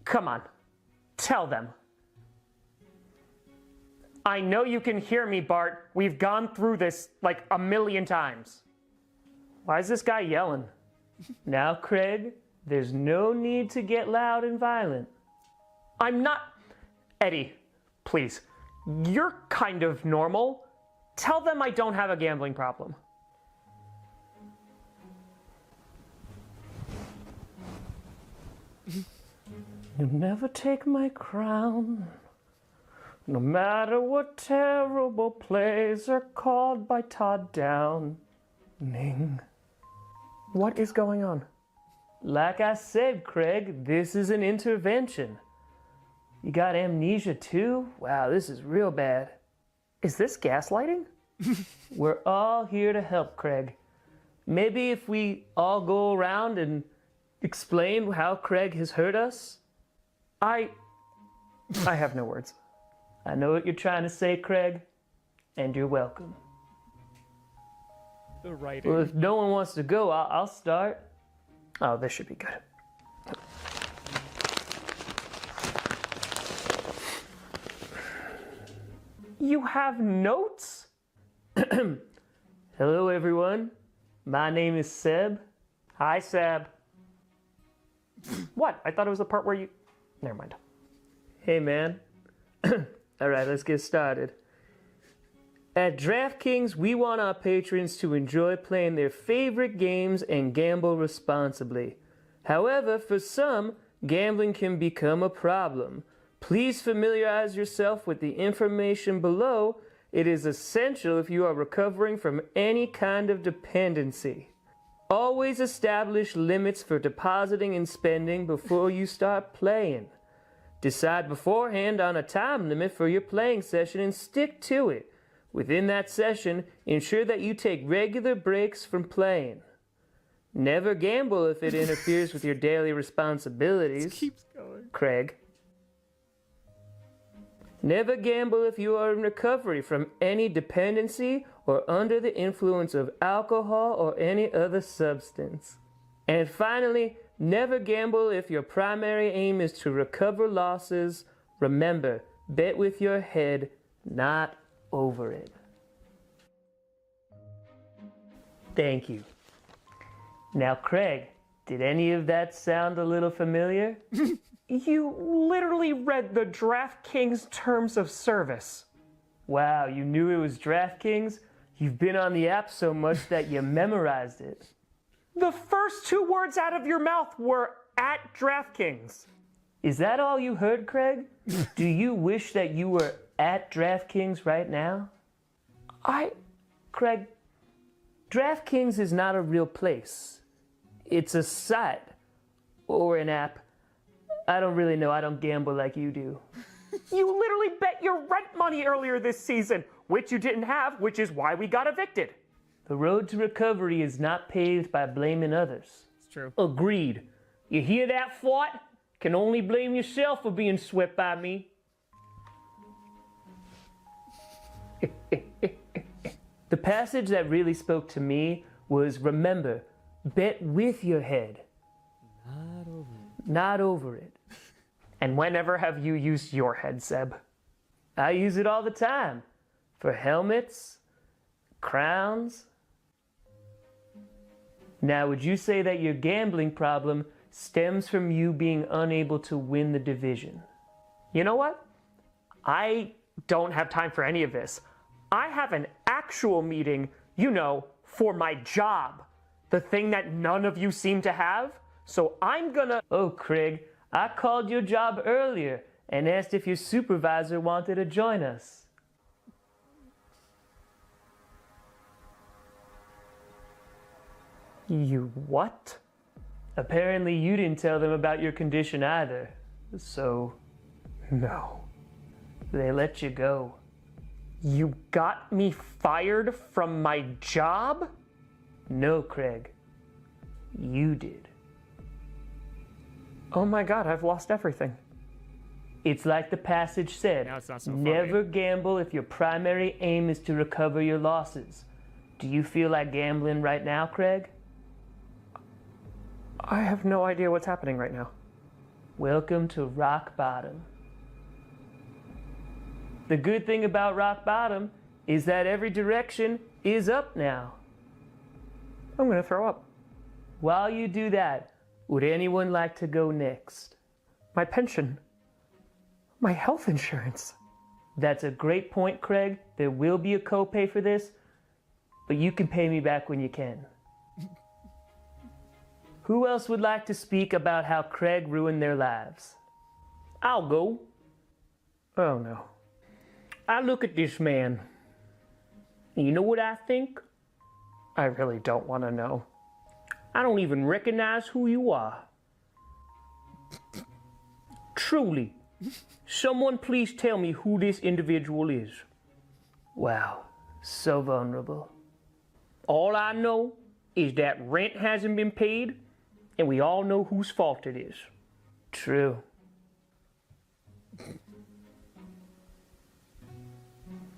come on. Tell them. I know you can hear me, Bart. We've gone through this like a million times. Why is this guy yelling? Now, Craig, there's no need to get loud and violent. I'm not... Eddie, please. You're kind of normal. Tell them I don't have a gambling problem. You'll never take my crown. No matter what terrible plays are called by Todd Downing. What is going on? Like I said, Craig, this is an intervention. You got amnesia too? Wow, this is real bad. Is this gaslighting? We're all here to help, Craig. Maybe if we all go around and explain how Craig has hurt us? I have no words. I know what you're trying to say, Craig, and you're welcome.
The writing.
Well, if no one wants to go, I'll start. Oh, this should be good. You have notes? Hello, everyone. My name is Seb.
Hi, Seb. What? I thought it was the part where you... Never mind.
Hey, man. All right, let's get started. At DraftKings, we want our patrons to enjoy playing their favorite games and gamble responsibly. However, for some, gambling can become a problem. Please familiarize yourself with the information below. It is essential if you are recovering from any kind of dependency. Always establish limits for depositing and spending before you start playing. Decide beforehand on a time limit for your playing session and stick to it. Within that session, ensure that you take regular breaks from playing. Never gamble if it interferes with your daily responsibilities.
Keeps going.
Craig. Never gamble if you are in recovery from any dependency or under the influence of alcohol or any other substance. And finally, never gamble if your primary aim is to recover losses. Remember, bet with your head, not over it. Thank you. Now, Craig, did any of that sound a little familiar?
You literally read the DraftKings terms of service.
Wow, you knew it was DraftKings? You've been on the app so much that you memorized it.
The first 2 words out of your mouth were at DraftKings.
Is that all you heard, Craig? Do you wish that you were at DraftKings right now? Craig, DraftKings is not a real place. It's a site or an app. I don't really know. I don't gamble like you do.
You literally bet your rent money earlier this season, which you didn't have, which is why we got evicted.
The road to recovery is not paved by blaming others.
It's true.
Agreed. You hear that, Fought? Can only blame yourself for being swept by me. The passage that really spoke to me was, remember, bet with your head. Not over it.
And whenever have you used your head, Seb?
I use it all the time. For helmets, crowns. Now, would you say that your gambling problem stems from you being unable to win the division?
You know what? I don't have time for any of this. I have an actual meeting, for my job. The thing that none of you seem to have. So I'm gonna...
Oh, Craig, I called your job earlier and asked if your supervisor wanted to join us.
You what?
Apparently you didn't tell them about your condition either. So,
No.
they let you go.
You got me fired from my job?
No, Craig. You did.
Oh my god, I've lost everything.
It's like the passage said.
Now it's not so funny.
Never gamble if your primary aim is to recover your losses. Do you feel like gambling right now, Craig?
I have no idea what's happening right now.
Welcome to rock bottom. The good thing about rock bottom is that every direction is up now.
I'm gonna throw up.
While you do that, would anyone like to go next?
My pension. My health insurance.
That's a great point, Craig. There will be a copay for this, but you can pay me back when you can. Who else would like to speak about how Craig ruined their lives? I'll go.
Oh no.
I look at this man. You know what I think?
I really don't want to know.
I don't even recognize who you are. Truly. Someone please tell me who this individual is. Wow, so vulnerable. All I know is that rent hasn't been paid, and we all know whose fault it is. True.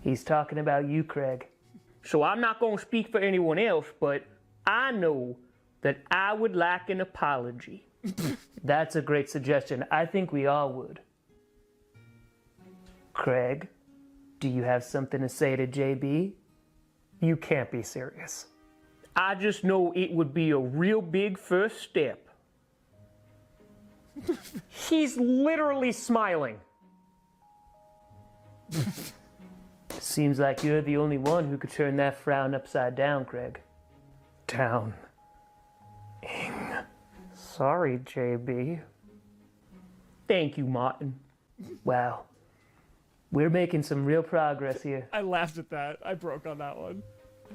He's talking about you, Craig. So I'm not going to speak for anyone else, but I know that I would like an apology. That's a great suggestion. I think we all would. Craig, do you have something to say to JB? You can't be serious. I just know it would be a real big first step. He's literally smiling. Seems like you're the only one who could turn that frown upside down, Craig. Down. Sorry, JB. Thank you, Martin. Wow. We're making some real progress here.
I laughed at that. I broke on that one.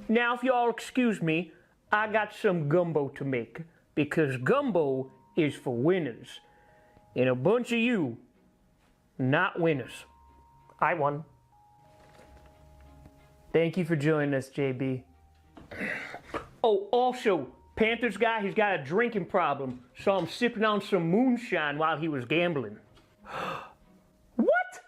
Now, if y'all excuse me, I got some gumbo to make, because gumbo is for winners. And a bunch of you, not winners. I won. Thank you for joining us, JB. Oh, also, Panther's guy, he's got a drinking problem, so I'm sipping on some moonshine while he was gambling. What?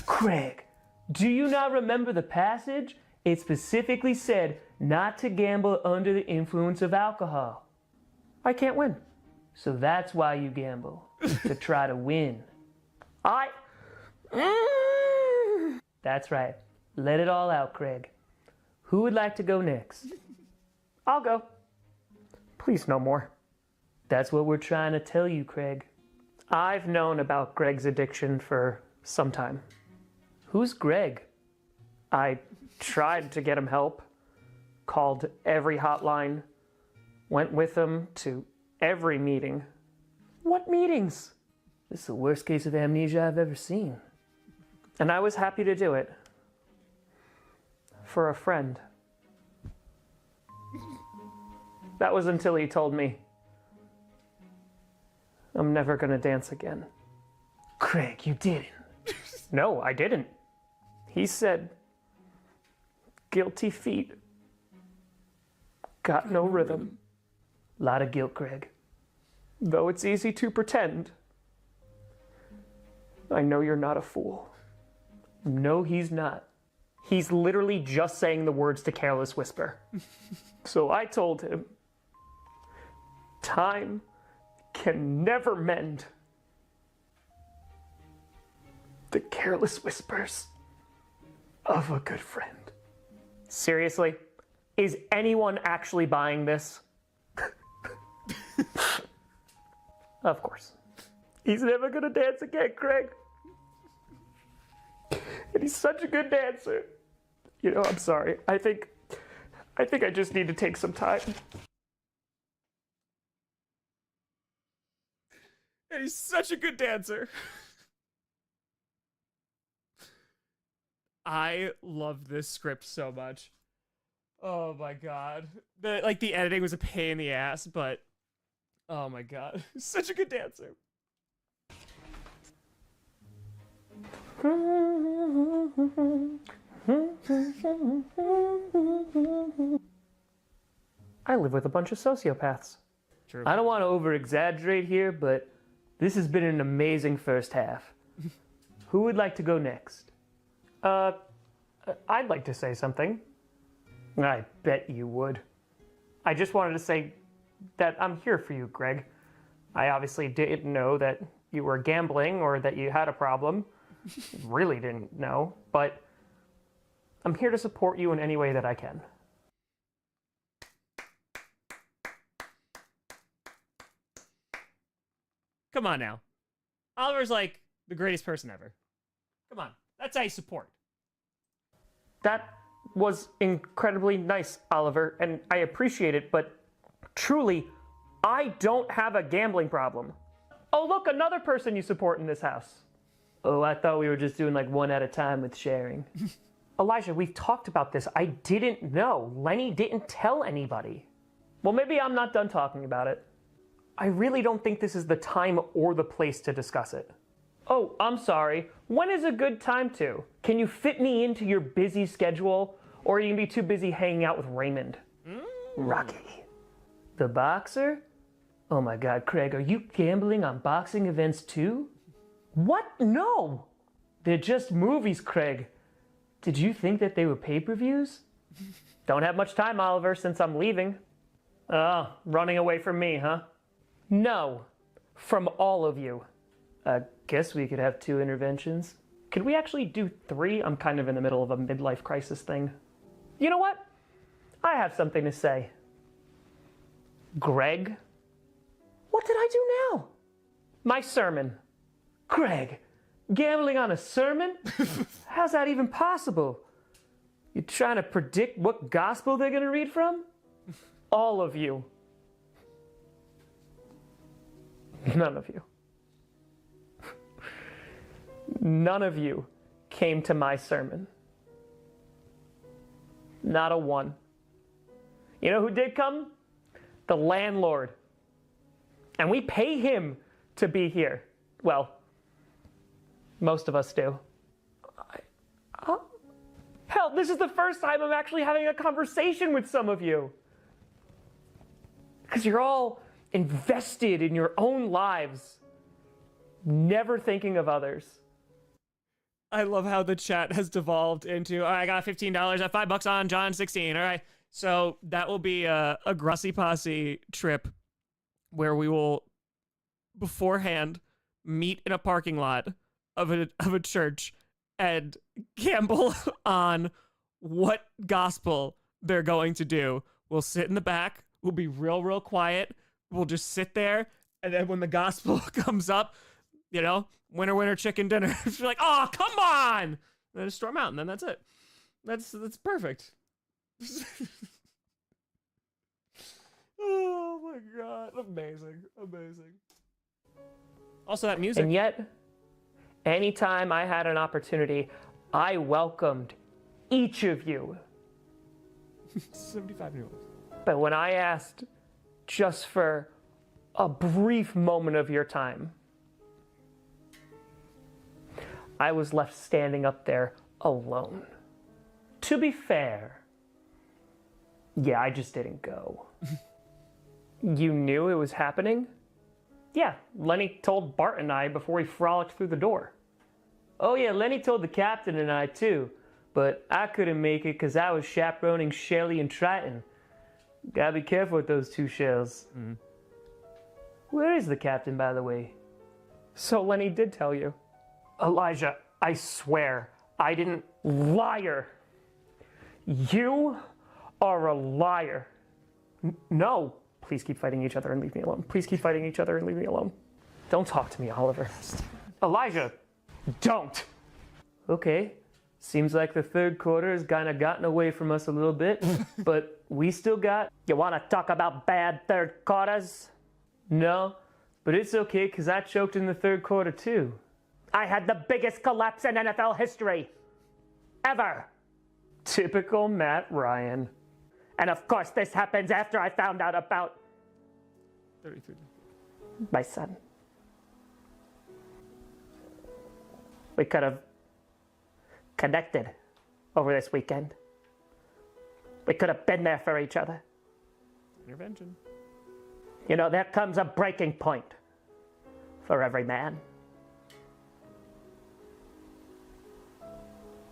Craig, do you not remember the passage? It specifically said not to gamble under the influence of alcohol. I can't win. So that's why you gamble, to try to win. That's right. Let it all out, Craig. Who would like to go next? I'll go. Please, no more. That's what we're trying to tell you, Craig. I've known about Greg's addiction for some time. Who's Greg? I tried to get him help, called every hotline, went with him to every meeting. What meetings? This is the worst case of amnesia I've ever seen. And I was happy to do it. For a friend. That was until he told me, I'm never gonna dance again. Craig, you didn't. No, I didn't. He said, guilty feet. Got no rhythm. Lot of guilt, Craig. Though it's easy to pretend. I know you're not a fool. No, he's not. He's literally just saying the words to Careless Whisper. So I told him, time can never mend the careless whispers of a good friend. Seriously? Is anyone actually buying this? Of course. He's never gonna dance again, Craig. And he's such a good dancer. You know, I'm sorry. I think I just need to take some time.
And he's such a good dancer. I love this script so much. Oh my god. The editing was a pain in the ass, but oh my god. Such a good dancer.
I live with a bunch of sociopaths.
True.
I don't want to over-exaggerate here, but this has been an amazing first half. Who would like to go next? I'd like to say something. I bet you would. I just wanted to say that I'm here for you, Greg. I obviously didn't know that you were gambling or that you had a problem. Really didn't know, but I'm here to support you in any way that I can.
Come on now. Oliver's like the greatest person ever. Come on. That's how you support.
That was incredibly nice, Oliver, and I appreciate it, but truly, I don't have a gambling problem. Oh, look, another person you support in this house. Oh, I thought we were just doing like one at a time with sharing. Elijah, we've talked about this. I didn't know. Lenny didn't tell anybody. Well, maybe I'm not done talking about it. I really don't think this is the time or the place to discuss it. Oh, I'm sorry. When is a good time to? Can you fit me into your busy schedule? Or are you gonna be too busy hanging out with Raymond? Rocky. The boxer? Oh my god, Craig, are you gambling on boxing events too? What? No! They're just movies, Craig. Did you think that they were pay-per-views? Don't have much time, Oliver, since I'm leaving. Oh, running away from me, huh? No, from all of you. I guess we could have 2 interventions. Could we actually do 3? I'm kind of in the middle of a midlife crisis thing. You know what? I have something to say. Greg? What did I do now? My sermon. Greg, gambling on a sermon? How's that even possible? You trying to predict what gospel they're gonna read from? All of you. None of you. None of you came to my sermon. Not a one. You know who did come? The landlord. And we pay him to be here. Well, most of us do. Hell, this is the first time I'm actually having a conversation with some of you. Because you're all invested in your own lives, never thinking of others.
I love how the chat has devolved into, all right, I got $15, I have $5 on John 16. All right. So that will be a Grossi Posse trip where we will beforehand meet in a parking lot of a church and gamble on what gospel they're going to do. We'll sit in the back. We'll be real quiet. We'll just sit there. And then when the gospel comes up, you know, winner, chicken dinner. She's like, oh, come on. And then just storm out. And then that's it. That's perfect. Oh my God. Amazing. Also that music.
And yet, anytime I had an opportunity, I welcomed each of you.
75 new ones.
But when I asked just for a brief moment of your time, I was left standing up there alone. To be fair, yeah, I just didn't go. You knew it was happening? Yeah, Lenny told Bart and I before we frolicked through the door. Oh yeah, Lenny told the captain and I too, but I couldn't make it because I was chaperoning Shelly and Triton. Gotta be careful with those 2 shells. Mm. Where is the captain, by the way? So Lenny did tell you. Elijah, I swear, I didn't. Liar! You are a liar. No. Please keep fighting each other and leave me alone. Please keep fighting each other and leave me alone. Don't talk to me, Oliver. Elijah, don't! Okay. Seems like the third quarter has kind of gotten away from us a little bit, but we still got... You want to talk about bad third quarters? No, but it's okay because I choked in the third quarter too. I had the biggest collapse in NFL history. Ever. Typical Matt Ryan. And of course this happens after I found out about...
33.
My son. We could have connected over this weekend. We could have been there for each other.
Intervention.
You know, there comes a breaking point for every man.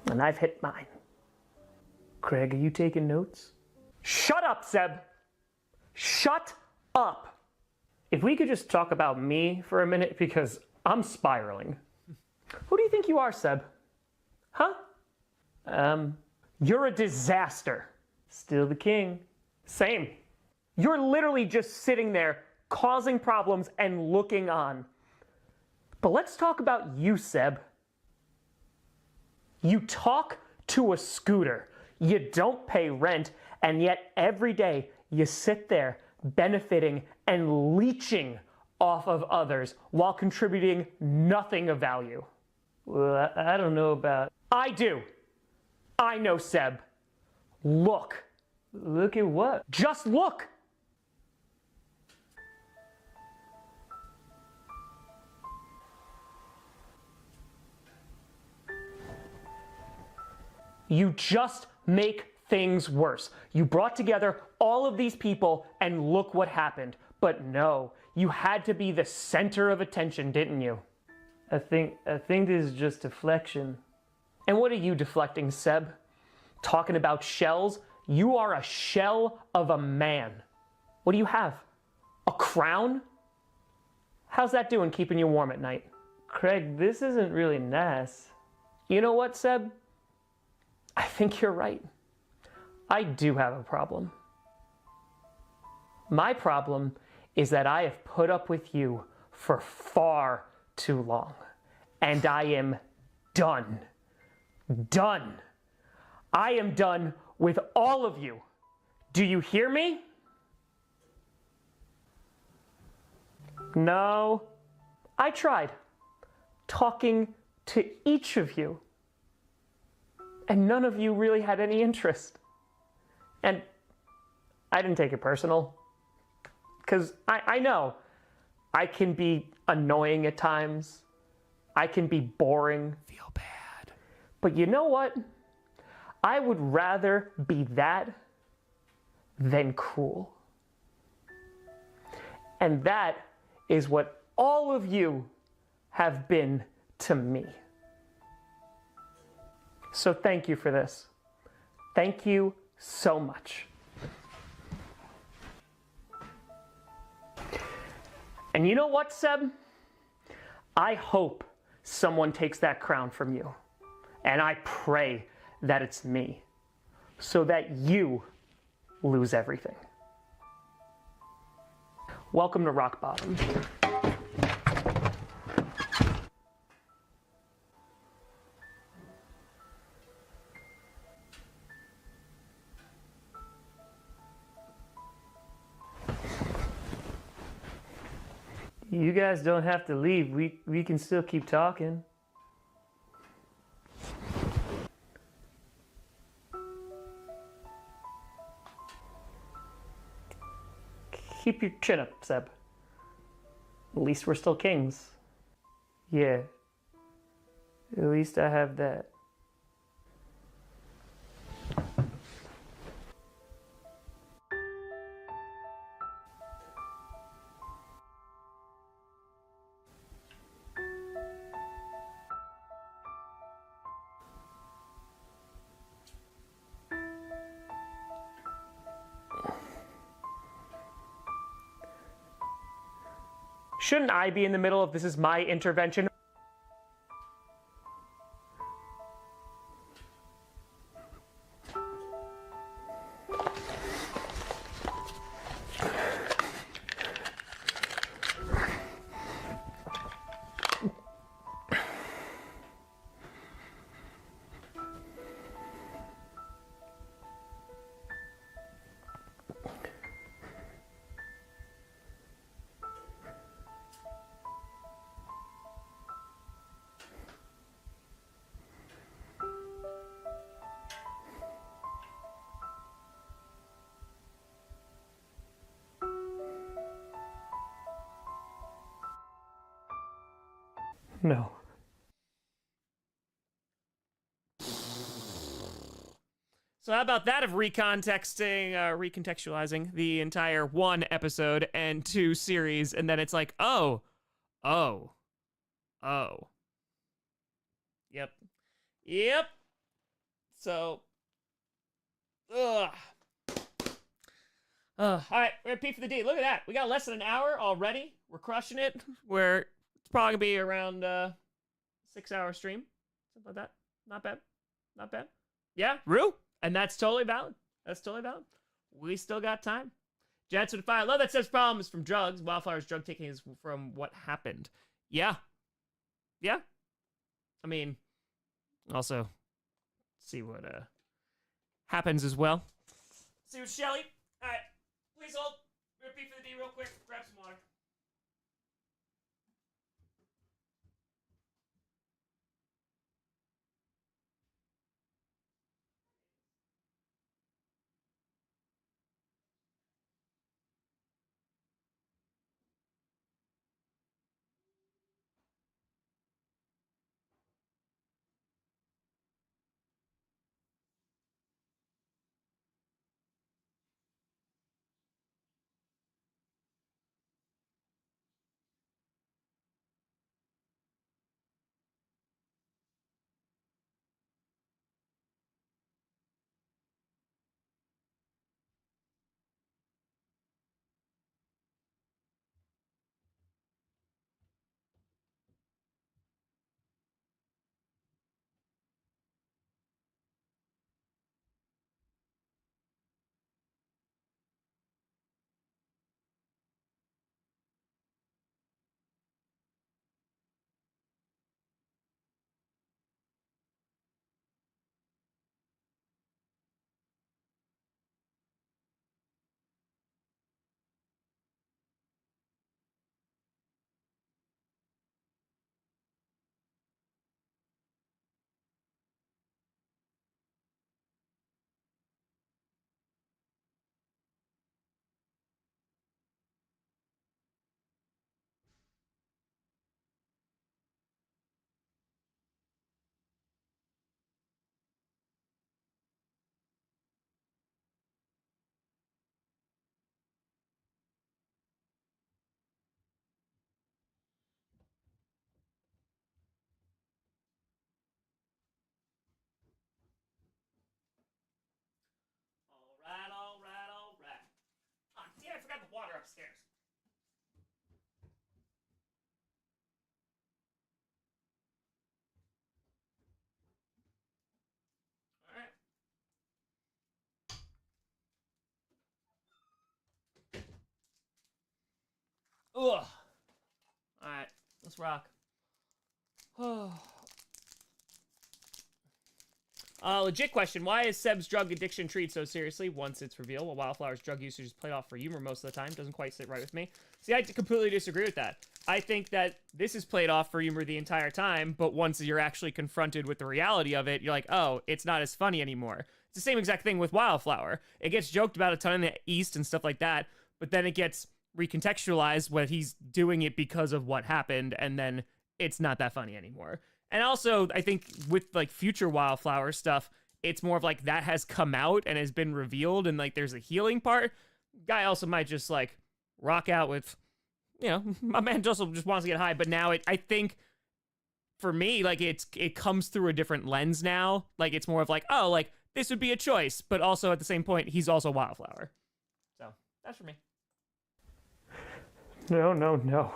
And I've hit mine. Craig, are you taking notes? Shut up, Seb! Shut up! If we could just talk about me for a minute, because I'm spiraling. Who do you think you are, Seb? Huh? You're a disaster. Still the king. Same. You're literally just sitting there, causing problems and looking on. But let's talk about you, Seb. You talk to a scooter. You don't pay rent, and yet every day you sit there benefiting and leeching off of others while contributing nothing of value. Well, I don't know about... I do. I know, Seb. Look. Look at what? Just look. You just make things worse. You brought together all of these people and look what happened. But no, you had to be the center of attention, didn't you? I think this is just deflection. And what are you deflecting, Seb? Talking about shells? You are a shell of a man. What do you have? A crown? How's that doing keeping you warm at night? Craig, this isn't really nice. You know what, Seb? I think you're right. I do have a problem. My problem is that I have put up with you for far too long. And I am done. Done. I am done with all of you. Do you hear me? No. I tried talking to each of you. And none of you really had any interest. And I didn't take it personal. Because I know I can be annoying at times. I can be boring.
Feel bad.
But you know what? I would rather be that than cool. And that is what all of you have been to me. So thank you for this. Thank you so much. And you know what, Seb? I hope someone takes that crown from you. And I pray that it's me. So that you lose everything. Welcome to Rock Bottom. You guys don't have to leave. We can still keep talking. Keep your chin up, Seb. At least we're still kings. Yeah. At least I have that. Shouldn't I be in the middle of this is my intervention? No.
So how about that of recontextualizing the entire 1 episode and 2 series, and then it's like, oh. Yep. So, all right, we're at P for the D. Look at that. We got less than an hour already. We're crushing it. It's probably gonna be around 6-hour stream. Something like that. Not bad. Yeah, Rue. And that's totally valid. We still got time. Jets with fire. Love that says problem is from drugs. Wildfire's drug taking is from what happened. Yeah. I mean, also see what happens as well. See what Shelly. All right, please hold. Repeat for the D real quick. Grab some water. upstairs. All right. Ugh. All right, let's rock. Legit question. Why is Seb's drug addiction treated so seriously once it's revealed, while Wildflower's drug usage is played off for humor most of the time? Doesn't quite sit right with me. See, I completely disagree with that. I think that this is played off for humor the entire time, but once you're actually confronted with the reality of it, you're like, oh, it's not as funny anymore. It's the same exact thing with Wildflower. It gets joked about a ton in the East and stuff like that, but then it gets recontextualized when he's doing it because of what happened, and then it's not that funny anymore. And also, I think with like future Wildflower stuff, it's more of like that has come out and has been revealed, and like there's a healing part. Guy also might just like rock out with, you know, my man just wants to get high. But now I think for me, like it comes through a different lens now. Like it's more of like, oh, like this would be a choice, but also at the same point, he's also Wildflower. So that's for me.
No, no, no.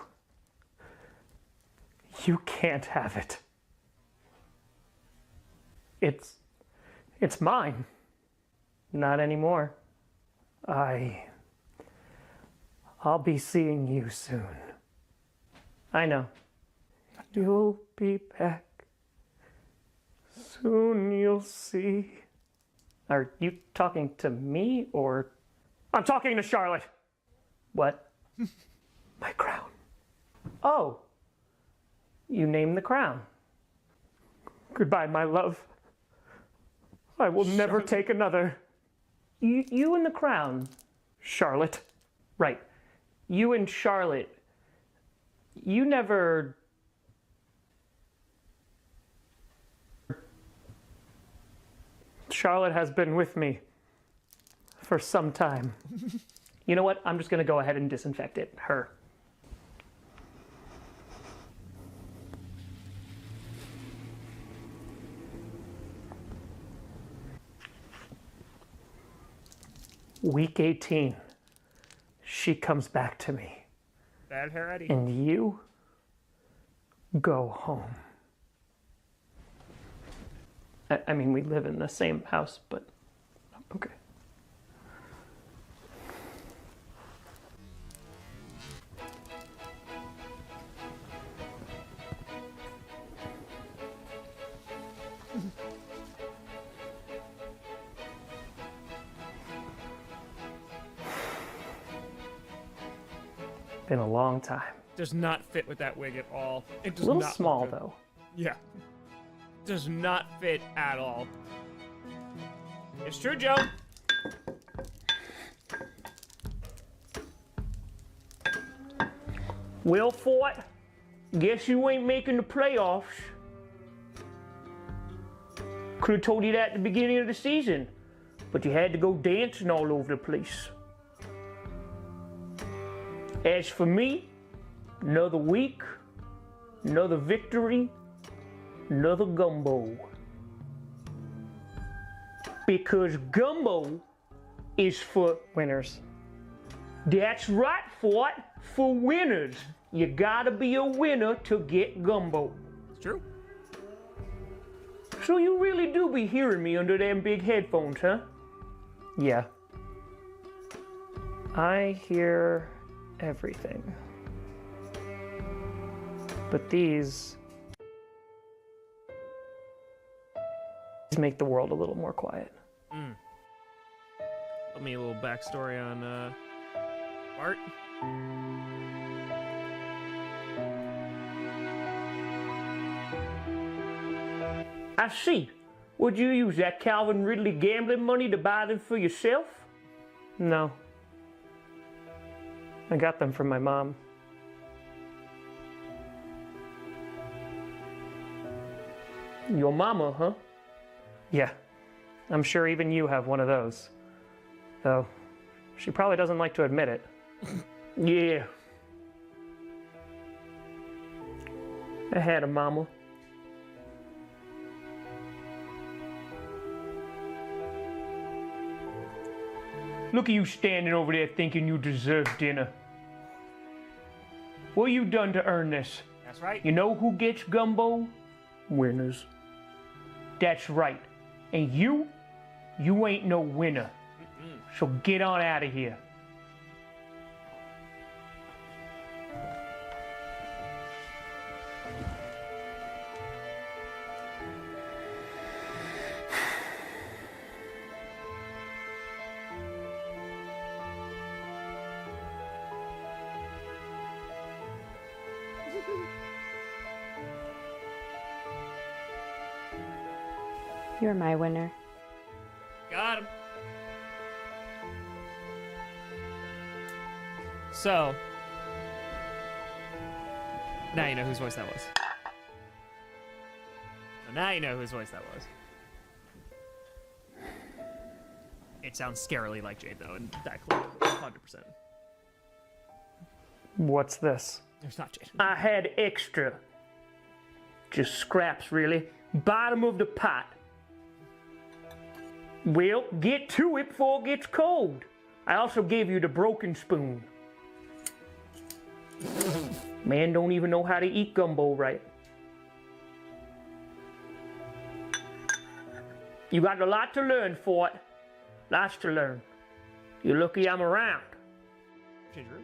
You can't have it. It's mine. Not anymore. I'll be seeing you soon. I know. You'll be back. Soon you'll see. Are you talking to me or... I'm talking to Charlotte. What? My crown. Oh. You named the crown. Goodbye, my love. I will never take another. You and the crown, Charlotte. Right. You and Charlotte. You never... Charlotte has been with me for some time. You know what? I'm just going to go ahead and disinfect it. Her. Week 18, she comes back to me.
Bad hair, Eddie.
And you go home. I mean, we live in the same house, but okay. Been a long time.
Does not fit with that wig at all. It does
A little
not
small,
look good.
though.
Yeah. Does not fit at all. It's true, Joe.
Well, Fort, guess you ain't making the playoffs. Could have told you that at the beginning of the season, but you had to go dancing all over the place. As for me, another week, another victory, another gumbo. Because gumbo is for
Winners.
That's right, Fort, for winners. You gotta be a winner to get gumbo.
It's true.
So you really do be hearing me under them big headphones, huh?
Yeah. I hear everything. But these make the world a little more quiet.
Let me a little backstory on Bart.
I see. Would you use that Calvin Ridley gambling money to buy them for yourself?
No. I got them from my mom.
Your mama, huh?
Yeah. I'm sure even you have one of those. Though, she probably doesn't like to admit it.
Yeah. I had a mama.
Look at you standing over there thinking you deserve dinner. What you done to earn this?
That's right.
You know who gets gumbo? Winners. That's right. And you ain't no winner. So get on out of here.
You're my winner.
Got him. So, now you know whose voice that was. So now you know whose voice that was. It sounds scarily like Jade, though, in that clip. 100%.
What's this?
There's not Jade.
I had extra. Just scraps, really. Bottom of the pot. Well, get to it before it gets cold. I also gave you the broken spoon. Man don't even know how to eat gumbo right. You got a lot to learn for it. Lots to learn. You're lucky I'm around.
Change room.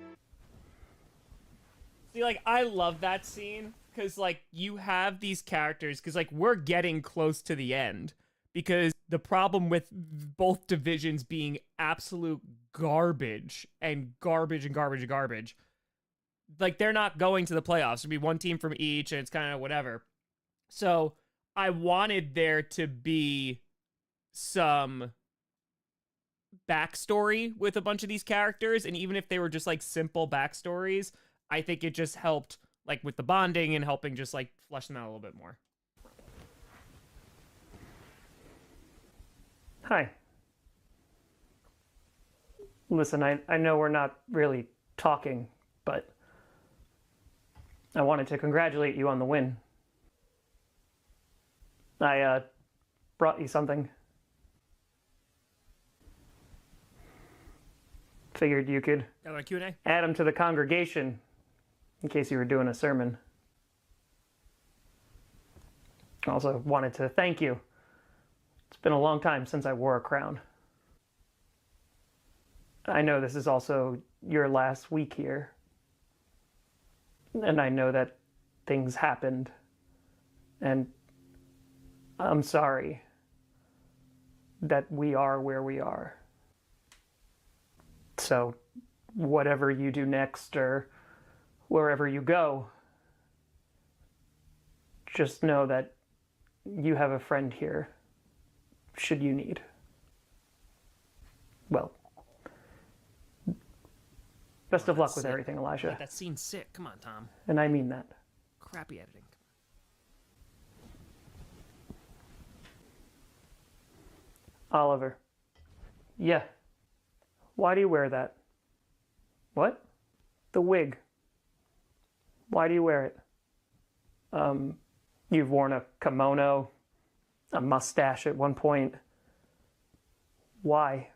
See, like, I love that scene because, like, you have these characters because, like, we're getting close to the end because the problem with both divisions being absolute garbage and garbage and garbage and garbage, like, they're not going to the playoffs. It'll be one team from each, and it's kind of whatever. So I wanted there to be some backstory with a bunch of these characters, and even if they were just, like, simple backstories, I think it just helped, like, with the bonding and helping just, like, flesh them out a little bit more.
Hi. Listen, I know we're not really talking, but I wanted to congratulate you on the win. I brought you something. Figured you could
Got a Q&A?
add them to the congregation in case you were doing a sermon. Also wanted to thank you. It's been a long time since I wore a crown. I know this is also your last week here. And I know that things happened. And I'm sorry that we are where we are. So, whatever you do next or wherever you go, just know that you have a friend here, should you need. Well, best of luck with everything, Elijah.
Like, that scene's sick. Come on, Tom.
And I mean that.
Crappy editing.
Oliver. Yeah. Why do you wear that? What? The wig. Why do you wear it? You've worn a kimono, a mustache at one point. Why?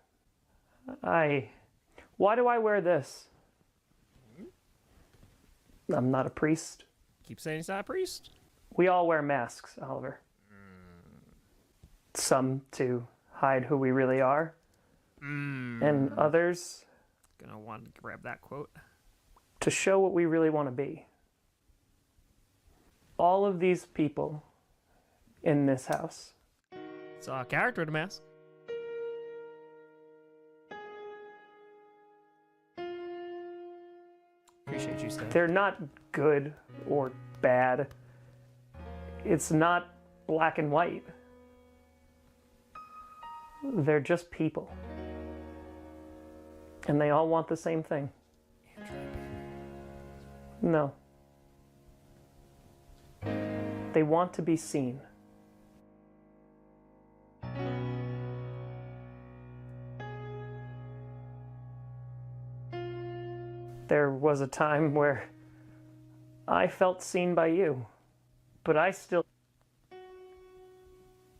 Why do I wear this? I'm not a priest.
Keep saying he's not a priest.
We all wear masks, Oliver. Some to hide who we really are. And others
Gonna want to grab that quote.
to show what we really want to be. All of these people in this house,
It's a character in a mask. Appreciate you, Steph.
they're not good or bad. It's not black and white. They're just people. And they all want the same thing. No. They want to be seen. There was a time where I felt seen by you, but I still...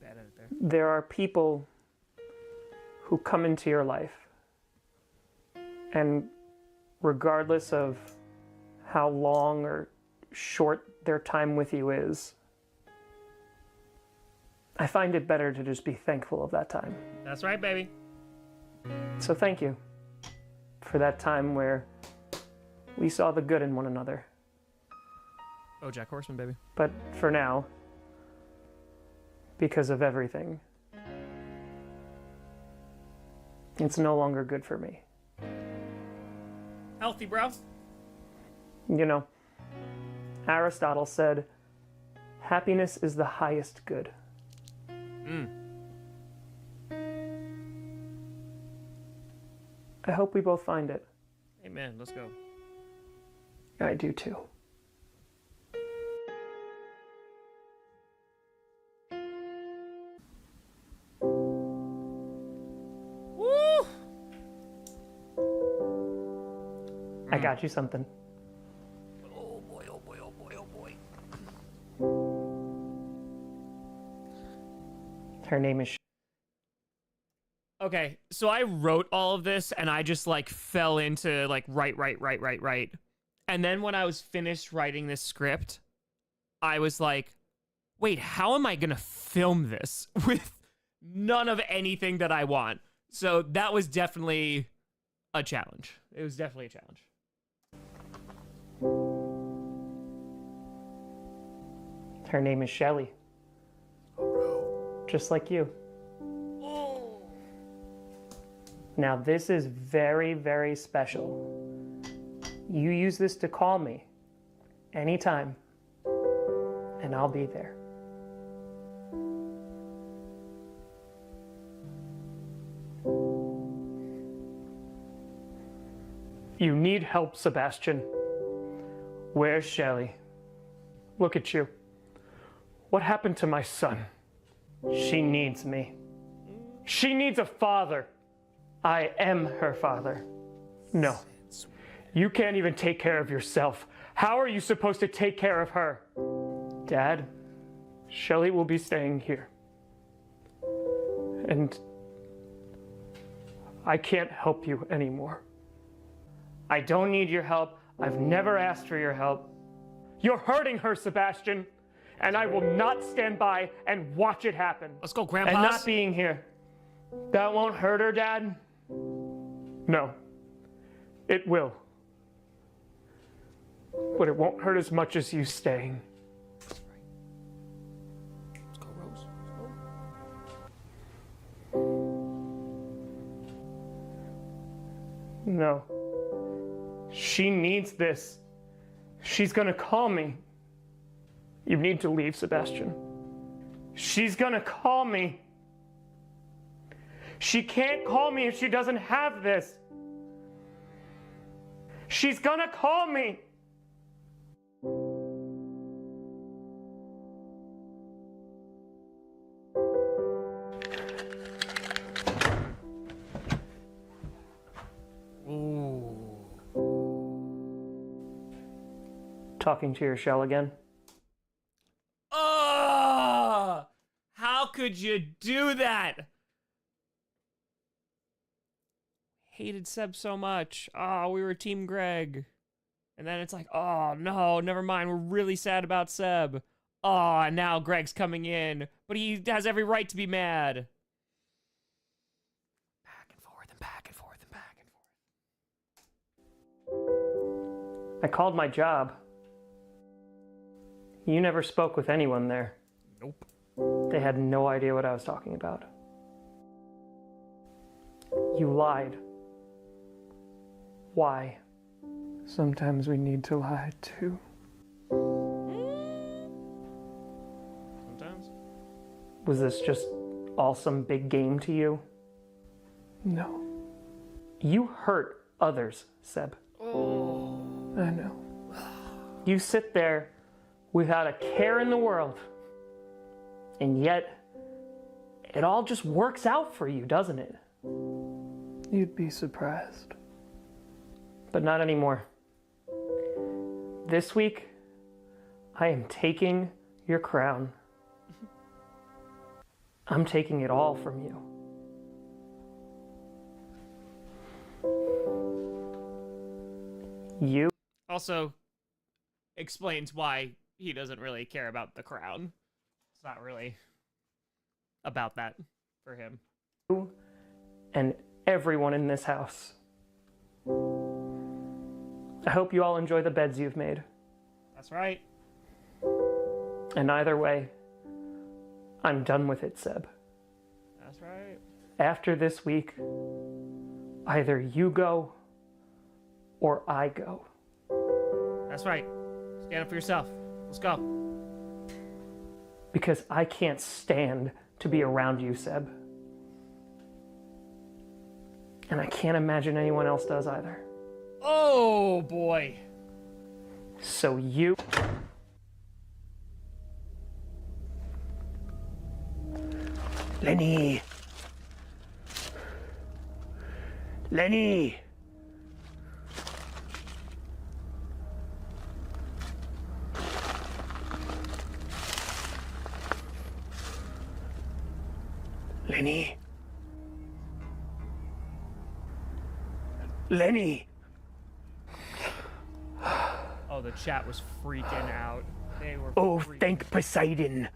Bad edit there.
There are people who come into your life And regardless of how long or short their time with you is, I find it better to just be thankful of that time.
That's right, baby.
So thank you for that time where we saw the good in one another.
Oh, Jack Horseman, baby.
But for now, because of everything, it's no longer good for me.
Healthy, bro.
You know, Aristotle said, happiness is the highest good. I hope we both find it.
Amen. Let's go.
I do too.
Woo!
I got you something.
Oh boy, oh boy, oh boy, oh boy.
Her name is
Okay, so I wrote all of this and I just like fell into like write. And then when I was finished writing this script, I was like, wait, how am I gonna film this with none of anything that I want? So that was definitely a challenge. It was definitely a challenge.
Her name is Shelly. Just like you. Now this is very, very special. You use this to call me anytime, and I'll be there. You need help, Sebastian. Where's Shelly? Look at you. What happened to my son? She needs me. She needs a father. I am her father. No. You can't even take care of yourself. How are you supposed to take care of her? Dad, Shelly will be staying here. And I can't help you anymore. I don't need your help. I've never asked for your help. You're hurting her, Sebastian. And I will not stand by and watch it happen.
Let's go, Grandpa.
And not being here. That won't hurt her, Dad? No. It will. But it won't hurt as much as you staying.
Let's go, Rose.
No. She needs this. She's gonna call me. You need to leave, Sebastian. She's gonna call me. She can't call me if she doesn't have this. She's gonna call me.
Ooh.
Talking to your shell again?
Oh! How could you do that? Hated Seb so much. Oh, we were Team Greg. And then it's like, oh, no, never mind. We're really sad about Seb. Oh, and now Greg's coming in. But he has every right to be mad. Back and forth and back and forth and back and forth.
I called my job. You never spoke with anyone there.
Nope.
They had no idea what I was talking about. You lied. Why? Sometimes we need to lie too.
Sometimes.
Was this just all some big game to you? No. You hurt others, Seb.
Oh.
I know. You sit there without a care in the world, and yet it all just works out for you, doesn't it? You'd be surprised. But not anymore. This week, I am taking your crown. I'm taking it all from you. You?
Also explains why he doesn't really care about the crown. It's not really about that for him.
And everyone in this house. I hope you all enjoy the beds you've made.
That's right.
And either way, I'm done with it, Seb.
That's right.
After this week, either you go or I go.
That's right. Stand up for yourself. Let's go.
Because I can't stand to be around you, Seb. And I can't imagine anyone else does either.
Oh, boy.
So you...
Lenny. Lenny. Lenny. Lenny.
Oh, the chat was freaking out. They were
Oh,
freaking
thank Poseidon.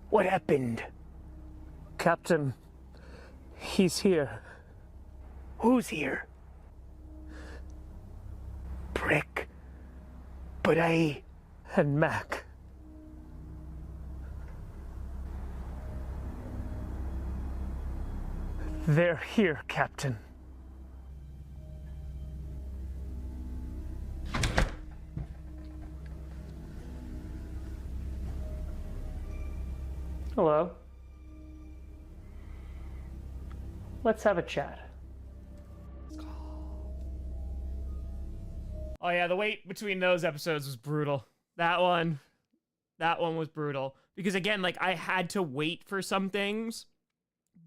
What happened?
Captain, he's here.
Who's here? Prick. But I...
And Mac. They're here, Captain. Hello. Let's have a chat.
Oh yeah, the wait between those episodes was brutal. That one was brutal. Because again, like, I had to wait for some things,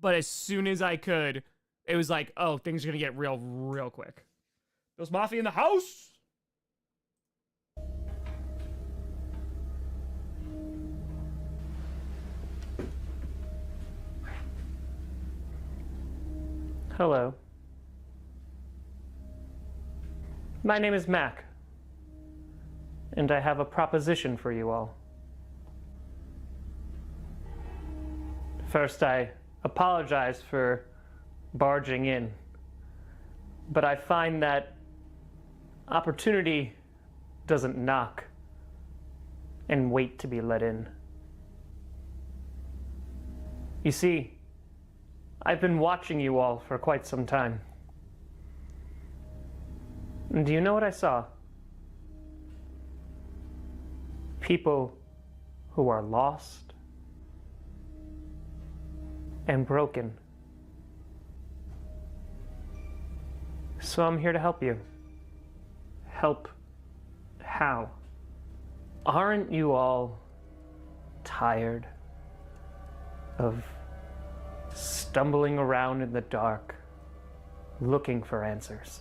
but as soon as I could, it was like, oh, things are gonna get real quick. There's Mafia in the house!
Hello. My name is Mac, and I have a proposition for you all. First, I apologize for barging in, but I find that opportunity doesn't knock and wait to be let in. You see, I've been watching you all for quite some time. And do you know what I saw? People who are lost and broken. So I'm here to help you. Help how? Aren't you all tired of stumbling around in the dark, looking for answers?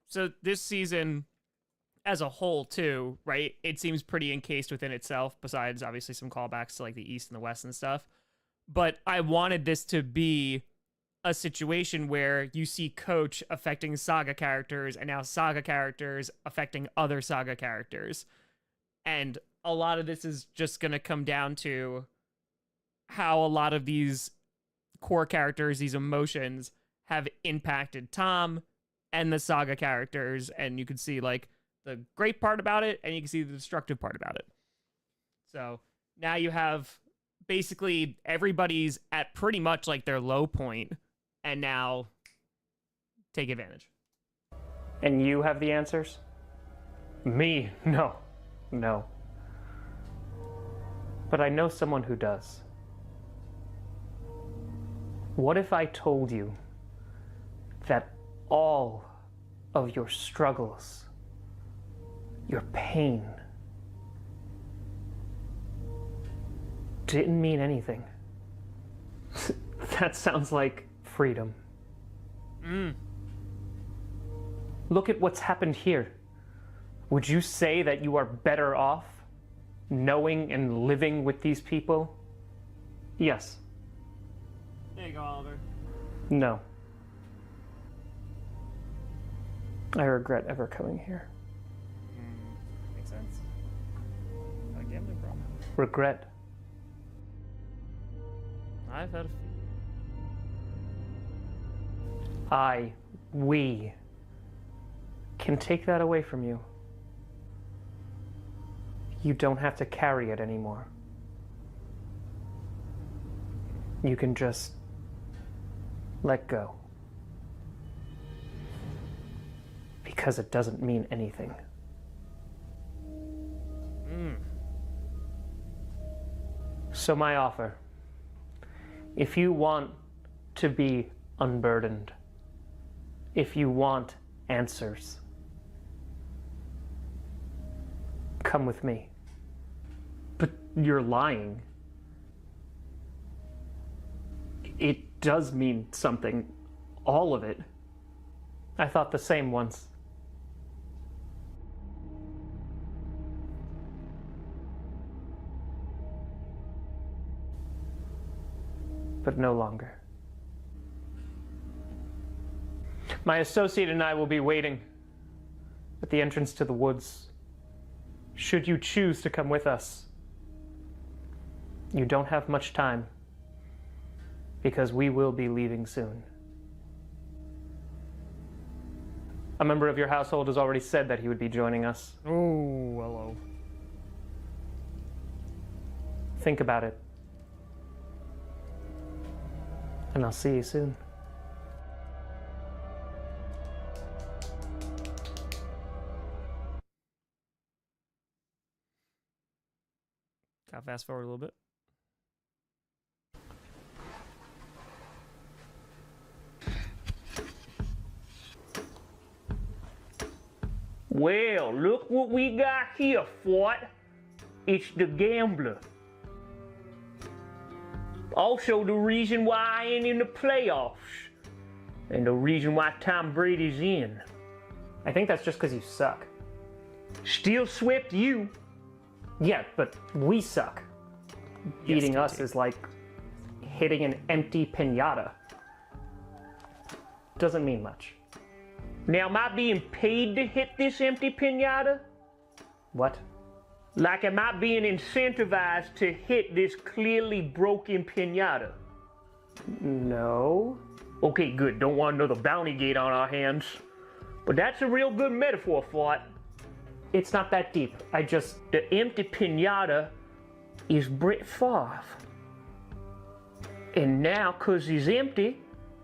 So this season, as a whole, too, right? It seems pretty encased within itself, besides obviously some callbacks to like the East and the West and stuff. But I wanted this to be a situation where you see Coach affecting Saga characters, and now Saga characters affecting other Saga characters. And a lot of this is just going to come down to how a lot of these core characters, these emotions, have impacted Tom and the Saga characters, and you can see like the great part about it, and you can see the destructive part about it. So now you have basically everybody's at pretty much like their low point, and now take advantage.
And you have the answers? Me? No. No. But I know someone who does. What if I told you that all of your struggles, your pain, didn't mean anything? That sounds like freedom. Look at what's happened here. Would you say that you are better off knowing and living with these people? Yes.
There you go, Oliver.
No. I regret ever coming here. Regret.
I've had a few.
We can take that away from you. You don't have to carry it anymore. You can just let go. Because it doesn't mean anything. So my offer, if you want to be unburdened, if you want answers, come with me. But you're lying. It does mean something. All of it. I thought the same once. But no longer. My associate and I will be waiting at the entrance to the woods. Should you choose to come with us, you don't have much time, because we will be leaving soon. A member of your household has already said that he would be joining us.
Oh, hello.
Think about it. And I'll see you soon.
Gotta fast forward a little bit.
Well, look what we got here, Fort. It's the gambler. Also the reason why I ain't in the playoffs. And the reason why Tom Brady's in.
I think that's just because you suck.
Still swept you.
Yeah, but we suck. Beating us is like hitting an empty pinata. Doesn't mean much.
Now, am I being paid to hit this empty pinata?
What?
Like, am I being incentivized to hit this clearly broken pinata?
No.
Okay, good. Don't want another bounty gate on our hands. But that's a real good metaphor for it.
It's not that deep.
The empty pinata is Brett Favre. And now, 'cause he's empty,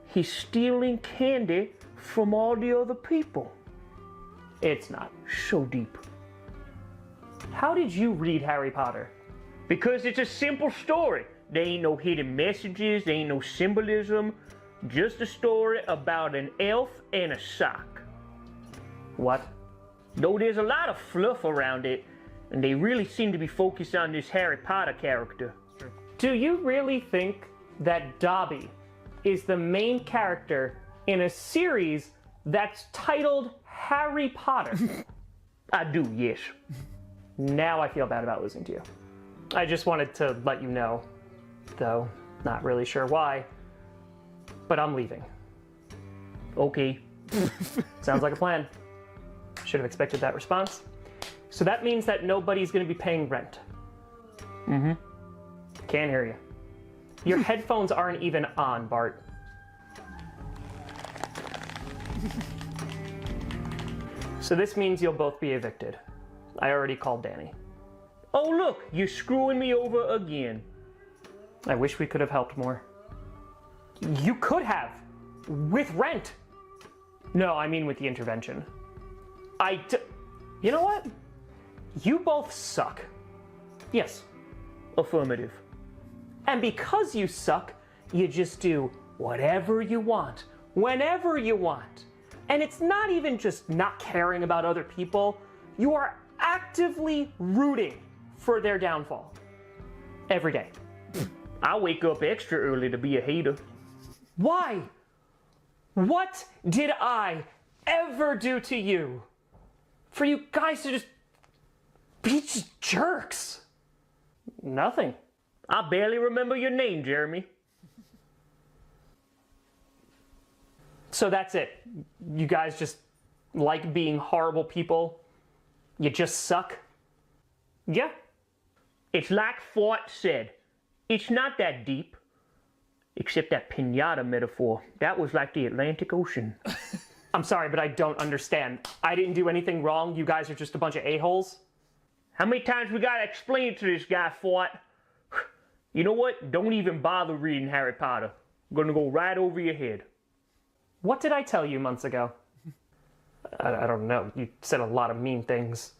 he's stealing candy from all the other people.
It's not.
So deep.
How did you read Harry Potter?
Because it's a simple story. There ain't no hidden messages, there ain't no symbolism. Just a story about an elf and a sock.
What?
Though there's a lot of fluff around it, and they really seem to be focused on this Harry Potter character.
Do you really think that Dobby is the main character in a series that's titled Harry Potter?
I do, yes.
Now I feel bad about losing to you. I just wanted to let you know, though not really sure why, but I'm leaving.
Okay.
Sounds like a plan. Should have expected that response. So that means that nobody's going to be paying rent.
Mm-hmm.
Can't hear you. Your headphones aren't even on, Bart. So this means you'll both be evicted. I already called Danny.
Oh look, you're screwing me over again.
I wish we could have helped more. You could have! With rent! No, I mean with the intervention. You know what? You both suck. Yes.
Affirmative.
And because you suck, you just do whatever you want, whenever you want. And it's not even just not caring about other people. You are actively rooting for their downfall. Every day.
I wake up extra early to be a hater.
Why? What did I ever do to you? For you guys to just be just jerks. Nothing.
I barely remember your name, Jeremy.
So that's it. You guys just like being horrible people. You just suck. Yeah. It's like Fort said. It's not that deep. Except that pinata metaphor. That was like the Atlantic Ocean.
I'm sorry, but I don't understand. I didn't do anything wrong. You guys are just a bunch of a-holes.
How many times we gotta explain it to this guy, Fort? You know what? Don't even bother reading Harry Potter. I'm gonna go right over your head.
What did I tell you months ago? I don't know. You said a lot of mean things.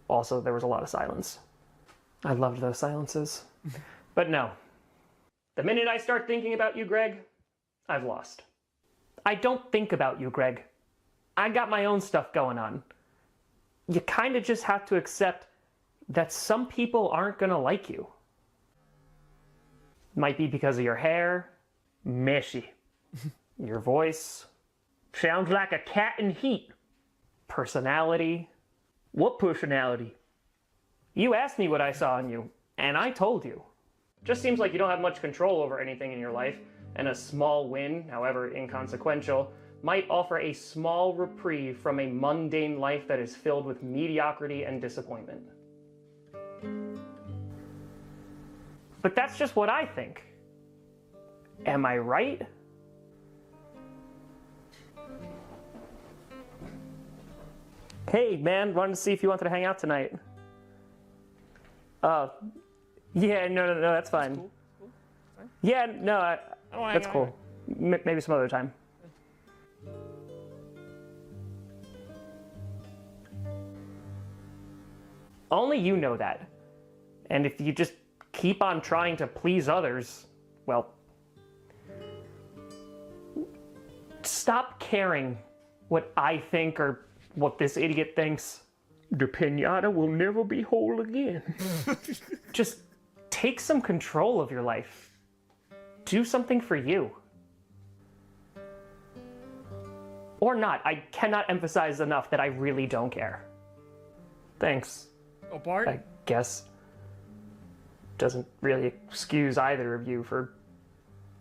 Also, there was a lot of silence. I loved those silences. But no. The minute I start thinking about you, Greg, I've lost. I don't think about you, Greg. I got my own stuff going on. You kind of just have to accept that some people aren't gonna like you. Might be because of your hair,
Messy.
your voice,
Sounds like a cat in heat.
personality.
What personality?
You asked me what I saw in you, and I told you. Just seems like you don't have much control over anything in your life, and a small win, however inconsequential, might offer a small reprieve from a mundane life that is filled with mediocrity and disappointment. But that's just what I think. Am I right? Hey, man, wanted to see if you wanted to hang out tonight. Yeah, no, that's fine.
Cool.
Yeah, no,
I don't wanna
that's
hang
cool. Maybe some other time. Only you know that. And if you just keep on trying to please others, well, stop caring what I think or what this idiot thinks.
The pinata will never be whole again.
Just take some control of your life. Do something for you. Or not. I cannot emphasize enough that I really don't care. Thanks.
Oh, Bart?
I guess. Doesn't really excuse either of you for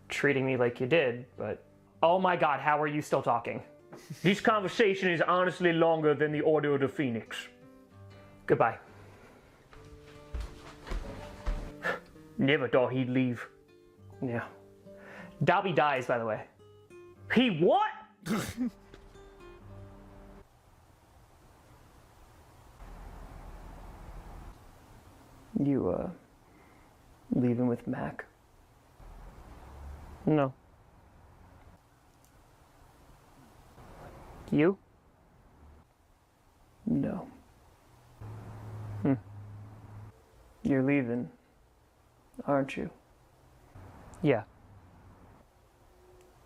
treating me like you did, but oh my god, how are you still talking?
This conversation is honestly longer than the Order of the Phoenix.
Goodbye.
Never thought he'd leave.
Yeah. Dobby dies, by the way.
He what?
You, leaving with Mac? No. You? No. You're leaving, aren't you? Yeah.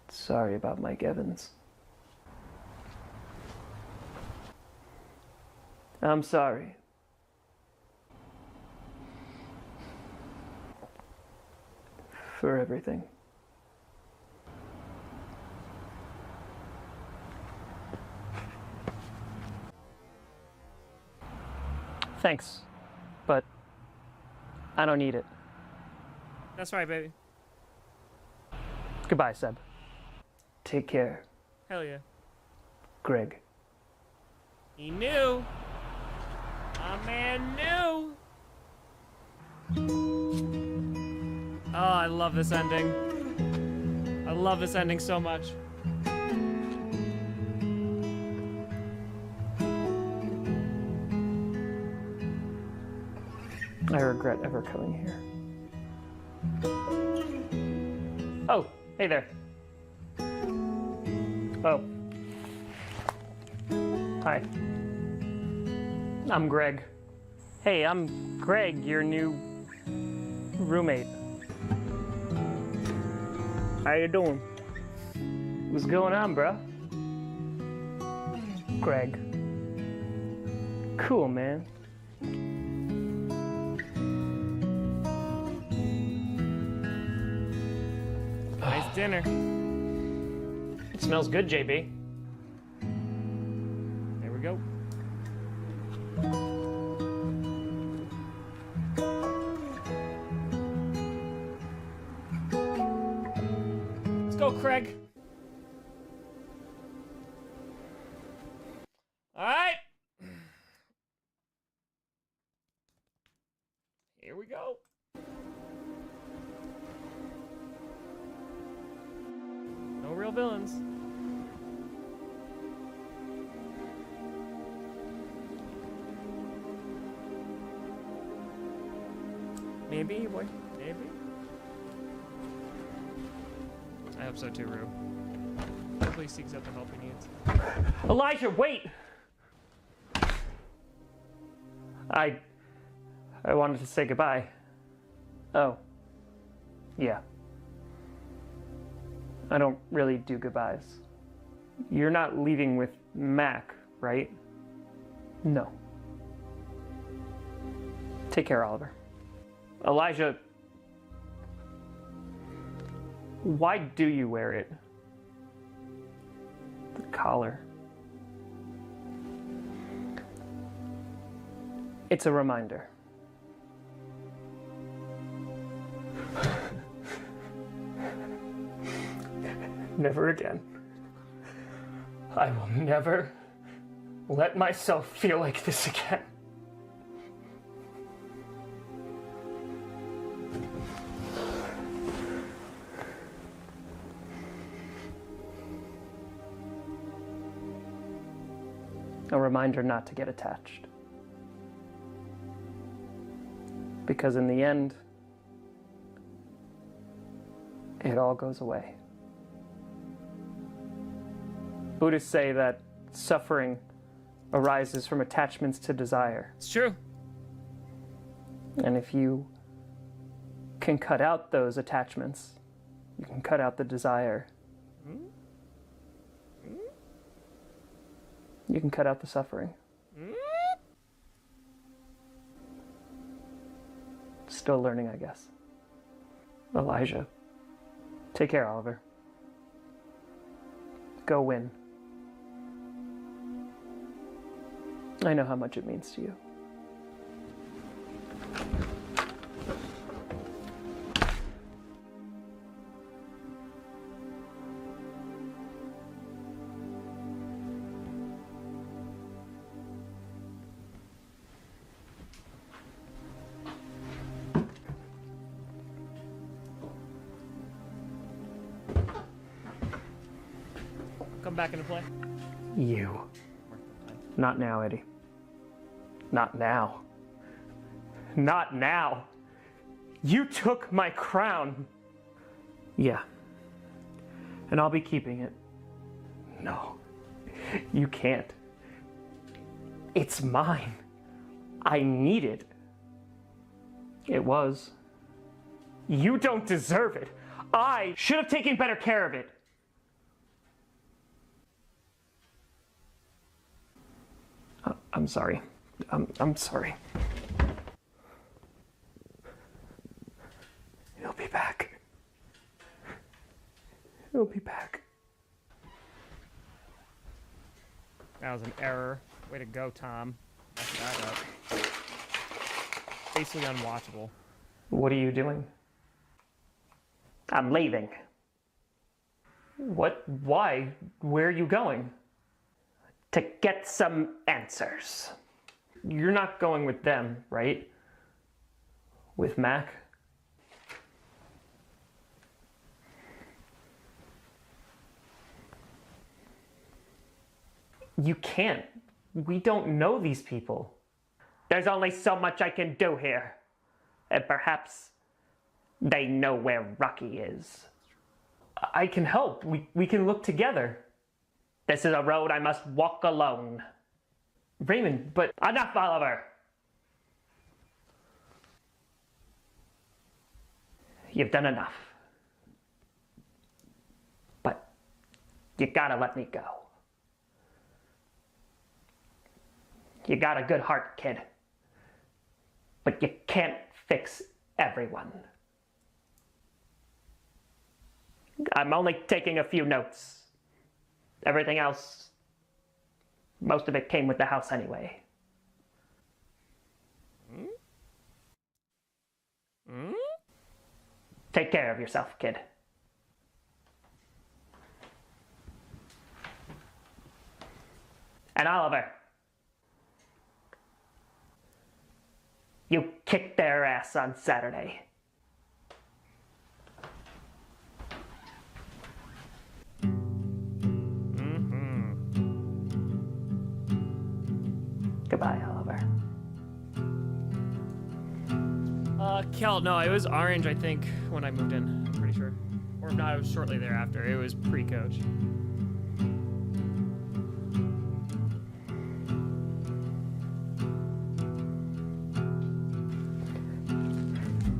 Sorry about Mike Evans. I'm sorry. For everything. Thanks, but I don't need it.
That's right, baby.
Goodbye, Seb. Take care,
Hell yeah.
Greg.
He knew. My man knew. Oh, I love this ending. I love this ending so much.
I regret ever coming here. Oh, hey there. Oh. Hi. I'm Greg. Hey, I'm Greg, your new roommate.
How you doing?
What's going on, bro? Greg. Cool, man.
Nice dinner.
It smells good, JB.
There we go. Let's go, Craig. All right. villains. Maybe, boy. Maybe. I hope so too, Rue. Hopefully he seeks out the help he needs.
Elijah, wait! I wanted to say goodbye. Oh. Yeah. I don't really do goodbyes. You're not leaving with Mac, right? No. Take care, Oliver. Elijah, why do you wear it? The collar. It's a reminder. Never again. I will never let myself feel like this again. A reminder not to get attached. Because in the end, it all goes away. Buddhists say that suffering arises from attachments to desire.
It's true.
And if you can cut out those attachments, you can cut out the desire. You can cut out the suffering. Still learning, I guess. Elijah. Take care, Oliver. Go win. I know how much it means to you.
Come back into play.
You. Not now, Eddie. Not now. Not now. You took my crown. Yeah. And I'll be keeping it. No. You can't. It's mine. I need it. It was. You don't deserve it. I should have taken better care of it. I'm sorry. I'm sorry. He'll be back. He'll be back.
That was an error. Way to go, Tom. Messed that up. Basically unwatchable.
What are you doing? I'm leaving. What? Why? Where are you going? To get some answers. You're not going with them, right? With Mac? You can't. We don't know these people. There's only so much I can do here. And perhaps they know where Rocky is. I can help. We can look together. This is a road I must walk alone. Raymond, but... Enough, Oliver! You've done enough. But you gotta let me go. You got a good heart, kid. But you can't fix everyone. I'm only taking a few notes. Everything else, most of it came with the house anyway. Take care of yourself, kid. And Oliver, you kicked their ass on Saturday. Goodbye, Oliver.
Kel, no, it was orange, I think, when I moved in. I'm pretty sure. Or if not, it was shortly thereafter. It was pre-coach.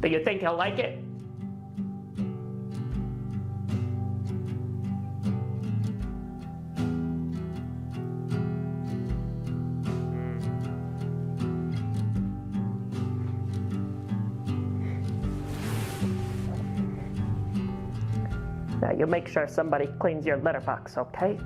Do you think he'll like it? Now you make sure somebody cleans your litter box, okay?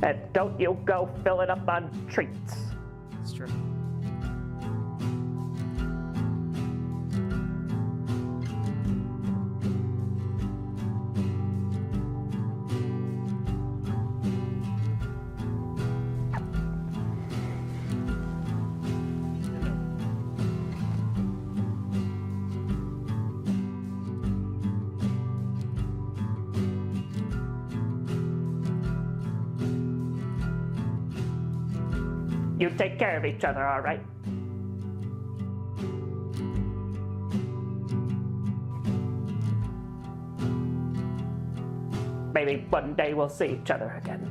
And don't you go fill it up on treats.
It's true.
You take care of each other, all right? Maybe one day we'll see each other again.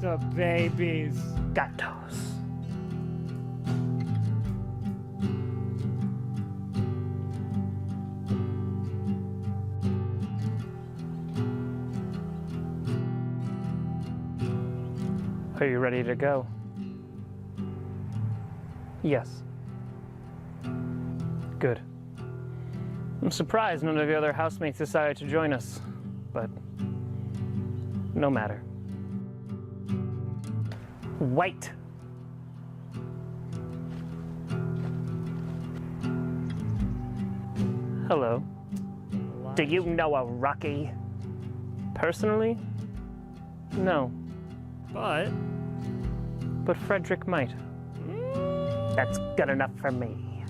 The babies.
Gatos. Are you ready to go? Yes. Good. I'm surprised none of the other housemates decided to join us, but no matter. Wait! Hello. Do you know a Rocky? Personally? No.
But
Frederick might. That's good enough for me.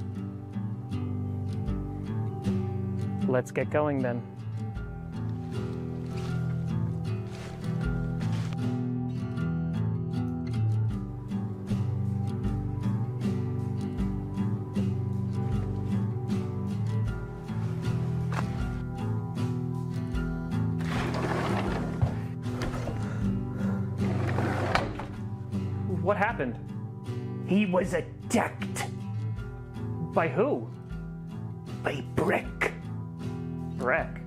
Let's get going then. What happened?
He was attacked
By who?
by Breck.
Breck.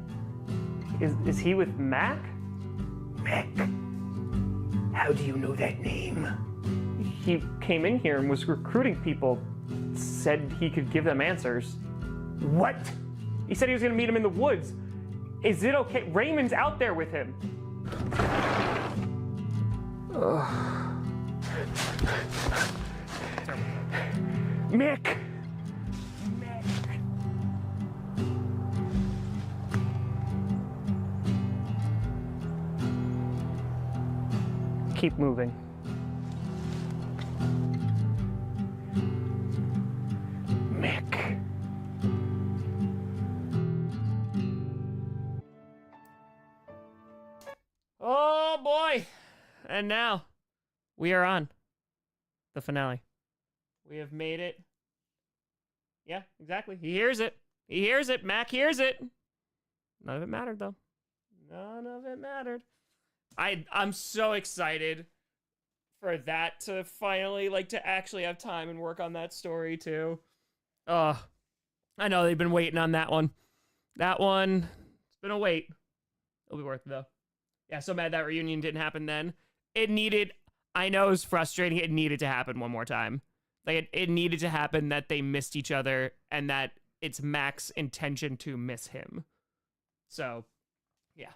Is he with Mac?
Mac. How do you know that name?
He came in here and was recruiting people. Said he could give them answers.
What?
He said he was gonna meet him in the woods. Is it okay? Raymond's out there with him.
Mick!
Keep moving.
Mick.
oh boy. And now we are on the finale. We have made it. Yeah, exactly. He hears it. He hears it. Mac hears it. None of it mattered though. None of it mattered. I'm so excited for that to finally, like, to actually have time and work on that story too. I know they've been waiting on that one. That one, it's been a wait. It'll be worth it though. Yeah, so mad that reunion didn't happen then. It needed, I know it's frustrating, it needed to happen one more time. Like, it needed to happen that they missed each other and that it's Mac's intention to miss him. So, yeah.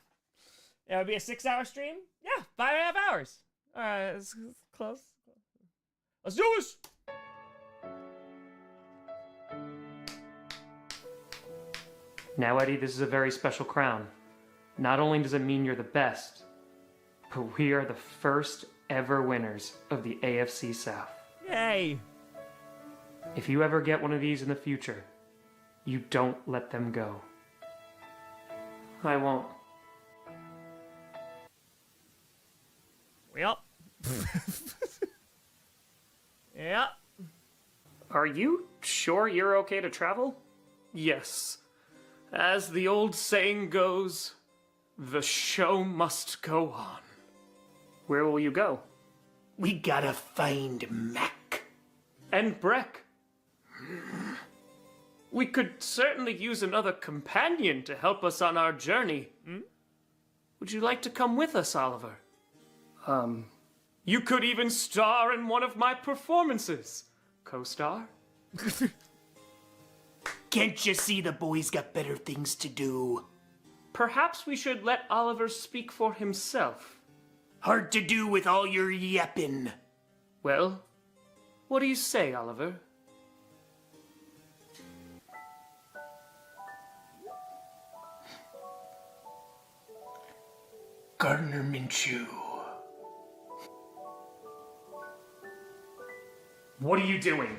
It would be a 6-hour stream? Yeah, 5.5 hours. All right, it's close. Let's do this!
Now, Eddie, this is a very special crown. Not only does it mean you're the best, but we are the first ever winners of the AFC South.
Yay!
If you ever get one of these in the future, you don't let them go. I won't.
Well. Yeah.
Are you sure you're okay to travel?
Yes. As the old saying goes, the show must go on.
Where will you go?
We gotta find Mac.
And Breck. We could certainly use another companion to help us on our journey. Would you like to come with us, Oliver? You could even star in one of my performances. Co-star?
Can't you see the boy's got better things to do?
Perhaps we should let Oliver speak for himself.
Hard to do with all your yapping.
Well, what do you say, Oliver?
Gardner Minshew.
What are you doing?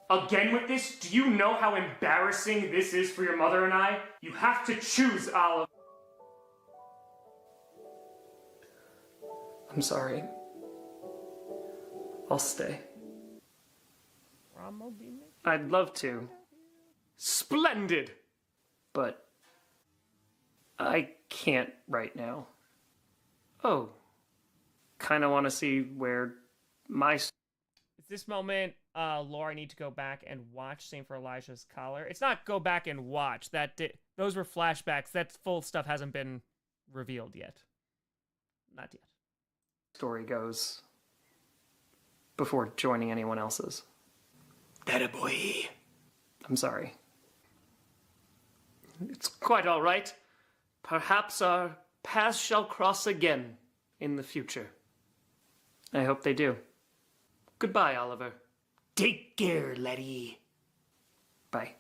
Again with this? Do you know how embarrassing this is for your mother and I? You have to choose, Oliver.
I'm sorry. I'll stay. I'd love to,
Splendid!
but I can't right now.
Oh.
Kinda wanna see where my...
At this moment, Laura, I need to go back and watch. Same for Elijah's collar. It's not go back and watch. Those were flashbacks. That full stuff hasn't been revealed yet. Not yet.
story goes before joining anyone else's.
That a boy.
I'm sorry.
It's quite all right. Perhaps our paths shall cross again in the future.
I hope they do.
Goodbye, Oliver.
Take care, laddie.
Bye.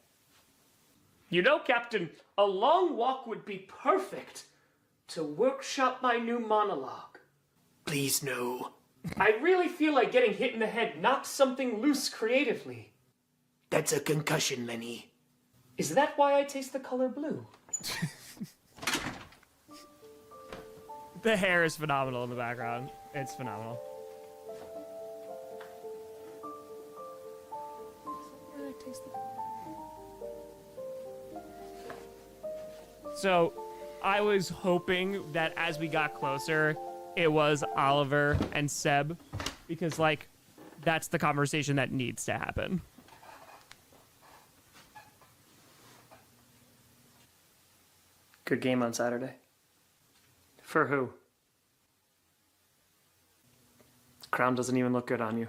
You know, Captain, a long walk would be perfect to workshop my new monologue.
Please no.
I really feel like getting hit in the head knocked something loose creatively.
That's a concussion, Lenny.
Is that why I taste the color blue? The hair is phenomenal in the background. It's phenomenal. So, I was hoping that as we got closer, it was Oliver and Seb, because, like, that's the conversation that needs to happen.
Good game on Saturday. For who? Crown doesn't even look good on you.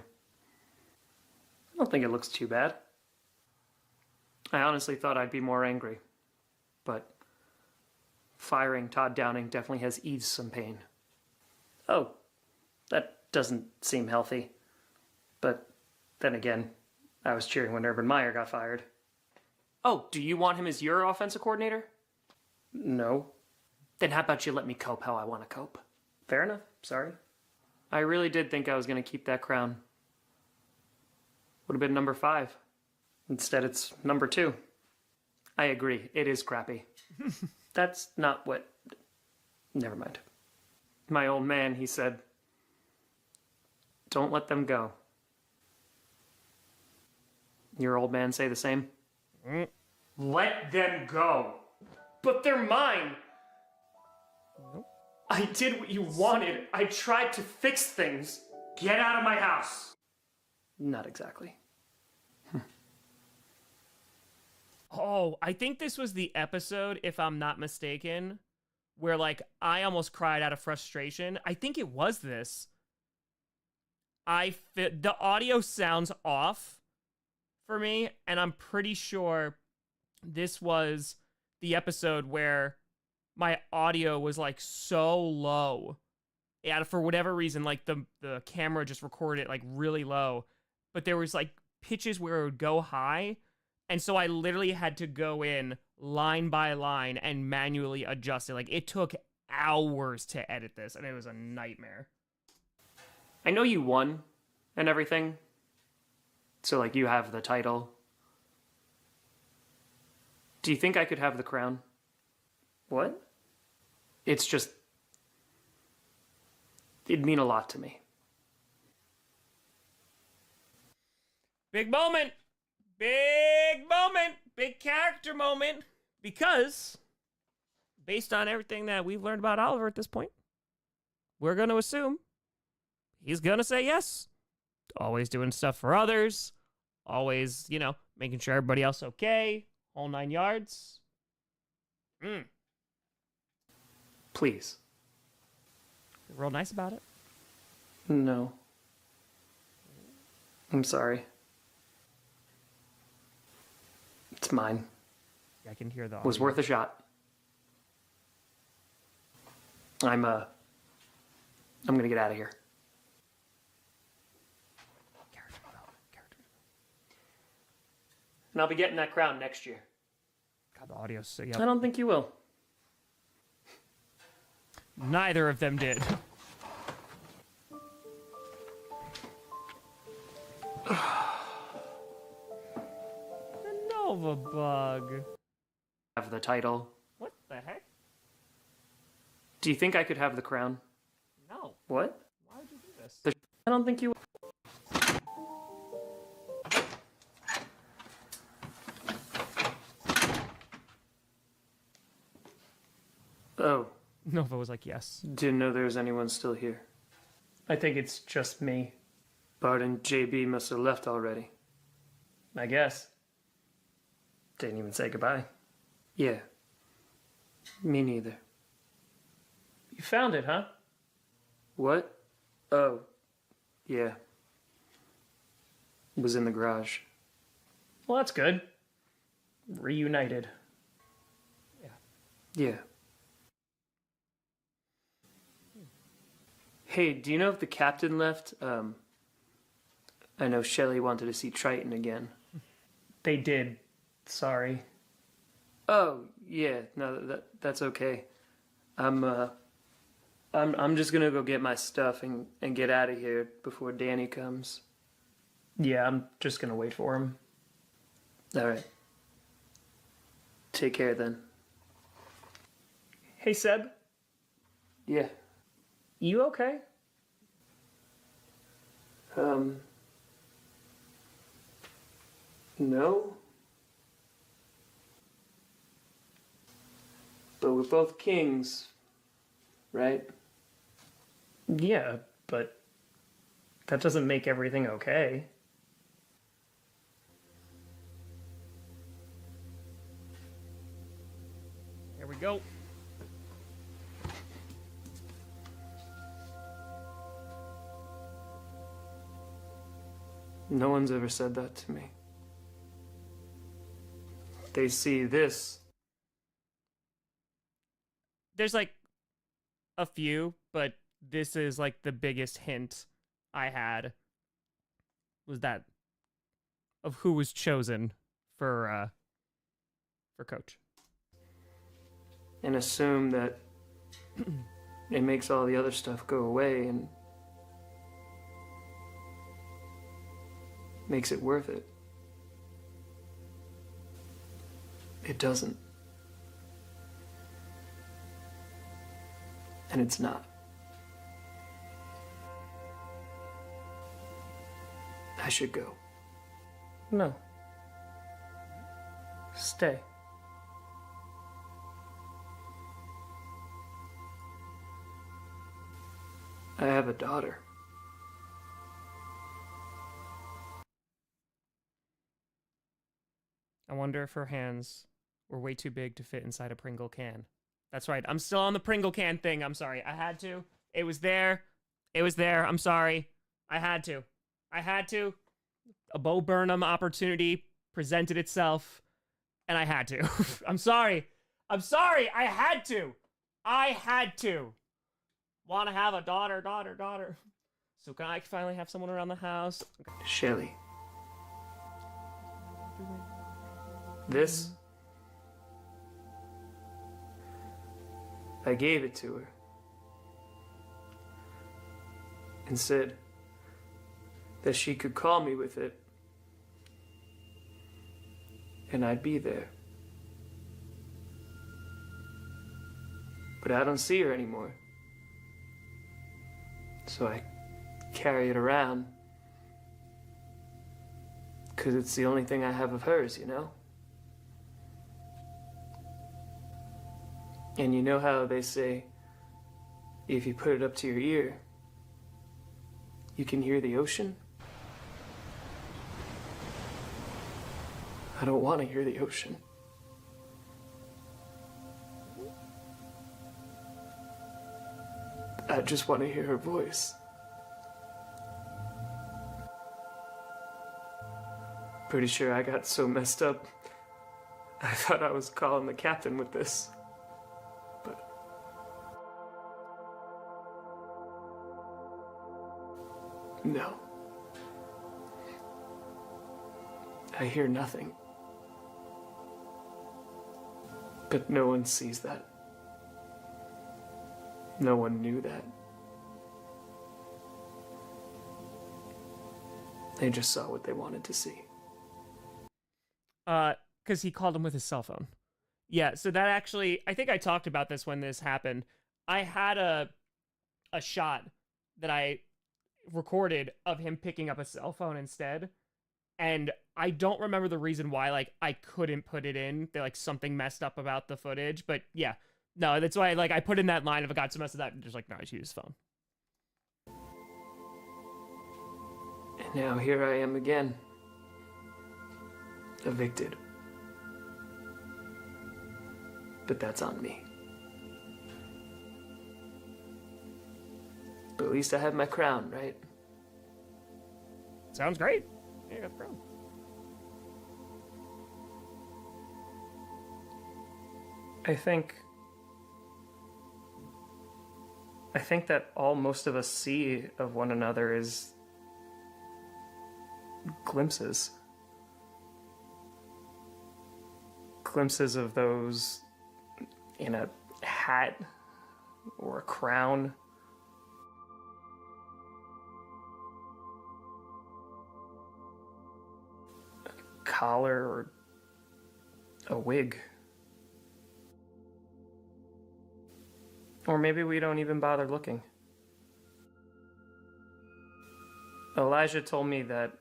I don't think it looks too bad. I honestly thought I'd be more angry, but firing Todd Downing definitely has eased some pain. Oh, that doesn't seem healthy. But then again, I was cheering when Urban Meyer got fired.
Oh, do you want him as your offensive coordinator?
No.
Then how about you let me cope how I want to cope?
Fair enough. Sorry.
I really did think I was going to keep that crown. Would have been number 5.
Instead, it's number 2.
I agree. It is crappy.
That's not what... Never mind.
My old man, he said,
don't let them go. Your old man say the same?
let them go. But they're mine.
Nope.
I did what you wanted. I tried to fix things. Get out of my house.
Not exactly.
Oh, I think this was the episode, if I'm not mistaken, where, like, I almost cried out of frustration. I think it was this. The audio sounds off for me, and I'm pretty sure this was the episode where my audio was, like, so low. And for whatever reason, like, the camera just recorded it, like, really low. But there was, like, pitches where it would go high. And so I literally had to go in line by line and manually adjust it. Like, it took hours to edit this, and it was a nightmare.
I know you won and everything, So, like, you have the title. Do you think I could have the crown? What? It's just... It'd mean a lot to me.
Big moment. Big moment. Big character moment. Because, based on everything that we've learned about Oliver at this point, we're going to assume he's going to say yes. Always doing stuff for others. Always, you know, making sure everybody else okay. Whole 9 yards.
Please.
You're real nice about it.
No. I'm sorry. It's mine.
I can hear the
Was
audio.
worth a shot. I'm gonna get out of here.
Character development.
And I'll be getting that crown next year.
God, the audio's so...
I
Yep.
don't think you will.
Neither of them did. The Nova Bug.
Have the title.
What the heck?
Do you think I could have the crown?
No.
What?
Why would you do this?
I don't think you will. Oh,
Nova was like, yes.
didn't know there was anyone still here.
I think it's just me.
Bart and JB must have left already.
I guess. Didn't even say goodbye.
Yeah. Me neither.
You found it, huh?
What? Oh, yeah. It was in the garage.
Well, that's good. Reunited.
Yeah. Hey, do you know if the captain left? I know Shelley wanted to see Triton again.
They did. Sorry.
Oh, yeah. No, that's okay. I'm just gonna go get my stuff and get out of here before Danny comes.
Yeah, I'm just gonna wait for him.
All right. Take care then.
Hey, Seb.
Yeah.
You okay?
No. But we're both kings, right?
Yeah, but that doesn't make everything okay.
Here we go.
No one's ever said that to me. They see this.
There's like a few, but this is like the biggest hint I had was that of who was chosen for coach.
And assume that it makes all the other stuff go away and makes it worth it. It doesn't. And it's not. I should go.
No. Stay.
I have a daughter.
I wonder if her hands were way too big to fit inside a Pringle can. That's right. I'm still on the Pringle can thing. I'm sorry. I had to. It was there. It was there. I'm sorry. I had to. I had to. A Bo Burnham opportunity presented itself, and I had to. I'm sorry. I'm sorry. I had to. I had to. Want to have a daughter. So can I finally have someone around the house?
Shelley. This? I gave it to her. And said that she could call me with it and I'd be there. But I don't see her anymore. So I carry it around. 'Cause it's the only thing I have of hers, you know? And you know how they say, if you put it up to your ear, you can hear the ocean? I don't want to hear the ocean. I just want to hear her voice. Pretty sure I got so messed up, I thought I was calling the captain with this. But no. I hear nothing. But no one sees that. No one knew that. They just saw what they wanted to see.
Because he called him with his cell phone. Yeah, so that actually, I think I talked about this when this happened. I had a shot that I recorded of him picking up a cell phone instead, and I don't remember the reason why, like, I couldn't put it in. Like, something messed up about the footage, but yeah. No, that's why, like, I put in that line if it got so messed up, just like, no, I should use his phone.
And now here I am again. Evicted. But that's on me. But at least I have my crown, right?
Sounds great. Yeah, you got the crown.
I think that all most of us see of one another is glimpses. Glimpses of those in a hat or a crown. A collar or a wig. Or maybe we don't even bother looking. Elijah told me that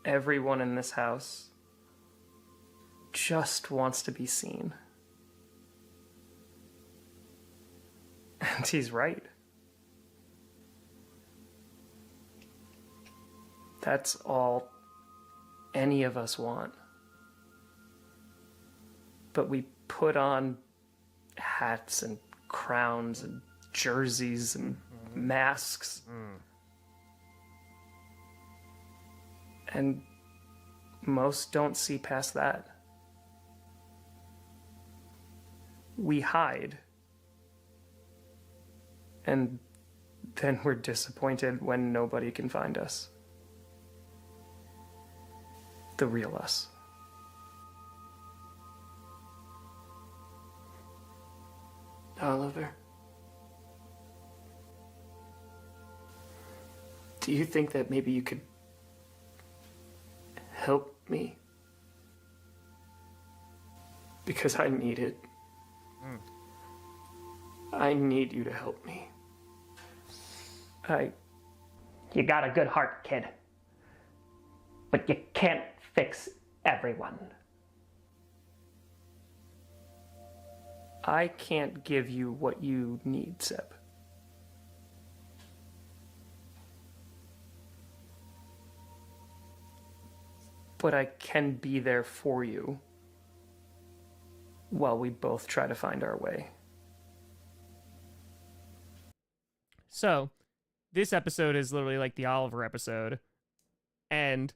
everyone in this house just wants to be seen. And he's right. That's all any of us want. But we put on hats and crowns and jerseys and masks. And most don't see past that. We hide. And then we're disappointed when nobody can find us. The real us. Oliver, do you think that maybe you could help me? Because I need it. I need you to help me.
You got a good heart, kid. But you can't fix everyone.
I can't give you what you need, Seb. But I can be there for you while we both try to find our way.
So, this episode is literally like the Oliver episode. And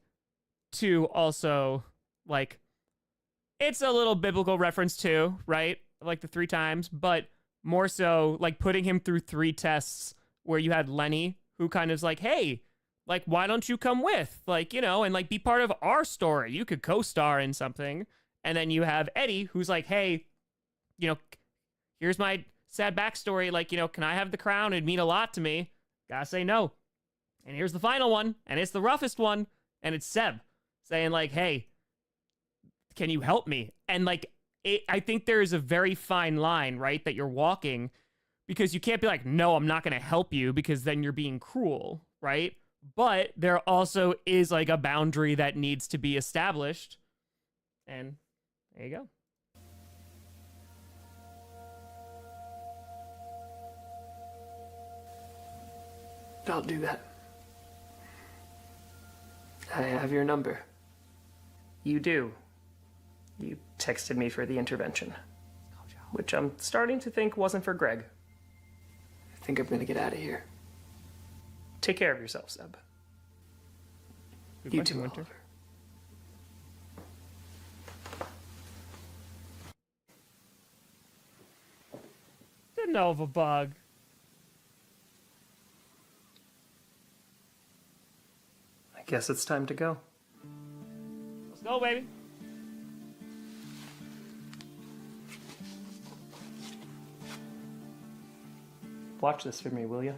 two, also, like, it's a little biblical reference too, right? Like the 3 times, but more so like putting him through 3 tests where you had Lenny, who kind of is like, hey, like, why don't you come with? Like, you know, and like be part of our story. You could co-star in something. And then you have Eddie, who's like, hey, you know, here's my sad backstory. Like, you know, can I have the crown? It'd mean a lot to me. Gotta say no. And here's the final one, and it's the roughest one, and it's Seb saying like, hey, can you help me? And like, I think there is a very fine line, right, that you're walking, because you can't be like, no, I'm not going to help you, because then you're being cruel, right? But there also is like a boundary that needs to be established. And there you go.
I'll do that. I have your number. You do. You texted me for the intervention, which I'm starting to think wasn't for Greg. I think I'm gonna get out of here. Take care of yourself, Seb. You too, Winter.
The Nova bug.
I guess it's time to go.
Let's go, baby.
Watch this for me, will you?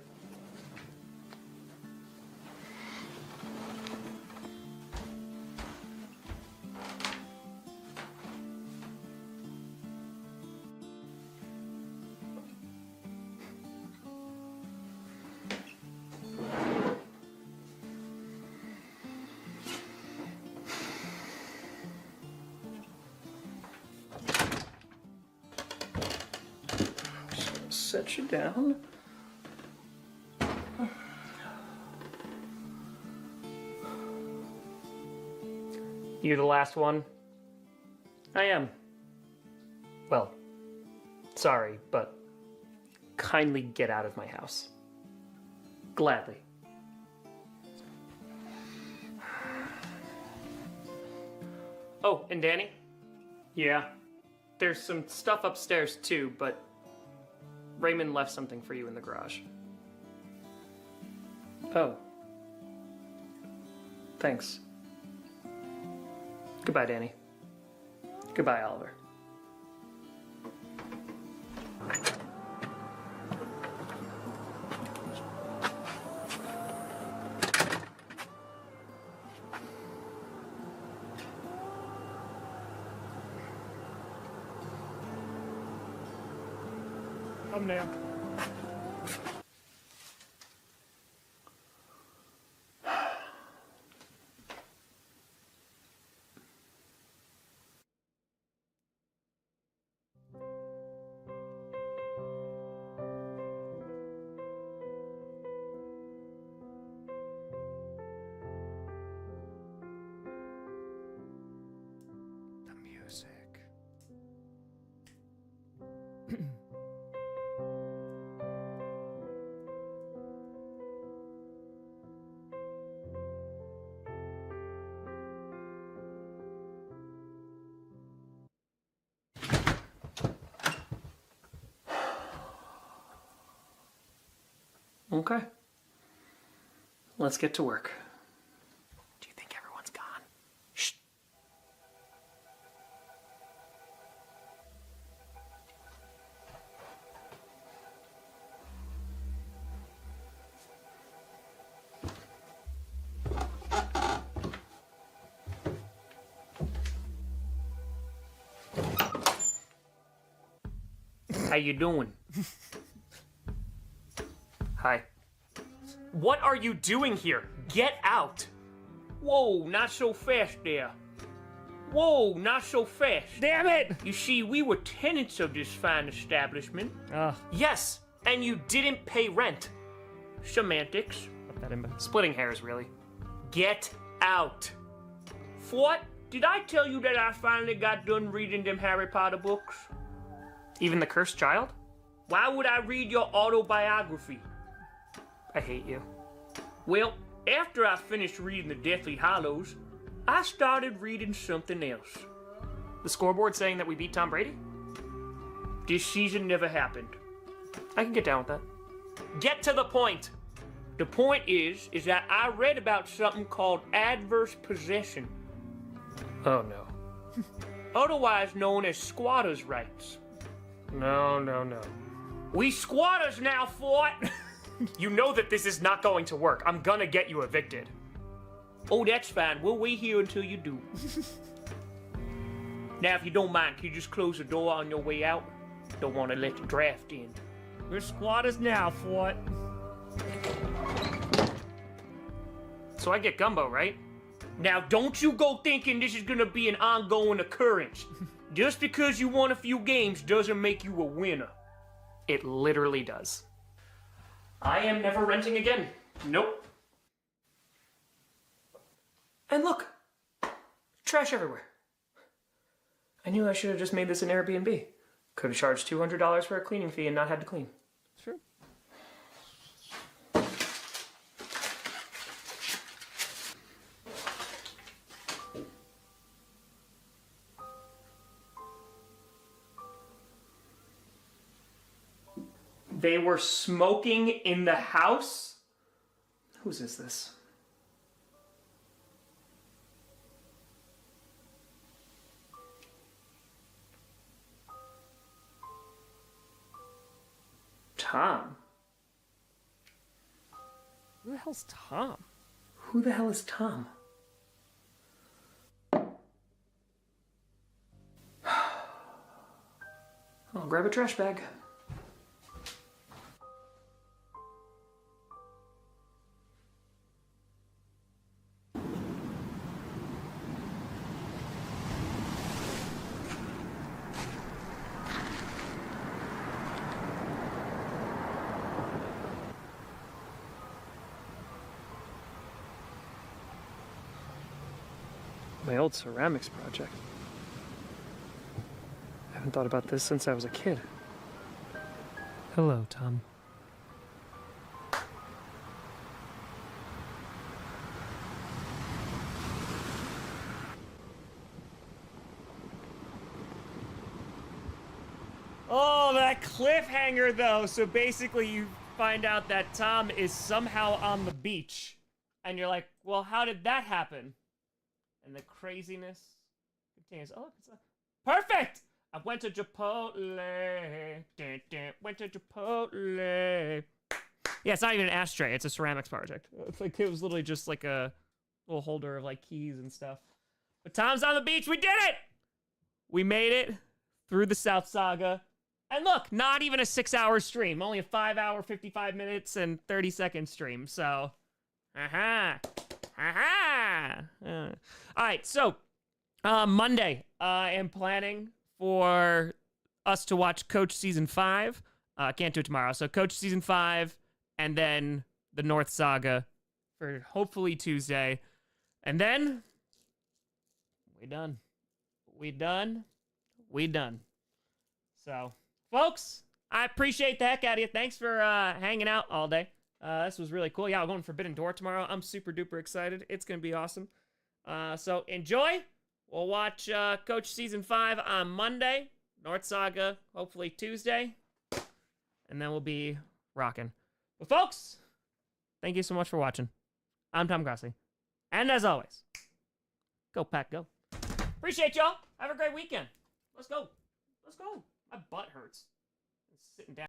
Set you down. You the last one? I am. Well, sorry, but kindly get out of my house. Gladly. Oh, and Danny? Yeah. There's some stuff upstairs too, but Raymond left something for you in the garage. Oh. Thanks. Goodbye, Danny. Goodbye, Oliver.
Come now. The music.
Okay. Let's get to work. Do you think everyone's gone? Shh. How you doing? Hi. What are you doing here? Get out!
Whoa, not so fast there. Whoa, not so fast.
Damn it!
You see, we were tenants of this fine establishment.
Yes, and you didn't pay rent.
Semantics.
Put that in back.
Splitting hairs, really. Get out!
What? Did I tell you that I finally got done reading them Harry Potter books?
Even the Cursed Child?
Why would I read your autobiography?
I hate you.
Well, after I finished reading the Deathly Hallows, I started reading something else.
The scoreboard saying that we beat Tom Brady?
This season never happened.
I can get down with that. Get to the point!
The point is that I read about something called adverse possession,
Oh no.
otherwise known as squatters' rights.
No.
We squatters now, Fort!
You know that this is not going to work. I'm gonna get you evicted.
Oh, that's fine. We'll wait here until you do. Now, if you don't mind, can you just close the door on your way out? Don't want to let the draft in.
We're squatters now, Fort.
So I get gumbo, right? Now, don't you go thinking this is gonna be an ongoing occurrence. Just because you won a few games doesn't make you a winner. It literally does. I am never renting again. Nope. And look, trash everywhere. I knew I should have just made this an Airbnb. Could have charged $200 for a cleaning fee and not had to clean.
Sure.
They were smoking in the house? Whose is this? Tom?
Who the hell's Tom?
Who the hell is Tom? I'll grab a trash bag.
My old ceramics project. I haven't thought about this since I was a kid.
Hello, Tom. Oh, that cliffhanger, though. So basically, you find out that Tom is somehow on the beach. And you're like, well, how did that happen? And the craziness continues. Oh, it's perfect! I went to Chipotle. Went to Chipotle. Yeah, it's not even an ashtray. It's a ceramics project. It's like, it was literally just like a little holder of like keys and stuff. But Tom's on the beach. We did it! We made it through the South Saga. And look, not even a 6-hour stream. Only a 5-hour, 55 minutes, and 30-second stream. So, aha. Aha! All right, so Monday, I am planning for us to watch Coach Season 5. Can't do it tomorrow. So Coach Season 5, and then the North Saga for hopefully Tuesday. And then, we done. We done. We done. So, folks, I appreciate the heck out of you. Thanks for hanging out all day. This was really cool. Yeah, I'm going Forbidden Door tomorrow. I'm super duper excited. It's going to be awesome. So enjoy. We'll watch Coach Season 5 on Monday. North Saga, hopefully Tuesday. And then we'll be rocking. But folks, thank you so much for watching. I'm Tom Grossi. And as always, go Pack, go. Appreciate y'all. Have a great weekend. Let's go. Let's go. My butt hurts. Sitting down.